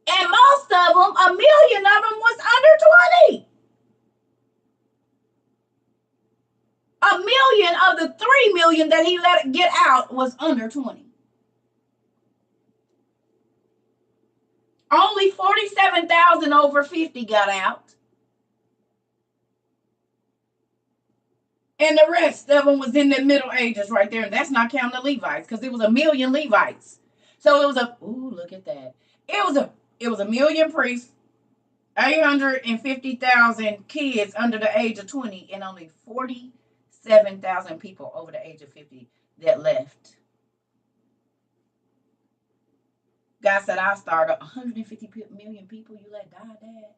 And most of them, a million of them was under 20. A million of the 3 million that he let get out was under 20. Only 47,000 over 50 got out. And the rest of them was in the Middle Ages right there. And that's not counting the Levites, because it was a million Levites. So it was look at that. It was a million priests, 850,000 kids under the age of 20, and only 47,000 people over the age of 50 that left. God said, I started 150 million people you let die, Dad.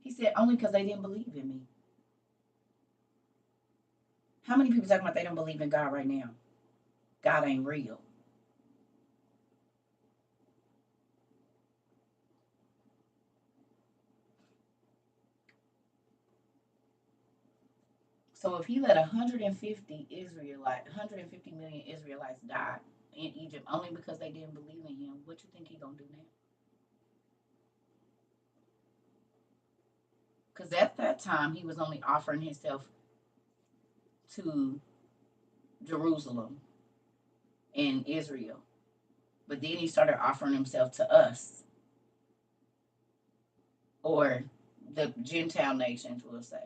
He said, only because they didn't believe in me. How many people talking about they don't believe in God right now? God ain't real. So if he let 150 million Israelites die in Egypt only because they didn't believe in him, what you think he gonna do now? Because at that time he was only offering himself to Jerusalem and Israel, but then he started offering himself to us, or the Gentile nations, we'll say.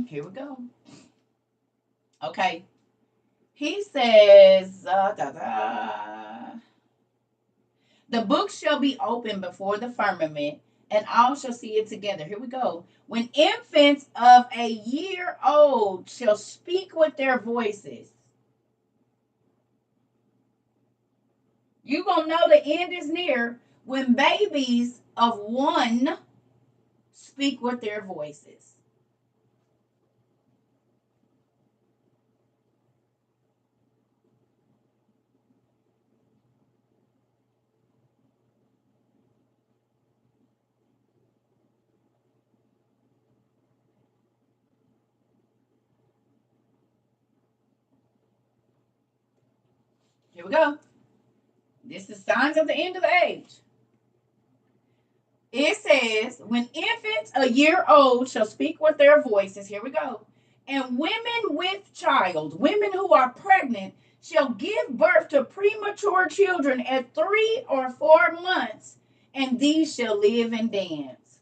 Here we go. Okay. He says, the book shall be open before the firmament, and all shall see it together. Here we go. When infants of a year old shall speak with their voices. You're going to know the end is near when babies of one speak with their voices. Here we go. This is signs of the end of the age. It says, when infants a year old shall speak with their voices, here we go, and women with child, women who are pregnant, shall give birth to premature children at 3 or 4 months, and these shall live and dance.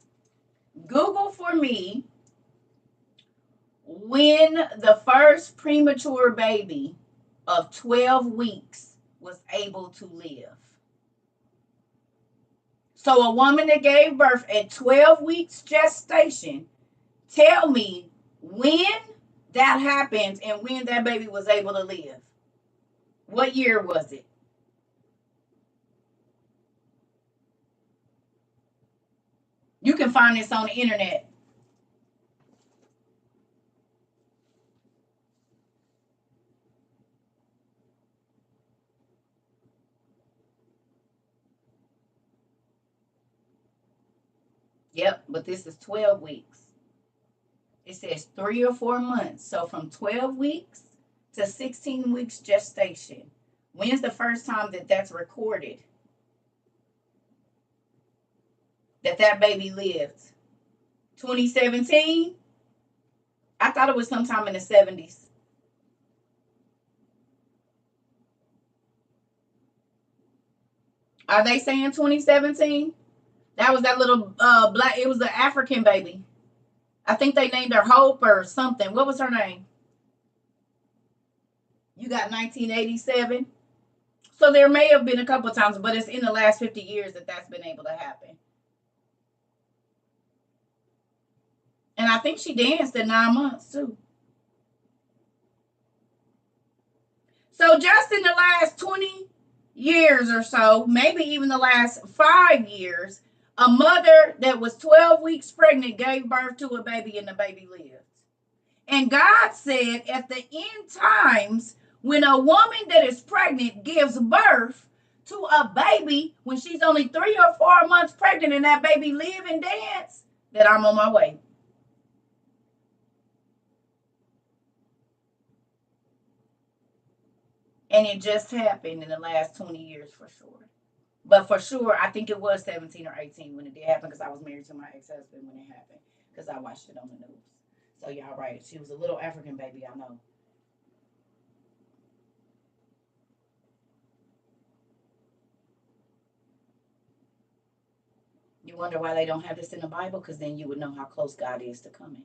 Google for me when the first premature baby of 12 weeks was able to live. So a woman that gave birth at 12 weeks gestation, tell me when that happened and when that baby was able to live. What year was it? You can find this on the internet. Yep, but this is 12 weeks. It says 3 or 4 months. So from 12 weeks to 16 weeks gestation. When's the first time that that's recorded? That baby lived? 2017? I thought it was sometime in the 70s. Are they saying 2017? That was that little black, it was an African baby. I think they named her Hope or something. What was her name? You got 1987. So there may have been a couple of times, but it's in the last 50 years that that's been able to happen. And I think she danced at 9 months too. So just in the last 20 years or so, maybe even the last 5 years, a mother that was 12 weeks pregnant gave birth to a baby and the baby lived. And God said at the end times, when a woman that is pregnant gives birth to a baby when she's only 3 or 4 months pregnant and that baby live and dance, that I'm on my way. And it just happened in the last 20 years for sure. But for sure, I think it was 17 or 18 when it did happen because I was married to my ex-husband when it happened because I watched it on the news. So y'all right. She was a little African baby, I know. You wonder why they don't have this in the Bible? Because then you would know how close God is to coming.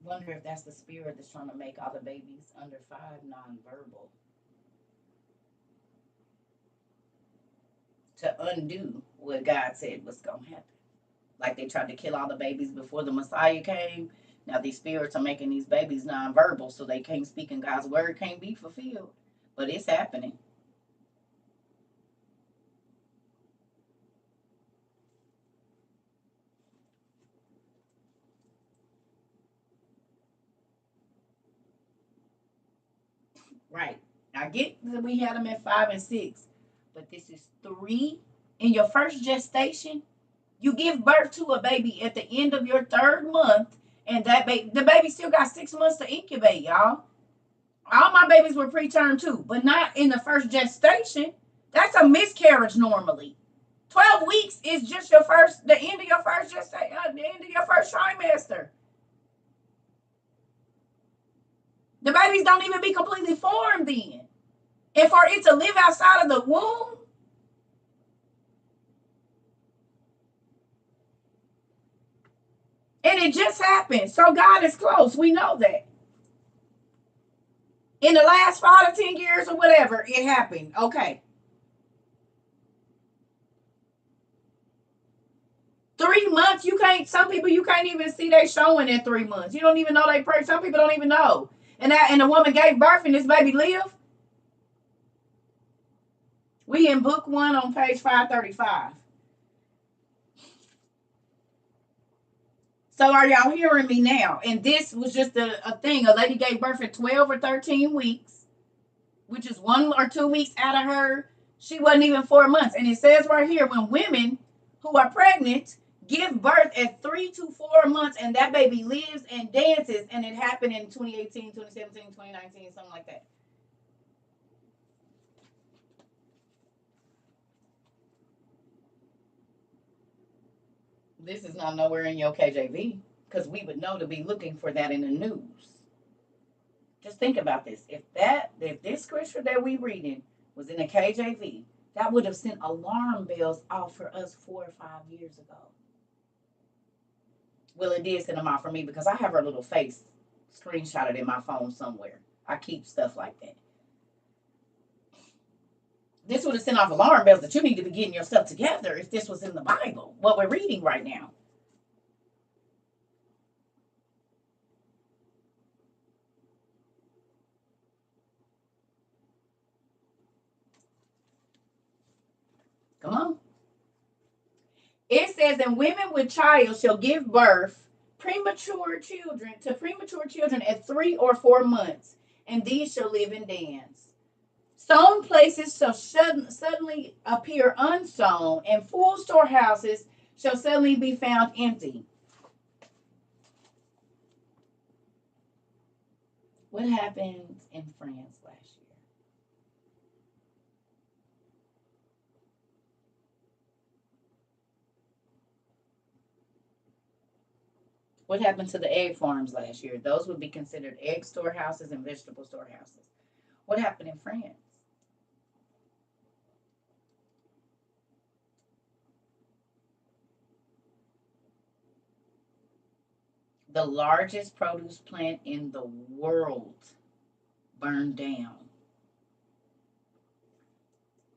Wonder if that's the spirit that's trying to make all the babies under 5 nonverbal to undo what God said was going to happen. Like they tried to kill all the babies before the Messiah came. Now these spirits are making these babies nonverbal so they can't speak and God's word can't be fulfilled. But it's happening. Right. I get that we had them at 5 and 6, but this is 3 in your first gestation. You give birth to a baby at the end of your 3rd month, and the baby still got 6 months to incubate, y'all. All my babies were preterm too, but not in the first gestation. That's a miscarriage normally. 12 weeks is just the end of your first gestation, the end of your first trimester. The babies don't even be completely formed then. And for it to live outside of the womb, and it just happened. So God is close. We know that. In the last 5 to 10 years or whatever, it happened. Okay. 3 months, you can't. Some people you can't even see they showing at 3 months. You don't even know they pregnant. Some people don't even know. And the woman gave birth and this baby lived. We in book 1 on page 535. So are y'all hearing me now? And this was just a thing. A lady gave birth at 12 or 13 weeks, which is 1 or 2 weeks out of her. She wasn't even 4 months. And it says right here, when women who are pregnant give birth at 3 to 4 months and that baby lives and dances, and it happened in 2018, 2017, 2019, something like that. This is not nowhere in your KJV because we would know to be looking for that in the news. Just think about this. If this scripture that we reading was in the KJV, that would have sent alarm bells off for us 4 or 5 years ago. Well, it did send them off for me because I have her little face screenshotted in my phone somewhere. I keep stuff like that. This would have sent off alarm bells that you need to be getting yourself together if this was in the Bible, what we're reading right now. Come on. It says, and women with child shall give birth to premature children at 3 or 4 months, and these shall live and dance. Sown places shall suddenly appear unsown, and full storehouses shall suddenly be found empty. What happened in France last year? What happened to the egg farms last year? Those would be considered egg storehouses and vegetable storehouses. What happened in France? The largest produce plant in the world burned down.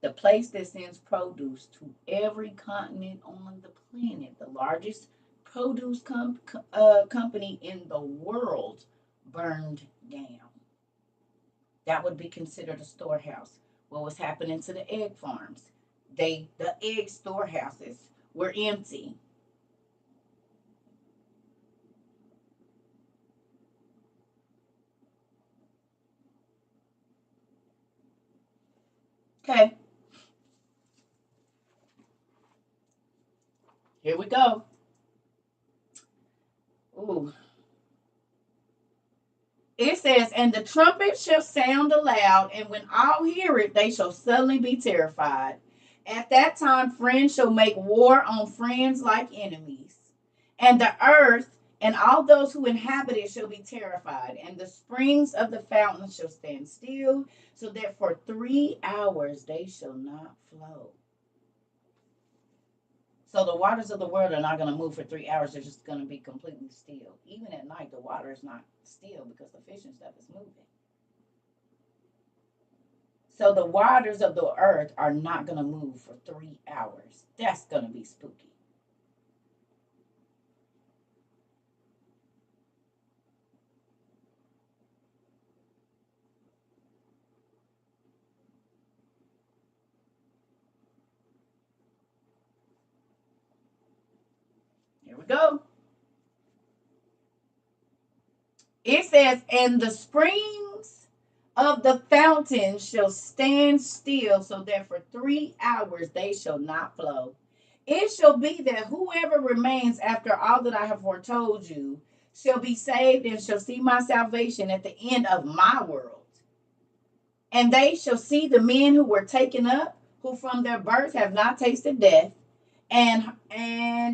the place that sends produce to every continent on the planet. The largest produce company in the world burned down. That would be considered a storehouse. What was happening to the egg farms? The egg storehouses were empty. Okay, here we go. Ooh. It says, and the trumpet shall sound aloud, and when all hear it, they shall suddenly be terrified. At that time, friends shall make war on friends like enemies. And the earth and all those who inhabit it shall be terrified. And the springs of the fountains shall stand still, so that for 3 hours they shall not flow. So the waters of the world are not going to move for 3 hours. They're just going to be completely still. Even at night, the water is not still because the fish and stuff is moving. So the waters of the earth are not going to move for 3 hours. That's going to be spooky. Here we go. It says, and the springs of the fountain shall stand still, so that for 3 hours they shall not flow. It shall be that whoever remains after all that I have foretold you shall be saved and shall see my salvation at the end of my world. And they shall see the men who were taken up, who from their birth have not tasted death, and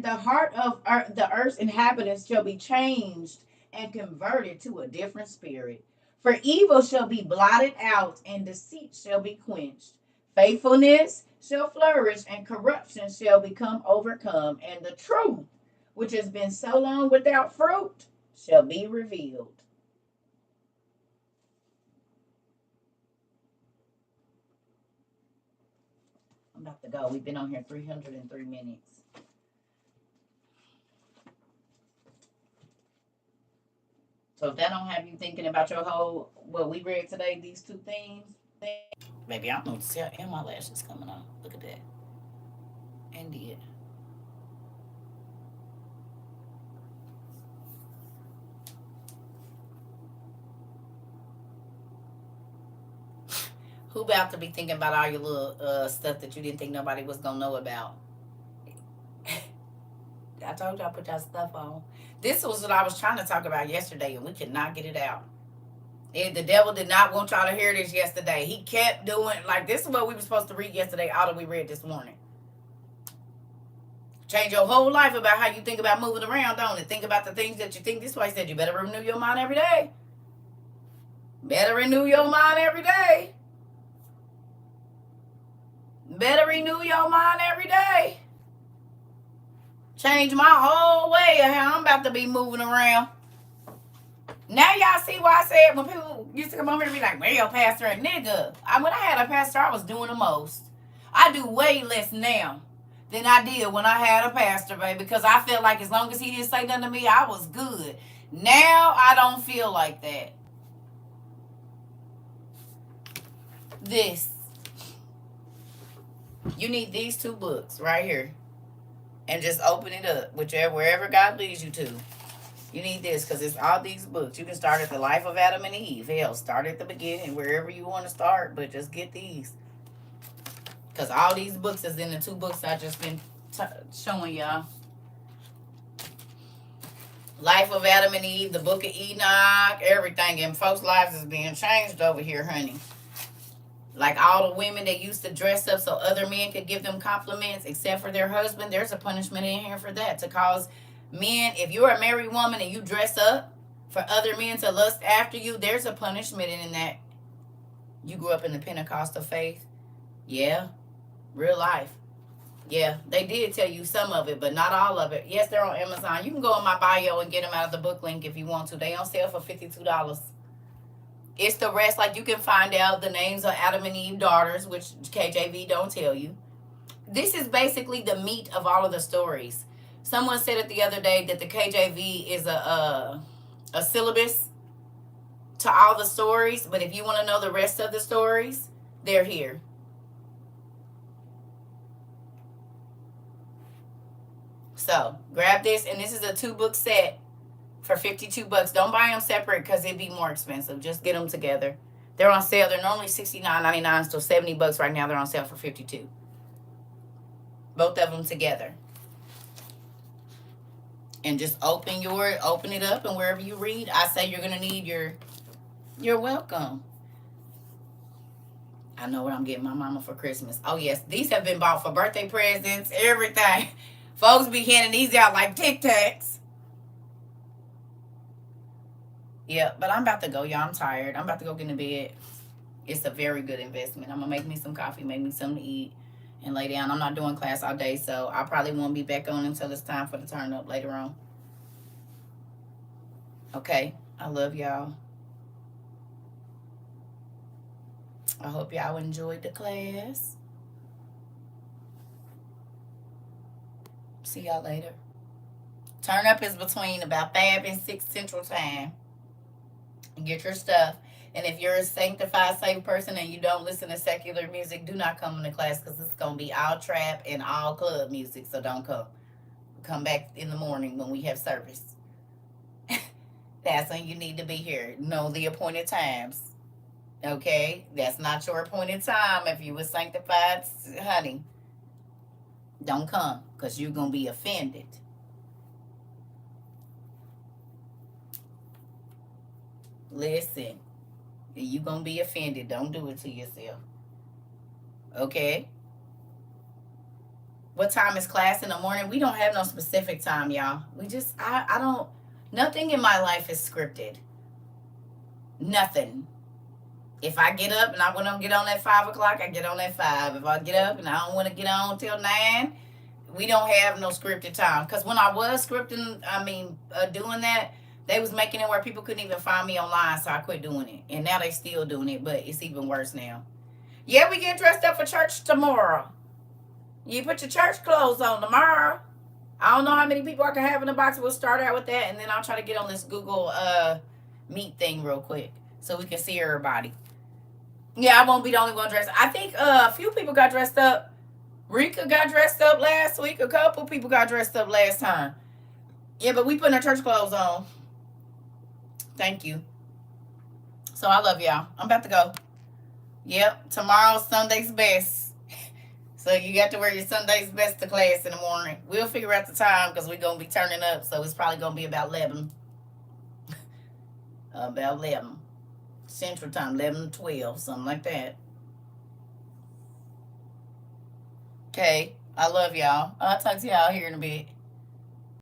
the heart of the earth's inhabitants shall be changed and converted to a different spirit. For evil shall be blotted out, and deceit shall be quenched. Faithfulness shall flourish, and corruption shall become overcome, and the truth, which has been so long without fruit, shall be revealed. I'm about to go. We've been on here 303 minutes. So if that don't have you thinking about your whole, what we read today, these two things, maybe I don't know what to say. And my lashes coming on. Look at that. Indeed. Who about to be thinking about all your little stuff that you didn't think nobody was gonna know about? I told y'all put y'all stuff on. This was what I was trying to talk about yesterday, and we could not get it out. The devil did not want y'all to hear this yesterday. He kept doing, like, this is what we were supposed to read yesterday, all that we read this morning. Change your whole life about how you think about moving around, don't it? Think about the things that you think. This way said you better renew your mind every day. Better renew your mind every day. Better renew your mind every day. Change my whole way of how I'm about to be moving around. Now y'all see why I said when people used to come over here and be like, well, pastor, a nigga. When I had a pastor, I was doing the most. I do way less now than I did when I had a pastor, baby, because I felt like as long as he didn't say nothing to me, I was good. Now I don't feel like that. This. You need these two books right here. And just open it up, wherever God leads you to. You need this because it's all these books. You can start at the life of Adam and Eve. Hell, start at the beginning, wherever you want to start, but just get these. Because all these books is in the two books I just been showing y'all. Life of Adam and Eve, the book of Enoch, everything. And folks' lives is being changed over here, honey. Like all the women that used to dress up so other men could give them compliments except for their husband, there's a punishment in here for that. To cause men, if you're a married woman and you dress up for other men to lust after you, there's a punishment in that. You grew up in the Pentecostal faith. Yeah. Real life. Yeah, they did tell you some of it, but not all of it. Yes, they're on Amazon. You can go in my bio and get them out of the book link if you want to. They on sale for $52. It's the rest. Like, you can find out the names of Adam and Eve daughters, which KJV don't tell you. This is basically the meat of all of the stories. Someone said it the other day that the KJV is a syllabus to all the stories, but if you want to know the rest of the stories, they're here. So grab this, and this is a 2-book set for $52. Don't buy them separate because it'd be more expensive. Just get them together. They're on sale. They're normally $69.99, so $70 right now. They're on sale for $52. Both of them together. And just open it up, and wherever you read, I say you're gonna need you're welcome. I know what I'm getting my mama for Christmas. Oh yes, these have been bought for birthday presents, everything. Folks be handing these out like Tic Tacs. Yeah, but I'm about to go, y'all. I'm tired. I'm about to go get in bed. It's a very good investment. I'm gonna make me some coffee, make me something to eat, and lay down. I'm not doing class all day, so I probably won't be back on until it's time for the turn up later on. Okay, I love y'all. I hope y'all enjoyed the class. See y'all later. Turn up is between about 5 and 6 Central Time. Get your stuff. And if you're a sanctified, saved person and you don't listen to secular music, do not come into class because it's going to be all trap and all club music. So don't come. Come back in the morning when we have service. That's when you need to be here. Know the appointed times. Okay? That's not your appointed time. If you were sanctified, honey, don't come because you're going to be offended. Listen, you're going to be offended. Don't do it to yourself. Okay? What time is class in the morning? We don't have no specific time, y'all. We just, I don't, nothing in my life is scripted. Nothing. If I get up and I want to get on at 5 o'clock, I get on at 5. If I get up and I don't want to get on till 9, we don't have no scripted time. Because when I was scripting, doing that, they was making it where people couldn't even find me online, so I quit doing it. And now they still doing it, but it's even worse now. Yeah, we get dressed up for church tomorrow. You put your church clothes on tomorrow. I don't know how many people I can have in the box. We'll start out with that, and then I'll try to get on this Google Meet thing real quick so we can see everybody. Yeah, I won't be the only one dressed. I think a few people got dressed up. Rika got dressed up last week. A couple people got dressed up last time. Yeah, but we putting our church clothes on. Thank you. So I love y'all. I'm about to go. Yep, tomorrow's Sunday's best. So you got to wear your Sunday's best to class in the morning. We'll figure out the time because we're going to be turning up. So it's probably going to be about 11. About 11. Central Time, 11 to 12, something like that. Okay, I love y'all. I'll talk to y'all here in a bit.